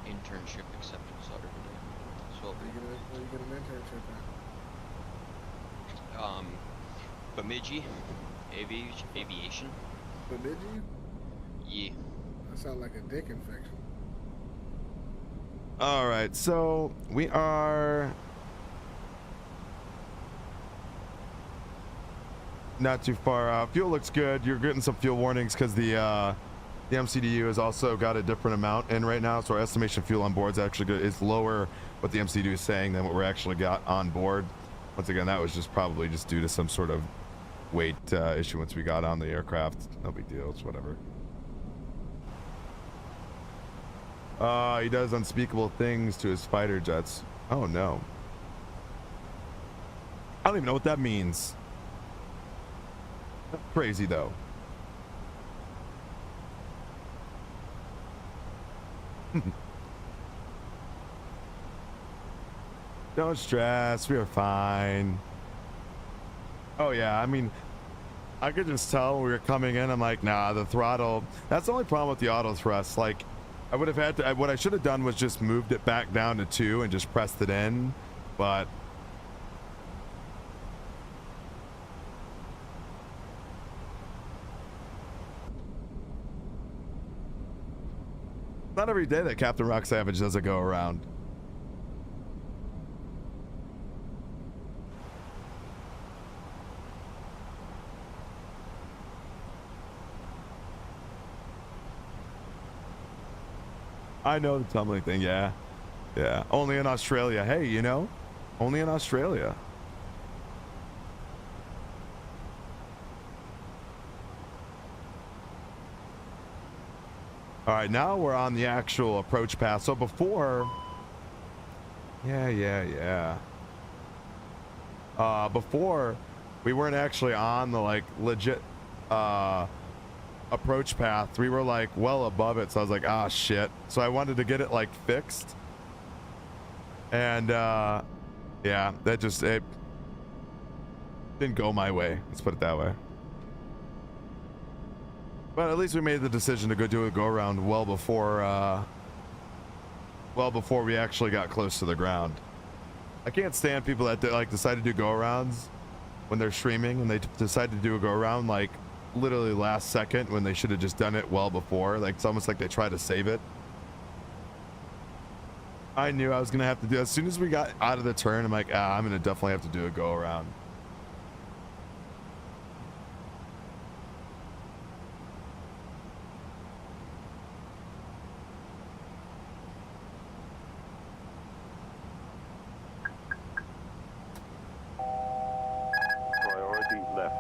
internship acceptance letter today. So Where you get an internship at? Bemidji, aviation. Bemidji? Yeah. That sounds like a dick infection. All right, so we are not too far out. Fuel looks good. You're getting some fuel warnings because the MCDU has also got a different amount in right now, so our estimation fuel on board is actually good. It's lower what the MCDU is saying than what we're actually got on board. Once again, that was just probably just due to some sort of weight issue once we got on the aircraft. No big deal. It's whatever. He does unspeakable things to his fighter jets. Oh no. I don't even know what that means. That's crazy though. Don't stress, we are fine. Oh yeah, I mean, I could just tell when we were coming in, I'm like, nah, the throttle. That's the only problem with the auto thrust. Like, I would have had to, what I should have done was just moved it back down to 2 and just pressed it in, but not every day that Captain Rock Savage doesn't go around. I know the tumbling thing. Yeah. Yeah. Only in Australia. Hey, you know, only in Australia. All right, now we're on the actual approach path. So before, before we weren't actually on the like legit approach path. We were like well above it. So I was like, ah, shit. So I wanted to get it like fixed. And yeah, that just, it didn't go my way. Let's put it that way. But at least we made the decision to go do a go around well before we actually got close to the ground. I can't stand people that like decide to do go arounds when they're streaming and they decide to do a go around like literally last second when they should have just done it well before. Like it's almost like they try to save it. I knew I was gonna have to do, as soon as we got out of the turn, I'm like, I'm gonna definitely have to do a go around. Priority left.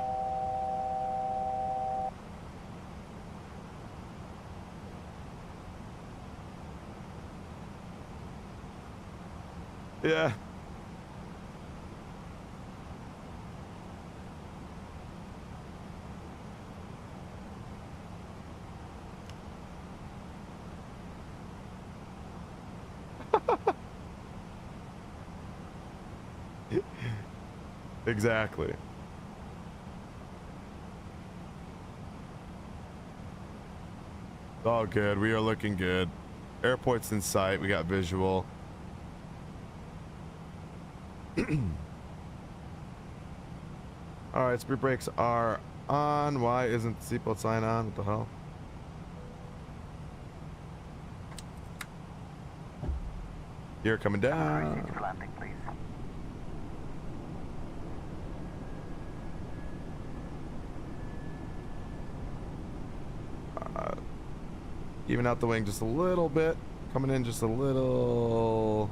Yeah. Exactly. All good. We are looking good. Airport's in sight. We got visual. All right, speed brakes are on. Why isn't the seatbelt sign on? What the hell? You're coming down. Landing, please. Even out the wing just a little bit. Coming in just a little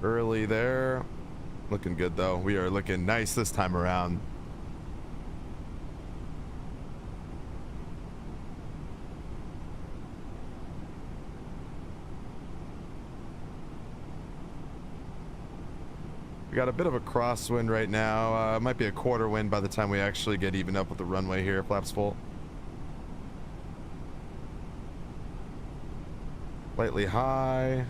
early there. Looking good though. We are looking nice this time around. We got a bit of a crosswind right now. Might be a quarter wind by the time we actually get even up with the runway here. Flaps full. Slightly high.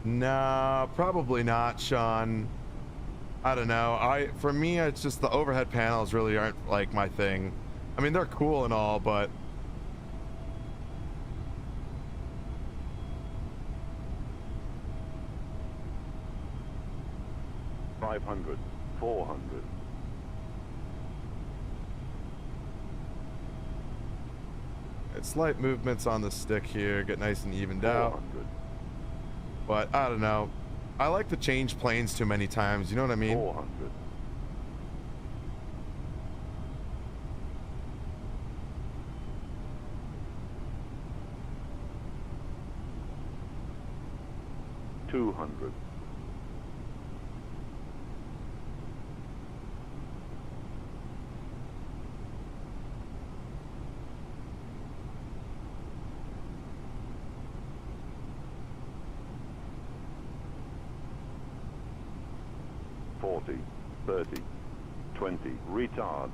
No, probably not, Sean. I don't know. For me, it's just the overhead panels really aren't like my thing. I mean, they're cool and all, but 500, 400. it's slight movements on the stick here. Get nice and evened out. But I don't know. I like to change planes too many times. You know what I mean? 400. $200. $40, $30, $20, retard.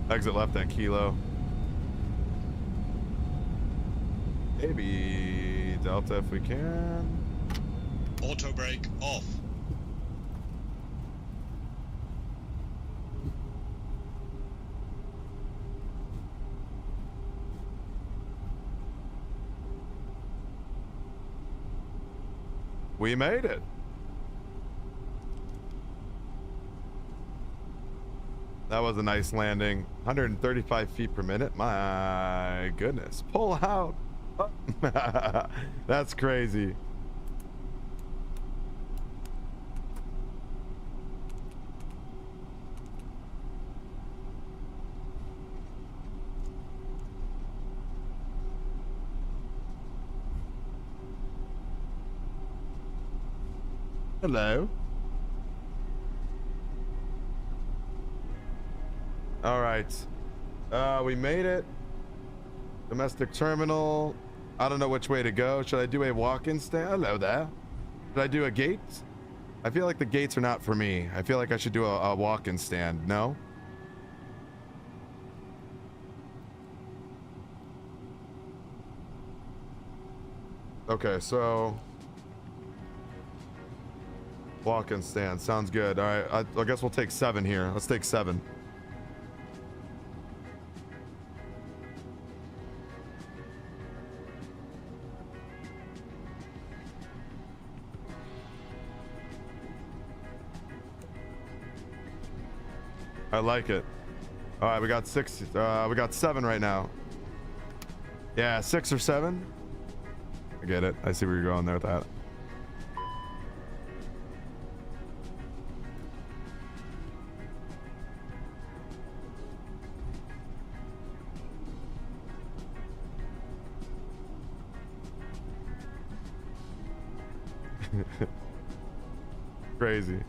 Exit left at Kilo. Maybe Delta if we can. Auto brake off. We made it. That was a nice landing. 135 feet per minute. My goodness. Pull out. Oh. That's crazy. Hello. All right. We made it. Domestic terminal. I don't know which way to go. Should I do a walk-in stand? Hello there. Should I do a gate? I feel like the gates are not for me. I feel like I should do a walk-in stand. No? Okay, so walk-in stand sounds good. All right, I guess we'll take 7 here. Let's take 7. I like it. All right, we got 6. We got 7 right now. Yeah, 6 or 7. I get it. I see where you're going there with that. Crazy.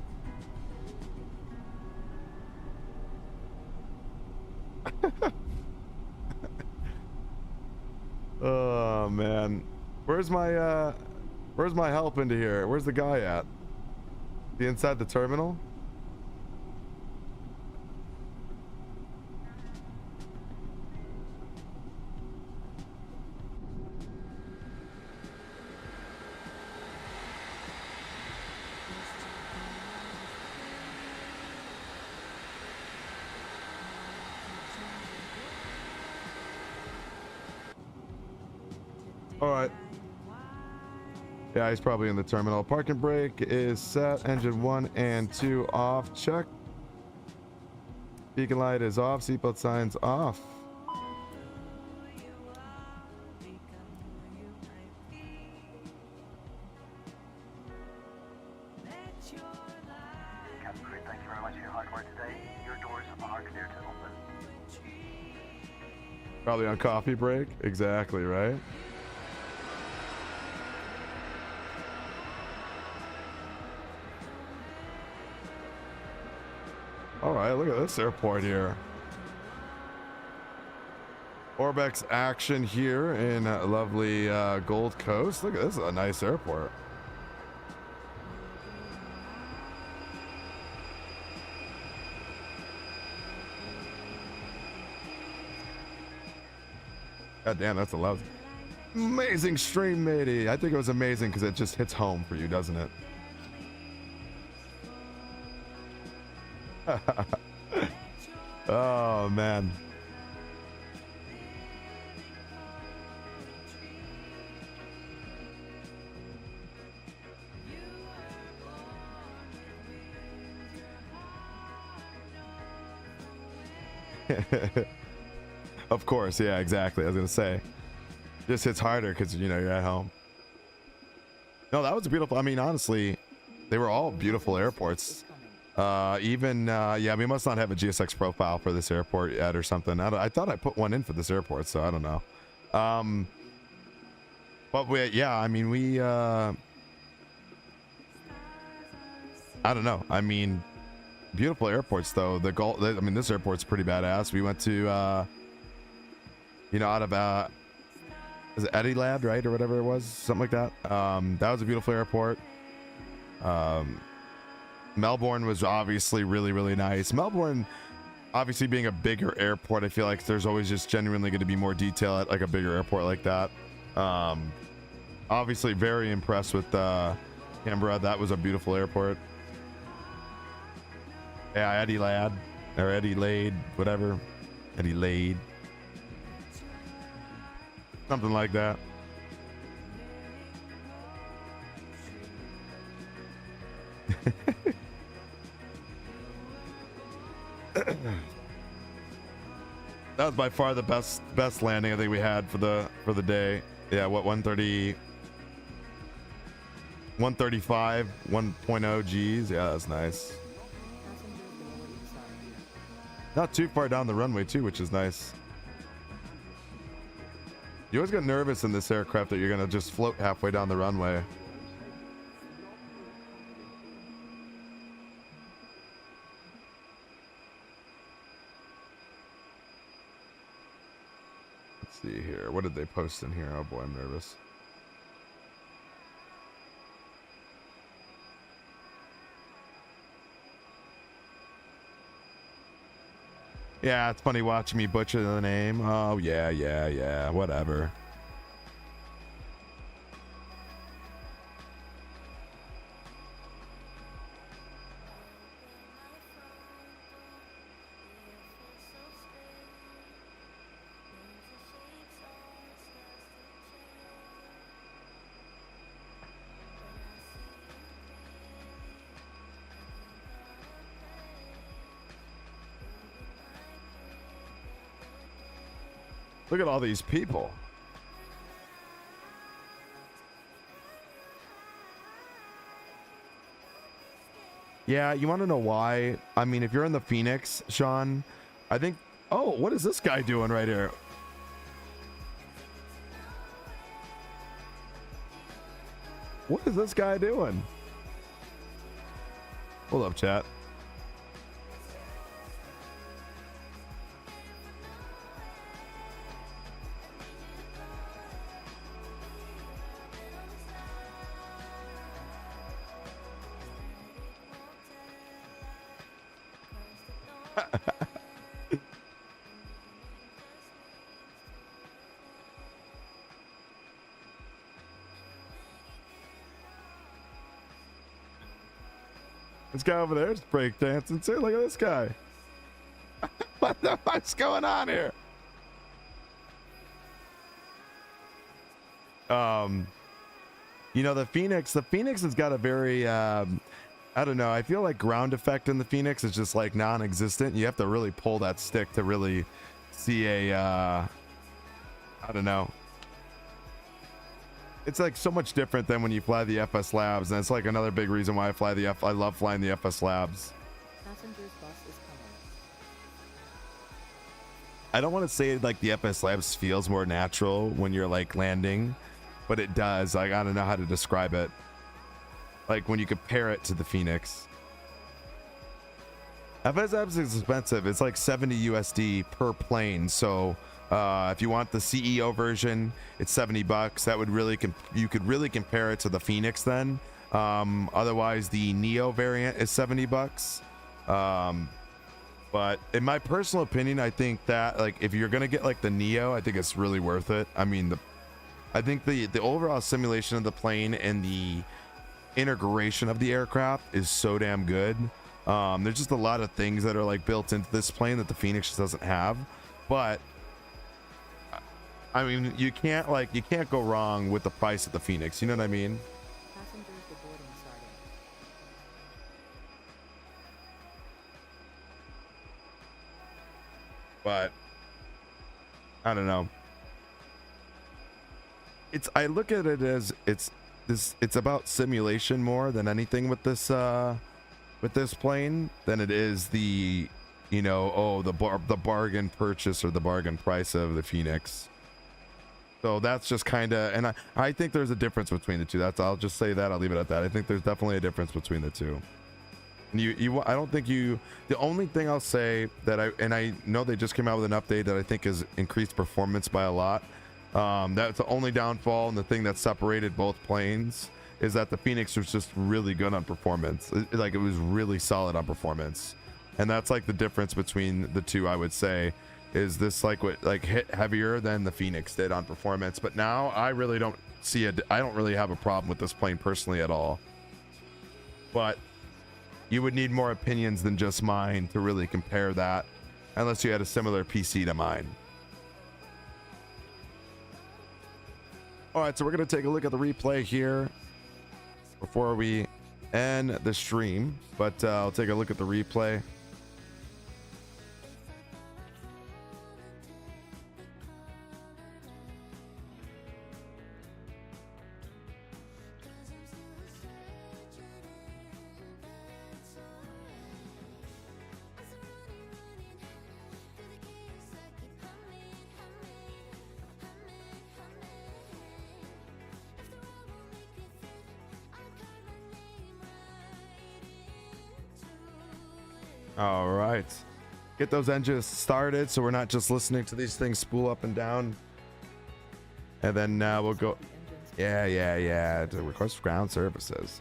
Oh man, where's my help into here? Where's the guy at? The inside the terminal? All right. Yeah, he's probably in the terminal. Parking brake is set. Engine 1 and 2 off. Check. Beacon light is off. Seatbelt signs off. Captain Crew, thank you very much for your hard work today. Your doors are clear to open. Probably on coffee break. Exactly, right? All right, look at this airport here. Orbex action here in lovely Gold Coast. Look at this, a nice airport. God damn, that's a lousy. Amazing stream, matey. I think it was amazing because it just hits home for you, doesn't it? Oh man. Of course, yeah, exactly. I was gonna say, just hits harder because you know you're at home. No, that was a beautiful. I mean, honestly, they were all beautiful airports. Yeah, we must not have a GSX profile for this airport yet or something. I thought I put one in for this airport, so I don't know. But yeah, I mean, I don't know. I mean, beautiful airports though. I mean, this airport's pretty badass. We went to, out of, is it Adelaide, right? Or whatever it was, something like that. That was a beautiful airport. Melbourne was obviously really, really nice. Melbourne, obviously being a bigger airport, I feel like there's always just genuinely going to be more detail at like a bigger airport like that. Obviously very impressed with Canberra. That was a beautiful airport. Yeah, Adelaide, whatever. Adelaide. Something like that. That was by far the best landing I think we had for the day. Yeah, what 130, 135, 1.0 Gs. Yeah, that's nice. Not too far down the runway too, which is nice. You always get nervous in this aircraft that you're gonna just float halfway down the runway. Let's see here. What did they post in here? Oh boy, I'm nervous. Yeah, it's funny watching me butcher the name. Oh, yeah, whatever. Look at all these people. Yeah, you want to know why? I mean, if you're in the Phoenix, Sean, I think... Oh, what is this guy doing right here? What is this guy doing? Hold up, chat. This guy over there is breakdancing too. Look at this guy. What the fuck's going on here? You know, the Phoenix has got a very I don't know, I feel like ground effect in the Phoenix is just like non-existent. You have to really pull that stick to really see a I don't know. It's like so much different than when you fly the FS Labs, and it's like another big reason why I love flying the FS Labs. Passenger's bus is coming. I don't want to say like the FS Labs feels more natural when you're like landing, but it does. Like, I don't know how to describe it. Like when you compare it to the Phoenix. FS Labs is expensive. It's like 70 USD per plane. So if you want the CEO version, it's $70. That would really you could really compare it to the Phoenix then. Otherwise, the Neo variant is $70. But in my personal opinion, I think that like if you're gonna get like the Neo, I think it's really worth it. I mean, I think the overall simulation of the plane and the integration of the aircraft is so damn good. There's just a lot of things that are like built into this plane that the Phoenix just doesn't have. But I mean, you can't go wrong with the price of the Phoenix. You know what I mean? Passengers boarding started. But I don't know. I look at it as it's about simulation more than anything with this plane than it is the, you know, the bargain purchase or the bargain price of the Phoenix. So that's just kind of, and I think there's a difference between the two. I'll just say that. I'll leave it at that. I think there's definitely a difference between the two. And I don't think the only thing I'll say that I know they just came out with an update that I think has increased performance by a lot. That's the only downfall, and the thing that separated both planes is that the Phoenix was just really good on performance. It was really solid on performance. And that's like the difference between the two, I would say. Is this hit heavier than the Phoenix did on performance? But now I really don't see it. I don't really have a problem with this plane personally at all. But you would need more opinions than just mine to really compare that, unless you had a similar PC to mine. All right, so we're gonna take a look at the replay here before we end the stream, but I'll take a look at the replay. All right, get those engines started so we're not just listening to these things spool up and down. And then we'll go. Yeah. To request ground services.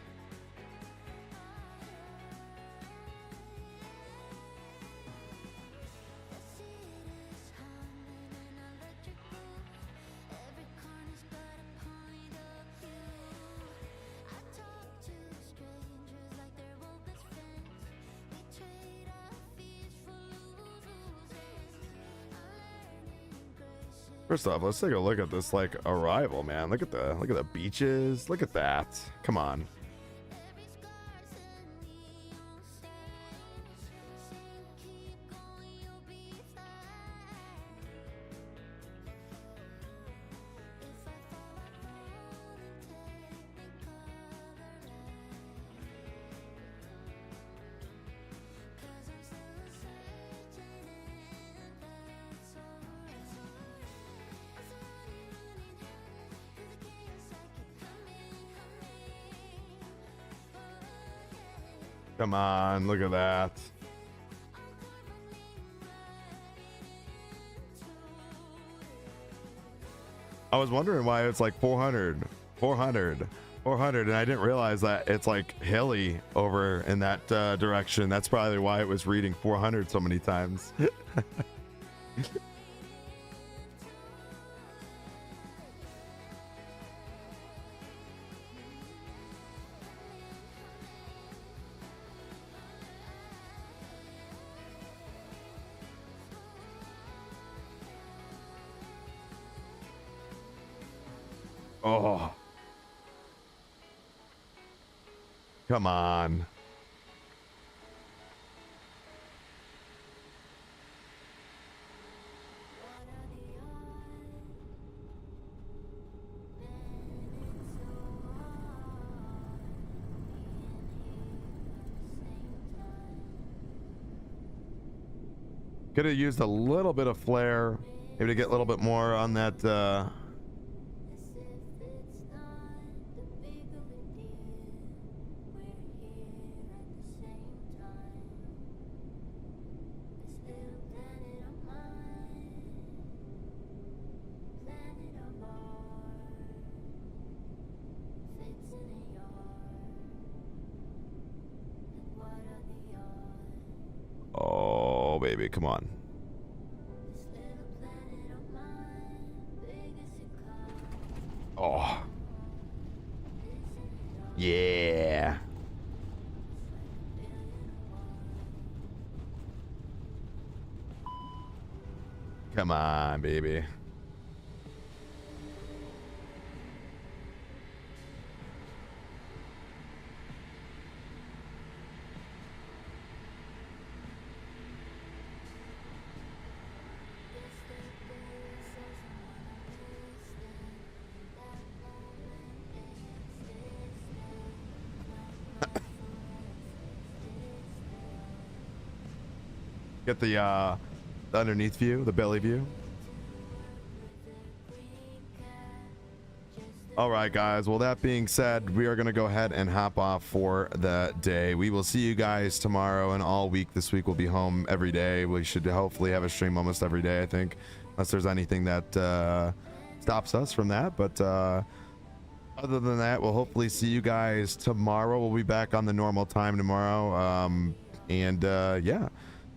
First off, let's take a look at this like arrival, man. Look at the beaches. Look at that. Come on. Come on, look at that. I was wondering why it's like 400, and I didn't realize that it's like hilly over in that direction. That's probably why it was reading 400 so many times. Oh, come on. Could have used a little bit of flare, maybe to get a little bit more on that Oh, baby, come on. Oh. Yeah. Come on, baby. Get the underneath view, the belly view. All right, guys. Well, that being said, we are going to go ahead and hop off for the day. We will see you guys tomorrow and all week. This week we'll be home every day. We should hopefully have a stream almost every day, I think, unless there's anything that stops us from that. But other than that, we'll hopefully see you guys tomorrow. We'll be back on the normal time tomorrow. Yeah.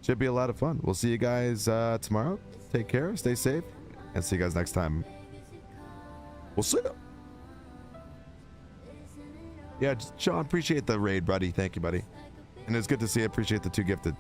Should be a lot of fun. We'll see you guys tomorrow. Take care, stay safe, and see you guys next time. We'll see you. Yeah, Sean, appreciate the raid, buddy. Thank you, buddy. And it's good to see you. Appreciate the 2 gifted.